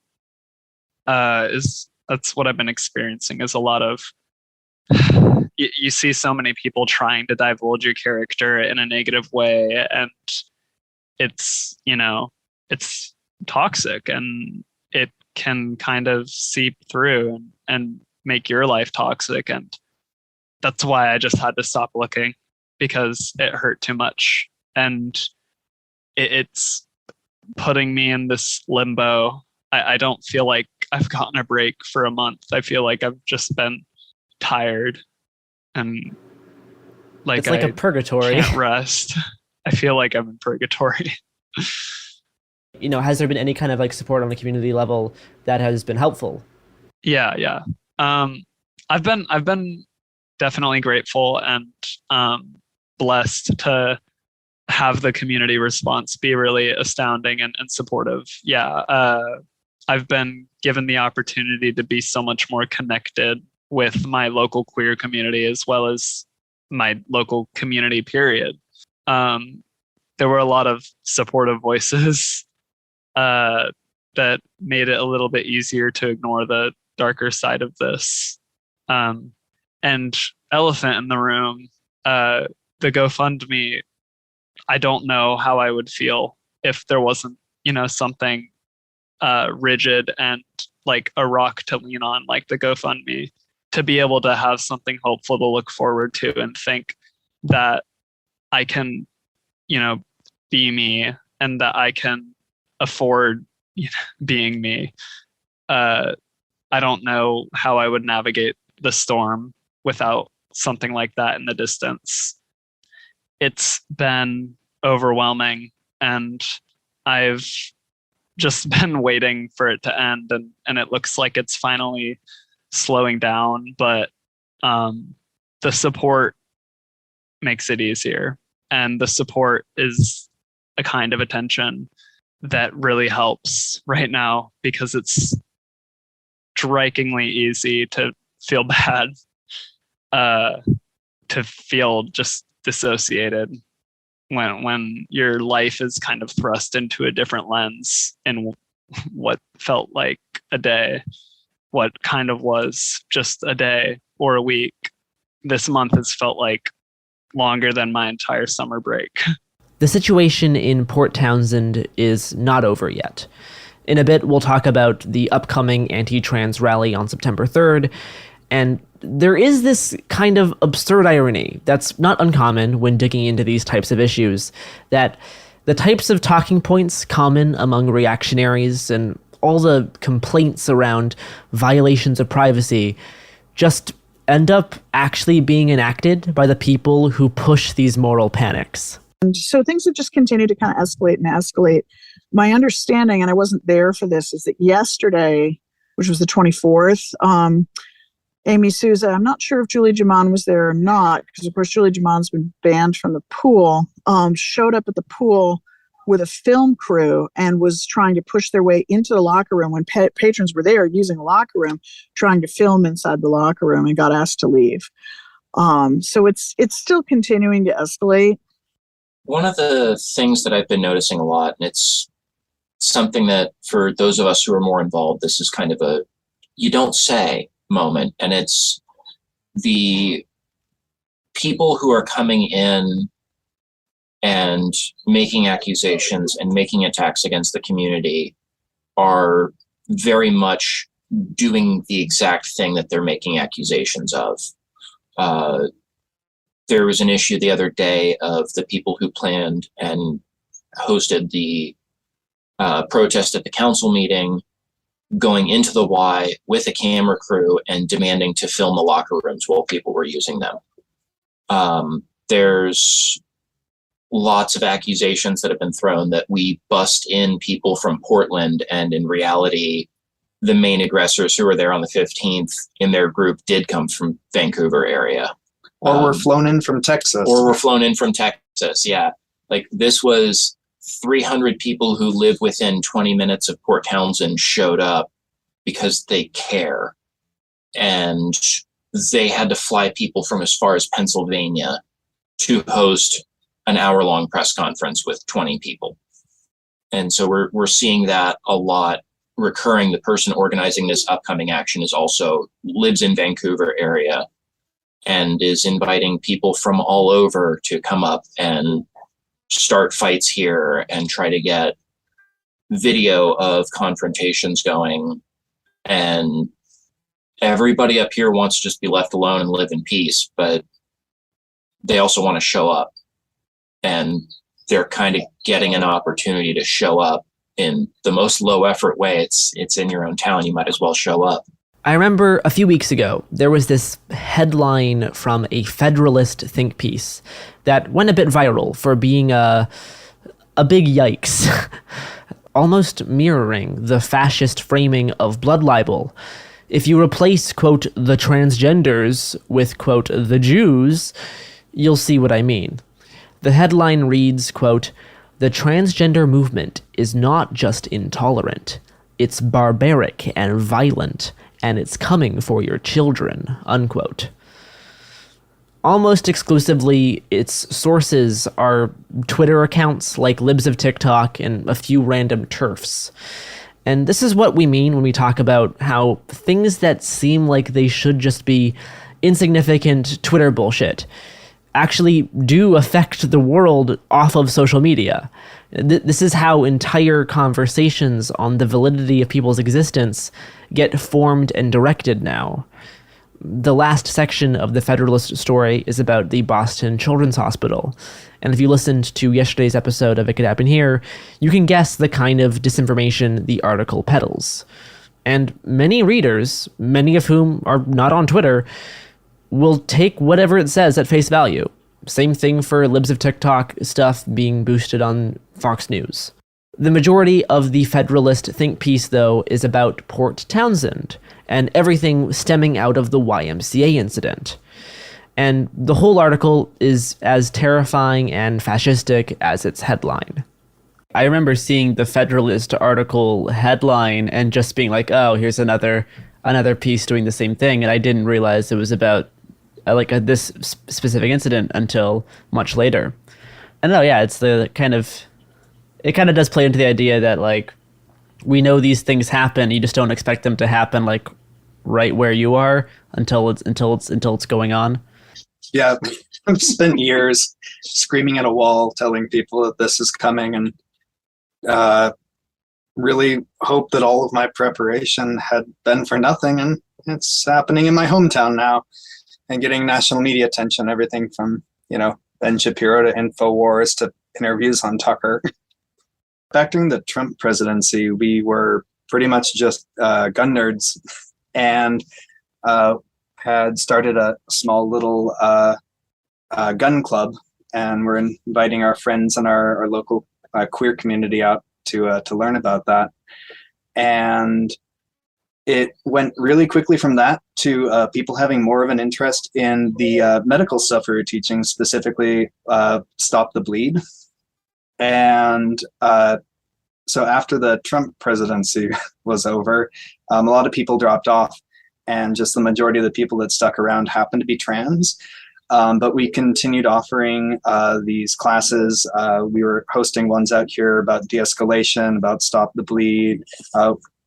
that's what I've been experiencing, is a lot of you see so many people trying to divulge your character in a negative way, and it's toxic, and it can kind of seep through and make your life toxic. And that's why I just had to stop looking, because it hurt too much. And it's putting me in this limbo. I don't feel like I've gotten a break for a month. I feel like I've just been tired and like it's like a purgatory. Can't rest. I feel like I'm in purgatory. Has there been any kind of like support on the community level that has been helpful? Yeah. I've been definitely grateful and blessed to have the community response be really astounding and supportive. I've been given the opportunity to be so much more connected with my local queer community as well as my local community, period. There were a lot of supportive voices that made it a little bit easier to ignore the darker side of this. And elephant in the room, the GoFundMe, I don't know how I would feel if there wasn't, something rigid and like a rock to lean on, like the GoFundMe, to be able to have something hopeful to look forward to and think that I can, be me and that I can afford being me. I don't know how I would navigate the storm without something like that in the distance. It's been overwhelming, and I've just been waiting for it to end, and it looks like it's finally slowing down, but the support makes it easier, and the support is a kind of attention that really helps right now, because it's strikingly easy to feel bad, to feel just dissociated when your life is kind of thrust into a different lens in what felt like a day, what kind of was just a day or a week. This month has felt like longer than my entire summer break. The situation in Port Townsend is not over yet. In a bit, we'll talk about the upcoming anti-trans rally on September 3rd, and there is this kind of absurd irony that's not uncommon when digging into these types of issues, that the types of talking points common among reactionaries and all the complaints around violations of privacy just end up actually being enacted by the people who push these moral panics. And so things have just continued to kind of escalate and escalate. My understanding, and I wasn't there for this, is that yesterday, which was the 24th, Amy Souza, I'm not sure if Julie Jaman was there or not, because of course Julie Jaman's been banned from the pool, showed up at the pool with a film crew and was trying to push their way into the locker room when patrons were there using the locker room, trying to film inside the locker room, and got asked to leave. So it's still continuing to escalate. One of the things that I've been noticing a lot, and it's something that for those of us who are more involved, this is kind of a you don't say moment, and it's the people who are coming in and making accusations and making attacks against the community are very much doing the exact thing that they're making accusations of. There was an issue the other day of the people who planned and hosted the protest at the council meeting going into the Y with a camera crew and demanding to film the locker rooms while people were using them. There's lots of accusations that have been thrown that we bust in people from Portland, and in reality, the main aggressors who were there on the 15th in their group did come from Vancouver area. Or were flown in from Texas. Yeah. Like, this was 300 people who live within 20 minutes of Port Townsend showed up because they care. And they had to fly people from as far as Pennsylvania to host an hour-long press conference with 20 people. And so we're seeing that a lot recurring. The person organizing this upcoming action is also lives in Vancouver area and is inviting people from all over to come up and start fights here and try to get video of confrontations going. And everybody up here wants to just be left alone and live in peace, but they also want to show up. And they're kind of getting an opportunity to show up in the most low effort way. It's in your own town. You might as well show up. I remember a few weeks ago, there was this headline from a Federalist think piece that went a bit viral for being a big yikes, almost mirroring the fascist framing of blood libel. If you replace, quote, the transgenders with, quote, the Jews, you'll see what I mean. The headline reads, quote, "The transgender movement is not just intolerant, it's barbaric and violent, and it's coming for your children," unquote. Almost exclusively, its sources are Twitter accounts like Libs of TikTok and a few random TERFs. And this is what we mean when we talk about how things that seem like they should just be insignificant Twitter bullshit actually do affect the world off of social media. This is how entire conversations on the validity of people's existence get formed and directed now. The last section of the Federalist story is about the Boston Children's Hospital. And if you listened to yesterday's episode of It Could Happen Here, you can guess the kind of disinformation the article peddles. And many readers, many of whom are not on Twitter, will take whatever it says at face value. Same thing for Libs of TikTok stuff being boosted on Fox News. The majority of the Federalist think piece, though, is about Port Townsend and everything stemming out of the YMCA incident. And the whole article is as terrifying and fascistic as its headline. I remember seeing the Federalist article headline and just being like, oh, here's another piece doing the same thing, and I didn't realize it was about this specific incident until much later. I don't know, yeah, it kind of does play into the idea that like we know these things happen, you just don't expect them to happen like right where you are until it's going on. Yeah, I've spent years screaming at a wall, telling people that this is coming, and really hope that all of my preparation had been for nothing, and it's happening in my hometown now and getting national media attention, everything from, Ben Shapiro to InfoWars to interviews on Tucker. Back during the Trump presidency, we were pretty much just gun nerds and had started a small little gun club, and we're inviting our friends and our local queer community out to learn about that. And it went really quickly from that to people having more of an interest in the medical stuff we were teaching, specifically Stop the Bleed. And so after the Trump presidency was over, a lot of people dropped off, and just the majority of the people that stuck around happened to be trans. But we continued offering these classes. We were hosting ones out here about de-escalation, about Stop the Bleed.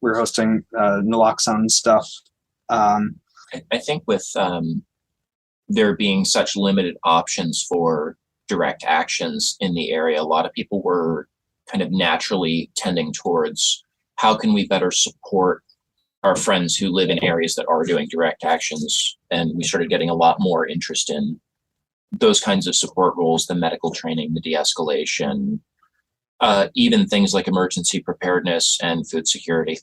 We're hosting naloxone stuff. I think with there being such limited options for direct actions in the area, a lot of people were kind of naturally tending towards how can we better support our friends who live in areas that are doing direct actions. And we started getting a lot more interest in those kinds of support roles, the medical training, the de-escalation, even things like emergency preparedness and food security.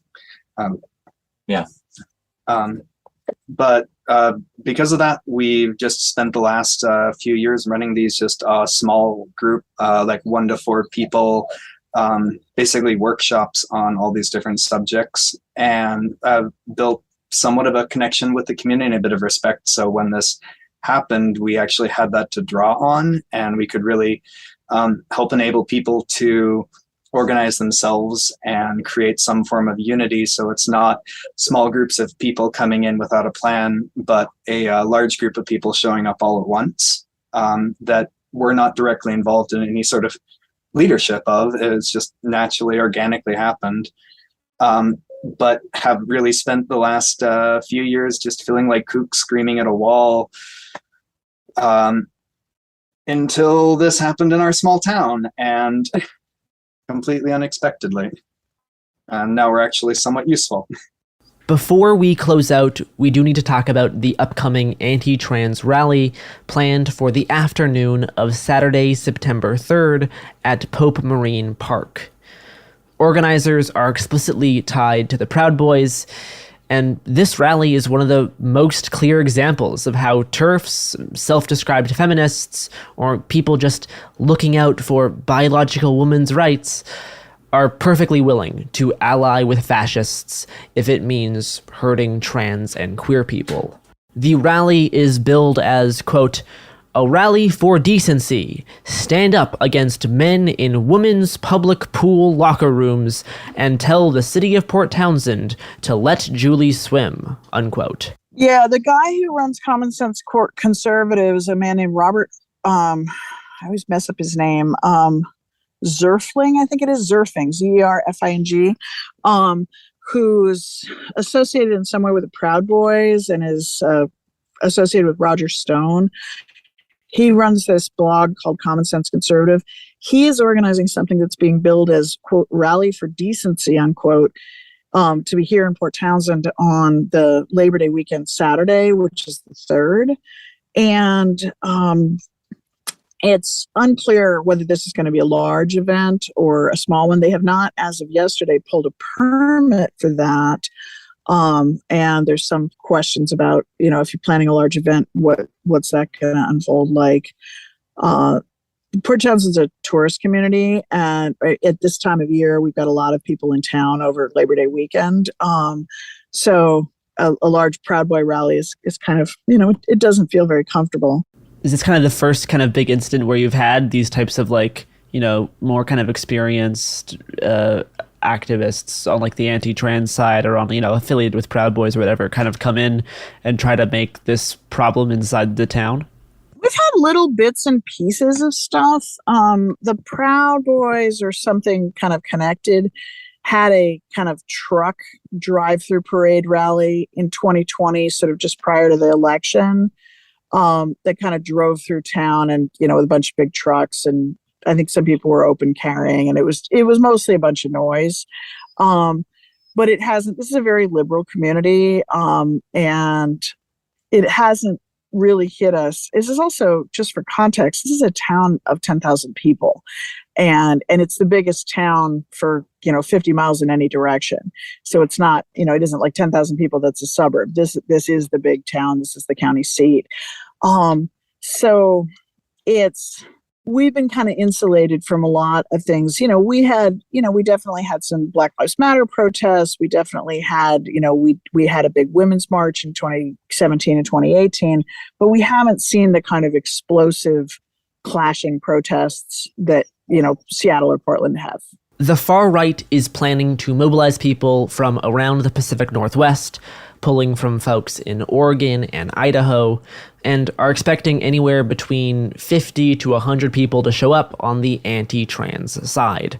But because of that, we've just spent the last few years running these just small group, like 1 to 4 people, basically workshops on all these different subjects, and built somewhat of a connection with the community and a bit of respect. So when this happened, we actually had that to draw on, and we could really help enable people to organize themselves and create some form of unity. So it's not small groups of people coming in without a plan, but a large group of people showing up all at once that we're not directly involved in any sort of leadership of. It's just naturally, organically happened. But have really spent the last few years just feeling like kooks screaming at a wall until this happened in our small town, and completely unexpectedly. And now we're actually somewhat useful. Before we close out, we do need to talk about the upcoming anti-trans rally planned for the afternoon of Saturday, September 3rd at Pope Marine Park. Organizers are explicitly tied to the Proud Boys, and this rally is one of the most clear examples of how TERFs, self-described feminists, or people just looking out for biological women's rights are perfectly willing to ally with fascists if it means hurting trans and queer people. The rally is billed as, quote, a rally for decency. Stand up against men in women's public pool locker rooms and tell the city of Port Townsend to let Julie swim, unquote. Yeah, the guy who runs Common Sense Court Conservatives, a man named Robert, I always mess up his name, Zerfling, I think it is, Zerfing, Zerfing, who's associated in some way with the Proud Boys and is associated with Roger Stone. He runs this blog called Common Sense Conservative. He is organizing something that's being billed as, quote, rally for decency, unquote, to be here in Port Townsend on the Labor Day weekend Saturday, which is the 3rd. And it's unclear whether this is going to be a large event or a small one. They have not, as of yesterday, pulled a permit for that. And there's some questions about, if you're planning a large event, what's that going to unfold like? Port Townsend's a tourist community, and at this time of year, we've got a lot of people in town over Labor Day weekend. So a large Proud Boy rally is kind of, it doesn't feel very comfortable. Is this kind of the first kind of big incident where you've had these types of more kind of experienced activists on the anti-trans side or on, affiliated with Proud Boys or whatever kind of come in and try to make this problem inside the town? We've had little bits and pieces of stuff. The Proud Boys or something kind of connected had a kind of truck drive-through parade rally in 2020, sort of just prior to the election, that kind of drove through town and, with a bunch of big trucks, and I think some people were open carrying, and it was mostly a bunch of noise. But it hasn't, this is a very liberal community, and it hasn't really hit us. This is also, just for context, this is a town of 10,000 people, and it's the biggest town for 50 miles in any direction. So it's not, it isn't like 10,000 people that's a suburb. This is the big town. This is the county seat. So we've been kind of insulated from a lot of things. We definitely had some Black Lives Matter protests. We definitely had, we had a big women's march in 2017 and 2018, but we haven't seen the kind of explosive clashing protests that, Seattle or Portland have. The far right is planning to mobilize people from around the Pacific Northwest, pulling from folks in Oregon and Idaho, and are expecting anywhere between 50 to 100 people to show up on the anti-trans side,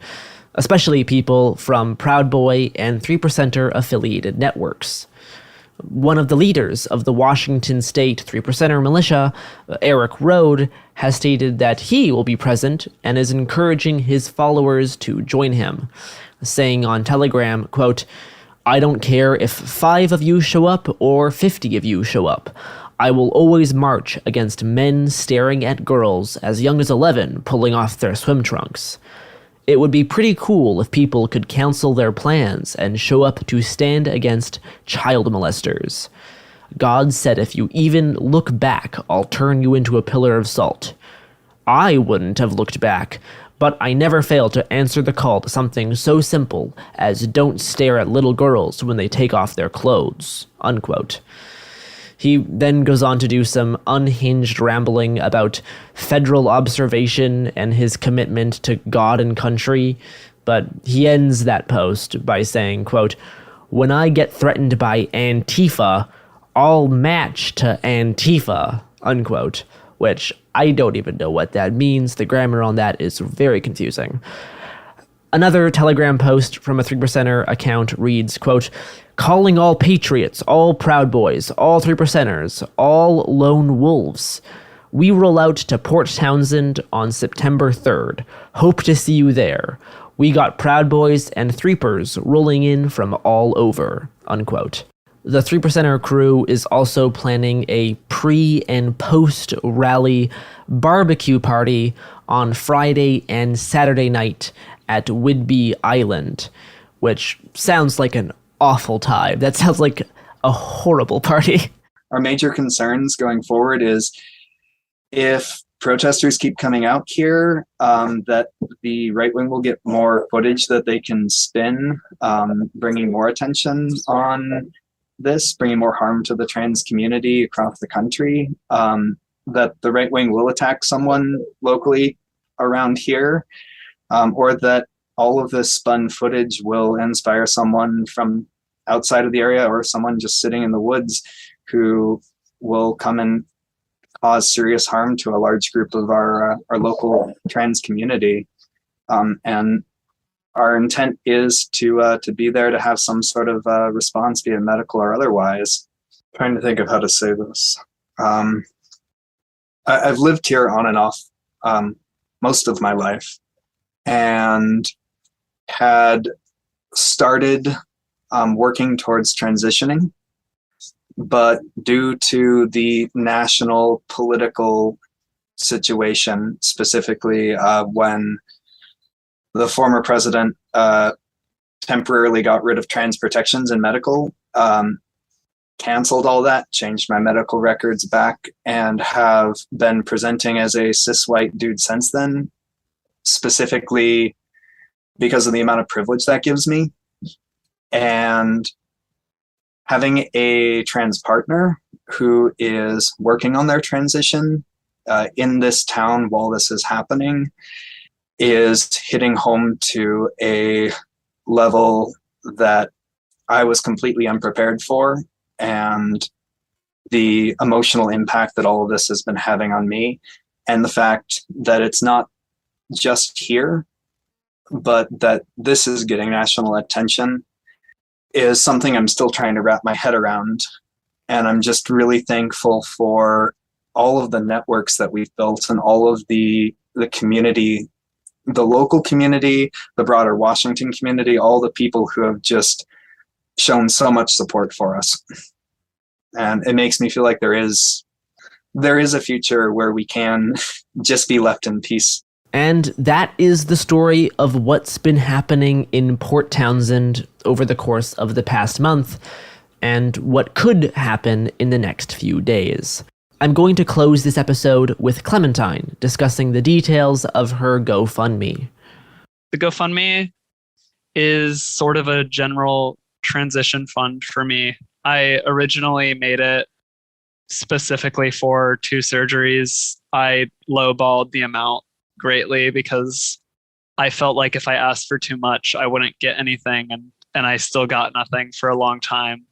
especially people from Proud Boy and 3%er affiliated networks. One of the leaders of the Washington State 3%er militia, Eric Rode, has stated that he will be present and is encouraging his followers to join him, saying on Telegram, quote, I don't care if 5 of you show up or 50 of you show up. I will always march against men staring at girls as young as 11 pulling off their swim trunks. It would be pretty cool if people could cancel their plans and show up to stand against child molesters. God said if you even look back, I'll turn you into a pillar of salt. I wouldn't have looked back, but I never fail to answer the call to something so simple as don't stare at little girls when they take off their clothes, unquote. He then goes on to do some unhinged rambling about federal observation and his commitment to God and country, but he ends that post by saying, quote, "When I get threatened by Antifa, I'll match to Antifa," unquote, which I don't even know what that means. The grammar on that is very confusing. Another Telegram post from a 3%er account reads, quote, "Calling all patriots, all Proud Boys, all 3%ers, all lone wolves. We roll out to Port Townsend on September 3rd. Hope to see you there. We got Proud Boys and Threepers rolling in from all over," unquote. The 3%er crew is also planning a pre- and post-rally barbecue party on Friday and Saturday night at Whidbey Island, which sounds like an awful time. That sounds like a horrible party. Our major concerns going forward is if protesters keep coming out here, that the right wing will get more footage that they can spin, bringing more attention on this, bringing more harm to the trans community across the country, that the right wing will attack someone locally around here, or that all of this spun footage will inspire someone from outside of the area or someone just sitting in the woods who will come and cause serious harm to a large group of our local trans community. And our intent is to be there to have some sort of response, be it medical or otherwise. I'm trying to think of how to say this. I've lived here on and off most of my life, and had started working towards transitioning, but due to the national political situation, specifically when the former president temporarily got rid of trans protections in medical, canceled all that, changed my medical records back, and have been presenting as a cis white dude since then, specifically because of the amount of privilege that gives me. And having a trans partner who is working on their transition in this town while this is happening is hitting home to a level that I was completely unprepared for, and the emotional impact that all of this has been having on me, and the fact that it's not just here, but that this is getting national attention, is something I'm still trying to wrap my head around. And I'm just really thankful for all of the networks that we've built and all of the community, the local community, the broader Washington community, all the people who have just shown so much support for us. And it makes me feel like there is a future where we can just be left in peace. And that is the story of what's been happening in Port Townsend over the course of the past month, and what could happen in the next few days. I'm going to close this episode with Clementine discussing the details of her GoFundMe. The GoFundMe is sort of a general transition fund for me. I originally made it specifically for 2 surgeries. I lowballed the amount greatly because I felt like if I asked for too much, I wouldn't get anything, and I still got nothing for a long time.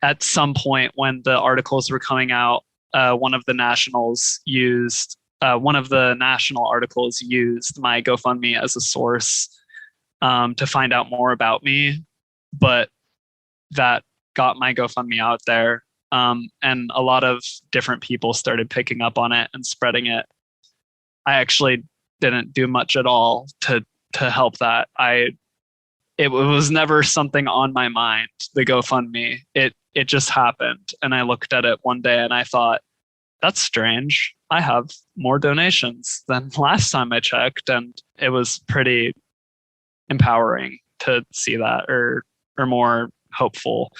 At some point when the articles were coming out, one of the national articles used my GoFundMe as a source to find out more about me, but that got my GoFundMe out there, and a lot of different people started picking up on it and spreading it. I actually didn't do much at all to help that. It was never something on my mind, the GoFundMe. It just happened, and I looked at it one day and I thought, that's strange. I have more donations than last time I checked, and it was pretty empowering to see that, or more hopeful.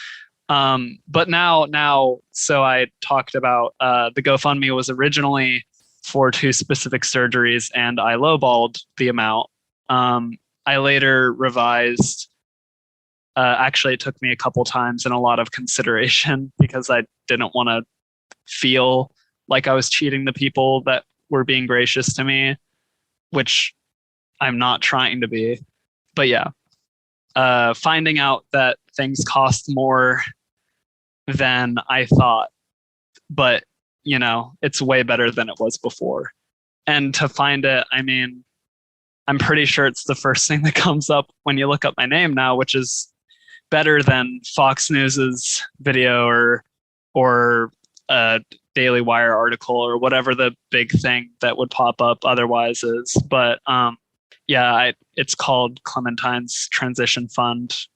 But now, so I talked about the GoFundMe was originally for 2 specific surgeries, and I lowballed the amount. I later revised. Actually, it took me a couple times and a lot of consideration because I didn't want to feel like I was cheating the people that were being gracious to me, which I'm not trying to be. But yeah, finding out that things cost more than I thought, but you know, it's way better than it was before. And to find it, I mean, I'm pretty sure it's the first thing that comes up when you look up my name now, which is better than Fox News's video or a Daily Wire article or whatever the big thing that would pop up otherwise is. But it's called Clementine's Transition Fund.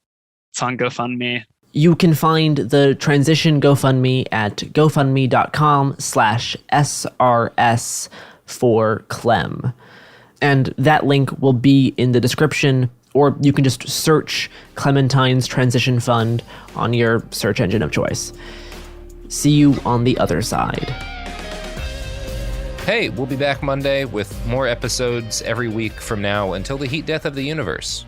It's on GoFundMe. You can find the transition GoFundMe at gofundme.com/SRS for Clem. And that link will be in the description, or you can just search Clementine's Transition Fund on your search engine of choice. See you on the other side. Hey, we'll be back Monday with more episodes every week from now until the heat death of the universe.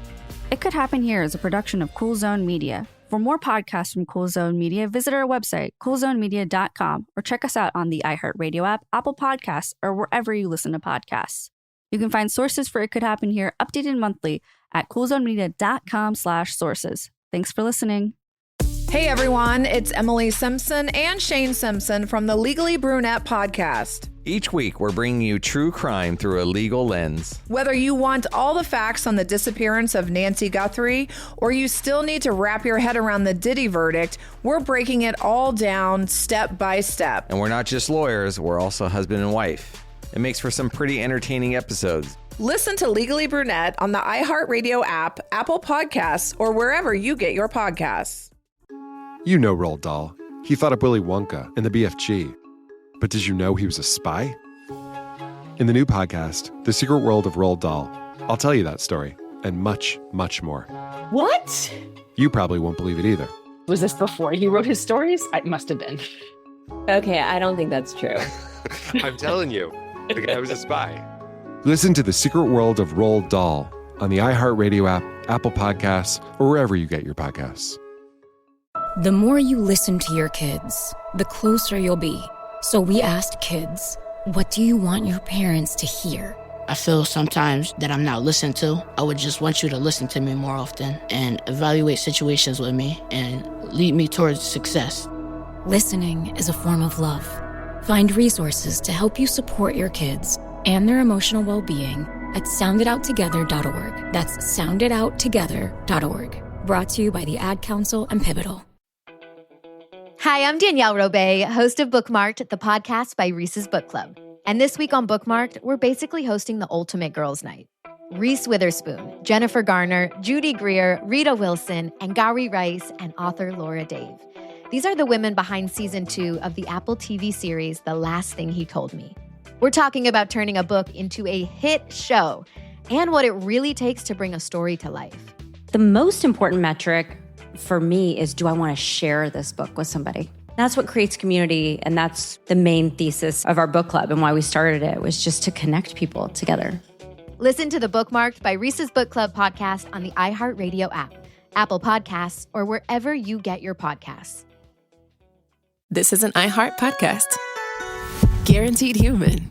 It Could Happen Here is a production of Cool Zone Media. For more podcasts from Cool Zone Media, visit our website, coolzonemedia.com, or check us out on the iHeartRadio app, Apple Podcasts, or wherever you listen to podcasts. You can find sources for It Could Happen Here updated monthly at coolzonemedia.com/sources. Thanks for listening. Hey everyone, it's Emily Simpson and Shane Simpson from the Legally Brunette podcast. Each week, we're bringing you true crime through a legal lens. Whether you want all the facts on the disappearance of Nancy Guthrie, or you still need to wrap your head around the Diddy verdict, we're breaking it all down step by step. And we're not just lawyers, we're also husband and wife. It makes for some pretty entertaining episodes. Listen to Legally Brunette on the iHeartRadio app, Apple Podcasts, or wherever you get your podcasts. You know Roald Dahl. He thought up Willy Wonka and the BFG. But did you know he was a spy? In the new podcast, The Secret World of Roald Dahl, I'll tell you that story and much, much more. What? You probably won't believe it either. Was this before he wrote his stories? It must have been. Okay, I don't think that's true. I'm telling you, the guy was a spy. Listen to The Secret World of Roald Dahl on the iHeartRadio app, Apple Podcasts, or wherever you get your podcasts. The more you listen to your kids, the closer you'll be. So we asked kids, what do you want your parents to hear? I feel sometimes that I'm not listened to. I would just want you to listen to me more often and evaluate situations with me and lead me towards success. Listening is a form of love. Find resources to help you support your kids and their emotional well-being at sounditouttogether.org. That's sounditouttogether.org. Brought to you by the Ad Council and Pivotal. Hi, I'm Danielle Robay, host of Bookmarked, the podcast by Reese's Book Club. And this week on Bookmarked, we're basically hosting the ultimate girls' night. Reese Witherspoon, Jennifer Garner, Judy Greer, Rita Wilson, and Gary Rice, and author Laura Dave. These are the women behind season 2 of the Apple TV series, The Last Thing He Told Me. We're talking about turning a book into a hit show and what it really takes to bring a story to life. The most important metric for me is, do I want to share this book with somebody? That's what creates community, and that's the main thesis of our book club and why we started it, was just to connect people together. Listen to the Bookmarked by Reese's Book Club podcast on the iHeartRadio app, Apple Podcasts, or wherever you get your podcasts. This is an iHeart podcast. Guaranteed Human.